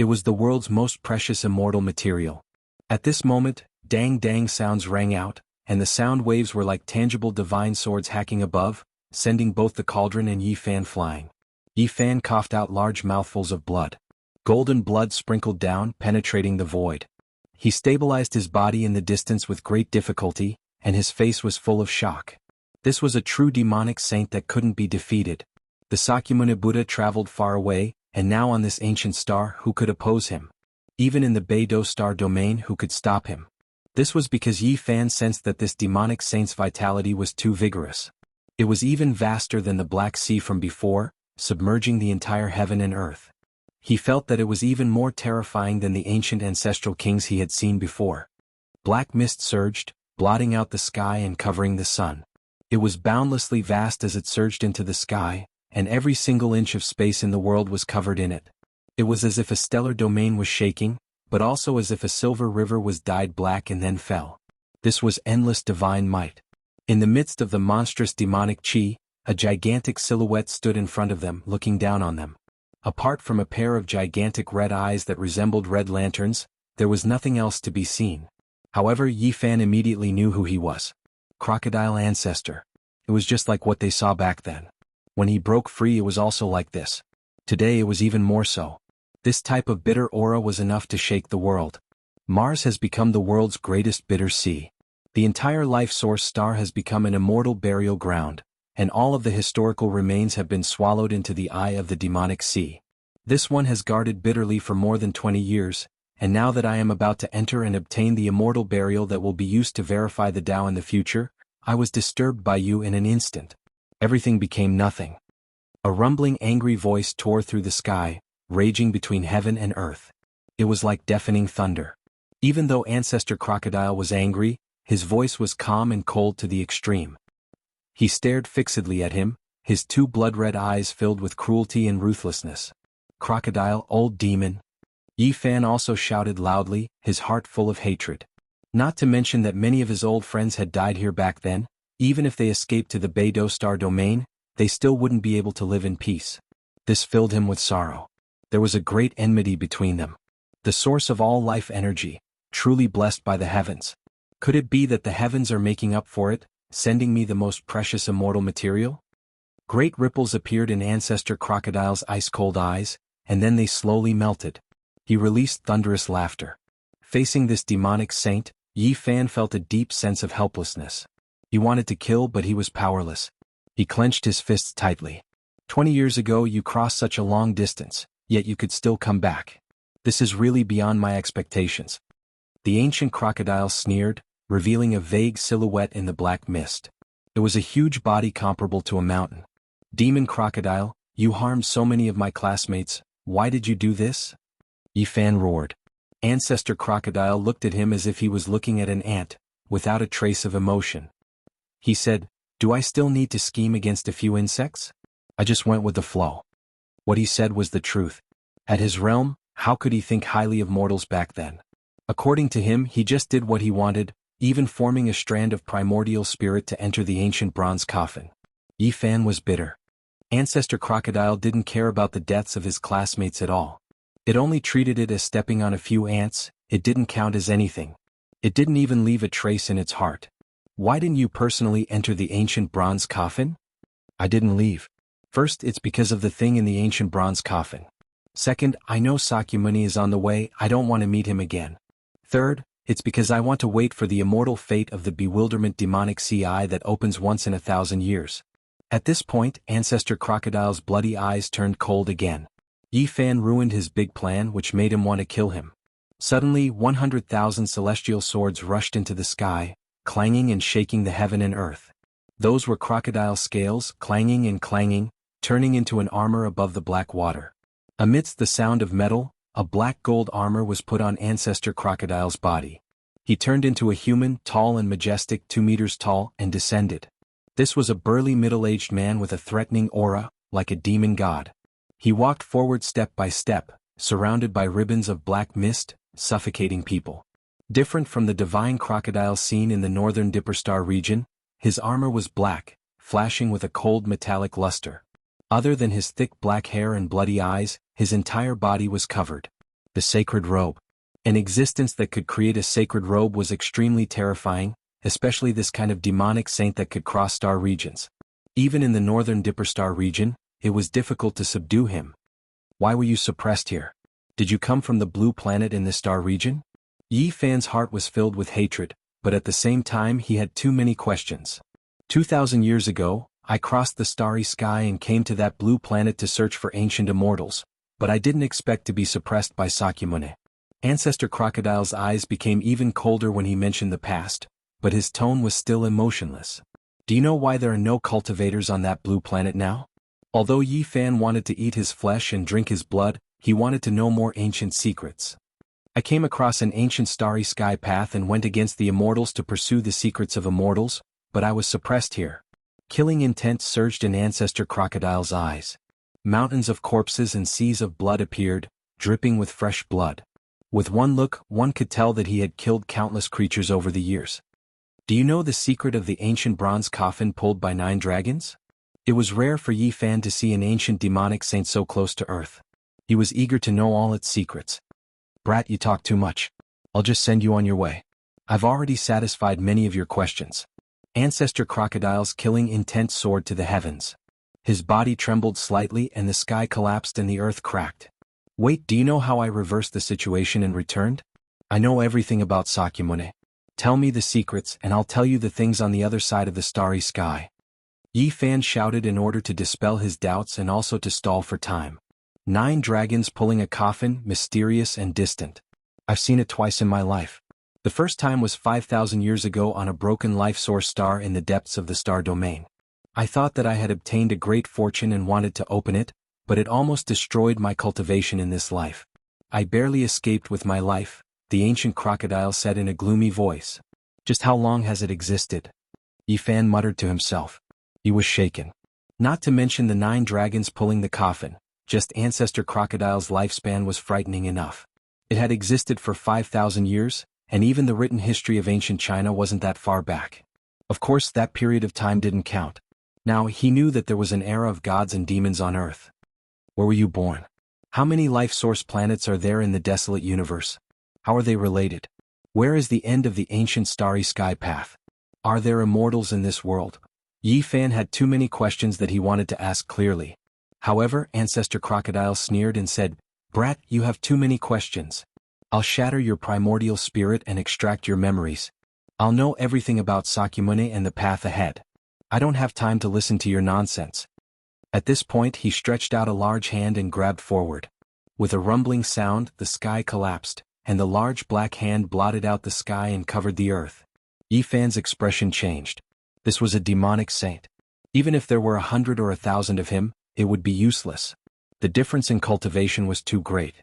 It was the world's most precious immortal material. At this moment, dang sounds rang out, and the sound waves were like tangible divine swords hacking above, sending both the cauldron and Yi Fan flying. Yi Fan coughed out large mouthfuls of blood. Golden blood sprinkled down, penetrating the void. He stabilized his body in the distance with great difficulty, and his face was full of shock. This was a true demonic saint that couldn't be defeated. The Sakyamuni Buddha traveled far away, and now on this ancient star, who could oppose him? Even in the Beidou star domain, who could stop him? This was because Yi Fan sensed that this demonic saint's vitality was too vigorous. It was even vaster than the Black Sea from before, submerging the entire heaven and earth. He felt that it was even more terrifying than the ancient ancestral kings he had seen before. Black mist surged, blotting out the sky and covering the sun. It was boundlessly vast as it surged into the sky, and every single inch of space in the world was covered in it. It was as if a stellar domain was shaking, but also as if a silver river was dyed black and then fell. This was endless divine might. In the midst of the monstrous demonic chi, a gigantic silhouette stood in front of them, looking down on them. Apart from a pair of gigantic red eyes that resembled red lanterns, there was nothing else to be seen. However, Yi Fan immediately knew who he was. Crocodile ancestor. It was just like what they saw back then. When he broke free, it was also like this. Today it was even more so. This type of bitter aura was enough to shake the world. Mars has become the world's greatest bitter sea. The entire life source star has become an immortal burial ground, and all of the historical remains have been swallowed into the eye of the demonic sea. This one has guarded bitterly for more than 20 years, and now that I am about to enter and obtain the immortal burial that will be used to verify the Tao in the future, I was disturbed by you in an instant. Everything became nothing. A rumbling angry voice tore through the sky, raging between heaven and earth. It was like deafening thunder. Even though Ancestor Crocodile was angry, his voice was calm and cold to the extreme. He stared fixedly at him, his two blood-red eyes filled with cruelty and ruthlessness. Crocodile, old demon. Yi Fan also shouted loudly, his heart full of hatred. Not to mention that many of his old friends had died here back then. Even if they escaped to the Beidou star domain, they still wouldn't be able to live in peace. This filled him with sorrow. There was a great enmity between them. The source of all life energy, truly blessed by the heavens. Could it be that the heavens are making up for it, sending me the most precious immortal material? Great ripples appeared in Ancestor Crocodile's ice-cold eyes, and then they slowly melted. He released thunderous laughter. Facing this demonic saint, Yi Fan felt a deep sense of helplessness. He wanted to kill, but he was powerless. He clenched his fists tightly. 20 years ago you crossed such a long distance, yet you could still come back. This is really beyond my expectations. The ancient crocodile sneered, revealing a vague silhouette in the black mist. It was a huge body comparable to a mountain. Demon crocodile, you harmed so many of my classmates, why did you do this? Yi Fan roared. Ancestor Crocodile looked at him as if he was looking at an ant, without a trace of emotion. He said, do I still need to scheme against a few insects? I just went with the flow. What he said was the truth. At his realm, how could he think highly of mortals back then? According to him, he just did what he wanted, even forming a strand of primordial spirit to enter the ancient bronze coffin. Yi Fan was bitter. Ancestor Crocodile didn't care about the deaths of his classmates at all. It only treated it as stepping on a few ants, it didn't count as anything. It didn't even leave a trace in its heart. Why didn't you personally enter the ancient bronze coffin? I didn't leave. First, it's because of the thing in the ancient bronze coffin. Second, I know Sakyamuni is on the way, I don't want to meet him again. Third, it's because I want to wait for the immortal fate of the bewilderment demonic CI that opens once in 1,000 years. At this point, Ancestor Crocodile's bloody eyes turned cold again. Yi Fan ruined his big plan, which made him want to kill him. Suddenly, 100,000 celestial swords rushed into the sky, clanging and shaking the heaven and earth. Those were crocodile scales, clanging and clanging, turning into an armor above the black water. Amidst the sound of metal, a black gold armor was put on Ancestor Crocodile's body. He turned into a human, tall and majestic, 2 meters tall, and descended. This was a burly middle-aged man with a threatening aura, like a demon god. He walked forward step by step, surrounded by ribbons of black mist, suffocating people. Different from the divine crocodile seen in the northern Dipper Star region, his armor was black, flashing with a cold metallic luster. Other than his thick black hair and bloody eyes, his entire body was covered. The sacred robe. An existence that could create a sacred robe was extremely terrifying, especially this kind of demonic saint that could cross star regions. Even in the northern Dipper star region, it was difficult to subdue him. Why were you suppressed here? Did you come from the blue planet in this star region? Yi Fan's heart was filled with hatred, but at the same time he had too many questions. 2,000 years ago, I crossed the starry sky and came to that blue planet to search for ancient immortals, but I didn't expect to be suppressed by Sakyamuni. Ancestor Crocodile's eyes became even colder when he mentioned the past, but his tone was still emotionless. Do you know why there are no cultivators on that blue planet now? Although Yi Fan wanted to eat his flesh and drink his blood, he wanted to know more ancient secrets. I came across an ancient starry sky path and went against the immortals to pursue the secrets of immortals, but I was suppressed here. Killing intent surged in Ancestor Crocodile's eyes. Mountains of corpses and seas of blood appeared, dripping with fresh blood. With one look, one could tell that he had killed countless creatures over the years. Do you know the secret of the ancient bronze coffin pulled by 9 dragons? It was rare for Yi Fan to see an ancient demonic saint so close to Earth. He was eager to know all its secrets. Brat, you talk too much. I'll just send you on your way. I've already satisfied many of your questions. Ancestor Crocodile's killing intent soared to the heavens. His body trembled slightly and the sky collapsed and the earth cracked. Wait, do you know how I reversed the situation and returned? I know everything about Sakyamuni. Tell me the secrets and I'll tell you the things on the other side of the starry sky. Yi Fan shouted in order to dispel his doubts and also to stall for time. 9 dragons pulling a coffin, mysterious and distant. I've seen it twice in my life. The first time was 5,000 years ago on a broken life source star in the depths of the star domain. I thought that I had obtained a great fortune and wanted to open it, but it almost destroyed my cultivation in this life. I barely escaped with my life, the ancient crocodile said in a gloomy voice. Just how long has it existed? Yi Fan muttered to himself. He was shaken. Not to mention the 9 dragons pulling the coffin, just Ancestor Crocodile's lifespan was frightening enough. It had existed for 5,000 years, and even the written history of ancient China wasn't that far back. Of course, that period of time didn't count. Now, he knew that there was an era of gods and demons on Earth. Where were you born? How many life source planets are there in the desolate universe? How are they related? Where is the end of the ancient starry sky path? Are there immortals in this world? Yi Fan had too many questions that he wanted to ask clearly. However, Ancestor Crocodile sneered and said, Brat, you have too many questions. I'll shatter your primordial spirit and extract your memories. I'll know everything about Sakyamuni and the path ahead. I don't have time to listen to your nonsense. At this point he stretched out a large hand and grabbed forward. With a rumbling sound, the sky collapsed, and the large black hand blotted out the sky and covered the earth. Yi Fan's expression changed. This was a demonic saint. Even if there were 100 or 1,000 of him, it would be useless. The difference in cultivation was too great.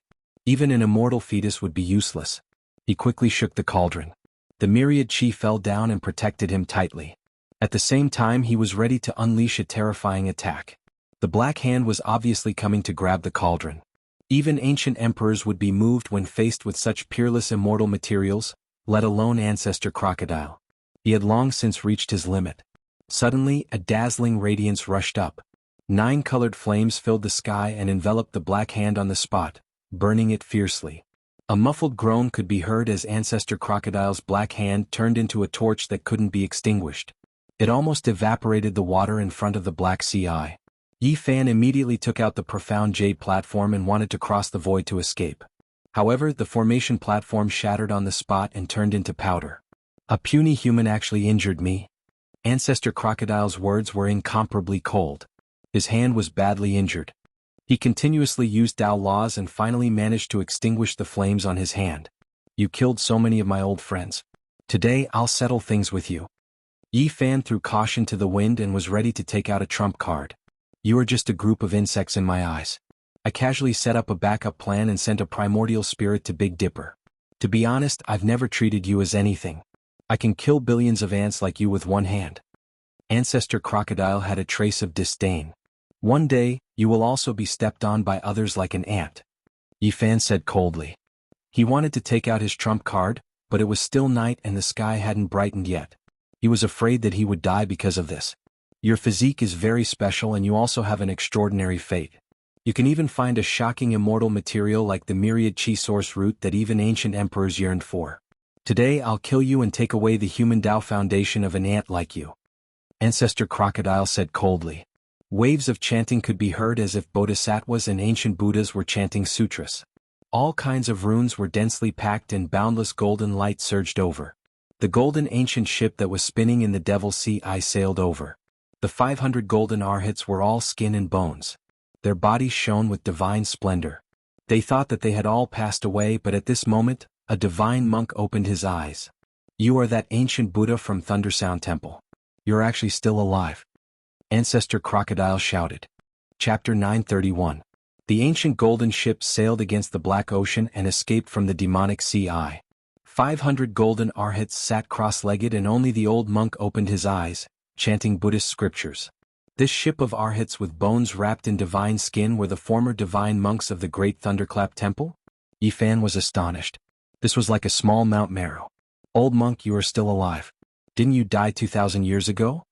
Even an immortal fetus would be useless. He quickly shook the cauldron. The myriad chi fell down and protected him tightly. At the same time he was ready to unleash a terrifying attack. The black hand was obviously coming to grab the cauldron. Even ancient emperors would be moved when faced with such peerless immortal materials, let alone Ancestor Crocodile. He had long since reached his limit. Suddenly, a dazzling radiance rushed up. 9 colored flames filled the sky and enveloped the black hand on the spot, burning it fiercely. A muffled groan could be heard as Ancestor Crocodile's black hand turned into a torch that couldn't be extinguished. It almost evaporated the water in front of the Black Sea Eye. Yi Fan immediately took out the profound jade platform and wanted to cross the void to escape. However, the formation platform shattered on the spot and turned into powder. A puny human actually injured me. Ancestor Crocodile's words were incomparably cold. His hand was badly injured. He continuously used Tao laws and finally managed to extinguish the flames on his hand. You killed so many of my old friends. Today I'll settle things with you. Yi Fan threw caution to the wind and was ready to take out a trump card. You are just a group of insects in my eyes. I casually set up a backup plan and sent a primordial spirit to Big Dipper. To be honest, I've never treated you as anything. I can kill billions of ants like you with one hand. Ancestor Crocodile had a trace of disdain. One day, you will also be stepped on by others like an ant. Yi Fan said coldly. He wanted to take out his trump card, but it was still night and the sky hadn't brightened yet. He was afraid that he would die because of this. Your physique is very special and you also have an extraordinary fate. You can even find a shocking immortal material like the myriad chi source root that even ancient emperors yearned for. Today I'll kill you and take away the human Tao foundation of an ant like you. Ancestor Crocodile said coldly. Waves of chanting could be heard as if bodhisattvas and ancient Buddhas were chanting sutras. All kinds of runes were densely packed and boundless golden light surged over. The golden ancient ship that was spinning in the Devil's Sea sailed over. The 500 golden arhats were all skin and bones. Their bodies shone with divine splendor. They thought that they had all passed away, but at this moment, a divine monk opened his eyes. You are that ancient Buddha from Thundersound Temple. You're actually still alive. Ancestor Crocodile shouted. Chapter 931. The ancient golden ship sailed against the Black Ocean and escaped from the demonic sea. 500 golden arhats sat cross-legged and only the old monk opened his eyes, chanting Buddhist scriptures. This ship of arhats with bones wrapped in divine skin were the former divine monks of the Great Thunderclap Temple? Yifan was astonished. This was like a small Mount Meru. Old monk, you are still alive. Didn't you die 2,000 years ago?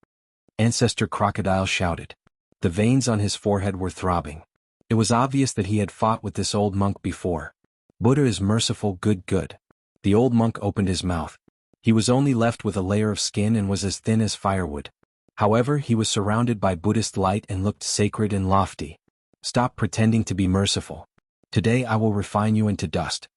Ancestor Crocodile shouted. The veins on his forehead were throbbing. It was obvious that he had fought with this old monk before. Buddha is merciful, good. The old monk opened his mouth. He was only left with a layer of skin and was as thin as firewood. However, he was surrounded by Buddhist light and looked sacred and lofty. Stop pretending to be merciful. Today I will refine you into dust.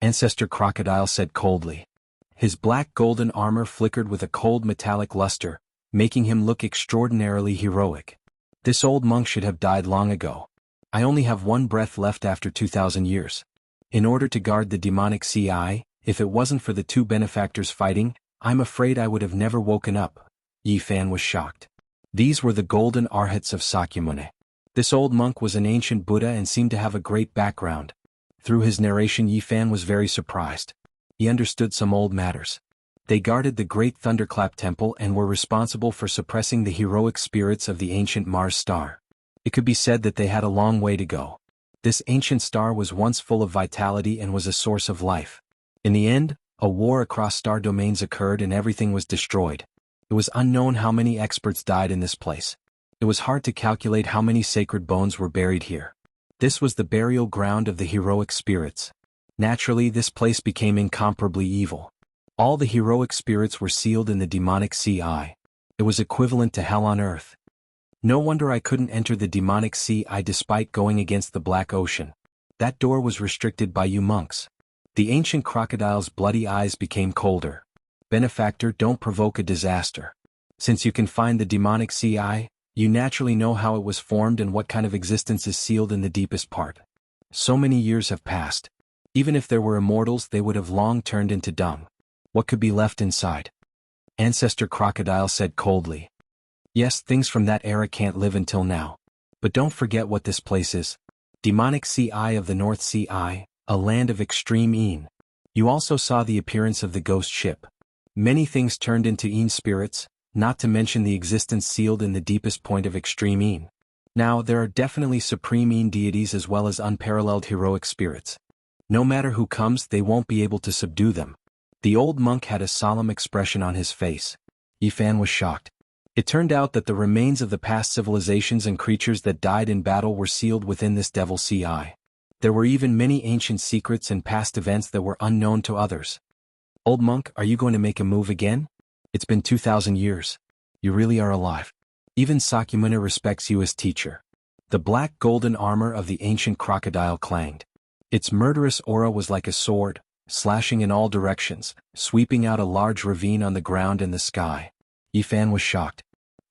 Ancestor Crocodile said coldly. His black golden armor flickered with a cold metallic luster, making him look extraordinarily heroic. This old monk should have died long ago. I only have one breath left after 2,000 years. In order to guard the demonic sea, if it wasn't for the two benefactors fighting, I'm afraid I would have never woken up. Yifan was shocked. These were the golden arhats of Sakyamuni. This old monk was an ancient Buddha and seemed to have a great background. Through his narration, Yifan was very surprised. He understood some old matters. They guarded the Great Thunderclap Temple and were responsible for suppressing the heroic spirits of the ancient Mars star. It could be said that they had a long way to go. This ancient star was once full of vitality and was a source of life. In the end, a war across star domains occurred and everything was destroyed. It was unknown how many experts died in this place. It was hard to calculate how many sacred bones were buried here. This was the burial ground of the heroic spirits. Naturally, this place became incomparably evil. All the heroic spirits were sealed in the demonic sea. It was equivalent to hell on earth. No wonder I couldn't enter the demonic sea despite going against the Black Ocean. That door was restricted by you monks. The ancient crocodile's bloody eyes became colder. Benefactor, don't provoke a disaster. Since you can find the demonic sea, you naturally know how it was formed and what kind of existence is sealed in the deepest part. So many years have passed. Even if there were immortals, they would have long turned into dung. What could be left inside? Ancestor Crocodile said coldly. Yes, things from that era can't live until now. But don't forget what this place is. Demonic Sea of the North Sea, a land of extreme een. You also saw the appearance of the ghost ship. Many things turned into een spirits, not to mention the existence sealed in the deepest point of extreme een. Now, there are definitely supreme een deities as well as unparalleled heroic spirits. No matter who comes, they won't be able to subdue them. The old monk had a solemn expression on his face. Yifan was shocked. It turned out that the remains of the past civilizations and creatures that died in battle were sealed within this Devil's Sea. There were even many ancient secrets and past events that were unknown to others. Old monk, are you going to make a move again? It's been 2,000 years. You really are alive. Even Sakyamuni respects you as teacher. The black golden armor of the ancient crocodile clanged. Its murderous aura was like a sword, slashing in all directions, sweeping out a large ravine on the ground and the sky. Yifan was shocked.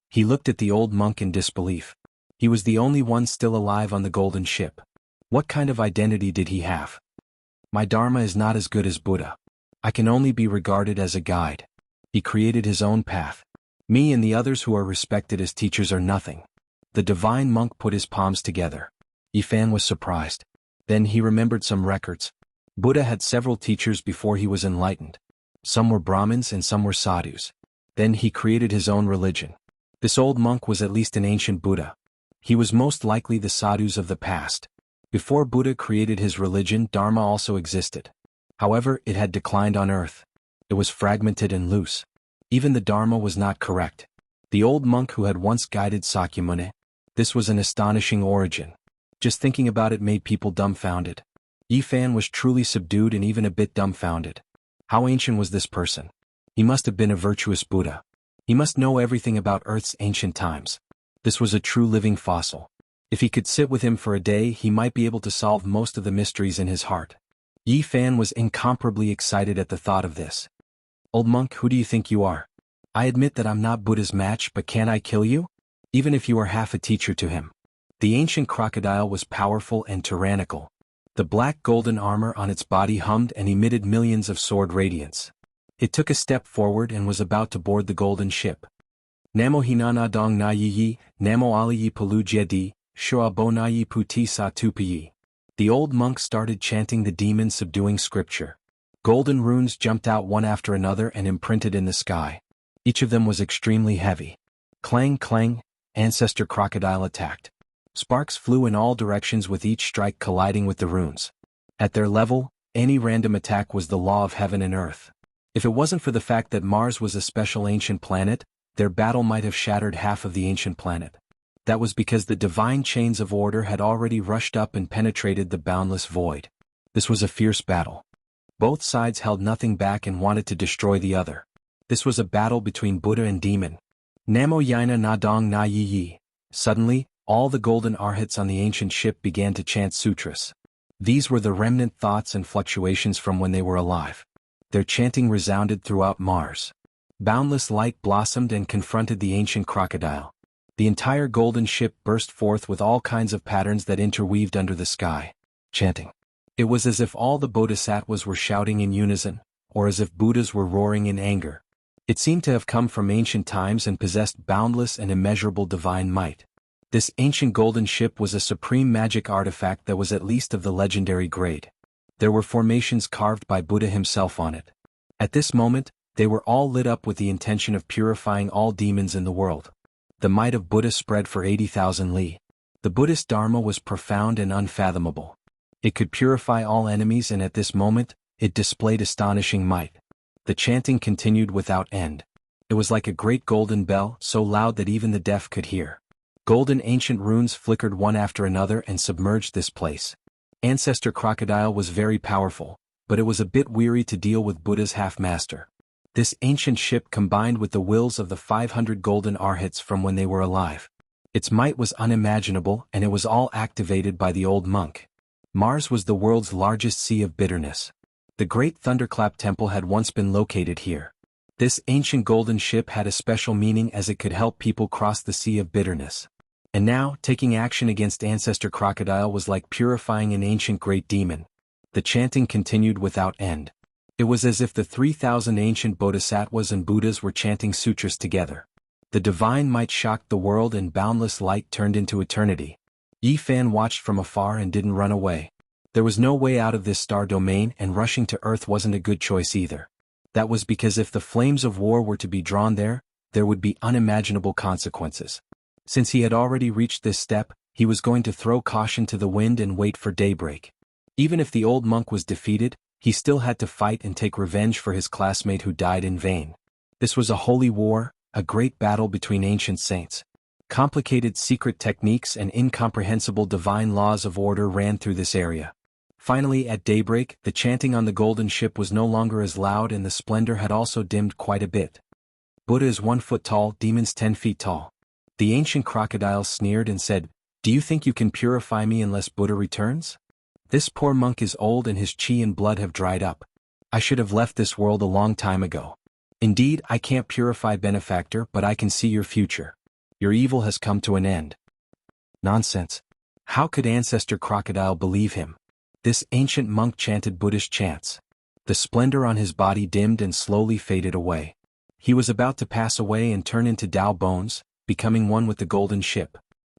He looked at the old monk in disbelief. He was the only one still alive on the golden ship. What kind of identity did he have? My dharma is not as good as Buddha. I can only be regarded as a guide. He created his own path. Me and the others who are respected as teachers are nothing. The divine monk put his palms together. Yifan was surprised. Then he remembered some records. Buddha had several teachers before he was enlightened. Some were Brahmins and some were sadhus. Then he created his own religion. This old monk was at least an ancient Buddha. He was most likely the sadhus of the past. Before Buddha created his religion, Dharma also existed. However, it had declined on earth. It was fragmented and loose. Even the Dharma was not correct. The old monk who had once guided Sakyamuni. This was an astonishing origin. Just thinking about it made people dumbfounded. Yi Fan was truly subdued and even a bit dumbfounded. How ancient was this person? He must have been a virtuous Buddha. He must know everything about Earth's ancient times. This was a true living fossil. If he could sit with him for a day, he might be able to solve most of the mysteries in his heart. Yi Fan was incomparably excited at the thought of this. Old monk, who do you think you are? I admit that I'm not Buddha's match, but can I kill you? Even if you are half a teacher to him. The ancient crocodile was powerful and tyrannical. The black golden armor on its body hummed and emitted millions of sword radiance. It took a step forward and was about to board the golden ship. Namo hinana dong na yi, namo ali yi palu jedi, shua bo na yi puti sa tupi. The old monk started chanting the demon-subduing scripture. Golden runes jumped out one after another and imprinted in the sky. Each of them was extremely heavy. Clang clang, ancestor crocodile attacked. Sparks flew in all directions with each strike colliding with the runes. At their level, any random attack was the law of heaven and earth. If it wasn't for the fact that Mars was a special ancient planet, their battle might have shattered half of the ancient planet. That was because the divine chains of order had already rushed up and penetrated the boundless void. This was a fierce battle. Both sides held nothing back and wanted to destroy the other. This was a battle between Buddha and demon. Namo Yaina Na Dong Na Yi Yi. Suddenly, all the golden arhats on the ancient ship began to chant sutras. These were the remnant thoughts and fluctuations from when they were alive. Their chanting resounded throughout Mars. Boundless light blossomed and confronted the ancient crocodile. The entire golden ship burst forth with all kinds of patterns that interweaved under the sky, chanting. It was as if all the bodhisattvas were shouting in unison, or as if Buddhas were roaring in anger. It seemed to have come from ancient times and possessed boundless and immeasurable divine might. This ancient golden ship was a supreme magic artifact that was at least of the legendary grade. There were formations carved by Buddha himself on it. At this moment, they were all lit up with the intention of purifying all demons in the world. The might of Buddha spread for 80,000 li. The Buddhist Dharma was profound and unfathomable. It could purify all enemies, and at this moment, it displayed astonishing might. The chanting continued without end. It was like a great golden bell, so loud that even the deaf could hear. Golden ancient runes flickered one after another and submerged this place. Ancestor Crocodile was very powerful, but it was a bit weary to deal with Buddha's half-master. This ancient ship combined with the wills of the 500 golden arhats from when they were alive. Its might was unimaginable, and it was all activated by the old monk. Mars was the world's largest sea of bitterness. The great Thunderclap Temple had once been located here. This ancient golden ship had a special meaning as it could help people cross the sea of bitterness. And now, taking action against Ancestor Crocodile was like purifying an ancient great demon. The chanting continued without end. It was as if the 3,000 ancient bodhisattvas and Buddhas were chanting sutras together. The divine might shocked the world and boundless light turned into eternity. Yi Fan watched from afar and didn't run away. There was no way out of this star domain, and rushing to Earth wasn't a good choice either. That was because if the flames of war were to be drawn there would be unimaginable consequences. Since he had already reached this step, he was going to throw caution to the wind and wait for daybreak. Even if the old monk was defeated, he still had to fight and take revenge for his classmate who died in vain. This was a holy war, a great battle between ancient saints. Complicated secret techniques and incomprehensible divine laws of order ran through this area. Finally, at daybreak, the chanting on the golden ship was no longer as loud, and the splendor had also dimmed quite a bit. Buddha is 1 foot tall, demons 10 feet tall. The ancient crocodile sneered and said, "Do you think you can purify me unless Buddha returns? This poor monk is old and his chi and blood have dried up. I should have left this world a long time ago. Indeed, I can't purify benefactor, but I can see your future. Your evil has come to an end." Nonsense. How could Ancestor Crocodile believe him? This ancient monk chanted Buddhist chants. The splendor on his body dimmed and slowly faded away. He was about to pass away and turn into Tao bones, becoming one with the golden ship.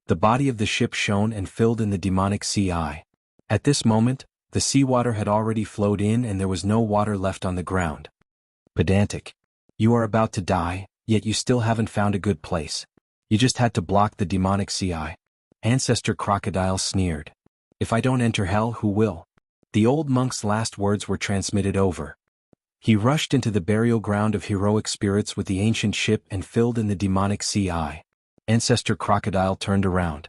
The body of the ship shone and filled in the demonic sea eye. At this moment, the seawater had already flowed in and there was no water left on the ground. Pedantic. You are about to die, yet you still haven't found a good place. You just had to block the demonic sea eye. Ancestor Crocodile sneered. If I don't enter hell, who will? The old monk's last words were transmitted over. He rushed into the burial ground of heroic spirits with the ancient ship and filled in the demonic sea eye. Ancestor Crocodile turned around.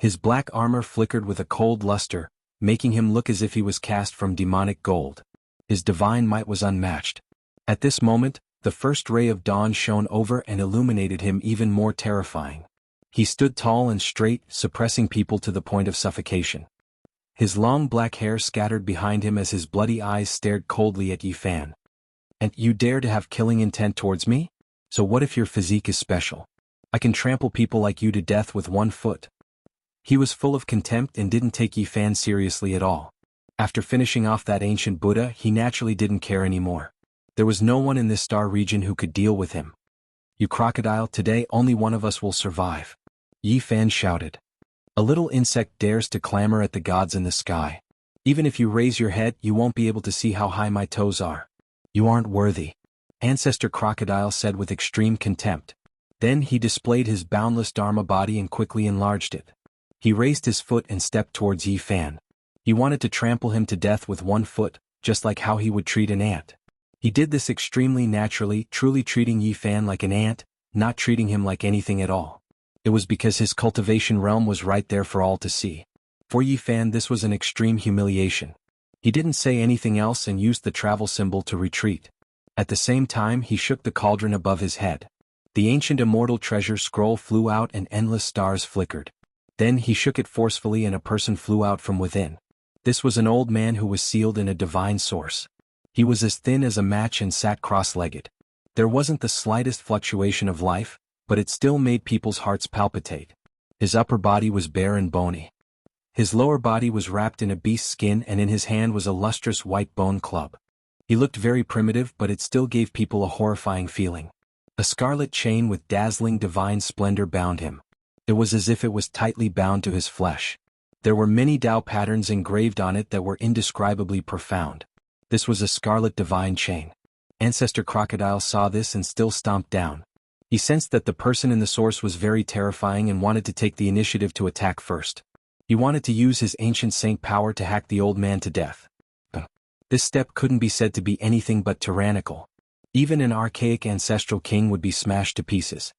His black armor flickered with a cold luster, making him look as if he was cast from demonic gold. His divine might was unmatched. At this moment, the first ray of dawn shone over and illuminated him even more terrifying. He stood tall and straight, suppressing people to the point of suffocation. His long black hair scattered behind him as his bloody eyes stared coldly at Yi Fan. "And you dare to have killing intent towards me? So what if your physique is special? I can trample people like you to death with one foot." He was full of contempt and didn't take Yi Fan seriously at all. After finishing off that ancient Buddha, he naturally didn't care anymore. There was no one in this star region who could deal with him. "You crocodile, today only one of us will survive," Yi Fan shouted. "A little insect dares to clamor at the gods in the sky. Even if you raise your head, you won't be able to see how high my toes are. You aren't worthy," Ancestor Crocodile said with extreme contempt. Then he displayed his boundless Dharma body and quickly enlarged it. He raised his foot and stepped towards Yi Fan. He wanted to trample him to death with one foot, just like how he would treat an ant. He did this extremely naturally, truly treating Yi Fan like an ant, not treating him like anything at all. It was because his cultivation realm was right there for all to see. For Yi Fan, this was an extreme humiliation. He didn't say anything else and used the travel symbol to retreat. At the same time, he shook the cauldron above his head. The ancient immortal treasure scroll flew out and endless stars flickered. Then he shook it forcefully and a person flew out from within. This was an old man who was sealed in a divine source. He was as thin as a match and sat cross-legged. There wasn't the slightest fluctuation of life, but it still made people's hearts palpitate. His upper body was bare and bony. His lower body was wrapped in a beast's skin and in his hand was a lustrous white bone club. He looked very primitive, but it still gave people a horrifying feeling. A scarlet chain with dazzling divine splendor bound him. It was as if it was tightly bound to his flesh. There were many Tao patterns engraved on it that were indescribably profound. This was a scarlet divine chain. Ancestor Crocodile saw this and still stomped down. He sensed that the person in the source was very terrifying and wanted to take the initiative to attack first. He wanted to use his ancient saint power to hack the old man to death. This step couldn't be said to be anything but tyrannical. Even an archaic ancestral king would be smashed to pieces.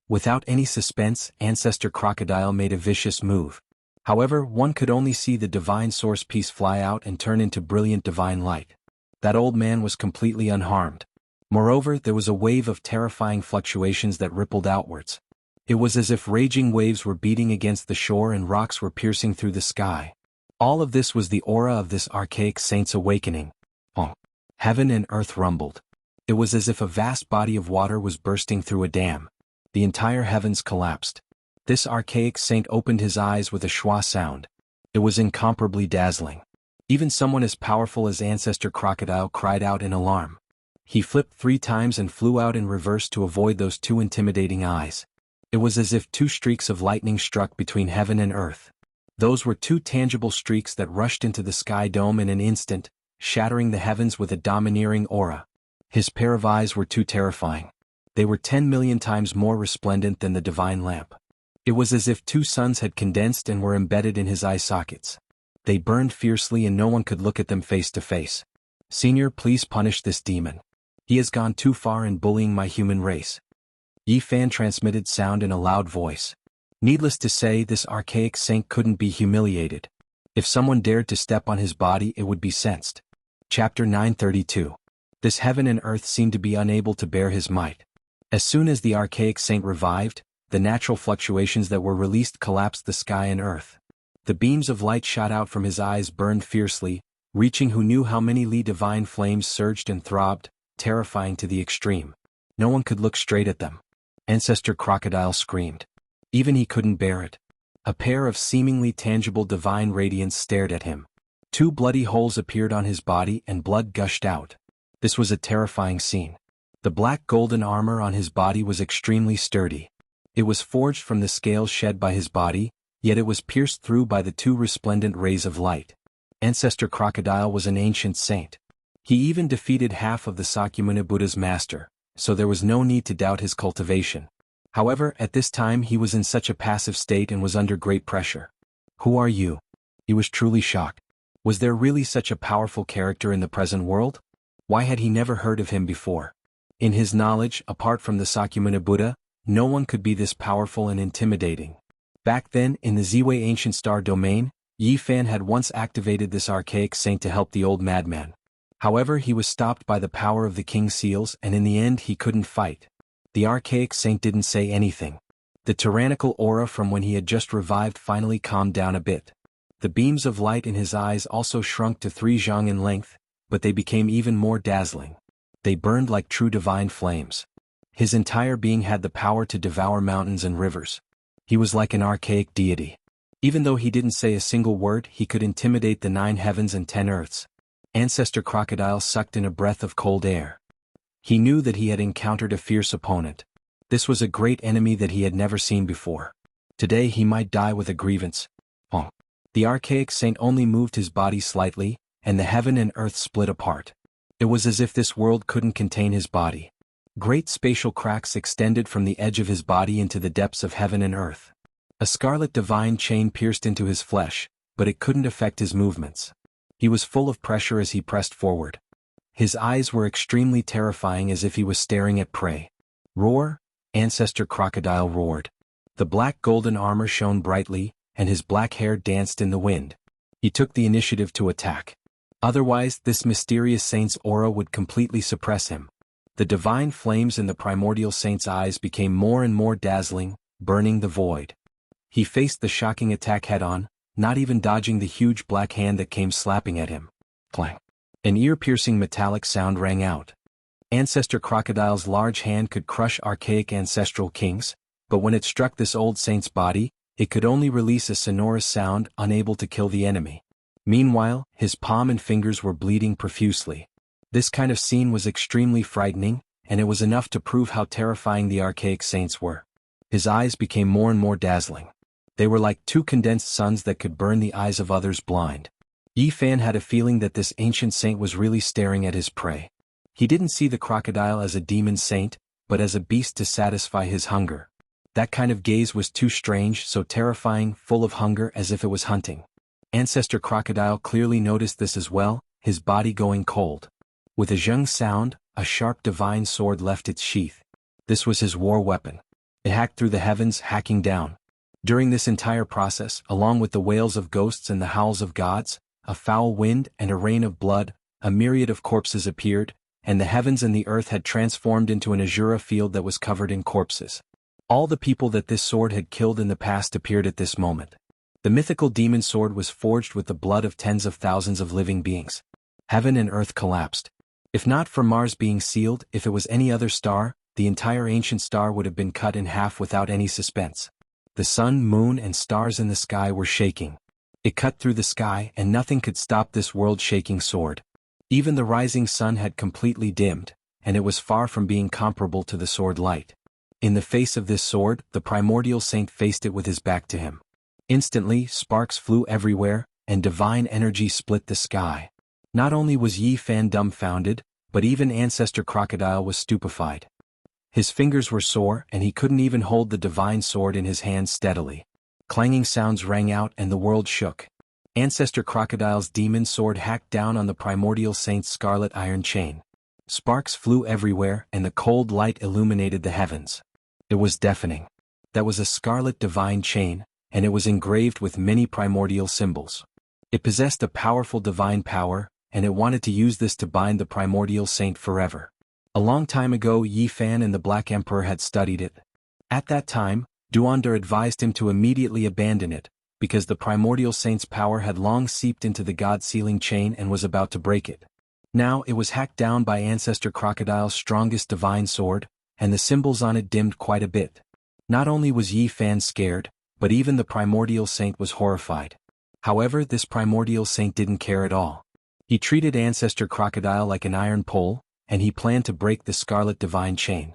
Without any suspense, Ancestor Crocodile made a vicious move. However, one could only see the divine source piece fly out and turn into brilliant divine light. That old man was completely unharmed. Moreover, there was a wave of terrifying fluctuations that rippled outwards. It was as if raging waves were beating against the shore and rocks were piercing through the sky. All of this was the aura of this archaic saint's awakening. Heaven and earth rumbled. It was as if a vast body of water was bursting through a dam. The entire heavens collapsed. This archaic saint opened his eyes with a schwa sound. It was incomparably dazzling. Even someone as powerful as Ancestor Crocodile cried out in alarm. He flipped 3 times and flew out in reverse to avoid those 2 intimidating eyes. It was as if 2 streaks of lightning struck between heaven and earth. Those were 2 tangible streaks that rushed into the sky dome in an instant, shattering the heavens with a domineering aura. His pair of eyes were too terrifying. They were 10 million times more resplendent than the divine lamp. It was as if 2 suns had condensed and were embedded in his eye sockets. They burned fiercely and no one could look at them face to face. "Senior, please punish this demon. He has gone too far in bullying my human race." Yi Fan transmitted sound in a loud voice. Needless to say, this archaic saint couldn't be humiliated. If someone dared to step on his body, it would be sensed. Chapter 932. This heaven and earth seemed to be unable to bear his might. As soon as the archaic saint revived, the natural fluctuations that were released collapsed the sky and earth. The beams of light shot out from his eyes burned fiercely, reaching who knew how many li divine flames surged and throbbed, terrifying to the extreme. No one could look straight at them. Ancestor Crocodile screamed. Even he couldn't bear it. A pair of seemingly tangible divine radiance stared at him. 2 bloody holes appeared on his body and blood gushed out. This was a terrifying scene. The black golden armor on his body was extremely sturdy. It was forged from the scales shed by his body, yet it was pierced through by the 2 resplendent rays of light. Ancestor Crocodile was an ancient saint. He even defeated half of the Sakyamuni Buddha's master, so there was no need to doubt his cultivation. However, at this time he was in such a passive state and was under great pressure. "Who are you?" He was truly shocked. Was there really such a powerful character in the present world? Why had he never heard of him before? In his knowledge, apart from the Sakyamuni Buddha, no one could be this powerful and intimidating. Back then, in the Ziwei Ancient Star domain, Yi Fan had once activated this archaic saint to help the old madman. However, he was stopped by the power of the King Seals and in the end he couldn't fight. The archaic saint didn't say anything. The tyrannical aura from when he had just revived finally calmed down a bit. The beams of light in his eyes also shrunk to 3 zhang in length, but they became even more dazzling. They burned like true divine flames. His entire being had the power to devour mountains and rivers. He was like an archaic deity. Even though he didn't say a single word, he could intimidate the 9 heavens and 10 earths. Ancestor Crocodile sucked in a breath of cold air. He knew that he had encountered a fierce opponent. This was a great enemy that he had never seen before. Today he might die with a grievance. Oh. The archaic saint only moved his body slightly, and the heaven and earth split apart. It was as if this world couldn't contain his body. Great spatial cracks extended from the edge of his body into the depths of heaven and earth. A scarlet divine chain pierced into his flesh, but it couldn't affect his movements. He was full of pressure as he pressed forward. His eyes were extremely terrifying as if he was staring at prey. Roar! Ancestor Crocodile roared. The black golden armor shone brightly, and his black hair danced in the wind. He took the initiative to attack. Otherwise, this mysterious saint's aura would completely suppress him. The divine flames in the primordial saint's eyes became more and more dazzling, burning the void. He faced the shocking attack head-on, not even dodging the huge black hand that came slapping at him. Clang! An ear-piercing metallic sound rang out. Ancestor Crocodile's large hand could crush archaic ancestral kings, but when it struck this old saint's body, it could only release a sonorous sound, unable to kill the enemy. Meanwhile, his palm and fingers were bleeding profusely. This kind of scene was extremely frightening, and it was enough to prove how terrifying the archaic saints were. His eyes became more and more dazzling. They were like 2 condensed suns that could burn the eyes of others blind. Yi Fan had a feeling that this ancient saint was really staring at his prey. He didn't see the crocodile as a demon saint, but as a beast to satisfy his hunger. That kind of gaze was too strange, so terrifying, full of hunger as if it was hunting. Ancestor Crocodile clearly noticed this as well, his body going cold. With a zheng sound, a sharp divine sword left its sheath. This was his war weapon. It hacked through the heavens, hacking down. During this entire process, along with the wails of ghosts and the howls of gods, a foul wind and a rain of blood, a myriad of corpses appeared, and the heavens and the earth had transformed into an azure field that was covered in corpses. All the people that this sword had killed in the past appeared at this moment. The mythical demon sword was forged with the blood of tens of thousands of living beings. Heaven and earth collapsed. If not for Mars being sealed, if it was any other star, the entire ancient star would have been cut in half without any suspense. The sun, moon, and stars in the sky were shaking. It cut through the sky, and nothing could stop this world-shaking sword. Even the rising sun had completely dimmed, and it was far from being comparable to the sword light. In the face of this sword, the primordial saint faced it with his back to him. Instantly, sparks flew everywhere, and divine energy split the sky. Not only was Yi Fan dumbfounded, but even Ancestor Crocodile was stupefied. His fingers were sore, and he couldn't even hold the divine sword in his hand steadily. Clanging sounds rang out and the world shook. Ancestor Crocodile's demon sword hacked down on the primordial saint's scarlet iron chain. Sparks flew everywhere, and the cold light illuminated the heavens. It was deafening. That was a scarlet divine chain, and it was engraved with many primordial symbols. It possessed a powerful divine power, and it wanted to use this to bind the primordial saint forever. A long time ago, Yi Fan and the Black Emperor had studied it. At that time, Duander advised him to immediately abandon it, because the primordial saint's power had long seeped into the god-sealing chain and was about to break it. Now it was hacked down by Ancestor Crocodile's strongest divine sword, and the symbols on it dimmed quite a bit. Not only was Yi Fan scared, but even the primordial saint was horrified. However, this primordial saint didn't care at all. He treated Ancestor Crocodile like an iron pole, and he planned to break the scarlet divine chain.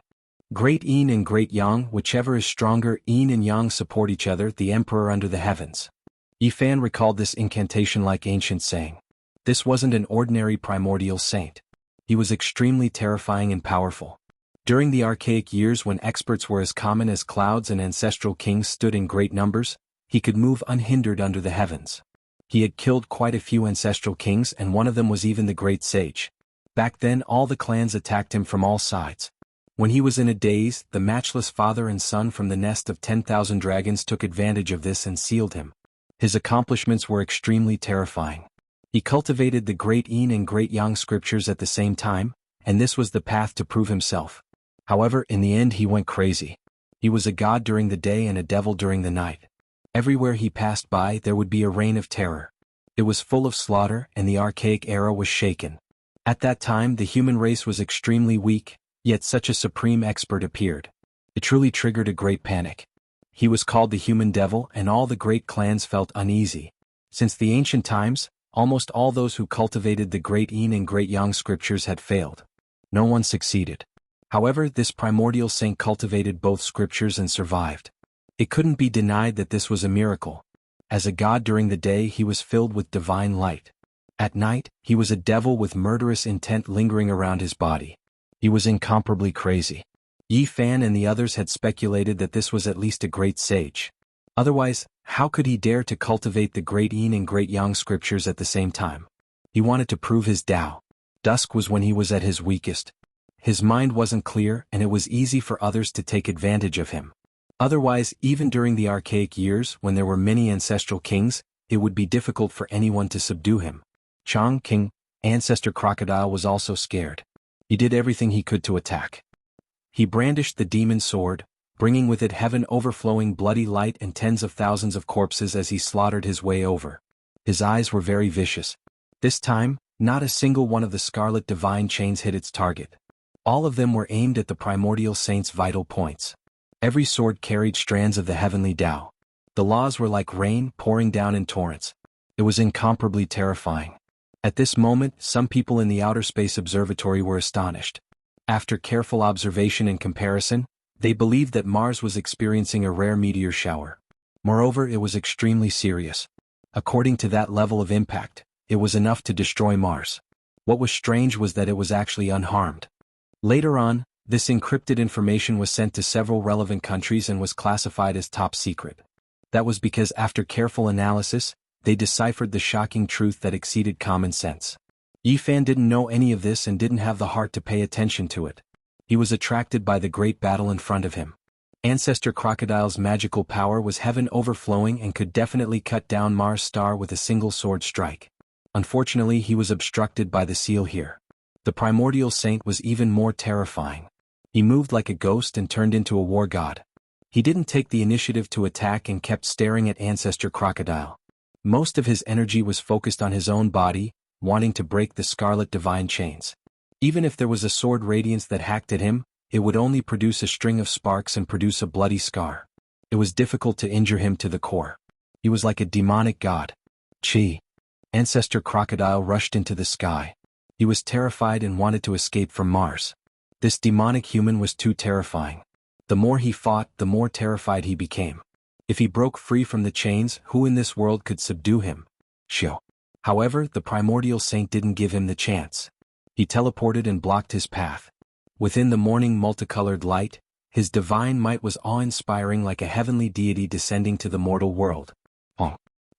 Great Yin and Great Yang, whichever is stronger, Yin and Yang support each other, the Emperor under the heavens. Yi Fan recalled this incantation like ancient saying. This wasn't an ordinary primordial saint. He was extremely terrifying and powerful. During the archaic years when experts were as common as clouds and ancestral kings stood in great numbers, he could move unhindered under the heavens. He had killed quite a few ancestral kings, and one of them was even the great sage. Back then all the clans attacked him from all sides. When he was in a daze, the matchless father and son from the nest of 10,000 dragons took advantage of this and sealed him. His accomplishments were extremely terrifying. He cultivated the great Yin and great Yang scriptures at the same time, and this was the path to prove himself. However, in the end he went crazy. He was a god during the day and a devil during the night. Everywhere he passed by there would be a reign of terror. It was full of slaughter and the archaic era was shaken. At that time the human race was extremely weak, yet such a supreme expert appeared. It truly triggered a great panic. He was called the human devil and all the great clans felt uneasy. Since the ancient times, almost all those who cultivated the great Yin and great Yang scriptures had failed. No one succeeded. However, this primordial saint cultivated both scriptures and survived. It couldn't be denied that this was a miracle. As a god during the day he was filled with divine light. At night, he was a devil with murderous intent lingering around his body. He was incomparably crazy. Yi Fan and the others had speculated that this was at least a great sage. Otherwise, how could he dare to cultivate the great Yin and great Yang scriptures at the same time? He wanted to prove his Tao. Dusk was when he was at his weakest. His mind wasn't clear and it was easy for others to take advantage of him. Otherwise, even during the archaic years when there were many ancestral kings, it would be difficult for anyone to subdue him. Chang King, Ancestor Crocodile, was also scared. He did everything he could to attack. He brandished the demon sword, bringing with it heaven overflowing bloody light and tens of thousands of corpses as he slaughtered his way over. His eyes were very vicious. This time, not a single one of the scarlet divine chains hit its target. All of them were aimed at the primordial saint's vital points. Every sword carried strands of the heavenly Tao. The laws were like rain pouring down in torrents. It was incomparably terrifying. At this moment, some people in the outer space observatory were astonished. After careful observation and comparison, they believed that Mars was experiencing a rare meteor shower. Moreover, it was extremely serious. According to that level of impact, it was enough to destroy Mars. What was strange was that it was actually unharmed. Later on, this encrypted information was sent to several relevant countries and was classified as top secret. That was because after careful analysis, they deciphered the shocking truth that exceeded common sense. Yi Fan didn't know any of this and didn't have the heart to pay attention to it. He was attracted by the great battle in front of him. Ancestor Crocodile's magical power was heaven overflowing and could definitely cut down Mars' star with a single sword strike. Unfortunately, he was obstructed by the seal here. The primordial saint was even more terrifying. He moved like a ghost and turned into a war god. He didn't take the initiative to attack and kept staring at Ancestor Crocodile. Most of his energy was focused on his own body, wanting to break the scarlet divine chains. Even if there was a sword radiance that hacked at him, it would only produce a string of sparks and produce a bloody scar. It was difficult to injure him to the core. He was like a demonic god. Chi. Ancestor Crocodile rushed into the sky. He was terrified and wanted to escape from Mars. This demonic human was too terrifying. The more he fought, the more terrified he became. If he broke free from the chains, who in this world could subdue him? Shio. However, the primordial saint didn't give him the chance. He teleported and blocked his path. Within the morning multicolored light, his divine might was awe-inspiring like a heavenly deity descending to the mortal world.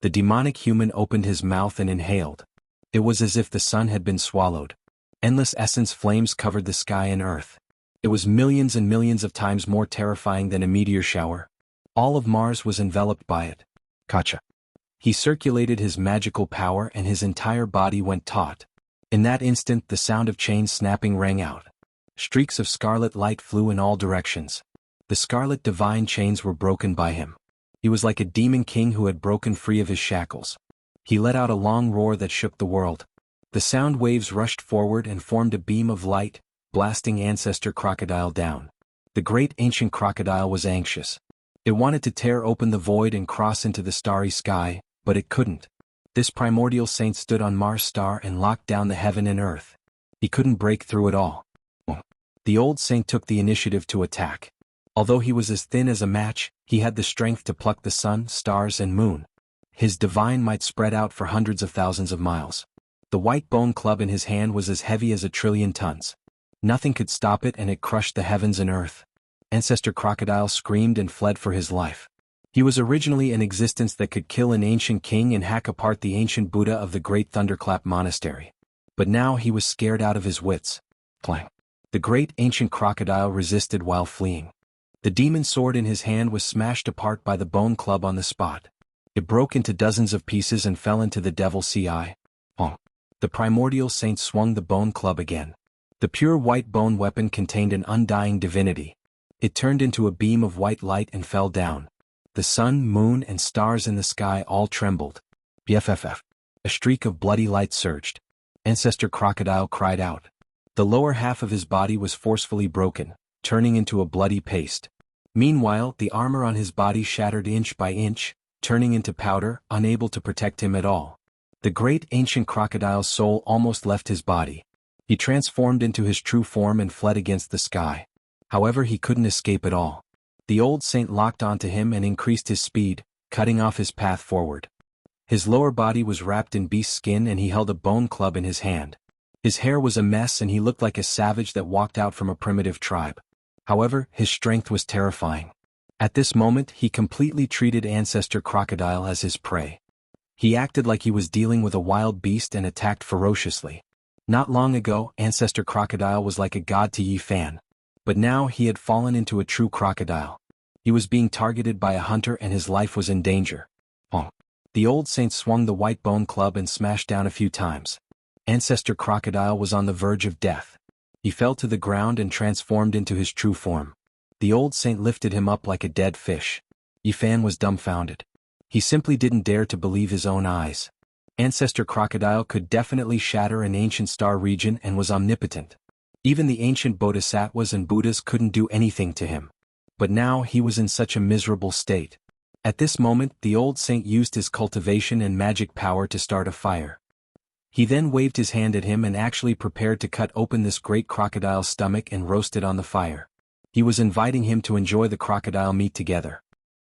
The demonic human opened his mouth and inhaled. It was as if the sun had been swallowed. Endless essence flames covered the sky and earth. It was millions and millions of times more terrifying than a meteor shower. All of Mars was enveloped by it. Kacha. He circulated his magical power and his entire body went taut. In that instant the sound of chains snapping rang out. Streaks of scarlet light flew in all directions. The scarlet divine chains were broken by him. He was like a demon king who had broken free of his shackles. He let out a long roar that shook the world. The sound waves rushed forward and formed a beam of light, blasting Ancestor Crocodile down. The great ancient crocodile was anxious. It wanted to tear open the void and cross into the starry sky, but it couldn't. This primordial saint stood on Mars' star and locked down the heaven and earth. He couldn't break through it all. The old saint took the initiative to attack. Although he was as thin as a match, he had the strength to pluck the sun, stars and moon. His divine might spread out for hundreds of thousands of miles. The white bone club in his hand was as heavy as 1,000,000,000,000 tons. Nothing could stop it and it crushed the heavens and earth. Ancestor Crocodile screamed and fled for his life. He was originally an existence that could kill an ancient king and hack apart the ancient Buddha of the great Thunderclap Monastery. But now he was scared out of his wits. Clang. The great ancient crocodile resisted while fleeing. The demon sword in his hand was smashed apart by the bone club on the spot. It broke into dozens of pieces and fell into the devil's eye. The primordial saint swung the bone club again. The pure white bone weapon contained an undying divinity. It turned into a beam of white light and fell down. The sun, moon, and stars in the sky all trembled. BFFF. A streak of bloody light surged. Ancestor Crocodile cried out. The lower half of his body was forcefully broken, turning into a bloody paste. Meanwhile, the armor on his body shattered inch by inch, turning into powder, unable to protect him at all. The great ancient crocodile's soul almost left his body. He transformed into his true form and fled against the sky. However, he couldn't escape at all. The old saint locked onto him and increased his speed, cutting off his path forward. His lower body was wrapped in beast skin and he held a bone club in his hand. His hair was a mess and he looked like a savage that walked out from a primitive tribe. However, his strength was terrifying. At this moment, he completely treated Ancestor Crocodile as his prey. He acted like he was dealing with a wild beast and attacked ferociously. Not long ago, Ancestor Crocodile was like a god to Yi Fan. But now he had fallen into a true crocodile. He was being targeted by a hunter and his life was in danger. The old saint swung the white bone club and smashed down a few times. Ancestor Crocodile was on the verge of death. He fell to the ground and transformed into his true form. The old saint lifted him up like a dead fish. Yi Fan was dumbfounded. He simply didn't dare to believe his own eyes. Ancestor Crocodile could definitely shatter an ancient star region and was omnipotent. Even the ancient bodhisattvas and Buddhas couldn't do anything to him. But now he was in such a miserable state. At this moment, the old saint used his cultivation and magic power to start a fire. He then waved his hand at him and actually prepared to cut open this great crocodile's stomach and roast it on the fire. He was inviting him to enjoy the crocodile meat together.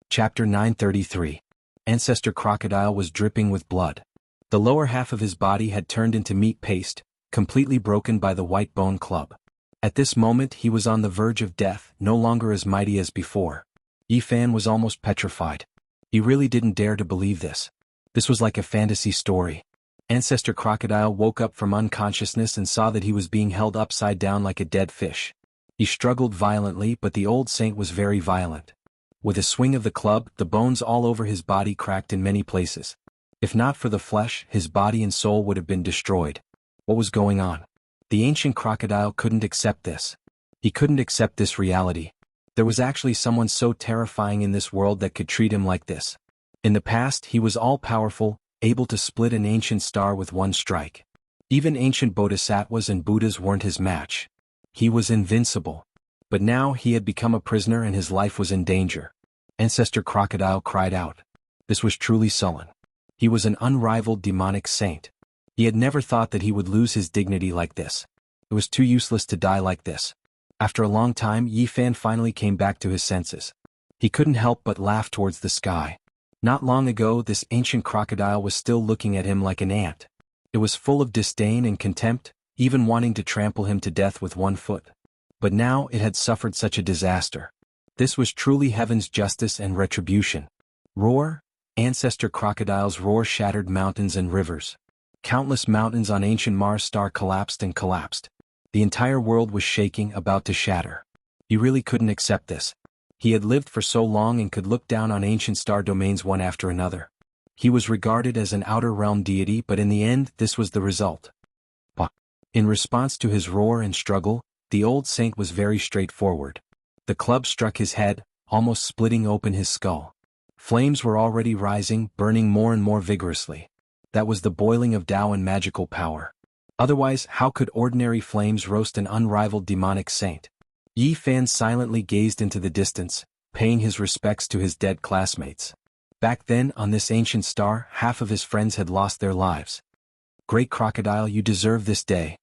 Chapter 933. Ancestor Crocodile was dripping with blood. The lower half of his body had turned into meat paste, completely broken by the white bone club. At this moment he was on the verge of death, no longer as mighty as before. Yi Fan was almost petrified. He really didn't dare to believe this. This was like a fantasy story. Ancestor Crocodile woke up from unconsciousness and saw that he was being held upside down like a dead fish. He struggled violently, but the old saint was very violent. With a swing of the club, the bones all over his body cracked in many places. If not for the flesh, his body and soul would have been destroyed. What was going on? The ancient crocodile couldn't accept this. He couldn't accept this reality. There was actually someone so terrifying in this world that could treat him like this. In the past, he was all-powerful, able to split an ancient star with one strike. Even ancient bodhisattvas and Buddhas weren't his match. He was invincible. But now he had become a prisoner and his life was in danger. Ancestor Crocodile cried out. This was truly sullen. He was an unrivaled demonic saint. He had never thought that he would lose his dignity like this. It was too useless to die like this. After a long time, Yi Fan finally came back to his senses. He couldn't help but laugh towards the sky. Not long ago, this ancient crocodile was still looking at him like an ant. It was full of disdain and contempt, even wanting to trample him to death with one foot. But now it had suffered such a disaster. This was truly heaven's justice and retribution. Roar! Ancestor Crocodile's roar shattered mountains and rivers. Countless mountains on ancient Mars star collapsed and collapsed. The entire world was shaking, about to shatter. He really couldn't accept this. He had lived for so long and could look down on ancient star domains one after another. He was regarded as an outer realm deity, but in the end, this was the result. In response to his roar and struggle, the old saint was very straightforward. The club struck his head, almost splitting open his skull. Flames were already rising, burning more and more vigorously. That was the boiling of Tao and magical power. Otherwise, how could ordinary flames roast an unrivaled demonic saint? Yi Fan silently gazed into the distance, paying his respects to his dead classmates. Back then, on this ancient star, half of his friends had lost their lives. Great Crocodile, you deserve this day.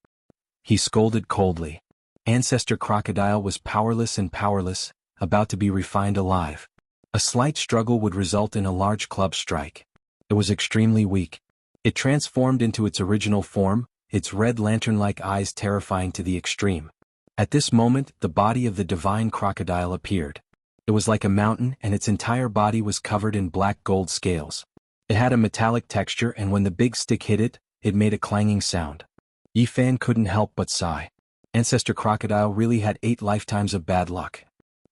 He scolded coldly. Ancestor Crocodile was powerless and powerless, about to be refined alive. A slight struggle would result in a large club strike. It was extremely weak. It transformed into its original form, its red lantern-like eyes terrifying to the extreme. At this moment, the body of the divine crocodile appeared. It was like a mountain and its entire body was covered in black gold scales. It had a metallic texture and when the big stick hit it, it made a clanging sound. Yi Fan couldn't help but sigh. Ancestor Crocodile really had 8 lifetimes of bad luck.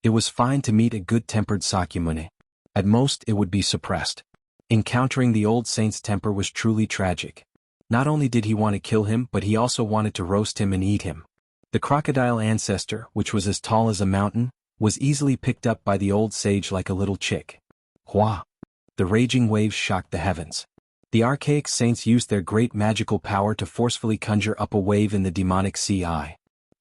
It was fine to meet a good-tempered Sakyamuni. At most, it would be suppressed. Encountering the old saint's temper was truly tragic. Not only did he want to kill him, but he also wanted to roast him and eat him. The crocodile ancestor, which was as tall as a mountain, was easily picked up by the old sage like a little chick. Hua! The raging waves shocked the heavens. The archaic saints used their great magical power to forcefully conjure up a wave in the demonic sea.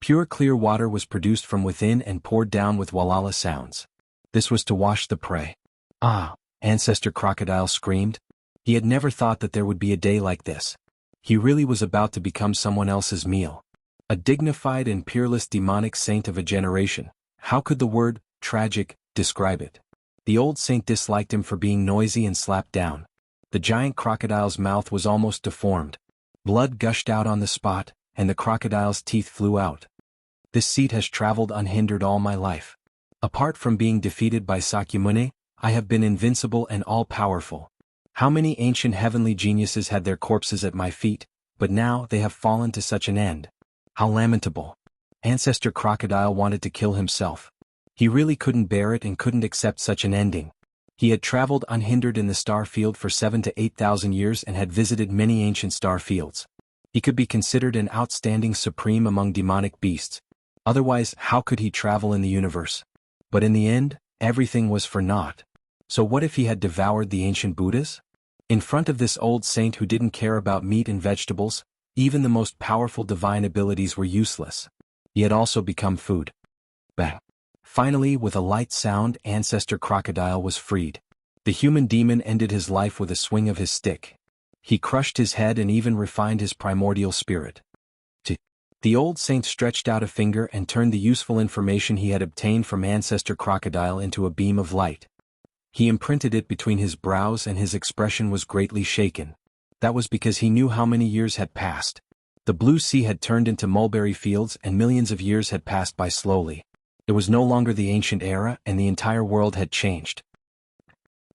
Pure clear water was produced from within and poured down with walala sounds. This was to wash the prey. Ah! Ancestor Crocodile screamed. He had never thought that there would be a day like this. He really was about to become someone else's meal. A dignified and peerless demonic saint of a generation. How could the word, tragic, describe it? The old saint disliked him for being noisy and slapped down. The giant crocodile's mouth was almost deformed. Blood gushed out on the spot, and the crocodile's teeth flew out. This seat has traveled unhindered all my life. Apart from being defeated by Sakyamuni, I have been invincible and all-powerful. How many ancient heavenly geniuses had their corpses at my feet, but now they have fallen to such an end. How lamentable. Ancestor Crocodile wanted to kill himself. He really couldn't bear it and couldn't accept such an ending. He had traveled unhindered in the star field for 7,000 to 8,000 years and had visited many ancient star fields. He could be considered an outstanding supreme among demonic beasts. Otherwise, how could he travel in the universe? But in the end, everything was for naught. So what if he had devoured the ancient Buddhas? In front of this old saint who didn't care about meat and vegetables, even the most powerful divine abilities were useless. He had also become food. Bang! Finally, with a light sound, Ancestor Crocodile was freed. The human demon ended his life with a swing of his stick. He crushed his head and even refined his primordial spirit. The old saint stretched out a finger and turned the useful information he had obtained from Ancestor Crocodile into a beam of light. He imprinted it between his brows and his expression was greatly shaken. That was because he knew how many years had passed. The blue sea had turned into mulberry fields and millions of years had passed by slowly. It was no longer the ancient era and the entire world had changed.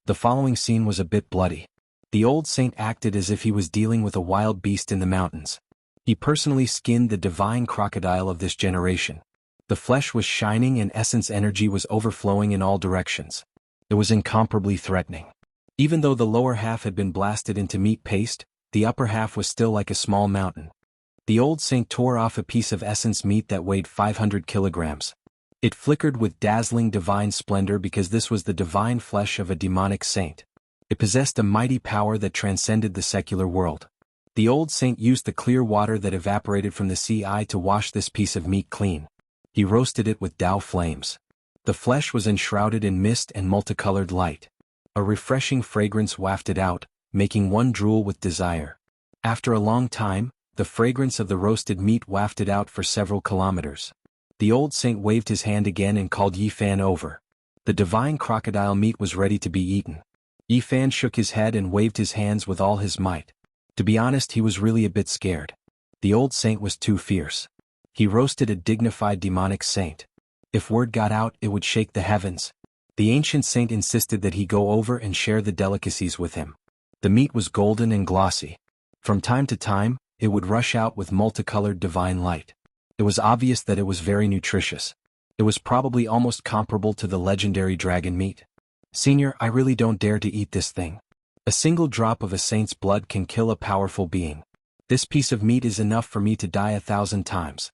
The following scene was a bit bloody. The old saint acted as if he was dealing with a wild beast in the mountains. He personally skinned the divine crocodile of this generation. The flesh was shining and essence energy was overflowing in all directions. It was incomparably threatening. Even though the lower half had been blasted into meat paste, the upper half was still like a small mountain. The old saint tore off a piece of essence meat that weighed 500 kilograms. It flickered with dazzling divine splendor because this was the divine flesh of a demonic saint. It possessed a mighty power that transcended the secular world. The old saint used the clear water that evaporated from the sea to wash this piece of meat clean. He roasted it with Tao flames. The flesh was enshrouded in mist and multicolored light. A refreshing fragrance wafted out, making one drool with desire. After a long time, the fragrance of the roasted meat wafted out for several kilometers. The old saint waved his hand again and called Yi Fan over. The divine crocodile meat was ready to be eaten. Yi Fan shook his head and waved his hands with all his might. To be honest, he was really a bit scared. The old saint was too fierce. He roasted a dignified demonic saint. If word got out, it would shake the heavens. The ancient saint insisted that he go over and share the delicacies with him. The meat was golden and glossy. From time to time, it would rush out with multicolored divine light. It was obvious that it was very nutritious. It was probably almost comparable to the legendary dragon meat. Senior, I really don't dare to eat this thing. A single drop of a saint's blood can kill a powerful being. This piece of meat is enough for me to die 1,000 times.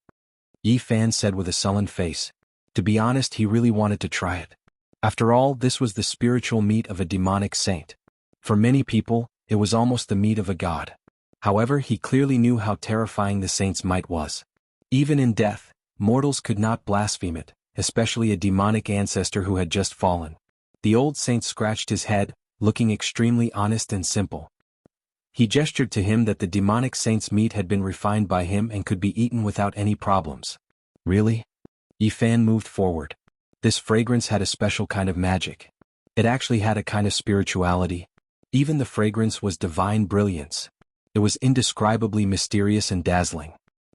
Yi Fan said with a sullen face. To be honest, he really wanted to try it. After all, this was the spiritual meat of a demonic saint. For many people, it was almost the meat of a god. However, he clearly knew how terrifying the saint's might was. Even in death, mortals could not blaspheme it, especially a demonic ancestor who had just fallen. The old saint scratched his head, looking extremely honest and simple. He gestured to him that the demonic saint's meat had been refined by him and could be eaten without any problems. Really? Yi Fan moved forward. This fragrance had a special kind of magic. It actually had a kind of spirituality. Even the fragrance was divine brilliance. It was indescribably mysterious and dazzling.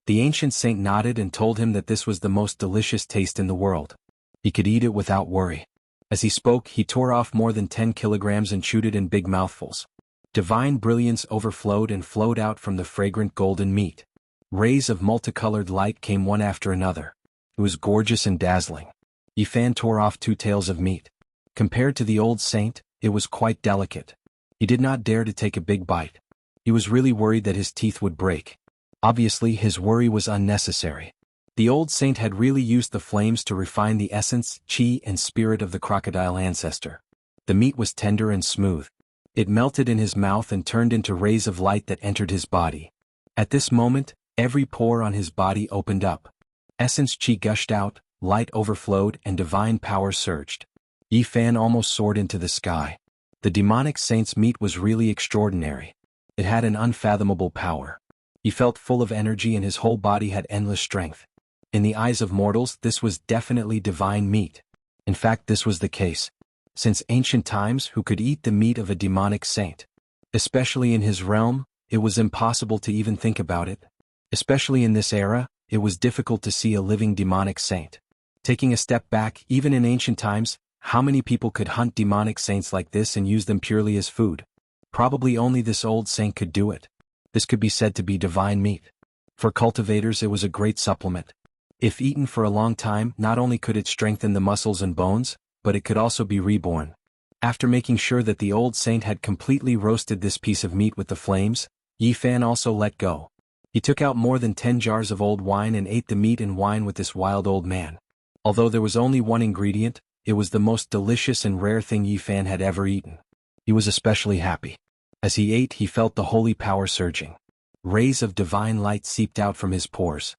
The ancient saint nodded and told him that this was the most delicious taste in the world. He could eat it without worry. As he spoke, he tore off more than 10 kilograms and chewed it in big mouthfuls. Divine brilliance overflowed and flowed out from the fragrant golden meat. Rays of multicolored light came one after another. It was gorgeous and dazzling. Yi Fan tore off 2 tails of meat. Compared to the old saint, it was quite delicate. He did not dare to take a big bite. He was really worried that his teeth would break. Obviously, his worry was unnecessary. The old saint had really used the flames to refine the essence, qi, and spirit of the crocodile ancestor. The meat was tender and smooth. It melted in his mouth and turned into rays of light that entered his body. At this moment, every pore on his body opened up. Essence qi gushed out, light overflowed, and divine power surged. Yi Fan almost soared into the sky. The demonic saint's meat was really extraordinary. It had an unfathomable power. He felt full of energy and his whole body had endless strength. In the eyes of mortals, this was definitely divine meat. In fact, this was the case. Since ancient times, who could eat the meat of a demonic saint? Especially in his realm, it was impossible to even think about it. Especially in this era, it was difficult to see a living demonic saint. Taking a step back, even in ancient times, how many people could hunt demonic saints like this and use them purely as food? Probably only this old saint could do it. This could be said to be divine meat. For cultivators, it was a great supplement. If eaten for a long time, not only could it strengthen the muscles and bones, but it could also be reborn. After making sure that the old saint had completely roasted this piece of meat with the flames, Yi Fan also let go. He took out more than 10 jars of old wine and ate the meat and wine with this wild old man. Although there was only one ingredient, it was the most delicious and rare thing Yi Fan had ever eaten. He was especially happy. As he ate, he felt the holy power surging. Rays of divine light seeped out from his pores.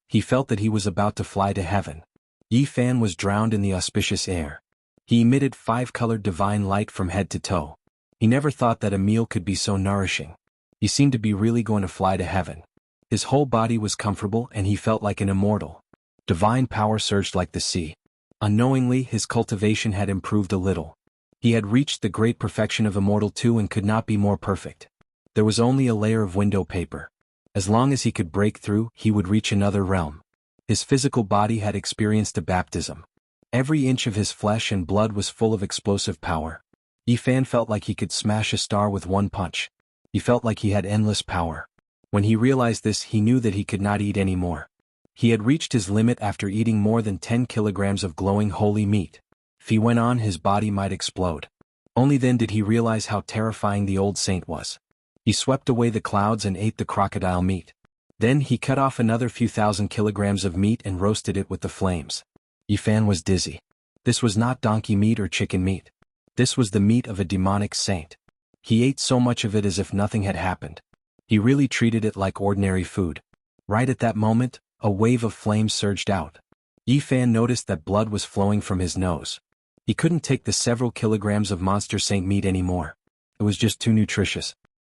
He felt that he was about to fly to heaven. Yi Fan was drowned in the auspicious air. He emitted 5-colored divine light from head to toe. He never thought that a meal could be so nourishing. He seemed to be really going to fly to heaven. His whole body was comfortable and he felt like an immortal. Divine power surged like the sea. Unknowingly, his cultivation had improved a little. He had reached the great perfection of Immortal 2 and could not be more perfect. There was only a layer of window paper. As long as he could break through, he would reach another realm. His physical body had experienced a baptism. Every inch of his flesh and blood was full of explosive power. Yi Fan felt like he could smash a star with one punch. He felt like he had endless power. When he realized this, he knew that he could not eat anymore. He had reached his limit after eating more than 10 kilograms of glowing holy meat. If he went on, his body might explode. Only then did he realize how terrifying the old saint was. He swept away the clouds and ate the crocodile meat. Then he cut off another few thousand kilograms of meat and roasted it with the flames. Yi Fan was dizzy. This was not donkey meat or chicken meat. This was the meat of a demonic saint. He ate so much of it as if nothing had happened. He really treated it like ordinary food. Right at that moment, a wave of flames surged out. Yi Fan noticed that blood was flowing from his nose. He couldn't take the several kilograms of monster saint meat anymore. It was just too nutritious.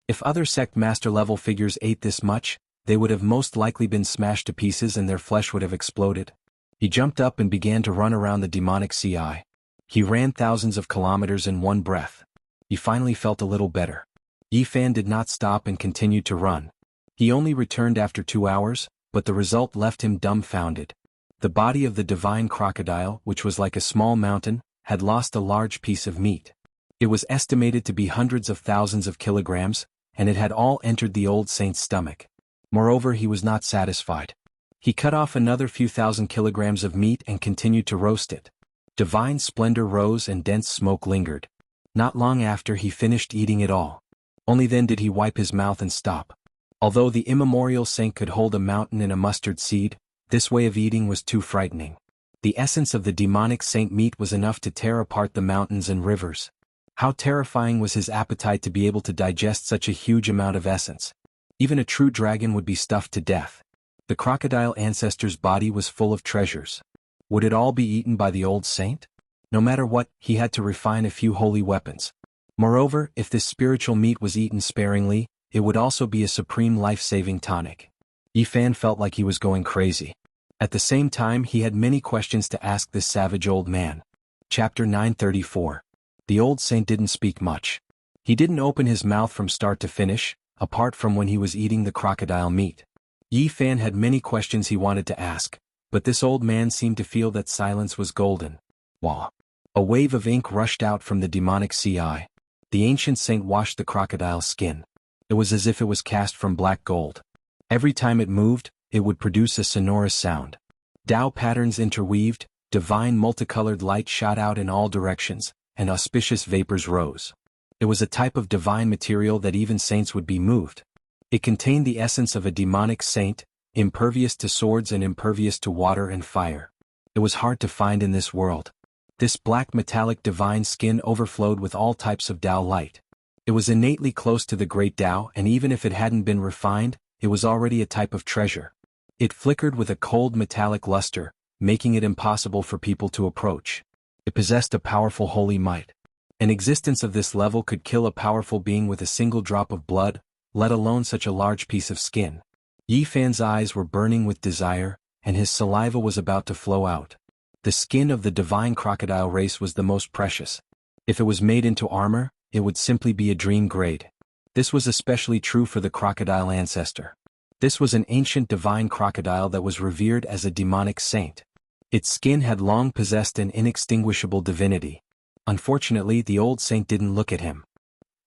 If other sect master level figures ate this much, they would have most likely been smashed to pieces and their flesh would have exploded. He jumped up and began to run around the demonic CI. He ran thousands of kilometers in one breath. He finally felt a little better. Yi Fan did not stop and continued to run. He only returned after 2 hours, but the result left him dumbfounded. The body of the divine crocodile, which was like a small mountain, had lost a large piece of meat. It was estimated to be hundreds of thousands of kilograms, and it had all entered the old saint's stomach. Moreover, he was not satisfied. He cut off another few thousand kilograms of meat and continued to roast it. Divine splendor rose and dense smoke lingered. Not long after, he finished eating it all. Only then did he wipe his mouth and stop. Although the immemorial saint could hold a mountain in a mustard seed, this way of eating was too frightening. The essence of the demonic saint meat was enough to tear apart the mountains and rivers. How terrifying was his appetite to be able to digest such a huge amount of essence. Even a true dragon would be stuffed to death. The crocodile ancestor's body was full of treasures. Would it all be eaten by the old saint? No matter what, he had to refine a few holy weapons. Moreover, if this spiritual meat was eaten sparingly, it would also be a supreme life-saving tonic. Yi Fan felt like he was going crazy. At the same time, he had many questions to ask this savage old man. Chapter 934. The old saint didn't speak much. He didn't open his mouth from start to finish, apart from when he was eating the crocodile meat. Yi Fan had many questions he wanted to ask, but this old man seemed to feel that silence was golden. Wah! A wave of ink rushed out from the demonic CI. The ancient saint washed the crocodile's skin. It was as if it was cast from black gold. Every time it moved, it would produce a sonorous sound. Tao patterns interweaved, divine multicolored light shot out in all directions, and auspicious vapors rose. It was a type of divine material that even saints would be moved. It contained the essence of a demonic saint, impervious to swords and impervious to water and fire. It was hard to find in this world. This black metallic divine skin overflowed with all types of Tao light. It was innately close to the great Tao, and even if it hadn't been refined, it was already a type of treasure. It flickered with a cold metallic luster, making it impossible for people to approach. It possessed a powerful holy might. An existence of this level could kill a powerful being with a single drop of blood, let alone such a large piece of skin. Yi Fan's eyes were burning with desire, and his saliva was about to flow out. The skin of the divine crocodile race was the most precious. If it was made into armor, it would simply be a dream grade. This was especially true for the crocodile ancestor. This was an ancient divine crocodile that was revered as a demonic saint. Its skin had long possessed an inextinguishable divinity. Unfortunately, the old saint didn't look at him.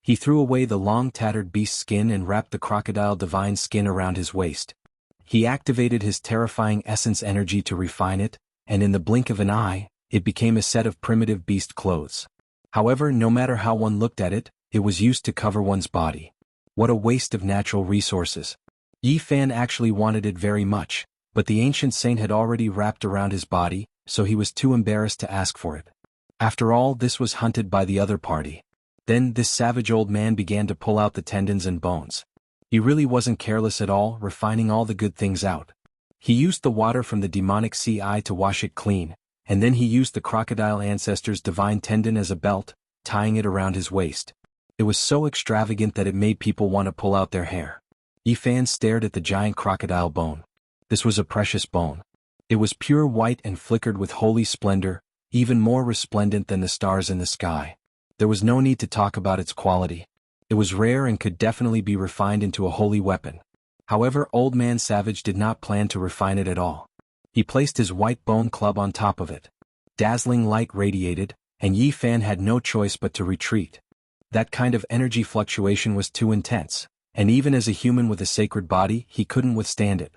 He threw away the long tattered beast skin and wrapped the crocodile divine skin around his waist. He activated his terrifying essence energy to refine it, and in the blink of an eye, it became a set of primitive beast clothes. However, no matter how one looked at it, it was used to cover one's body. What a waste of natural resources. Yi Fan actually wanted it very much, but the ancient saint had already wrapped around his body, so he was too embarrassed to ask for it. After all, this was hunted by the other party. Then this savage old man began to pull out the tendons and bones. He really wasn't careless at all, refining all the good things out. He used the water from the demonic sea eye to wash it clean, and then he used the crocodile ancestor's divine tendon as a belt, tying it around his waist. It was so extravagant that it made people want to pull out their hair. Yi Fan stared at the giant crocodile bone. This was a precious bone. It was pure white and flickered with holy splendor, even more resplendent than the stars in the sky. There was no need to talk about its quality. It was rare and could definitely be refined into a holy weapon. However, Old Man Savage did not plan to refine it at all. He placed his white bone club on top of it. Dazzling light radiated, and Yi Fan had no choice but to retreat. That kind of energy fluctuation was too intense, and even as a human with a sacred body, he couldn't withstand it.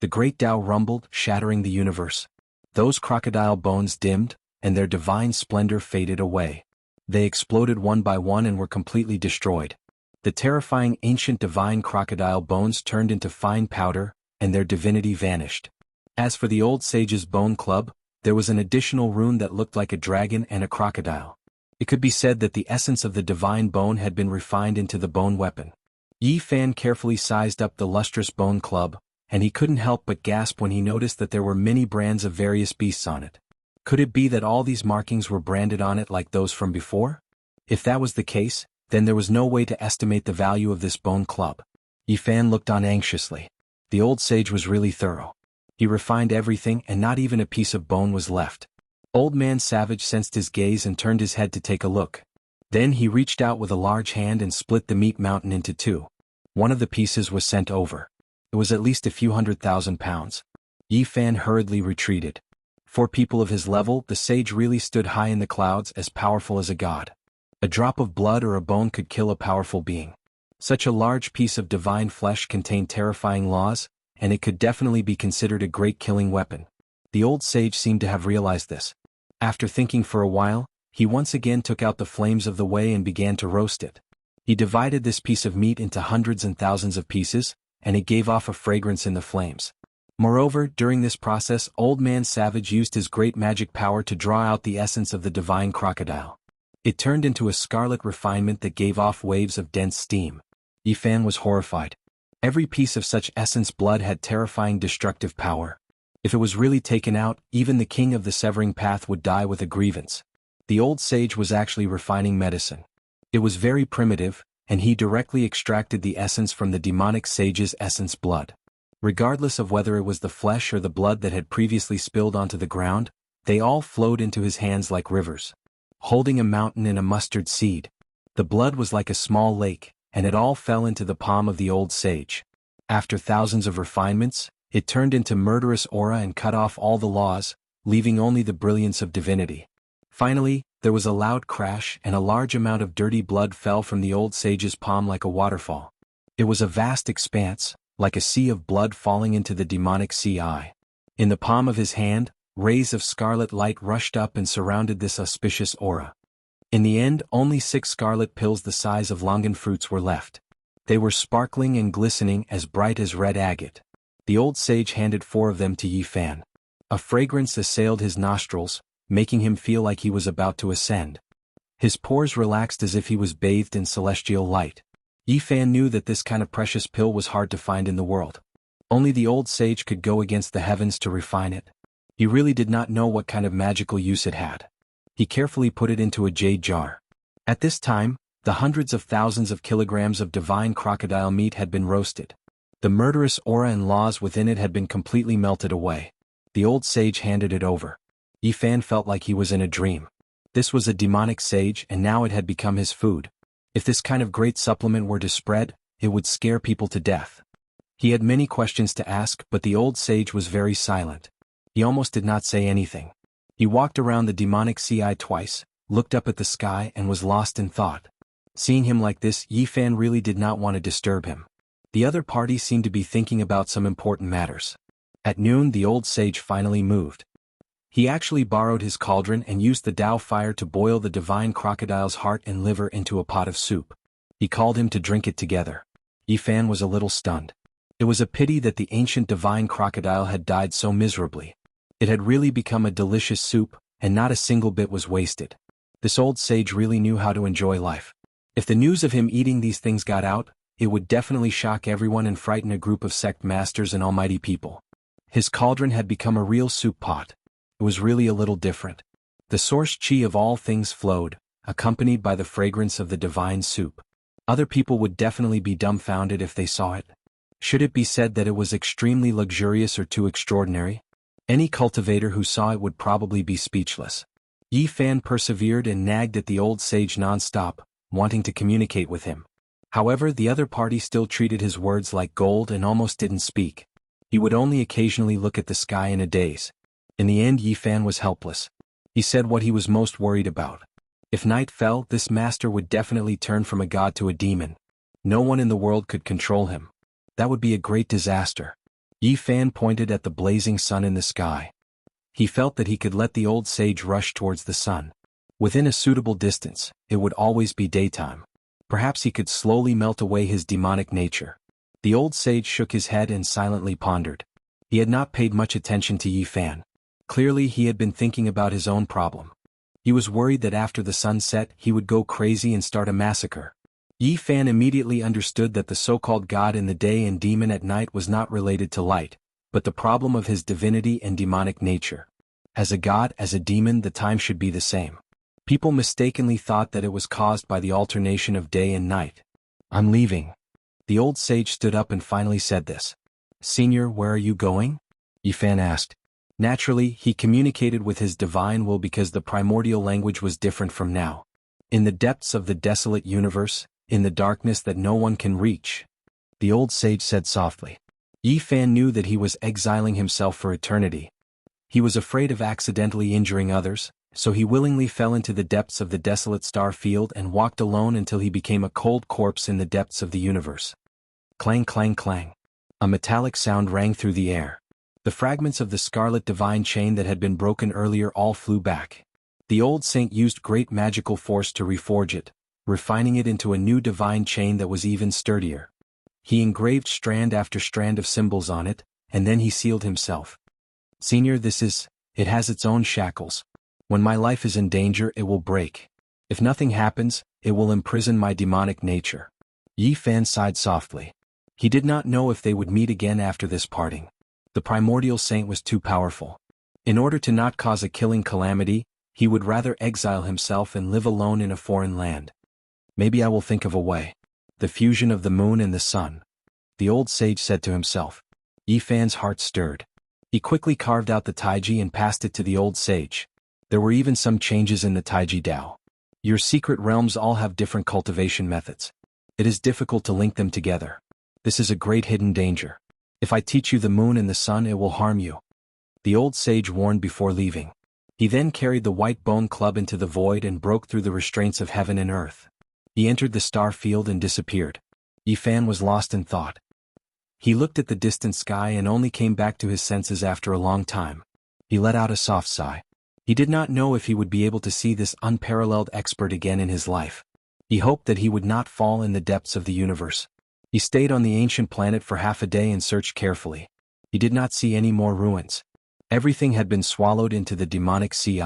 The great Tao rumbled, shattering the universe. Those crocodile bones dimmed, and their divine splendor faded away. They exploded one by one and were completely destroyed. The terrifying ancient divine crocodile bones turned into fine powder, and their divinity vanished. As for the old sage's bone club, there was an additional rune that looked like a dragon and a crocodile. It could be said that the essence of the divine bone had been refined into the bone weapon. Yi Fan carefully sized up the lustrous bone club, and he couldn't help but gasp when he noticed that there were many brands of various beasts on it. Could it be that all these markings were branded on it like those from before? If that was the case, then there was no way to estimate the value of this bone club. Yi Fan looked on anxiously. The old sage was really thorough. He refined everything and not even a piece of bone was left. Old Man Savage sensed his gaze and turned his head to take a look. Then he reached out with a large hand and split the meat mountain into two. One of the pieces was sent over. It was at least a few 100,000 pounds. Yi Fan hurriedly retreated. For people of his level, the sage really stood high in the clouds, as powerful as a god. A drop of blood or a bone could kill a powerful being. Such a large piece of divine flesh contained terrifying laws, and it could definitely be considered a great killing weapon. The old sage seemed to have realized this. After thinking for a while, he once again took out the flames of the way and began to roast it. He divided this piece of meat into hundreds and thousands of pieces, and it gave off a fragrance in the flames. Moreover, during this process, Old Man Savage used his great magic power to draw out the essence of the divine crocodile. It turned into a scarlet refinement that gave off waves of dense steam. Yi Fan was horrified. Every piece of such essence blood had terrifying destructive power. If it was really taken out, even the king of the severing path would die with a grievance. The old sage was actually refining medicine. It was very primitive, and he directly extracted the essence from the demonic sage's essence blood. Regardless of whether it was the flesh or the blood that had previously spilled onto the ground, they all flowed into his hands like rivers. Holding a mountain in a mustard seed, the blood was like a small lake, and it all fell into the palm of the old sage. After thousands of refinements, it turned into murderous aura and cut off all the laws, leaving only the brilliance of divinity. Finally, there was a loud crash and a large amount of dirty blood fell from the old sage's palm like a waterfall. It was a vast expanse, like a sea of blood falling into the demonic sea eye. In the palm of his hand, rays of scarlet light rushed up and surrounded this auspicious aura. In the end, only 6 scarlet pills the size of longan fruits were left. They were sparkling and glistening, as bright as red agate. The old sage handed 4 of them to Yi Fan. A fragrance assailed his nostrils, making him feel like he was about to ascend. His pores relaxed as if he was bathed in celestial light. Yi Fan knew that this kind of precious pill was hard to find in the world. Only the old sage could go against the heavens to refine it. He really did not know what kind of magical use it had. He carefully put it into a jade jar. At this time, the hundreds of thousands of kilograms of divine crocodile meat had been roasted. The murderous aura and laws within it had been completely melted away. The old sage handed it over. Yi Fan felt like he was in a dream. This was a demonic sage, and now it had become his food. If this kind of great supplement were to spread, it would scare people to death. He had many questions to ask, but the old sage was very silent. He almost did not say anything. He walked around the demonic sea eye twice, looked up at the sky, and was lost in thought. Seeing him like this, Yi Fan really did not want to disturb him. The other party seemed to be thinking about some important matters. At noon, the old sage finally moved. He actually borrowed his cauldron and used the Tao fire to boil the divine crocodile's heart and liver into a pot of soup. He called him to drink it together. Yi Fan was a little stunned. It was a pity that the ancient divine crocodile had died so miserably. It had really become a delicious soup, and not a single bit was wasted. This old sage really knew how to enjoy life. If the news of him eating these things got out, it would definitely shock everyone and frighten a group of sect masters and almighty people. His cauldron had become a real soup pot. It was really a little different. The source chi of all things flowed, accompanied by the fragrance of the divine soup. Other people would definitely be dumbfounded if they saw it. Should it be said that it was extremely luxurious or too extraordinary? Any cultivator who saw it would probably be speechless. Yi Fan persevered and nagged at the old sage non-stop, wanting to communicate with him. However, the other party still treated his words like gold and almost didn't speak. He would only occasionally look at the sky in a daze. In the end, Yi Fan was helpless. He said what he was most worried about. If night fell, this master would definitely turn from a god to a demon. No one in the world could control him. That would be a great disaster. Yi Fan pointed at the blazing sun in the sky. He felt that he could let the old sage rush towards the sun. Within a suitable distance, it would always be daytime. Perhaps he could slowly melt away his demonic nature. The old sage shook his head and silently pondered. He had not paid much attention to Yi Fan. Clearly, he had been thinking about his own problem. He was worried that after the sun set, he would go crazy and start a massacre. Yi Fan immediately understood that the so-called god in the day and demon at night was not related to light, but the problem of his divinity and demonic nature. As a god, as a demon, the time should be the same. People mistakenly thought that it was caused by the alternation of day and night. "I'm leaving." The old sage stood up and finally said this. "Senior, where are you going?" Yi Fan asked. Naturally, he communicated with his divine will because the primordial language was different from now. In the depths of the desolate universe, in the darkness that no one can reach, the old sage said softly. Yi Fan knew that he was exiling himself for eternity. He was afraid of accidentally injuring others, so he willingly fell into the depths of the desolate star field and walked alone until he became a cold corpse in the depths of the universe. Clang, clang, clang. A metallic sound rang through the air. The fragments of the scarlet divine chain that had been broken earlier all flew back. The old saint used great magical force to reforge it, refining it into a new divine chain that was even sturdier. He engraved strand after strand of symbols on it, and then he sealed himself. "Senior, it has its own shackles. When my life is in danger, it will break. If nothing happens, it will imprison my demonic nature." Yi Fan sighed softly. He did not know if they would meet again after this parting. The primordial saint was too powerful. In order to not cause a killing calamity, he would rather exile himself and live alone in a foreign land. "Maybe I will think of a way." The fusion of the moon and the sun, the old sage said to himself. Yi Fan's heart stirred. He quickly carved out the taiji and passed it to the old sage. There were even some changes in the taiji Dao. Your secret realms all have different cultivation methods. It is difficult to link them together. This is a great hidden danger. If I teach you the moon and the sun, it will harm you. The old sage warned before leaving. He then carried the white bone club into the void and broke through the restraints of heaven and earth. He entered the star field and disappeared. Yi Fan was lost in thought. He looked at the distant sky and only came back to his senses after a long time. He let out a soft sigh. He did not know if he would be able to see this unparalleled expert again in his life. He hoped that he would not fall in the depths of the universe. He stayed on the ancient planet for half a day and searched carefully. He did not see any more ruins. Everything had been swallowed into the demonic sea.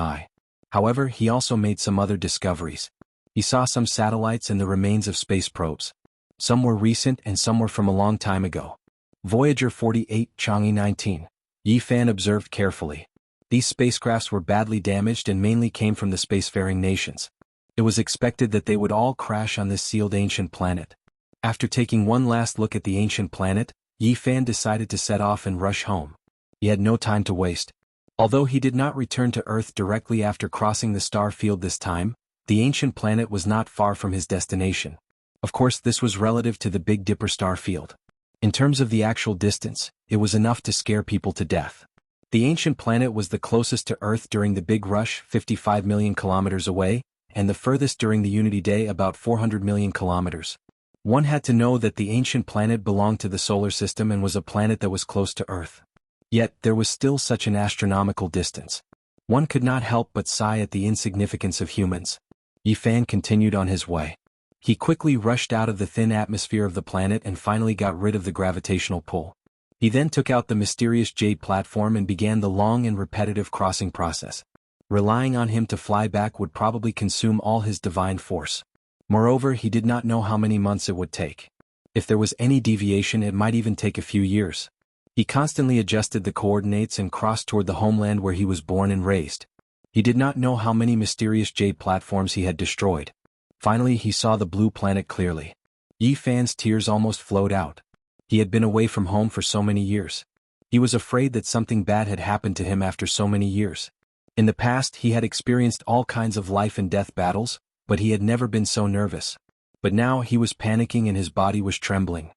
However, he also made some other discoveries. He saw some satellites and the remains of space probes. Some were recent and some were from a long time ago. Voyager 48, Chang'e 19. Yi Fan observed carefully. These spacecrafts were badly damaged and mainly came from the spacefaring nations. It was expected that they would all crash on this sealed ancient planet. After taking one last look at the ancient planet, Yi Fan decided to set off and rush home. He had no time to waste. Although he did not return to Earth directly after crossing the star field this time, the ancient planet was not far from his destination. Of course, this was relative to the Big Dipper star field. In terms of the actual distance, it was enough to scare people to death. The ancient planet was the closest to Earth during the Big Rush, 55 million kilometers away, and the furthest during the Unity Day, about 400 million kilometers. One had to know that the ancient planet belonged to the solar system and was a planet that was close to Earth. Yet, there was still such an astronomical distance. One could not help but sigh at the insignificance of humans. Yi Fan continued on his way. He quickly rushed out of the thin atmosphere of the planet and finally got rid of the gravitational pull. He then took out the mysterious jade platform and began the long and repetitive crossing process. Relying on him to fly back would probably consume all his divine force. Moreover, he did not know how many months it would take. If there was any deviation, it might even take a few years. He constantly adjusted the coordinates and crossed toward the homeland where he was born and raised. He did not know how many mysterious jade platforms he had destroyed. Finally, he saw the blue planet clearly. Yi Fan's tears almost flowed out. He had been away from home for so many years. He was afraid that something bad had happened to him after so many years. In the past, he had experienced all kinds of life and death battles, but he had never been so nervous. But now he was panicking and his body was trembling.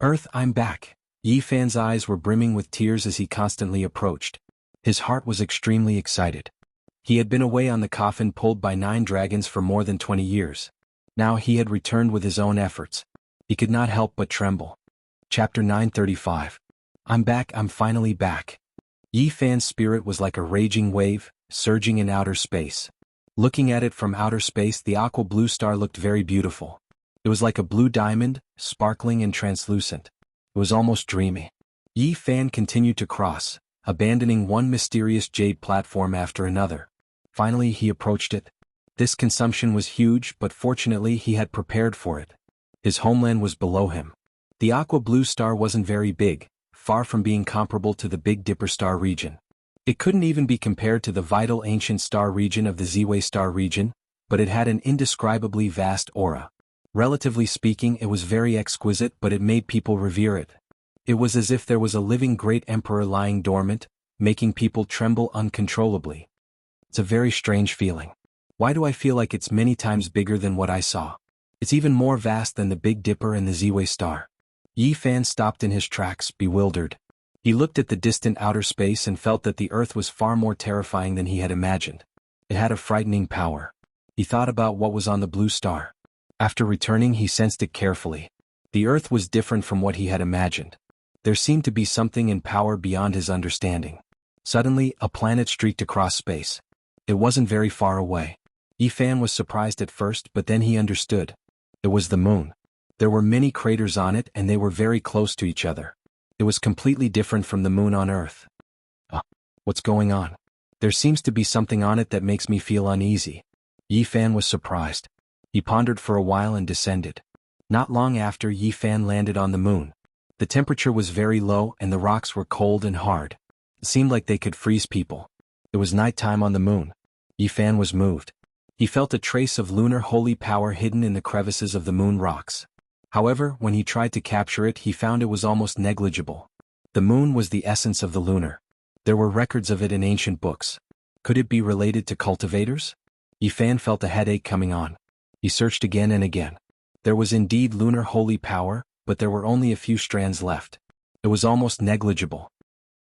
Earth, I'm back. Yi Fan's eyes were brimming with tears as he constantly approached. His heart was extremely excited. He had been away on the coffin pulled by 9 dragons for more than 20 years. Now he had returned with his own efforts. He could not help but tremble. Chapter 935. I'm back, I'm finally back. Yi Fan's spirit was like a raging wave, surging in outer space. Looking at it from outer space, the aqua blue star looked very beautiful. It was like a blue diamond, sparkling and translucent. It was almost dreamy. Yi Fan continued to cross, abandoning one mysterious jade platform after another. Finally, he approached it. This consumption was huge, but fortunately he had prepared for it. His homeland was below him. The aqua blue star wasn't very big, far from being comparable to the Big Dipper star region. It couldn't even be compared to the vital ancient star region of the Ziwei star region, but it had an indescribably vast aura. Relatively speaking, it was very exquisite, but it made people revere it. It was as if there was a living great emperor lying dormant, making people tremble uncontrollably. It's a very strange feeling. Why do I feel like it's many times bigger than what I saw? It's even more vast than the Big Dipper and the Ziwei star. Yi Fan stopped in his tracks, bewildered. He looked at the distant outer space and felt that the Earth was far more terrifying than he had imagined. It had a frightening power. He thought about what was on the blue star. After returning, he sensed it carefully. The Earth was different from what he had imagined. There seemed to be something in power beyond his understanding. Suddenly, a planet streaked across space. It wasn't very far away. Yi Fan was surprised at first, but then he understood. It was the moon. There were many craters on it and they were very close to each other. It was completely different from the moon on Earth. What's going on? There seems to be something on it that makes me feel uneasy. Yi Fan was surprised. He pondered for a while and descended. Not long after, Yi Fan landed on the moon. The temperature was very low and the rocks were cold and hard. It seemed like they could freeze people. It was nighttime on the moon. Yi Fan was moved. He felt a trace of lunar holy power hidden in the crevices of the moon rocks. However, when he tried to capture it, he found it was almost negligible. The moon was the essence of the lunar. There were records of it in ancient books. Could it be related to cultivators? Yi Fan felt a headache coming on. He searched again and again. There was indeed lunar holy power, but there were only a few strands left. It was almost negligible.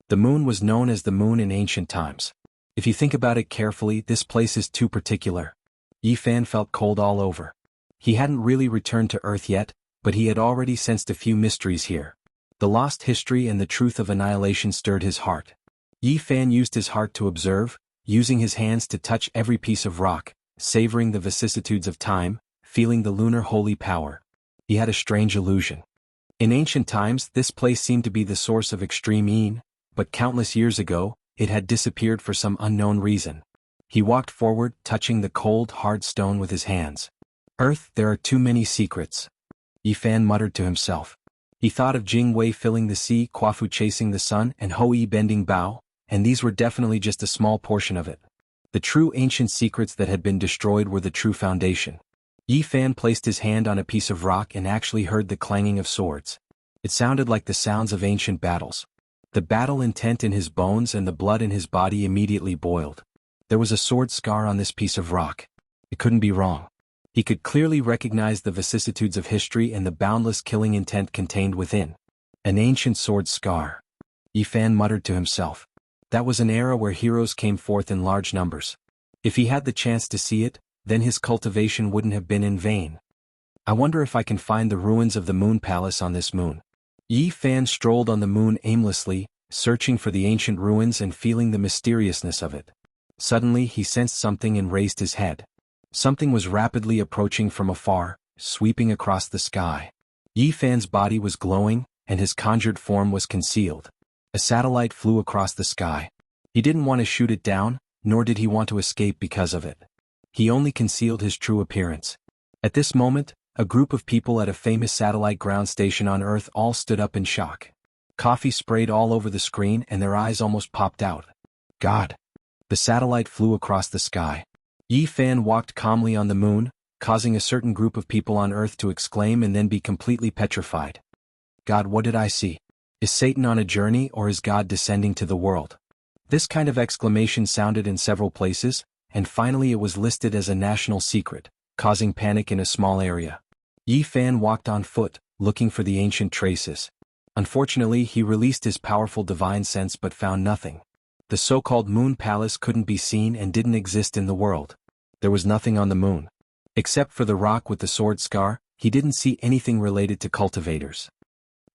The moon was known as the moon in ancient times. If you think about it carefully, this place is too particular. Yi Fan felt cold all over. He hadn't really returned to Earth yet, but he had already sensed a few mysteries here. The lost history and the truth of annihilation stirred his heart. Yi Fan used his heart to observe, using his hands to touch every piece of rock, savoring the vicissitudes of time, feeling the lunar holy power. He had a strange illusion. In ancient times, this place seemed to be the source of extreme yin, but countless years ago, it had disappeared for some unknown reason. He walked forward, touching the cold, hard stone with his hands. Earth, there are too many secrets. Yi Fan muttered to himself. He thought of Jingwei filling the sea, Quafu chasing the sun, and Hou bending bow, and these were definitely just a small portion of it. The true ancient secrets that had been destroyed were the true foundation. Yi Fan placed his hand on a piece of rock and actually heard the clanging of swords. It sounded like the sounds of ancient battles. The battle intent in his bones and the blood in his body immediately boiled. There was a sword scar on this piece of rock. It couldn't be wrong. He could clearly recognize the vicissitudes of history and the boundless killing intent contained within. An ancient sword scar. Yi Fan muttered to himself. That was an era where heroes came forth in large numbers. If he had the chance to see it, then his cultivation wouldn't have been in vain. I wonder if I can find the ruins of the Moon Palace on this moon. Yi Fan strolled on the moon aimlessly, searching for the ancient ruins and feeling the mysteriousness of it. Suddenly he sensed something and raised his head. Something was rapidly approaching from afar, sweeping across the sky. Yi Fan's body was glowing, and his conjured form was concealed. A satellite flew across the sky. He didn't want to shoot it down, nor did he want to escape because of it. He only concealed his true appearance. At this moment, a group of people at a famous satellite ground station on Earth all stood up in shock. Coffee sprayed all over the screen and their eyes almost popped out. God! The satellite flew across the sky. Yi Fan walked calmly on the moon, causing a certain group of people on Earth to exclaim and then be completely petrified. God, what did I see? Is Satan on a journey or is God descending to the world? This kind of exclamation sounded in several places, and finally it was listed as a national secret, causing panic in a small area. Yi Fan walked on foot, looking for the ancient traces. Unfortunately, he released his powerful divine sense but found nothing. The so-called Moon Palace couldn't be seen and didn't exist in the world. There was nothing on the moon. Except for the rock with the sword scar, he didn't see anything related to cultivators.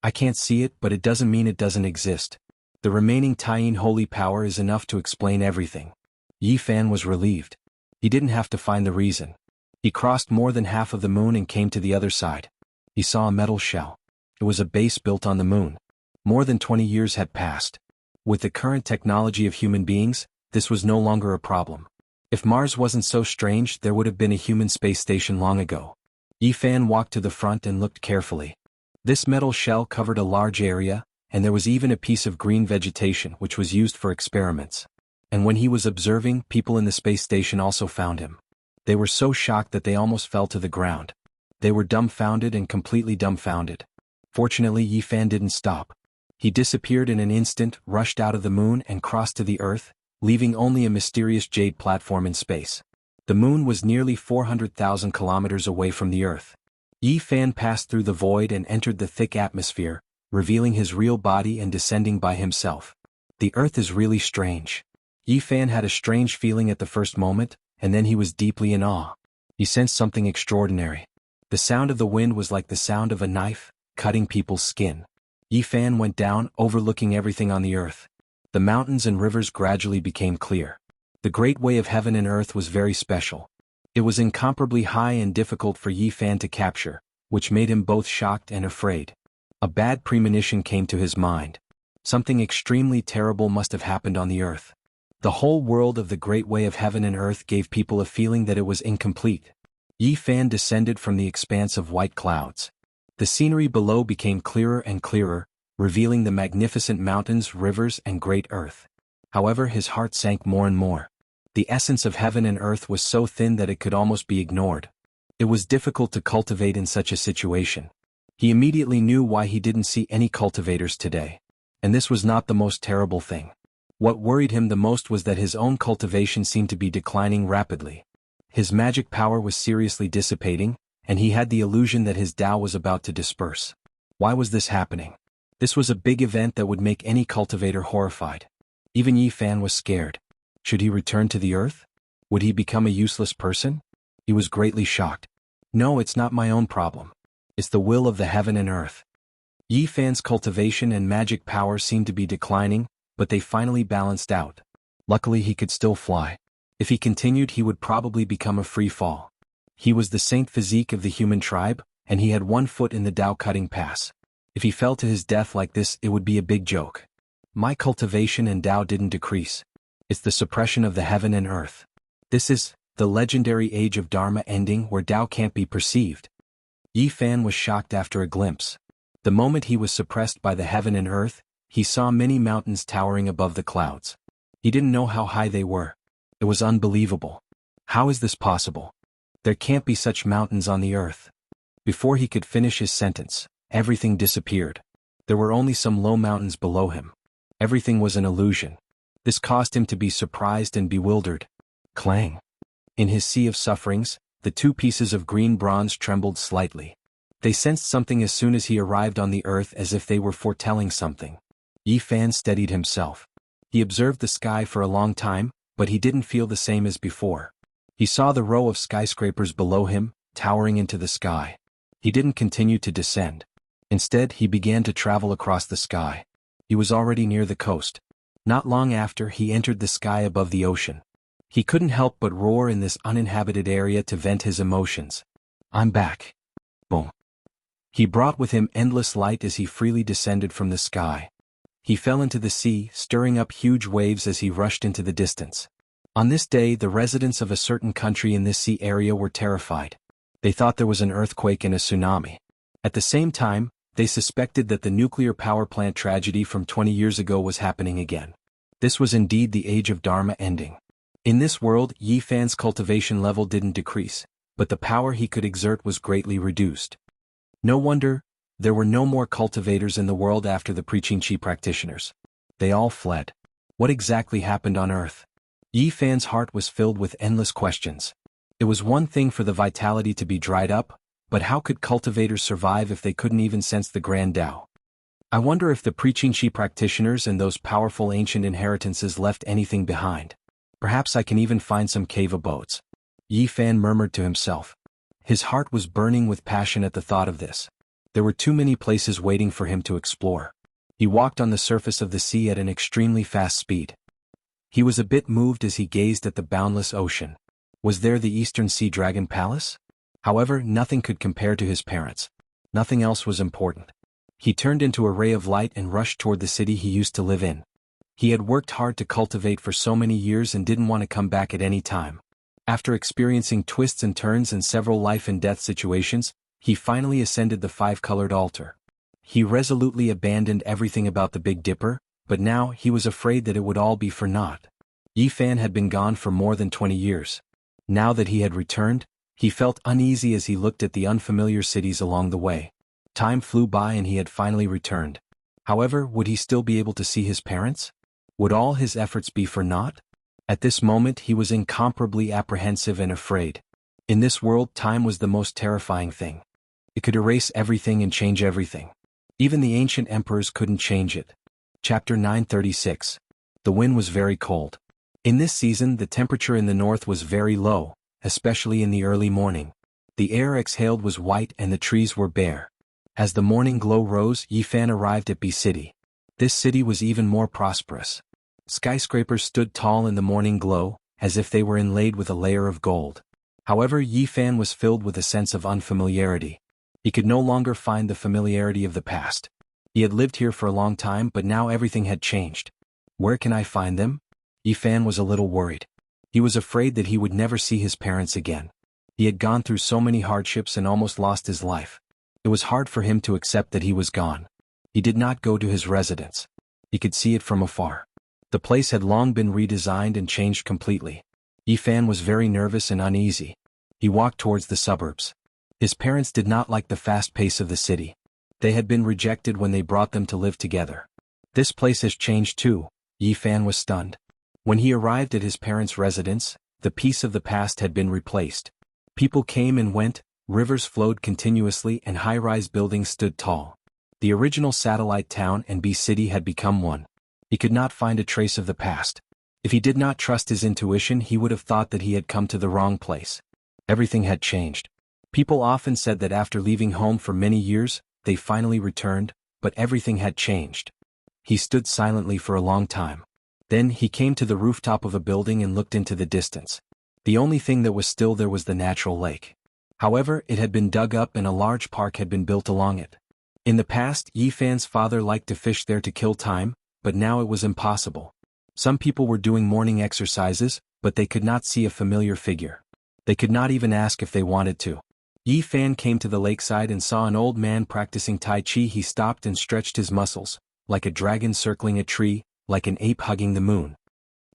I can't see it, but it doesn't mean it doesn't exist. The remaining Taiyin holy power is enough to explain everything. Yi Fan was relieved. He didn't have to find the reason. He crossed more than half of the moon and came to the other side. He saw a metal shell. It was a base built on the moon. More than 20 years had passed. With the current technology of human beings, this was no longer a problem. If Mars wasn't so strange, there would have been a human space station long ago. Yi Fan walked to the front and looked carefully. This metal shell covered a large area, and there was even a piece of green vegetation which was used for experiments. And when he was observing, people in the space station also found him. They were so shocked that they almost fell to the ground. They were dumbfounded and completely dumbfounded. Fortunately, Yi Fan didn't stop. He disappeared in an instant, rushed out of the moon and crossed to the Earth, leaving only a mysterious jade platform in space. The moon was nearly 400,000 kilometers away from the Earth. Yi Fan passed through the void and entered the thick atmosphere, revealing his real body and descending by himself. The Earth is really strange. Yi Fan had a strange feeling at the first moment, and then he was deeply in awe. He sensed something extraordinary. The sound of the wind was like the sound of a knife, cutting people's skin. Yi Fan went down, overlooking everything on the Earth. The mountains and rivers gradually became clear. The great way of heaven and earth was very special. It was incomparably high and difficult for Yi Fan to capture, which made him both shocked and afraid. A bad premonition came to his mind. Something extremely terrible must have happened on the Earth. The whole world of the great way of heaven and earth gave people a feeling that it was incomplete. Yi Fan descended from the expanse of white clouds. The scenery below became clearer and clearer, revealing the magnificent mountains, rivers, and great earth. However, his heart sank more and more. The essence of heaven and earth was so thin that it could almost be ignored. It was difficult to cultivate in such a situation. He immediately knew why he didn't see any cultivators today. And this was not the most terrible thing. What worried him the most was that his own cultivation seemed to be declining rapidly. His magic power was seriously dissipating, and he had the illusion that his Tao was about to disperse. Why was this happening? This was a big event that would make any cultivator horrified. Even Yi Fan was scared. Should he return to the Earth? Would he become a useless person? He was greatly shocked. No, it's not my own problem. It's the will of the heaven and earth. Yi Fan's cultivation and magic power seemed to be declining, but they finally balanced out. Luckily he could still fly. If he continued he would probably become a free fall. He was the saint physique of the human tribe, and he had one foot in the Dao cutting pass. If he fell to his death like this it would be a big joke. My cultivation and Dao didn't decrease. It's the suppression of the heaven and earth. This is the legendary age of Dharma ending where Dao can't be perceived. Yi Fan was shocked after a glimpse. The moment he was suppressed by the heaven and earth, he saw many mountains towering above the clouds. He didn't know how high they were. It was unbelievable. How is this possible? There can't be such mountains on the earth. Before he could finish his sentence, everything disappeared. There were only some low mountains below him. Everything was an illusion. This caused him to be surprised and bewildered. Clang! In his sea of sufferings, the two pieces of green bronze trembled slightly. They sensed something as soon as he arrived on the earth, as if they were foretelling something. Yi Fan steadied himself. He observed the sky for a long time, but he didn't feel the same as before. He saw the row of skyscrapers below him, towering into the sky. He didn't continue to descend. Instead he began to travel across the sky. He was already near the coast. Not long after he entered the sky above the ocean. He couldn't help but roar in this uninhabited area to vent his emotions. I'm back. Boom. He brought with him endless light as he freely descended from the sky. He fell into the sea, stirring up huge waves as he rushed into the distance. On this day the residents of a certain country in this sea area were terrified. They thought there was an earthquake and a tsunami. At the same time, they suspected that the nuclear power plant tragedy from 20 years ago was happening again. This was indeed the age of Dharma ending. In this world, Yi Fan's cultivation level didn't decrease, but the power he could exert was greatly reduced. No wonder there were no more cultivators in the world after the preaching Qi practitioners. They all fled. What exactly happened on earth? Yi Fan's heart was filled with endless questions. It was one thing for the vitality to be dried up, but how could cultivators survive if they couldn't even sense the grand Tao? I wonder if the preaching Qi practitioners and those powerful ancient inheritances left anything behind. Perhaps I can even find some cave abodes. Yi Fan murmured to himself. His heart was burning with passion at the thought of this. There were too many places waiting for him to explore. He walked on the surface of the sea at an extremely fast speed. He was a bit moved as he gazed at the boundless ocean. Was there the Eastern Sea Dragon Palace? However, nothing could compare to his parents. Nothing else was important. He turned into a ray of light and rushed toward the city he used to live in. He had worked hard to cultivate for so many years and didn't want to come back at any time. After experiencing twists and turns in several life and death situations, he finally ascended the five-colored altar. He resolutely abandoned everything about the Big Dipper, but now he was afraid that it would all be for naught. Yi Fan had been gone for more than 20 years. Now that he had returned, he felt uneasy as he looked at the unfamiliar cities along the way. Time flew by and he had finally returned. However, would he still be able to see his parents? Would all his efforts be for naught? At this moment he was incomparably apprehensive and afraid. In this world, time was the most terrifying thing. It could erase everything and change everything. Even the ancient emperors couldn't change it. Chapter 936. The wind was very cold. In this season the temperature in the north was very low, especially in the early morning. The air exhaled was white and the trees were bare. As the morning glow rose, Yi Fan arrived at B City. This city was even more prosperous. Skyscrapers stood tall in the morning glow, as if they were inlaid with a layer of gold. However, Yi Fan was filled with a sense of unfamiliarity. He could no longer find the familiarity of the past. He had lived here for a long time, but now everything had changed. Where can I find them? Yi Fan was a little worried. He was afraid that he would never see his parents again. He had gone through so many hardships and almost lost his life. It was hard for him to accept that he was gone. He did not go to his residence. He could see it from afar. The place had long been redesigned and changed completely. Yi Fan was very nervous and uneasy. He walked towards the suburbs. His parents did not like the fast pace of the city. They had been rejected when they brought them to live together. This place has changed too. Yi Fan was stunned. When he arrived at his parents' residence, the peace of the past had been replaced. People came and went, rivers flowed continuously and high-rise buildings stood tall. The original satellite town and B City had become one. He could not find a trace of the past. If he did not trust his intuition, he would have thought that he had come to the wrong place. Everything had changed. People often said that after leaving home for many years, they finally returned, but everything had changed. He stood silently for a long time. Then he came to the rooftop of a building and looked into the distance. The only thing that was still there was the natural lake. However, it had been dug up and a large park had been built along it. In the past, Yi Fan's father liked to fish there to kill time, but now it was impossible. Some people were doing morning exercises, but they could not see a familiar figure. They could not even ask if they wanted to. Yi Fan came to the lakeside and saw an old man practicing Tai Chi. He stopped and stretched his muscles, like a dragon circling a tree, like an ape hugging the moon.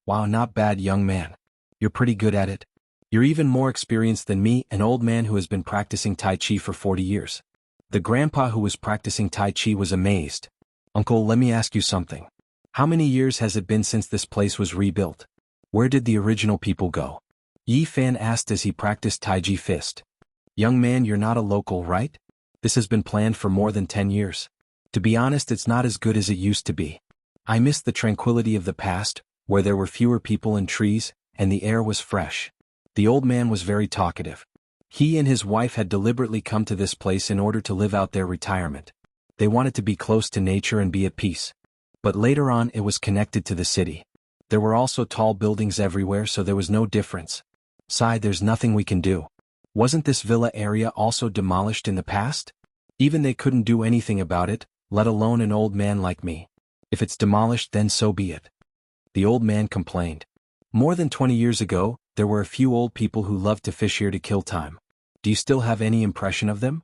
Wow, not bad, young man. You're pretty good at it. You're even more experienced than me, an old man who has been practicing Tai Chi for 40 years. The grandpa who was practicing Tai Chi was amazed. Uncle, let me ask you something. How many years has it been since this place was rebuilt? Where did the original people go? Yi Fan asked as he practiced Tai Chi fist. Young man, you're not a local, right? This has been planned for more than 10 years. To be honest, it's not as good as it used to be. I miss the tranquility of the past, where there were fewer people and trees, and the air was fresh. The old man was very talkative. He and his wife had deliberately come to this place in order to live out their retirement. They wanted to be close to nature and be at peace. But later on it was connected to the city. There were also tall buildings everywhere, so there was no difference. Sigh, there's nothing we can do. Wasn't this villa area also demolished in the past? Even they couldn't do anything about it, let alone an old man like me. If it's demolished, then so be it. The old man complained. More than 20 years ago, there were a few old people who loved to fish here to kill time. Do you still have any impression of them?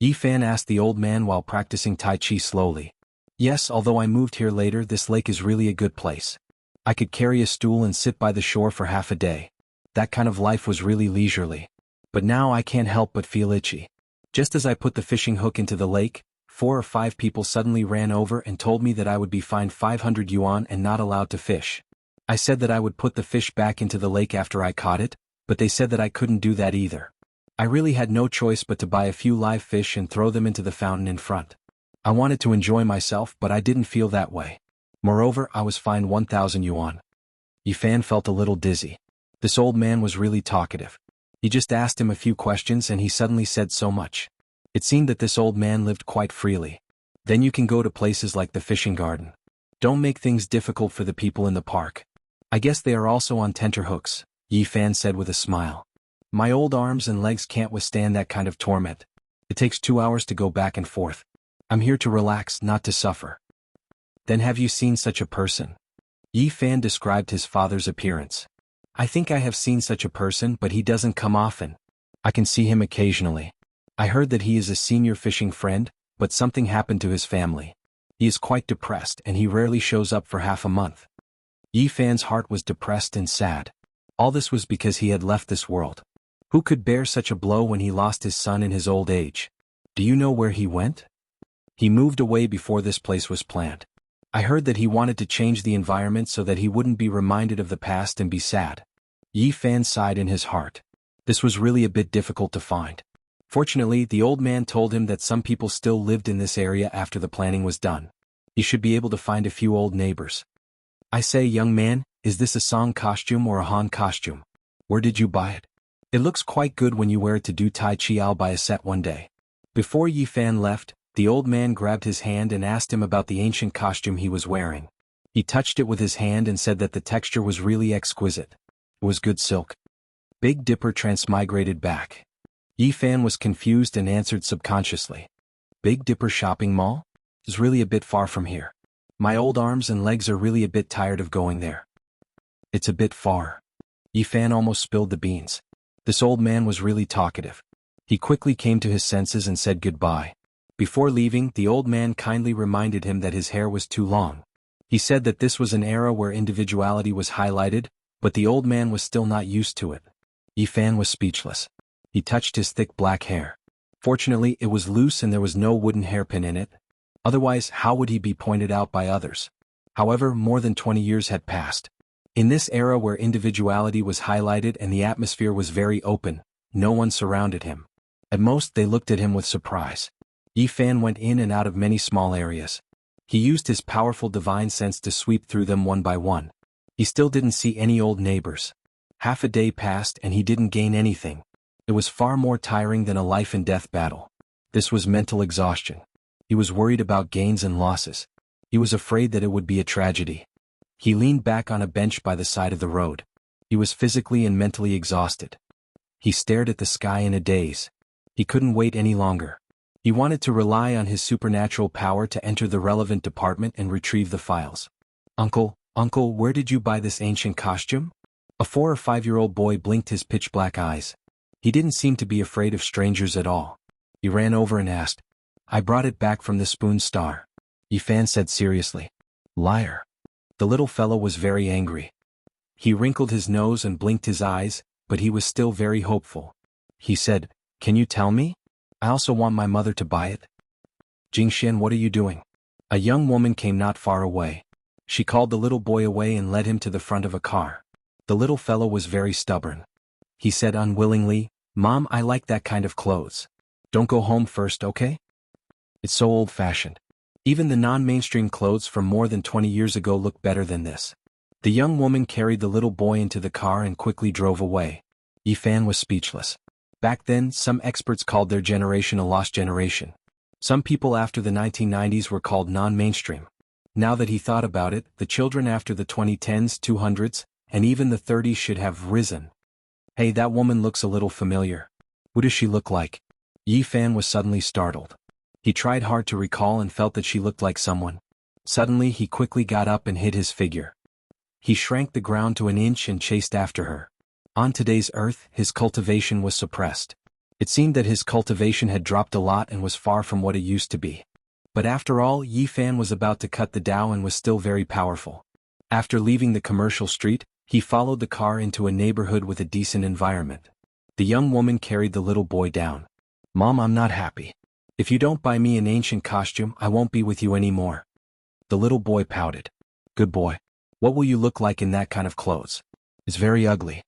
Yi Fan asked the old man while practicing Tai Chi slowly. Yes, although I moved here later, this lake is really a good place. I could carry a stool and sit by the shore for half a day. That kind of life was really leisurely. But now I can't help but feel itchy. Just as I put the fishing hook into the lake, 4 or 5 people suddenly ran over and told me that I would be fined 500 yuan and not allowed to fish. I said that I would put the fish back into the lake after I caught it, but they said that I couldn't do that either. I really had no choice but to buy a few live fish and throw them into the fountain in front. I wanted to enjoy myself, but I didn't feel that way. Moreover, I was fined 1,000 yuan. Yi Fan felt a little dizzy. This old man was really talkative. He just asked him a few questions and he suddenly said so much. It seemed that this old man lived quite freely. Then you can go to places like the fishing garden. Don't make things difficult for the people in the park. I guess they are also on tenterhooks, Yi Fan said with a smile. My old arms and legs can't withstand that kind of torment. It takes 2 hours to go back and forth. I'm here to relax, not to suffer. Then have you seen such a person? Yi Fan described his father's appearance. I think I have seen such a person, but he doesn't come often. I can see him occasionally. I heard that he is a senior fishing friend, but something happened to his family. He is quite depressed and he rarely shows up for half a month. Yi Fan's heart was depressed and sad. All this was because he had left this world. Who could bear such a blow when he lost his son in his old age? Do you know where he went? He moved away before this place was planned. I heard that he wanted to change the environment so that he wouldn't be reminded of the past and be sad. Yi Fan sighed in his heart. This was really a bit difficult to find. Fortunately, the old man told him that some people still lived in this area after the planning was done. He should be able to find a few old neighbors. I say, young man, is this a Song costume or a Han costume? Where did you buy it? It looks quite good when you wear it to do Tai Chi. I'll buy a set one day. Before Yi Fan left, the old man grabbed his hand and asked him about the ancient costume he was wearing. He touched it with his hand and said that the texture was really exquisite. It was good silk. Big Dipper transmigrated back. Yi Fan was confused and answered subconsciously. Big Dipper shopping mall? Is really a bit far from here. My old arms and legs are really a bit tired of going there. It's a bit far. Yi Fan almost spilled the beans. This old man was really talkative. He quickly came to his senses and said goodbye. Before leaving, the old man kindly reminded him that his hair was too long. He said that this was an era where individuality was highlighted, but the old man was still not used to it. Yi Fan was speechless. He touched his thick black hair. Fortunately, it was loose and there was no wooden hairpin in it. Otherwise, how would he be pointed out by others? However, more than 20 years had passed. In this era where individuality was highlighted and the atmosphere was very open, no one surrounded him. At most, they looked at him with surprise. Yi Fan went in and out of many small areas. He used his powerful divine sense to sweep through them one by one. He still didn't see any old neighbors. Half a day passed and he didn't gain anything. It was far more tiring than a life-and-death battle. This was mental exhaustion. He was worried about gains and losses. He was afraid that it would be a tragedy. He leaned back on a bench by the side of the road. He was physically and mentally exhausted. He stared at the sky in a daze. He couldn't wait any longer. He wanted to rely on his supernatural power to enter the relevant department and retrieve the files. Uncle, where did you buy this ancient costume? A 4 or 5-year-old boy blinked his pitch-black eyes. He didn't seem to be afraid of strangers at all. He ran over and asked, I brought it back from the Spoon Star. Yifan said seriously. Liar. The little fellow was very angry. He wrinkled his nose and blinked his eyes, but he was still very hopeful. He said, Can you tell me? I also want my mother to buy it. Jingxian, what are you doing? A young woman came not far away. She called the little boy away and led him to the front of a car. The little fellow was very stubborn. He said unwillingly, Mom, I like that kind of clothes. Don't go home first, okay? It's so old-fashioned. Even the non-mainstream clothes from more than 20 years ago look better than this. The young woman carried the little boy into the car and quickly drove away. Yifan was speechless. Back then, some experts called their generation a lost generation. Some people after the 1990s were called non-mainstream. Now that he thought about it, the children after the 2010s, 200s, and even the 30s should have risen. Hey, that woman looks a little familiar. Who does she look like? Yifan was suddenly startled. He tried hard to recall and felt that she looked like someone. Suddenly he quickly got up and hid his figure. He shrank the ground to an inch and chased after her. On today's earth, his cultivation was suppressed. It seemed that his cultivation had dropped a lot and was far from what it used to be. But after all, Yifan was about to cut the Tao and was still very powerful. After leaving the commercial street, he followed the car into a neighborhood with a decent environment. The young woman carried the little boy down. Mom, I'm not happy. If you don't buy me an ancient costume, I won't be with you anymore. The little boy pouted. Good boy. What will you look like in that kind of clothes? It's very ugly.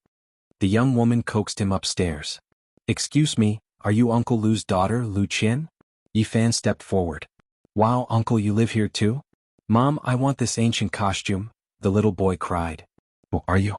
The young woman coaxed him upstairs. Excuse me, are you Uncle Lu's daughter, Lu Qian? Yifan stepped forward. Wow, Uncle, you live here too? Mom, I want this ancient costume, the little boy cried. Well, are you?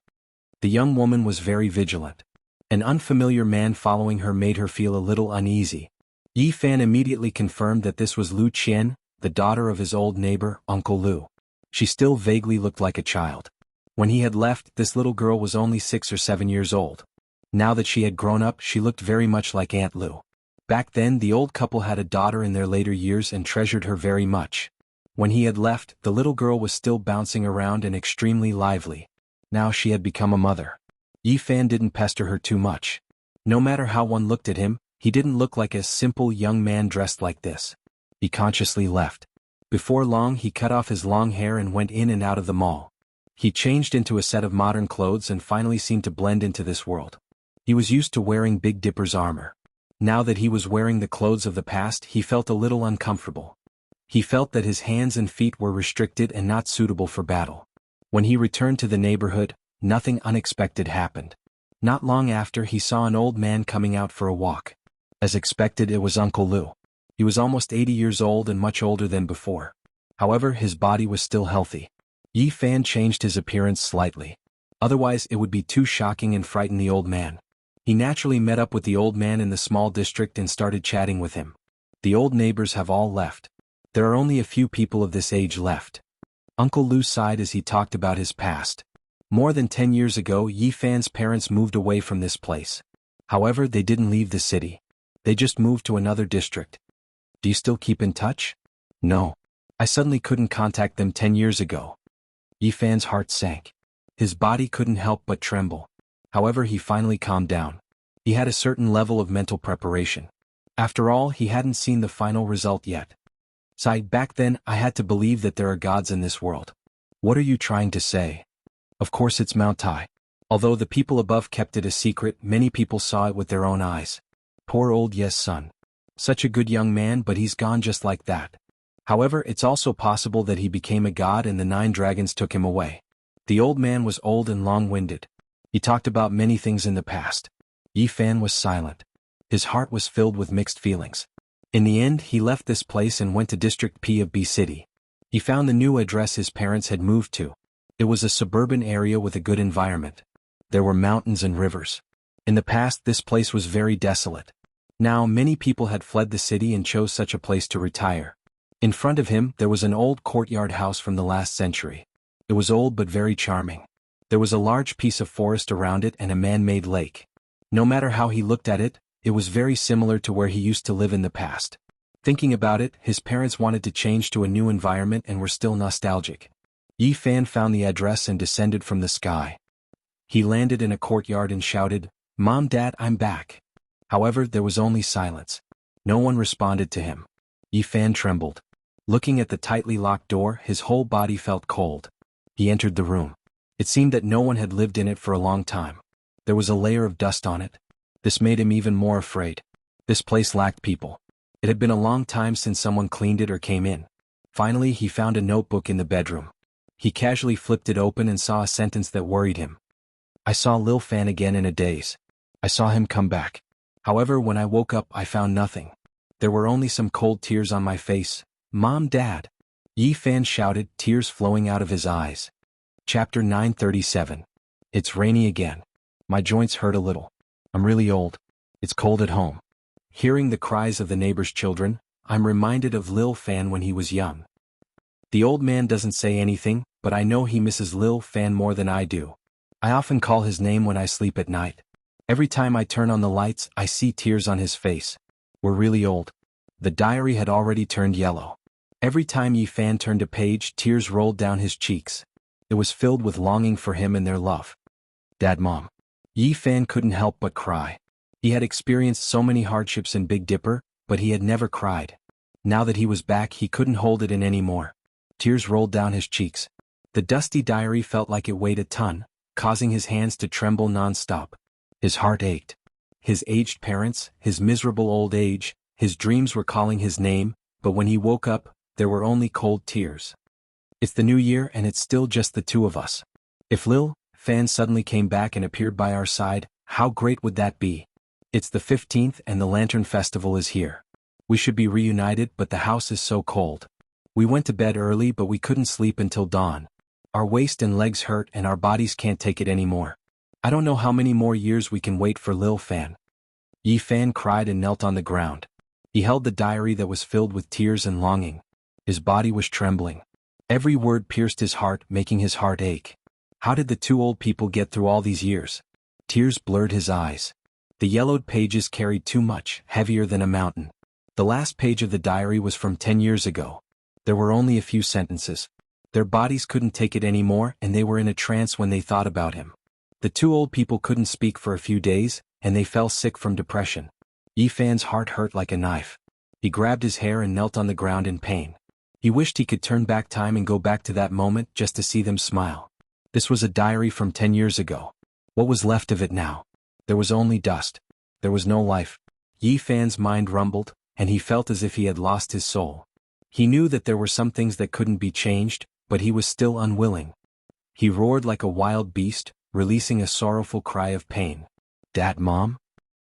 The young woman was very vigilant. An unfamiliar man following her made her feel a little uneasy. Yifan immediately confirmed that this was Lu Qian, the daughter of his old neighbor, Uncle Lu. She still vaguely looked like a child. When he had left, this little girl was only 6 or 7 years old. Now that she had grown up, she looked very much like Aunt Lu. Back then, the old couple had a daughter in their later years and treasured her very much. When he had left, the little girl was still bouncing around and extremely lively. Now she had become a mother. Yifan didn't pester her too much. No matter how one looked at him, he didn't look like a simple young man dressed like this. He consciously left. Before long, he cut off his long hair and went in and out of the mall. He changed into a set of modern clothes and finally seemed to blend into this world. He was used to wearing Big Dipper's armor. Now that he was wearing the clothes of the past, he felt a little uncomfortable. He felt that his hands and feet were restricted and not suitable for battle. When he returned to the neighborhood, nothing unexpected happened. Not long after, he saw an old man coming out for a walk. As expected, it was Uncle Lu. He was almost 80 years old and much older than before. However, his body was still healthy. Yifan changed his appearance slightly. Otherwise, it would be too shocking and frighten the old man. He naturally met up with the old man in the small district and started chatting with him. The old neighbors have all left. There are only a few people of this age left. Uncle Lu sighed as he talked about his past. More than 10 years ago, Yifan's parents moved away from this place. However, they didn't leave the city. They just moved to another district. Do you still keep in touch? No. I suddenly couldn't contact them 10 years ago. Yifan's heart sank. His body couldn't help but tremble. However, he finally calmed down. He had a certain level of mental preparation. After all, he hadn't seen the final result yet. Back then, I had to believe that there are gods in this world. What are you trying to say? Of course it's Mount Tai. Although the people above kept it a secret, many people saw it with their own eyes. Poor old Yes son. Such a good young man, but he's gone just like that. However, it's also possible that he became a god and the 9 dragons took him away. The old man was old and long-winded. He talked about many things in the past. Yifan was silent. His heart was filled with mixed feelings. In the end, he left this place and went to District P of B City. He found the new address his parents had moved to. It was a suburban area with a good environment. There were mountains and rivers. In the past, this place was very desolate. Now, many people had fled the city and chose such a place to retire. In front of him there was an old courtyard house from the last century. It was old but very charming. There was a large piece of forest around it and a man-made lake. No matter how he looked at it, it was very similar to where he used to live in the past. Thinking about it, his parents wanted to change to a new environment and were still nostalgic. Yi Fan found the address and descended from the sky. He landed in a courtyard and shouted, "Mom, Dad, I'm back." However, there was only silence. No one responded to him. Yi Fan trembled. Looking at the tightly locked door, his whole body felt cold. He entered the room. It seemed that no one had lived in it for a long time. There was a layer of dust on it. This made him even more afraid. This place lacked people. It had been a long time since someone cleaned it or came in. Finally, he found a notebook in the bedroom. He casually flipped it open and saw a sentence that worried him. "I saw Lil Fan again in a daze. I saw him come back. However, when I woke up I found nothing. There were only some cold tears on my face. Mom, Dad." Yi Fan shouted, tears flowing out of his eyes. Chapter 937. It's rainy again. My joints hurt a little. I'm really old. It's cold at home. Hearing the cries of the neighbor's children, I'm reminded of Lil Fan when he was young. The old man doesn't say anything, but I know he misses Lil Fan more than I do. I often call his name when I sleep at night. Every time I turn on the lights, I see tears on his face. We're really old. The diary had already turned yellow. Every time Yi Fan turned a page, tears rolled down his cheeks. It was filled with longing for him and their love. "Dad, Mom." Yi Fan couldn't help but cry. He had experienced so many hardships in Big Dipper, but he had never cried. Now that he was back, he couldn't hold it in anymore. Tears rolled down his cheeks. The dusty diary felt like it weighed a ton, causing his hands to tremble non-stop. His heart ached. His aged parents, his miserable old age, his dreams were calling his name, but when he woke up, there were only cold tears. It's the new year and it's still just the two of us. If Lil Fan suddenly came back and appeared by our side, how great would that be? It's the 15th and the Lantern Festival is here. We should be reunited, but the house is so cold. We went to bed early but we couldn't sleep until dawn. Our waist and legs hurt and our bodies can't take it anymore. I don't know how many more years we can wait for Lil Fan." Yi Fan cried and knelt on the ground. He held the diary that was filled with tears and longing. His body was trembling. Every word pierced his heart, making his heart ache. How did the two old people get through all these years? Tears blurred his eyes. The yellowed pages carried too much, heavier than a mountain. The last page of the diary was from 10 years ago. There were only a few sentences. Their bodies couldn't take it anymore and they were in a trance when they thought about him. The two old people couldn't speak for a few days, and they fell sick from depression. Yi Fan's heart hurt like a knife. He grabbed his hair and knelt on the ground in pain. He wished he could turn back time and go back to that moment just to see them smile. This was a diary from 10 years ago. What was left of it now? There was only dust. There was no life. Yi Fan's mind rumbled, and he felt as if he had lost his soul. He knew that there were some things that couldn't be changed, but he was still unwilling. He roared like a wild beast, releasing a sorrowful cry of pain. "Dad, Mom?"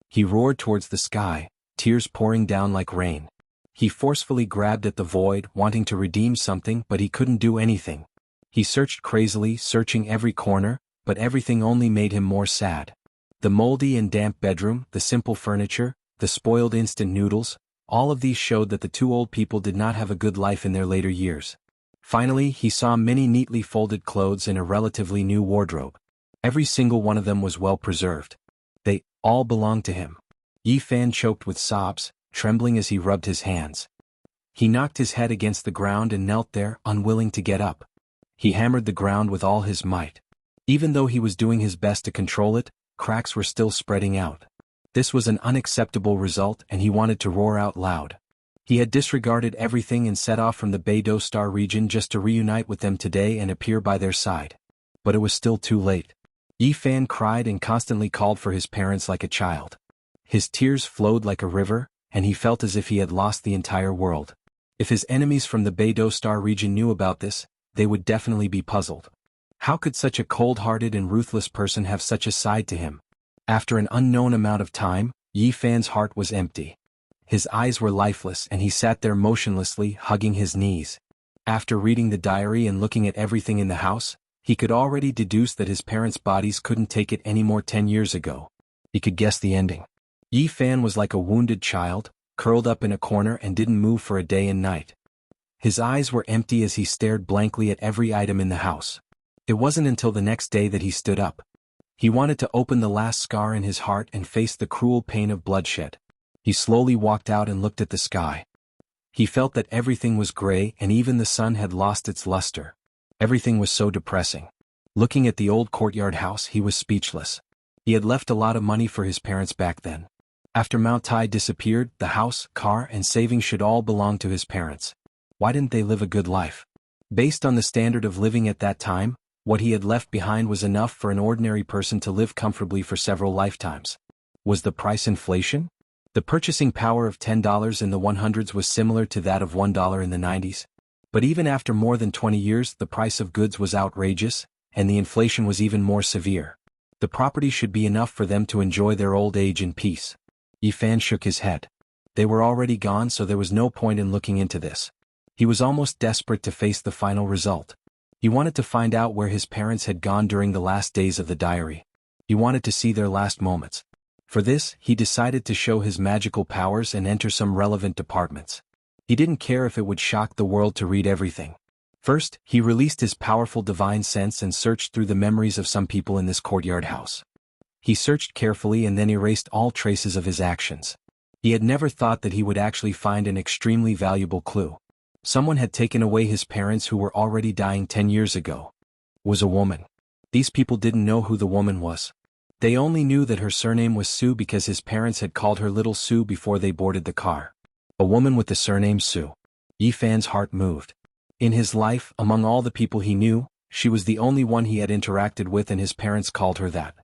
He roared towards the sky, tears pouring down like rain. He forcefully grabbed at the void, wanting to redeem something, but he couldn't do anything. He searched crazily, searching every corner, but everything only made him more sad. The moldy and damp bedroom, the simple furniture, the spoiled instant noodles, all of these showed that the two old people did not have a good life in their later years. Finally, he saw many neatly folded clothes in a relatively new wardrobe. Every single one of them was well preserved. They all belonged to him. Yi Fan choked with sobs, trembling as he rubbed his hands. He knocked his head against the ground and knelt there, unwilling to get up. He hammered the ground with all his might. Even though he was doing his best to control it, cracks were still spreading out. This was an unacceptable result and he wanted to roar out loud. He had disregarded everything and set off from the Beidou Star region just to reunite with them today and appear by their side. But it was still too late. Yi Fan cried and constantly called for his parents like a child. His tears flowed like a river, and he felt as if he had lost the entire world. If his enemies from the Beidou Star region knew about this, they would definitely be puzzled. How could such a cold-hearted and ruthless person have such a side to him? After an unknown amount of time, Yi Fan's heart was empty. His eyes were lifeless and he sat there motionlessly, hugging his knees. After reading the diary and looking at everything in the house, he could already deduce that his parents' bodies couldn't take it anymore 10 years ago. He could guess the ending. Yi Fan was like a wounded child, curled up in a corner and didn't move for a day and night. His eyes were empty as he stared blankly at every item in the house. It wasn't until the next day that he stood up. He wanted to open the last scar in his heart and face the cruel pain of bloodshed. He slowly walked out and looked at the sky. He felt that everything was gray and even the sun had lost its luster. Everything was so depressing. Looking at the old courtyard house, he was speechless. He had left a lot of money for his parents back then. After Mount Tai disappeared, the house, car, and savings should all belong to his parents. Why didn't they live a good life? Based on the standard of living at that time, what he had left behind was enough for an ordinary person to live comfortably for several lifetimes. Was the price inflation? The purchasing power of $10 in the 100s was similar to that of $1 in the 90s. But even after more than 20 years, the price of goods was outrageous, and the inflation was even more severe. The property should be enough for them to enjoy their old age in peace. Yi Fan shook his head. They were already gone, so there was no point in looking into this. He was almost desperate to face the final result. He wanted to find out where his parents had gone during the last days of the diary. He wanted to see their last moments. For this, he decided to show his magical powers and enter some relevant departments. He didn't care if it would shock the world to read everything. First, he released his powerful divine sense and searched through the memories of some people in this courtyard house. He searched carefully and then erased all traces of his actions. He had never thought that he would actually find an extremely valuable clue. Someone had taken away his parents who were already dying 10 years ago. Was a woman. These people didn't know who the woman was. They only knew that her surname was Sue because his parents had called her Little Sue before they boarded the car. A woman with the surname Sue. Yi Fan's heart moved. In his life, among all the people he knew, she was the only one he had interacted with, and his parents called her that.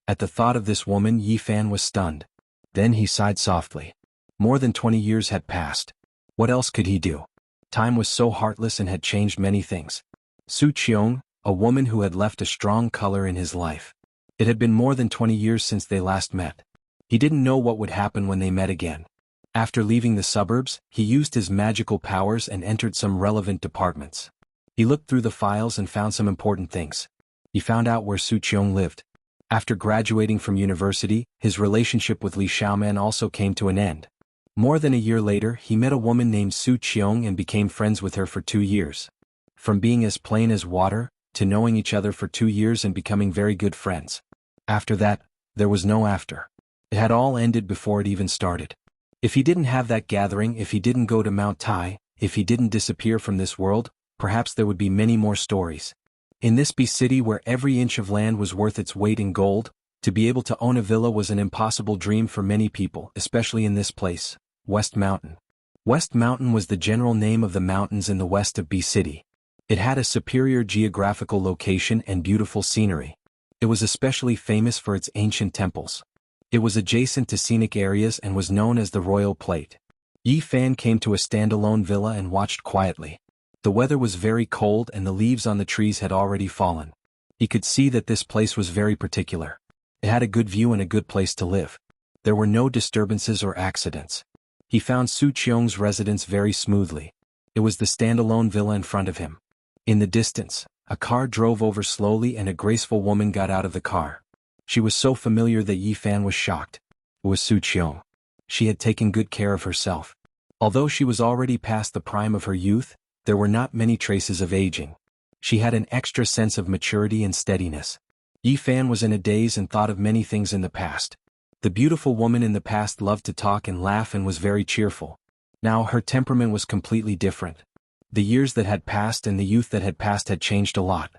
At the thought of this woman, Yi Fan was stunned. Then he sighed softly. More than 20 years had passed. What else could he do? Time was so heartless and had changed many things. Su Qiong, a woman who had left a strong color in his life. It had been more than 20 years since they last met. He didn't know what would happen when they met again. After leaving the suburbs, he used his magical powers and entered some relevant departments. He looked through the files and found some important things. He found out where Su Qiong lived. After graduating from university, his relationship with Li Xiaoman also came to an end. More than a year later, he met a woman named Su Qiong and became friends with her for 2 years. From being as plain as water, to knowing each other for 2 years and becoming very good friends. After that, there was no after. It had all ended before it even started. If he didn't have that gathering, if he didn't go to Mount Tai, if he didn't disappear from this world, perhaps there would be many more stories. In this bee city where every inch of land was worth its weight in gold, to be able to own a villa was an impossible dream for many people, especially in this place. West Mountain. West Mountain was the general name of the mountains in the west of Bee City. It had a superior geographical location and beautiful scenery. It was especially famous for its ancient temples. It was adjacent to scenic areas and was known as the Royal Plate. Yi Fan came to a standalone villa and watched quietly. The weather was very cold and the leaves on the trees had already fallen. He could see that this place was very particular. It had a good view and a good place to live. There were no disturbances or accidents. He found Su Qiong's residence very smoothly. It was the standalone villa in front of him. In the distance, a car drove over slowly and a graceful woman got out of the car. She was so familiar that Yi Fan was shocked. It was Su Qiong. She had taken good care of herself. Although she was already past the prime of her youth, there were not many traces of aging. She had an extra sense of maturity and steadiness. Yi Fan was in a daze and thought of many things in the past. The beautiful woman in the past loved to talk and laugh and was very cheerful. Now her temperament was completely different. The years that had passed and the youth that had passed had changed a lot.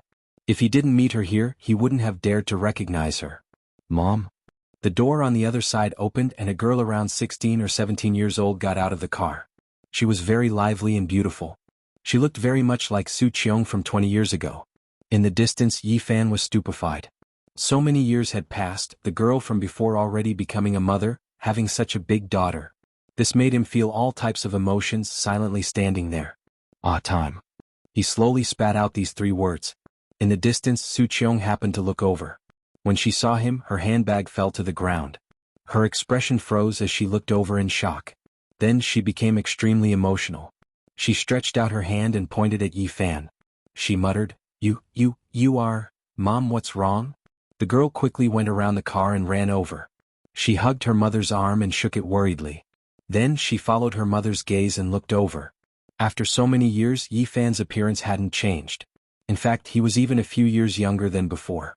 If he didn't meet her here, he wouldn't have dared to recognize her. Mom? The door on the other side opened and a girl around 16 or 17 years old got out of the car. She was very lively and beautiful. She looked very much like Su Qiong from 20 years ago. In the distance, Yi Fan was stupefied. So many years had passed, the girl from before already becoming a mother, having such a big daughter. This made him feel all types of emotions silently standing there. Time. He slowly spat out these 3 words. In the distance, Su Qiong happened to look over. When she saw him, her handbag fell to the ground. Her expression froze as she looked over in shock. Then she became extremely emotional. She stretched out her hand and pointed at Yi Fan. She muttered, You are, Mom, what's wrong? The girl quickly went around the car and ran over. She hugged her mother's arm and shook it worriedly. Then she followed her mother's gaze and looked over. After so many years, Yi Fan's appearance hadn't changed. In fact, he was even a few years younger than before.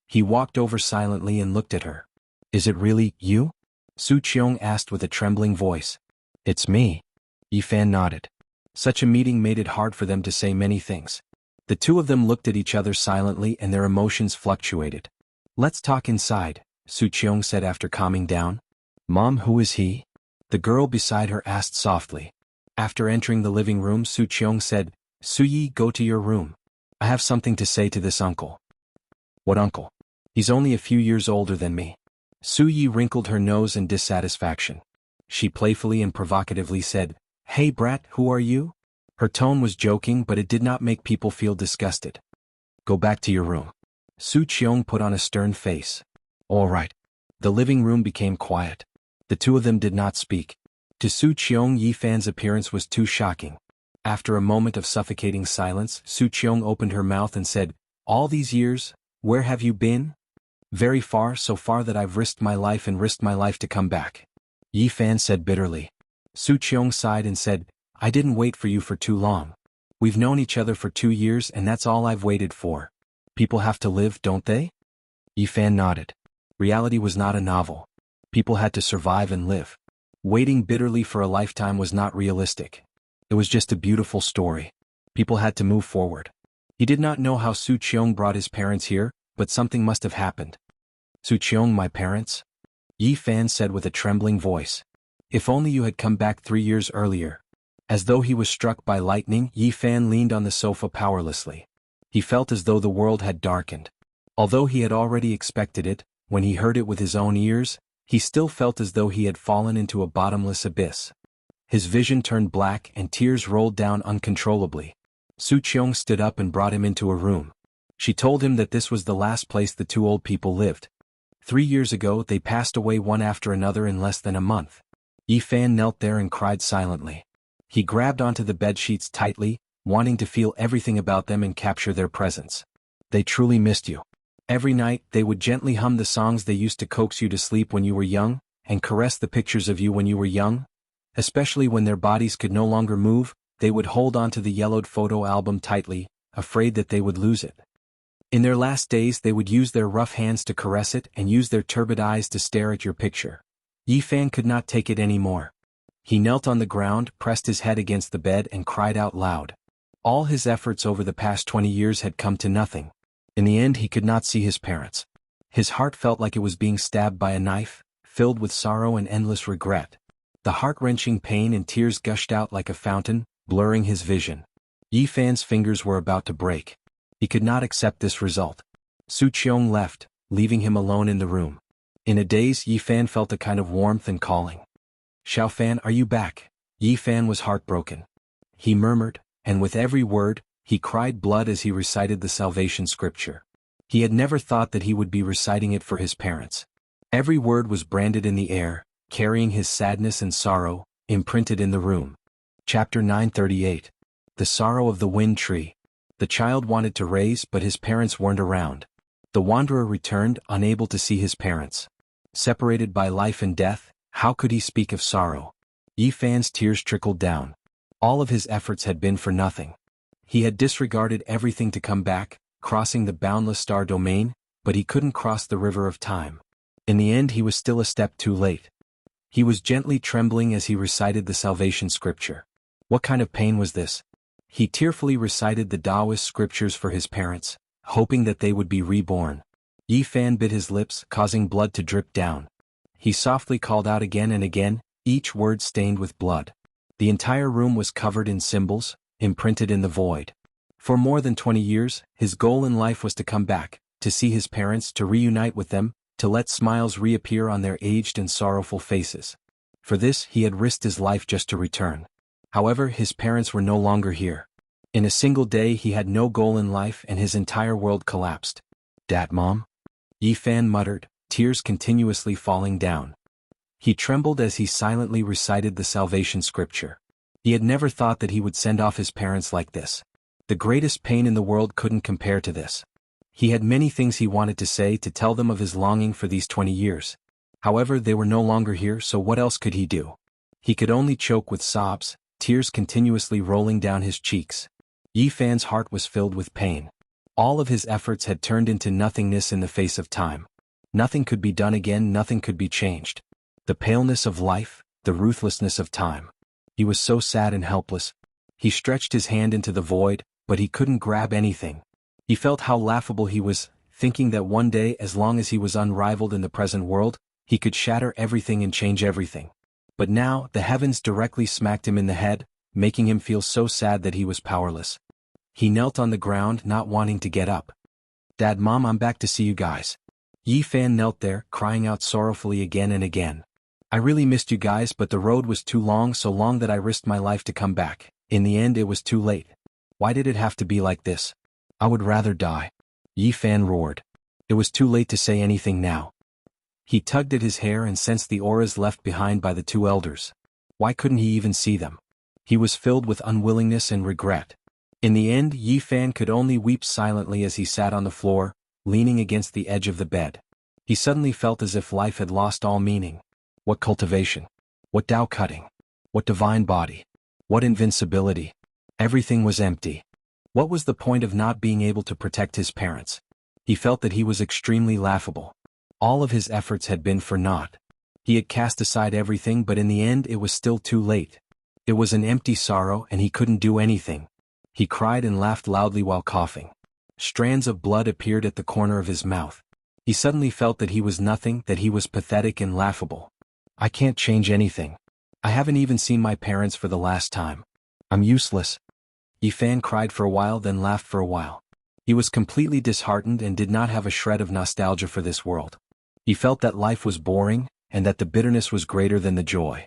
He walked over silently and looked at her. "Is it really you?" Su Qiong asked with a trembling voice. "It's me." Yi Fan nodded. Such a meeting made it hard for them to say many things. The two of them looked at each other silently and their emotions fluctuated. "Let's talk inside," Su Qiong said after calming down. "Mom, who is he?" The girl beside her asked softly. After entering the living room, Su Qiong said, "Su Yi, go to your room. I have something to say to this uncle." "What uncle?" "He's only a few years older than me." Su Yi wrinkled her nose in dissatisfaction. She playfully and provocatively said, "Hey brat, who are you?" Her tone was joking, but it did not make people feel disgusted. "Go back to your room." Su Qiong put on a stern face. "All right." The living room became quiet. The two of them did not speak. To Su Qiong, Yi Fan's appearance was too shocking. After a moment of suffocating silence, Su Qiong opened her mouth and said, "All these years, where have you been?" "Very far, so far that I've risked my life and risked my life to come back," Yi Fan said bitterly. Su Qiong sighed and said, "I didn't wait for you for too long. We've known each other for 2 years and that's all I've waited for. People have to live, don't they?" Yi Fan nodded. Reality was not a novel. People had to survive and live. Waiting bitterly for a lifetime was not realistic. It was just a beautiful story. People had to move forward. He did not know how Su Qiong brought his parents here, but something must have happened. "Su Qiong, my parents?" Yi Fan said with a trembling voice. "If only you had come back 3 years earlier." As though he was struck by lightning, Yi Fan leaned on the sofa powerlessly. He felt as though the world had darkened. Although he had already expected it, when he heard it with his own ears, he still felt as though he had fallen into a bottomless abyss. His vision turned black and tears rolled down uncontrollably. Su Qiong stood up and brought him into a room. She told him that this was the last place the two old people lived. 3 years ago they passed away one after another in less than a month. Yi Fan knelt there and cried silently. He grabbed onto the bedsheets tightly, wanting to feel everything about them and capture their presence. "They truly missed you." Every night, they would gently hum the songs they used to coax you to sleep when you were young, and caress the pictures of you when you were young. Especially when their bodies could no longer move, they would hold onto the yellowed photo album tightly, afraid that they would lose it. In their last days, they would use their rough hands to caress it and use their turbid eyes to stare at your picture. Yi Fan could not take it anymore. He knelt on the ground, pressed his head against the bed and cried out loud. All his efforts over the past 20 years had come to nothing. In the end, he could not see his parents. His heart felt like it was being stabbed by a knife, filled with sorrow and endless regret. The heart-wrenching pain and tears gushed out like a fountain, blurring his vision. Yi Fan's fingers were about to break. He could not accept this result. Su Qiong left, leaving him alone in the room. In a daze, Yi Fan felt a kind of warmth and calling. "Xiao Fan, are you back?" Yi Fan was heartbroken. He murmured, and with every word, he cried blood as he recited the salvation scripture. He had never thought that he would be reciting it for his parents. Every word was branded in the air, carrying his sadness and sorrow, imprinted in the room. Chapter 938. The Sorrow of the Wind Tree. The child wanted to raise, but his parents weren't around. The wanderer returned, unable to see his parents. Separated by life and death, how could he speak of sorrow? Yi Fan's tears trickled down. All of his efforts had been for nothing. He had disregarded everything to come back, crossing the boundless star domain, but he couldn't cross the river of time. In the end, he was still a step too late. He was gently trembling as he recited the salvation scripture. What kind of pain was this? He tearfully recited the Taoist scriptures for his parents, hoping that they would be reborn. Yi Fan bit his lips, causing blood to drip down. He softly called out again and again, each word stained with blood. The entire room was covered in symbols, imprinted in the void. For more than 20 years, his goal in life was to come back, to see his parents, to reunite with them, to let smiles reappear on their aged and sorrowful faces. For this, he had risked his life just to return. However, his parents were no longer here. In a single day, he had no goal in life and his entire world collapsed. "Dad, Mom?" Yi Fan muttered, tears continuously falling down. He trembled as he silently recited the salvation scripture. He had never thought that he would send off his parents like this. The greatest pain in the world couldn't compare to this. He had many things he wanted to say, to tell them of his longing for these 20 years. However, they were no longer here, so what else could he do? He could only choke with sobs, tears continuously rolling down his cheeks. Yi Fan's heart was filled with pain. All of his efforts had turned into nothingness in the face of time. Nothing could be done again, nothing could be changed. The paleness of life, the ruthlessness of time. He was so sad and helpless. He stretched his hand into the void, but he couldn't grab anything. He felt how laughable he was, thinking that one day, as long as he was unrivaled in the present world, he could shatter everything and change everything. But now, the heavens directly smacked him in the head, making him feel so sad that he was powerless. He knelt on the ground, not wanting to get up. "Dad, Mom, I'm back to see you guys." Yi Fan knelt there, crying out sorrowfully again and again. "I really missed you guys, but the road was too long, so long that I risked my life to come back. In the end it was too late. Why did it have to be like this? I would rather die." Yi Fan roared. It was too late to say anything now. He tugged at his hair and sensed the auras left behind by the two elders. Why couldn't he even see them? He was filled with unwillingness and regret. In the end, Yi Fan could only weep silently as he sat on the floor, leaning against the edge of the bed. He suddenly felt as if life had lost all meaning. What cultivation? What Tao cutting? What divine body? What invincibility? Everything was empty. What was the point of not being able to protect his parents? He felt that he was extremely laughable. All of his efforts had been for naught. He had cast aside everything, but in the end it was still too late. It was an empty sorrow and he couldn't do anything. He cried and laughed loudly while coughing. Strands of blood appeared at the corner of his mouth. He suddenly felt that he was nothing, that he was pathetic and laughable. "I can't change anything. I haven't even seen my parents for the last time. I'm useless." Yi Fan cried for a while, then laughed for a while. He was completely disheartened and did not have a shred of nostalgia for this world. He felt that life was boring, and that the bitterness was greater than the joy.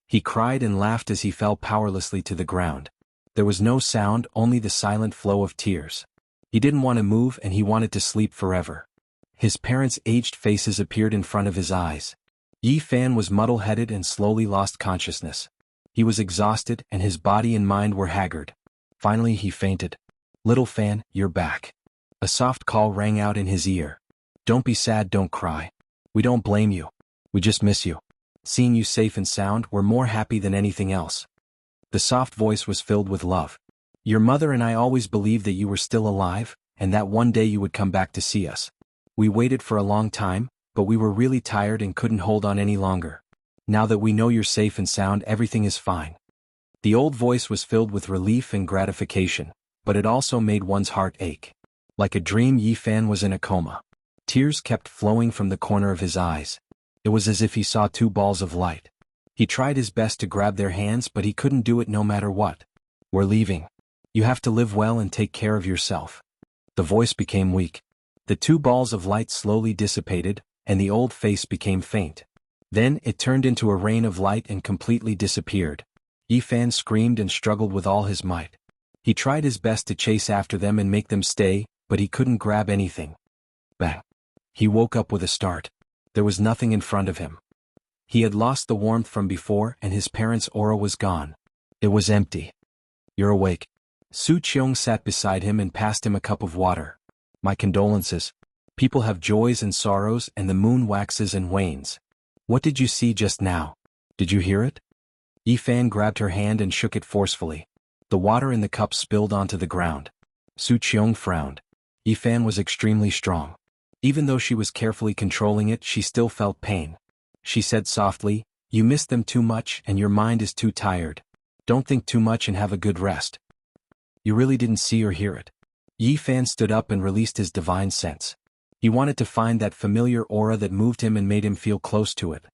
He cried and laughed as he fell powerlessly to the ground. There was no sound, only the silent flow of tears. He didn't want to move and he wanted to sleep forever. His parents' aged faces appeared in front of his eyes. Yi Fan was muddle-headed and slowly lost consciousness. He was exhausted and his body and mind were haggard. Finally he fainted. "Little Fan, you're back." A soft call rang out in his ear. "Don't be sad, don't cry. We don't blame you. We just miss you. Seeing you safe and sound, we're more happy than anything else." The soft voice was filled with love. "Your mother and I always believed that you were still alive, and that one day you would come back to see us. We waited for a long time, but we were really tired and couldn't hold on any longer. Now that we know you're safe and sound, everything is fine." The old voice was filled with relief and gratification, but it also made one's heart ache. Like a dream, Yi Fan was in a coma. Tears kept flowing from the corner of his eyes. It was as if he saw two balls of light. He tried his best to grab their hands, but he couldn't do it no matter what. "We're leaving. You have to live well and take care of yourself." The voice became weak. The two balls of light slowly dissipated, and the old face became faint. Then it turned into a rain of light and completely disappeared. Yi Fan screamed and struggled with all his might. He tried his best to chase after them and make them stay, but he couldn't grab anything. Bang! He woke up with a start. There was nothing in front of him. He had lost the warmth from before and his parents' aura was gone. It was empty. "You're awake." Su Qiong sat beside him and passed him a cup of water. "My condolences. People have joys and sorrows and the moon waxes and wanes. What did you see just now? Did you hear it?" Yi Fan grabbed her hand and shook it forcefully. The water in the cup spilled onto the ground. Su Qiong frowned. Yi Fan was extremely strong. Even though she was carefully controlling it, she still felt pain. She said softly, "You miss them too much and your mind is too tired. Don't think too much and have a good rest." "You really didn't see or hear it." Yi Fan stood up and released his divine sense. He wanted to find that familiar aura that moved him and made him feel close to it.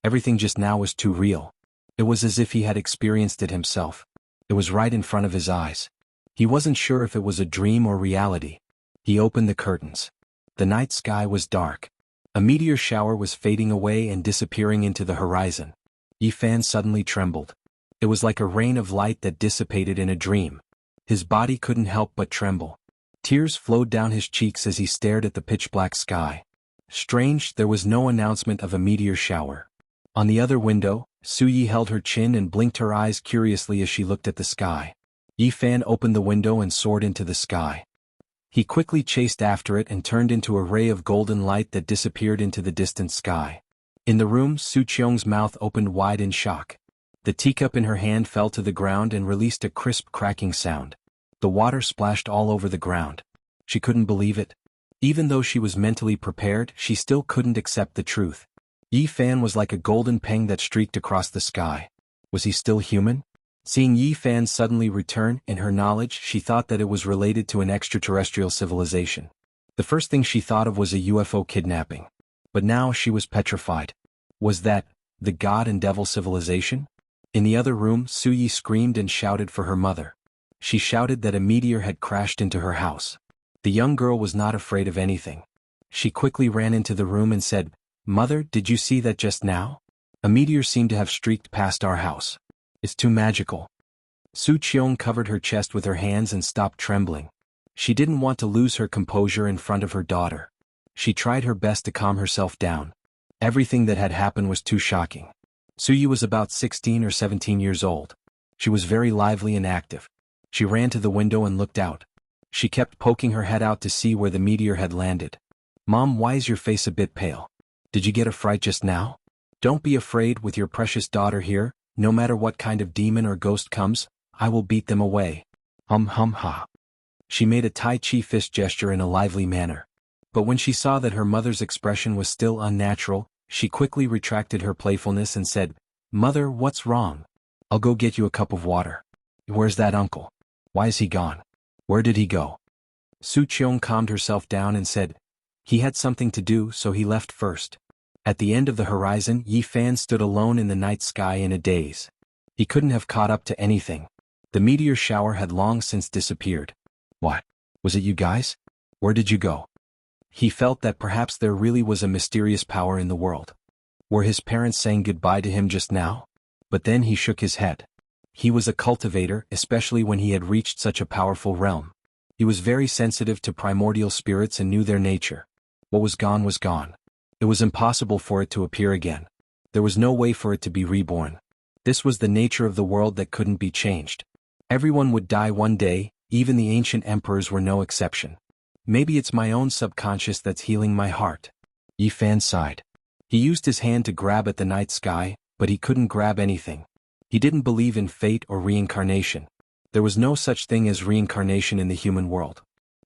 Everything just now was too real. It was as if he had experienced it himself. It was right in front of his eyes. He wasn't sure if it was a dream or reality. He opened the curtains. The night sky was dark. A meteor shower was fading away and disappearing into the horizon. Yi Fan suddenly trembled. It was like a rain of light that dissipated in a dream. His body couldn't help but tremble. Tears flowed down his cheeks as he stared at the pitch-black sky. Strange, there was no announcement of a meteor shower. On the other window, Su Yi held her chin and blinked her eyes curiously as she looked at the sky. Yi Fan opened the window and soared into the sky. He quickly chased after it and turned into a ray of golden light that disappeared into the distant sky. In the room, Su Qiong's mouth opened wide in shock. The teacup in her hand fell to the ground and released a crisp cracking sound. The water splashed all over the ground. She couldn't believe it. Even though she was mentally prepared, she still couldn't accept the truth. Yi Fan was like a golden peng that streaked across the sky. Was he still human? Seeing Yi Fan suddenly return, in her knowledge, she thought that it was related to an extraterrestrial civilization. The first thing she thought of was a UFO kidnapping. But now she was petrified. Was that the god and devil civilization? In the other room, Su Yi screamed and shouted for her mother. She shouted that a meteor had crashed into her house. The young girl was not afraid of anything. She quickly ran into the room and said, "Mother, did you see that just now? A meteor seemed to have streaked past our house. It's too magical." Su Qiong covered her chest with her hands and stopped trembling. She didn't want to lose her composure in front of her daughter. She tried her best to calm herself down. Everything that had happened was too shocking. Su Yi was about 16 or 17 years old. She was very lively and active. She ran to the window and looked out. She kept poking her head out to see where the meteor had landed. "Mom, why is your face a bit pale? Did you get a fright just now? Don't be afraid, with your precious daughter here. No matter what kind of demon or ghost comes, I will beat them away. Ha." She made a Tai Chi fist gesture in a lively manner. But when she saw that her mother's expression was still unnatural, she quickly retracted her playfulness and said, "Mother, what's wrong? I'll go get you a cup of water." "Where's that uncle? Why is he gone? Where did he go?" Su Qiong calmed herself down and said, "He had something to do, so he left first." At the end of the horizon, Yi Fan stood alone in the night sky in a daze. He couldn't have caught up to anything. The meteor shower had long since disappeared. "What? Was it you guys? Where did you go?" He felt that perhaps there really was a mysterious power in the world. Were his parents saying goodbye to him just now? But then he shook his head. He was a cultivator, especially when he had reached such a powerful realm. He was very sensitive to primordial spirits and knew their nature. What was gone was gone. It was impossible for it to appear again. There was no way for it to be reborn. This was the nature of the world that couldn't be changed. Everyone would die one day, even the ancient emperors were no exception. Maybe it's my own subconscious that's healing my heart. Yi Fan sighed. He used his hand to grab at the night sky, but he couldn't grab anything. He didn't believe in fate or reincarnation. There was no such thing as reincarnation in the human world.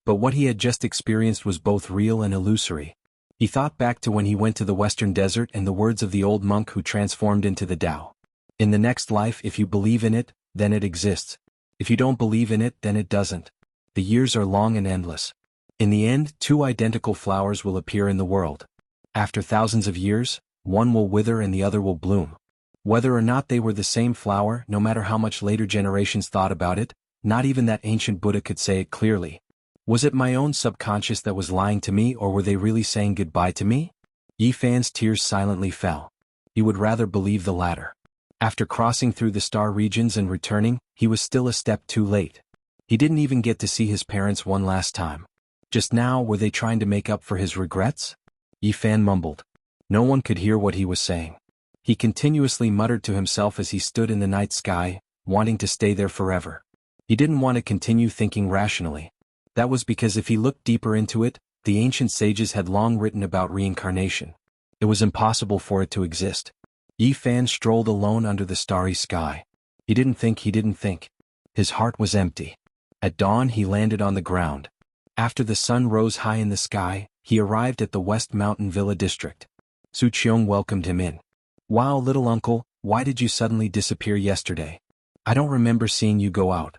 But what he had just experienced was both real and illusory. He thought back to when he went to the Western Desert and the words of the old monk who transformed into the Tao. In the next life, if you believe in it, then it exists. If you don't believe in it, then it doesn't. The years are long and endless. In the end, two identical flowers will appear in the world. After thousands of years, one will wither and the other will bloom. Whether or not they were the same flower, no matter how much later generations thought about it, not even that ancient Buddha could say it clearly. Was it my own subconscious that was lying to me, or were they really saying goodbye to me? Yi Fan's tears silently fell. He would rather believe the latter. After crossing through the star regions and returning, he was still a step too late. He didn't even get to see his parents one last time. Just now, were they trying to make up for his regrets? Yi Fan mumbled. No one could hear what he was saying. He continuously muttered to himself as he stood in the night sky, wanting to stay there forever. He didn't want to continue thinking rationally. That was because if he looked deeper into it, the ancient sages had long written about reincarnation. It was impossible for it to exist. Yi Fan strolled alone under the starry sky. He didn't think. His heart was empty. At dawn he landed on the ground. After the sun rose high in the sky, he arrived at the West Mountain Villa district. Su Qiong welcomed him in. "Wow, little uncle, why did you suddenly disappear yesterday? I don't remember seeing you go out."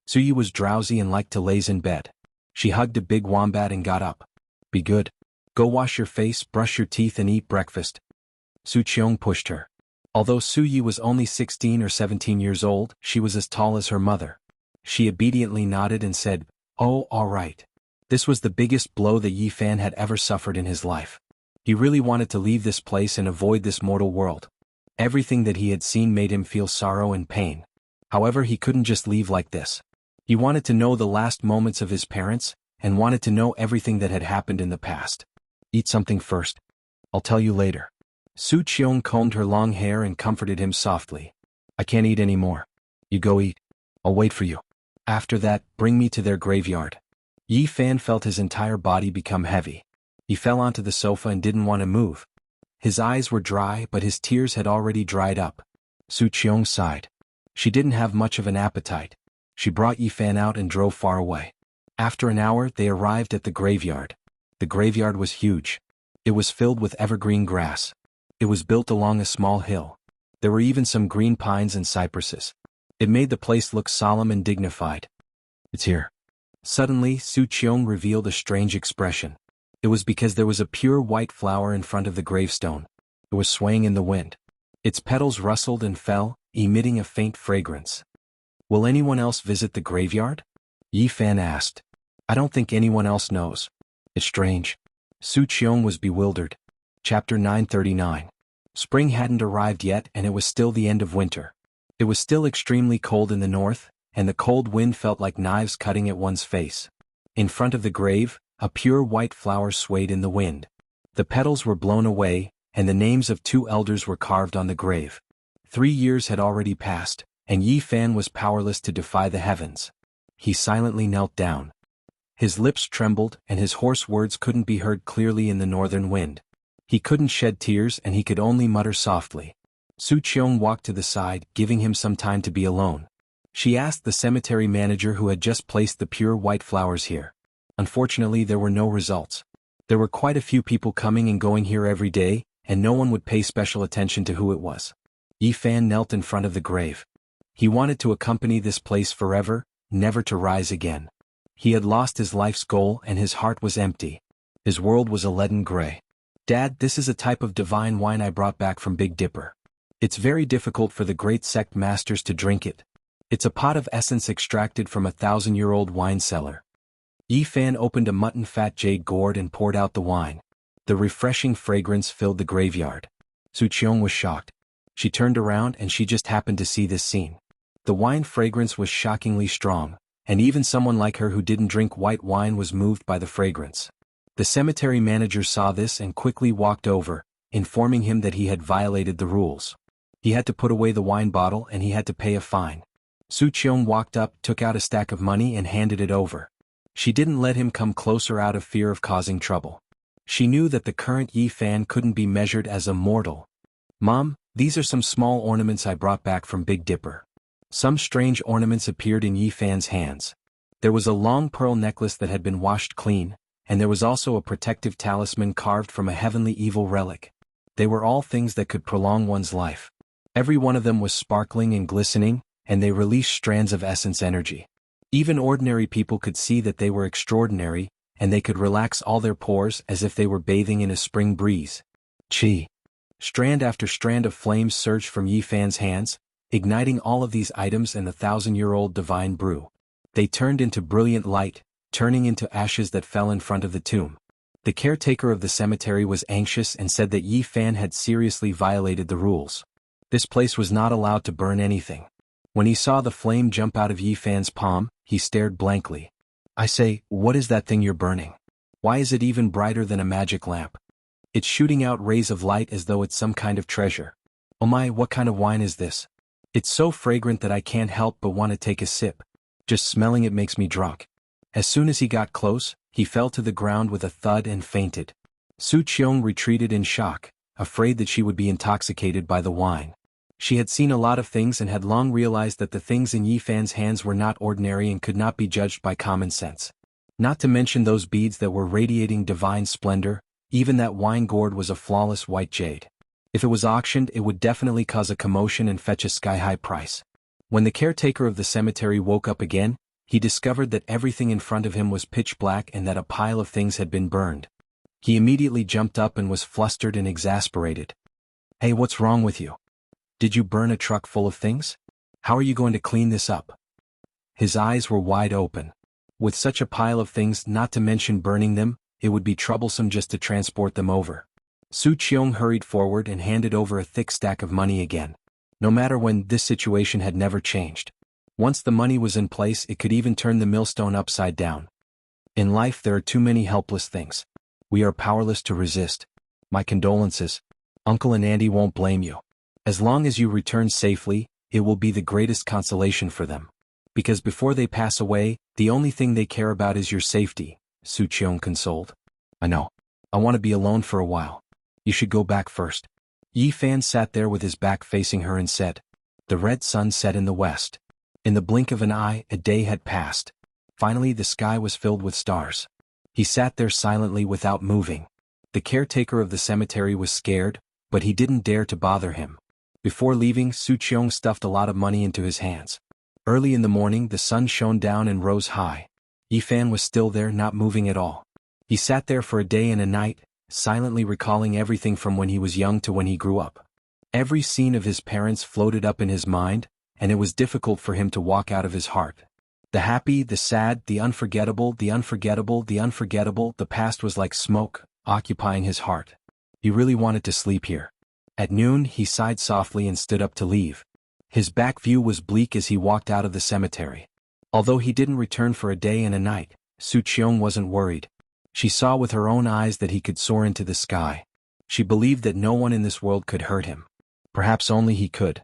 Su Yi was drowsy and liked to laze in bed. She hugged a big wombat and got up. "Be good. Go wash your face, brush your teeth and eat breakfast." Su Qiong pushed her. Although Su Yi was only 16 or 17 years old, she was as tall as her mother. She obediently nodded and said, "Oh, all right." This was the biggest blow that Yi Fan had ever suffered in his life. He really wanted to leave this place and avoid this mortal world. Everything that he had seen made him feel sorrow and pain. However, he couldn't just leave like this. He wanted to know the last moments of his parents, and wanted to know everything that had happened in the past. "Eat something first. I'll tell you later." Su Qiong combed her long hair and comforted him softly. "I can't eat any more. You go eat. I'll wait for you. After that, bring me to their graveyard." Yi Fan felt his entire body become heavy. He fell onto the sofa and didn't want to move. His eyes were dry, but his tears had already dried up. Su Qiong sighed. She didn't have much of an appetite. She brought Yi Fan out and drove far away. After an hour they arrived at the graveyard. The graveyard was huge. It was filled with evergreen grass. It was built along a small hill. There were even some green pines and cypresses. It made the place look solemn and dignified. It's here. Suddenly, Su Qiong revealed a strange expression. It was because there was a pure white flower in front of the gravestone. It was swaying in the wind. Its petals rustled and fell, emitting a faint fragrance. Will anyone else visit the graveyard? Yi Fan asked. I don't think anyone else knows. It's strange. Su Qiong was bewildered. Chapter 939. Spring hadn't arrived yet and it was still the end of winter. It was still extremely cold in the north, and the cold wind felt like knives cutting at one's face. In front of the grave, a pure white flower swayed in the wind. The petals were blown away, and the names of 2 elders were carved on the grave. 3 years had already passed, and Yi Fan was powerless to defy the heavens. He silently knelt down. His lips trembled and his hoarse words couldn't be heard clearly in the northern wind. He couldn't shed tears and he could only mutter softly. Su Qiong walked to the side, giving him some time to be alone. She asked the cemetery manager who had just placed the pure white flowers here. Unfortunately, there were no results. There were quite a few people coming and going here every day, and no one would pay special attention to who it was. Yi Fan knelt in front of the grave. He wanted to accompany this place forever, never to rise again. He had lost his life's goal and his heart was empty. His world was a leaden gray. Dad, this is a type of divine wine I brought back from Big Dipper. It's very difficult for the great sect masters to drink it. It's a pot of essence extracted from a 1,000-year-old wine cellar. Yi Fan opened a mutton fat jade gourd and poured out the wine. The refreshing fragrance filled the graveyard. Su Qiong was shocked. She turned around and she just happened to see this scene. The wine fragrance was shockingly strong, and even someone like her who didn't drink white wine was moved by the fragrance. The cemetery manager saw this and quickly walked over, informing him that he had violated the rules. He had to put away the wine bottle and he had to pay a fine. Su Qiong walked up, took out a stack of money and handed it over. She didn't let him come closer out of fear of causing trouble. She knew that the current Yi Fan couldn't be measured as a mortal. Mom, these are some small ornaments I brought back from Big Dipper. Some strange ornaments appeared in Yi Fan's hands. There was a long pearl necklace that had been washed clean, and there was also a protective talisman carved from a heavenly evil relic. They were all things that could prolong one's life. Every one of them was sparkling and glistening, and they released strands of essence energy. Even ordinary people could see that they were extraordinary, and they could relax all their pores as if they were bathing in a spring breeze. Chi. Strand after strand of flames surged from Yi Fan's hands, igniting all of these items and the 1,000-year-old divine brew. They turned into brilliant light, turning into ashes that fell in front of the tomb. The caretaker of the cemetery was anxious and said that Yi Fan had seriously violated the rules. This place was not allowed to burn anything. When he saw the flame jump out of Yi Fan's palm, he stared blankly. I say, what is that thing you're burning? Why is it even brighter than a magic lamp? It's shooting out rays of light as though it's some kind of treasure. Oh my, what kind of wine is this? It's so fragrant that I can't help but want to take a sip. Just smelling it makes me drunk. As soon as he got close, he fell to the ground with a thud and fainted. Su Qiong retreated in shock, afraid that she would be intoxicated by the wine. She had seen a lot of things and had long realized that the things in Yi Fan's hands were not ordinary and could not be judged by common sense. Not to mention those beads that were radiating divine splendor, even that wine gourd was a flawless white jade. If it was auctioned, it would definitely cause a commotion and fetch a sky-high price. When the caretaker of the cemetery woke up again, he discovered that everything in front of him was pitch black and that a pile of things had been burned. He immediately jumped up and was flustered and exasperated. Hey, what's wrong with you? Did you burn a truck full of things? How are you going to clean this up? His eyes were wide open. With such a pile of things, not to mention burning them, it would be troublesome just to transport them over. Su Qiong hurried forward and handed over a thick stack of money again. No matter when, this situation had never changed. Once the money was in place, it could even turn the millstone upside down. In life there are too many helpless things. We are powerless to resist. My condolences. Uncle and Auntie won't blame you. As long as you return safely, it will be the greatest consolation for them. Because before they pass away, the only thing they care about is your safety, Su Qiong consoled. I know. I want to be alone for a while. You should go back first. Yi Fan sat there with his back facing her and said, The red sun set in the west. In the blink of an eye, a day had passed. Finally, the sky was filled with stars. He sat there silently without moving. The caretaker of the cemetery was scared, but he didn't dare to bother him. Before leaving, Su Qiong stuffed a lot of money into his hands. Early in the morning, the sun shone down and rose high. Yifan was still there, not moving at all. He sat there for a day and a night, silently recalling everything from when he was young to when he grew up. Every scene of his parents floated up in his mind, and it was difficult for him to walk out of his heart. The happy, the sad, the unforgettable, the unforgettable, the unforgettable, the past was like smoke, occupying his heart. He really wanted to sleep here. At noon, he sighed softly and stood up to leave. His back view was bleak as he walked out of the cemetery. Although he didn't return for a day and a night, Su Qiong wasn't worried. She saw with her own eyes that he could soar into the sky. She believed that no one in this world could hurt him. Perhaps only he could.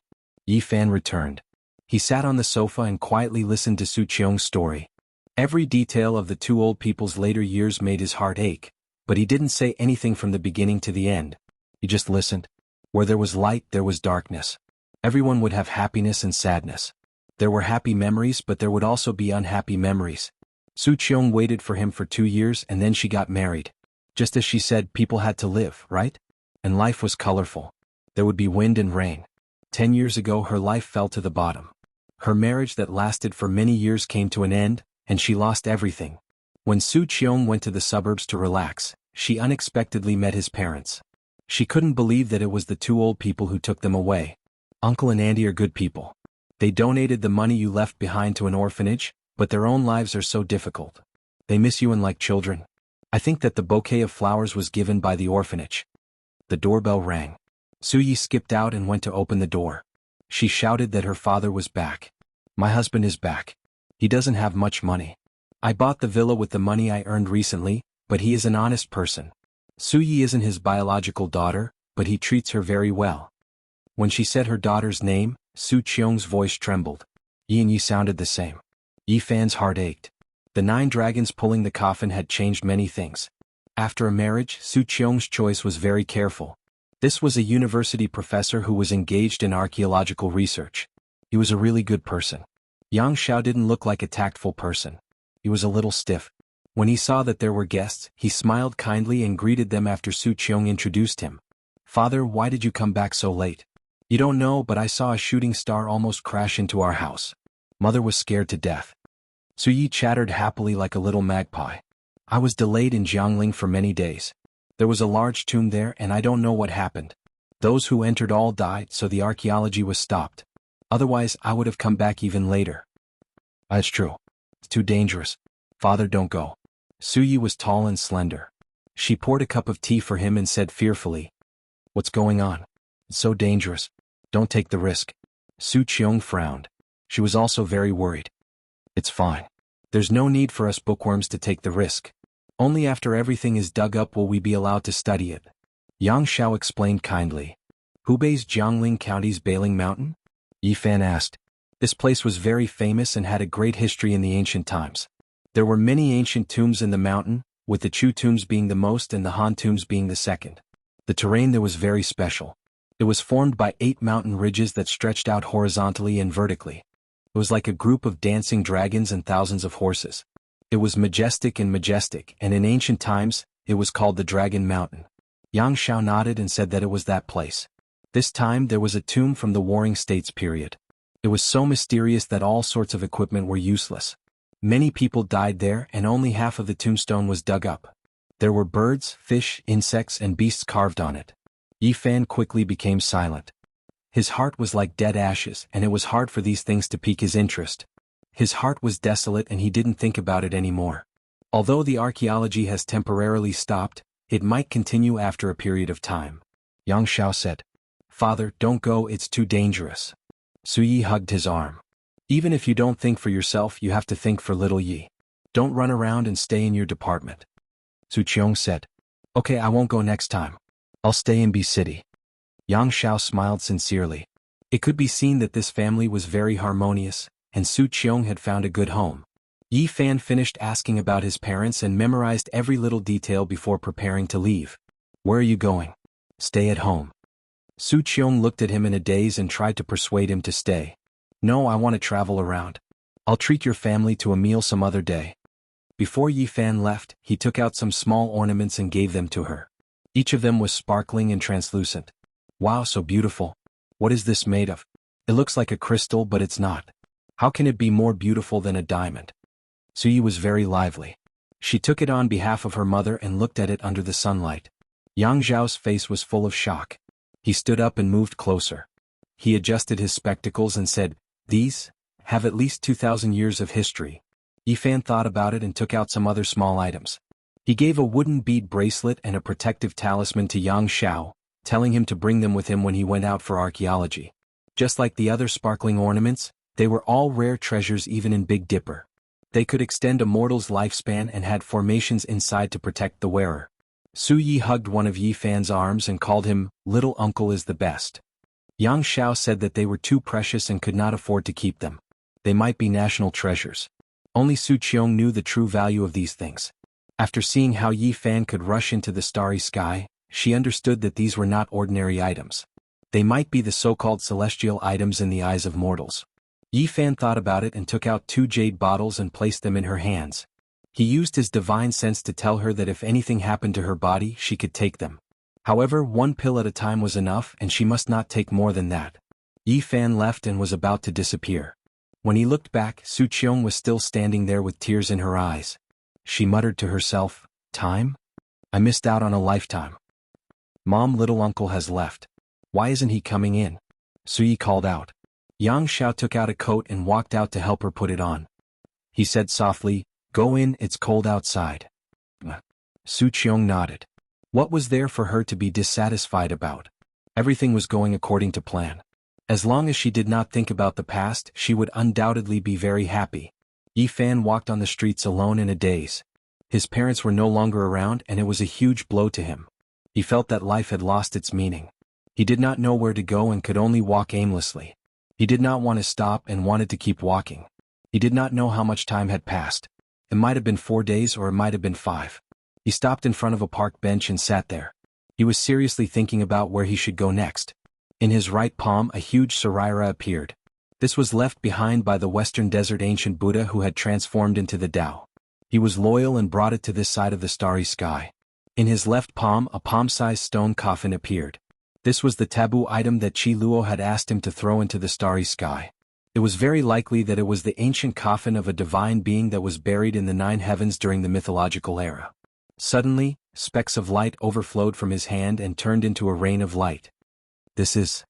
Yifan returned. He sat on the sofa and quietly listened to Su Qiong's story. Every detail of the two old people's later years made his heart ache, but he didn't say anything from the beginning to the end. He just listened. Where there was light, there was darkness. Everyone would have happiness and sadness. There were happy memories, but there would also be unhappy memories. Su Qiong waited for him for 2 years and then she got married. Just as she said, people had to live, right? And life was colorful. There would be wind and rain. 10 years ago her life fell to the bottom. Her marriage that lasted for many years came to an end, and she lost everything. When Su Qiong went to the suburbs to relax, she unexpectedly met his parents. She couldn't believe that it was the two old people who took them away. Uncle and auntie are good people. They donated the money you left behind to an orphanage, but their own lives are so difficult. They miss you and like children. I think that the bouquet of flowers was given by the orphanage. The doorbell rang. Su Yi skipped out and went to open the door. She shouted that her father was back. My husband is back. He doesn't have much money. I bought the villa with the money I earned recently, but he is an honest person. Su Yi isn't his biological daughter, but he treats her very well. When she said her daughter's name, Su Qiong's voice trembled. Yi and Yi sounded the same. Yifan's heart ached. The 9 dragons pulling the coffin had changed many things. After a marriage, Su Qiong's choice was very careful. This was a university professor who was engaged in archaeological research. He was a really good person. Yang Xiao didn't look like a tactful person. He was a little stiff. When he saw that there were guests, he smiled kindly and greeted them after Su Qiong introduced him. Father, why did you come back so late? You don't know, but I saw a shooting star almost crash into our house. Mother was scared to death. Su Yi chattered happily like a little magpie. I was delayed in Jiangling for many days. There was a large tomb there and I don't know what happened. Those who entered all died, so the archaeology was stopped. Otherwise, I would have come back even later. That's true. It's too dangerous. Father, don't go. Su Yi was tall and slender. She poured a cup of tea for him and said fearfully, What's going on? It's so dangerous. Don't take the risk. Su Qiong frowned. She was also very worried. It's fine. There's no need for us bookworms to take the risk. Only after everything is dug up will we be allowed to study it. Yang Xiao explained kindly. Hubei's Jiangling County's Bailing Mountain? Yifan asked. This place was very famous and had a great history in the ancient times. There were many ancient tombs in the mountain, with the Chu tombs being the most and the Han tombs being the second. The terrain there was very special. It was formed by 8 mountain ridges that stretched out horizontally and vertically. It was like a group of dancing dragons and thousands of horses. It was majestic, and in ancient times, it was called the Dragon Mountain. Yang Xiao nodded and said that it was that place. This time there was a tomb from the Warring States period. It was so mysterious that all sorts of equipment were useless. Many people died there and only half of the tombstone was dug up. There were birds, fish, insects and beasts carved on it. Yifan quickly became silent. His heart was like dead ashes and it was hard for these things to pique his interest. His heart was desolate and he didn't think about it anymore. Although the archaeology has temporarily stopped, it might continue after a period of time. Yang Xiao said, Father, don't go, it's too dangerous. Su Yi hugged his arm. Even if you don't think for yourself, you have to think for little Yi. Don't run around and stay in your department. Su Qiong said, Okay, I won't go next time. I'll stay in B City. Yang Xiao smiled sincerely. It could be seen that this family was very harmonious, and Su Qiong had found a good home. Yifan finished asking about his parents and memorized every little detail before preparing to leave. Where are you going? Stay at home. Su Qiong looked at him in a daze and tried to persuade him to stay. No, I want to travel around. I'll treat your family to a meal some other day. Before Yi Fan left, he took out some small ornaments and gave them to her. Each of them was sparkling and translucent. Wow, so beautiful. What is this made of? It looks like a crystal, but it's not. How can it be more beautiful than a diamond? Su Yi was very lively. She took it on behalf of her mother and looked at it under the sunlight. Yang Zhao's face was full of shock. He stood up and moved closer. He adjusted his spectacles and said, "These have at least 2,000 years of history." Yi Fan thought about it and took out some other small items. He gave a wooden bead bracelet and a protective talisman to Yang Xiao, telling him to bring them with him when he went out for archaeology. Just like the other sparkling ornaments, they were all rare treasures even in Big Dipper. They could extend a mortal's lifespan and had formations inside to protect the wearer. Su Yi hugged one of Yi Fan's arms and called him, "Little uncle is the best." Yang Xiao said that they were too precious and could not afford to keep them. They might be national treasures. Only Su Qiong knew the true value of these things. After seeing how Yi Fan could rush into the starry sky, she understood that these were not ordinary items. They might be the so-called celestial items in the eyes of mortals. Yi Fan thought about it and took out 2 jade bottles and placed them in her hands. He used his divine sense to tell her that if anything happened to her body, she could take them. However, 1 pill at a time was enough and she must not take more than that. Yi Fan left and was about to disappear. When he looked back, Su Qiong was still standing there with tears in her eyes. She muttered to herself, "Time? I missed out on a lifetime. Mom, little uncle has left. Why isn't he coming in?" Su Yi called out. Yang Xiao took out a coat and walked out to help her put it on. He said softly, "Go in, it's cold outside." Su Qiong nodded. What was there for her to be dissatisfied about? Everything was going according to plan. As long as she did not think about the past, she would undoubtedly be very happy. Yi Fan walked on the streets alone in a daze. His parents were no longer around and it was a huge blow to him. He felt that life had lost its meaning. He did not know where to go and could only walk aimlessly. He did not want to stop and wanted to keep walking. He did not know how much time had passed. It might have been 4 days or it might have been 5. He stopped in front of a park bench and sat there. He was seriously thinking about where he should go next. In his right palm a huge Saraira appeared. This was left behind by the Western Desert ancient Buddha who had transformed into the Tao. He was loyal and brought it to this side of the starry sky. In his left palm a palm-sized stone coffin appeared. This was the taboo item that Qi Luo had asked him to throw into the starry sky. It was very likely that it was the ancient coffin of a divine being that was buried in the 9 heavens during the mythological era. Suddenly, specks of light overflowed from his hand and turned into a rain of light. This is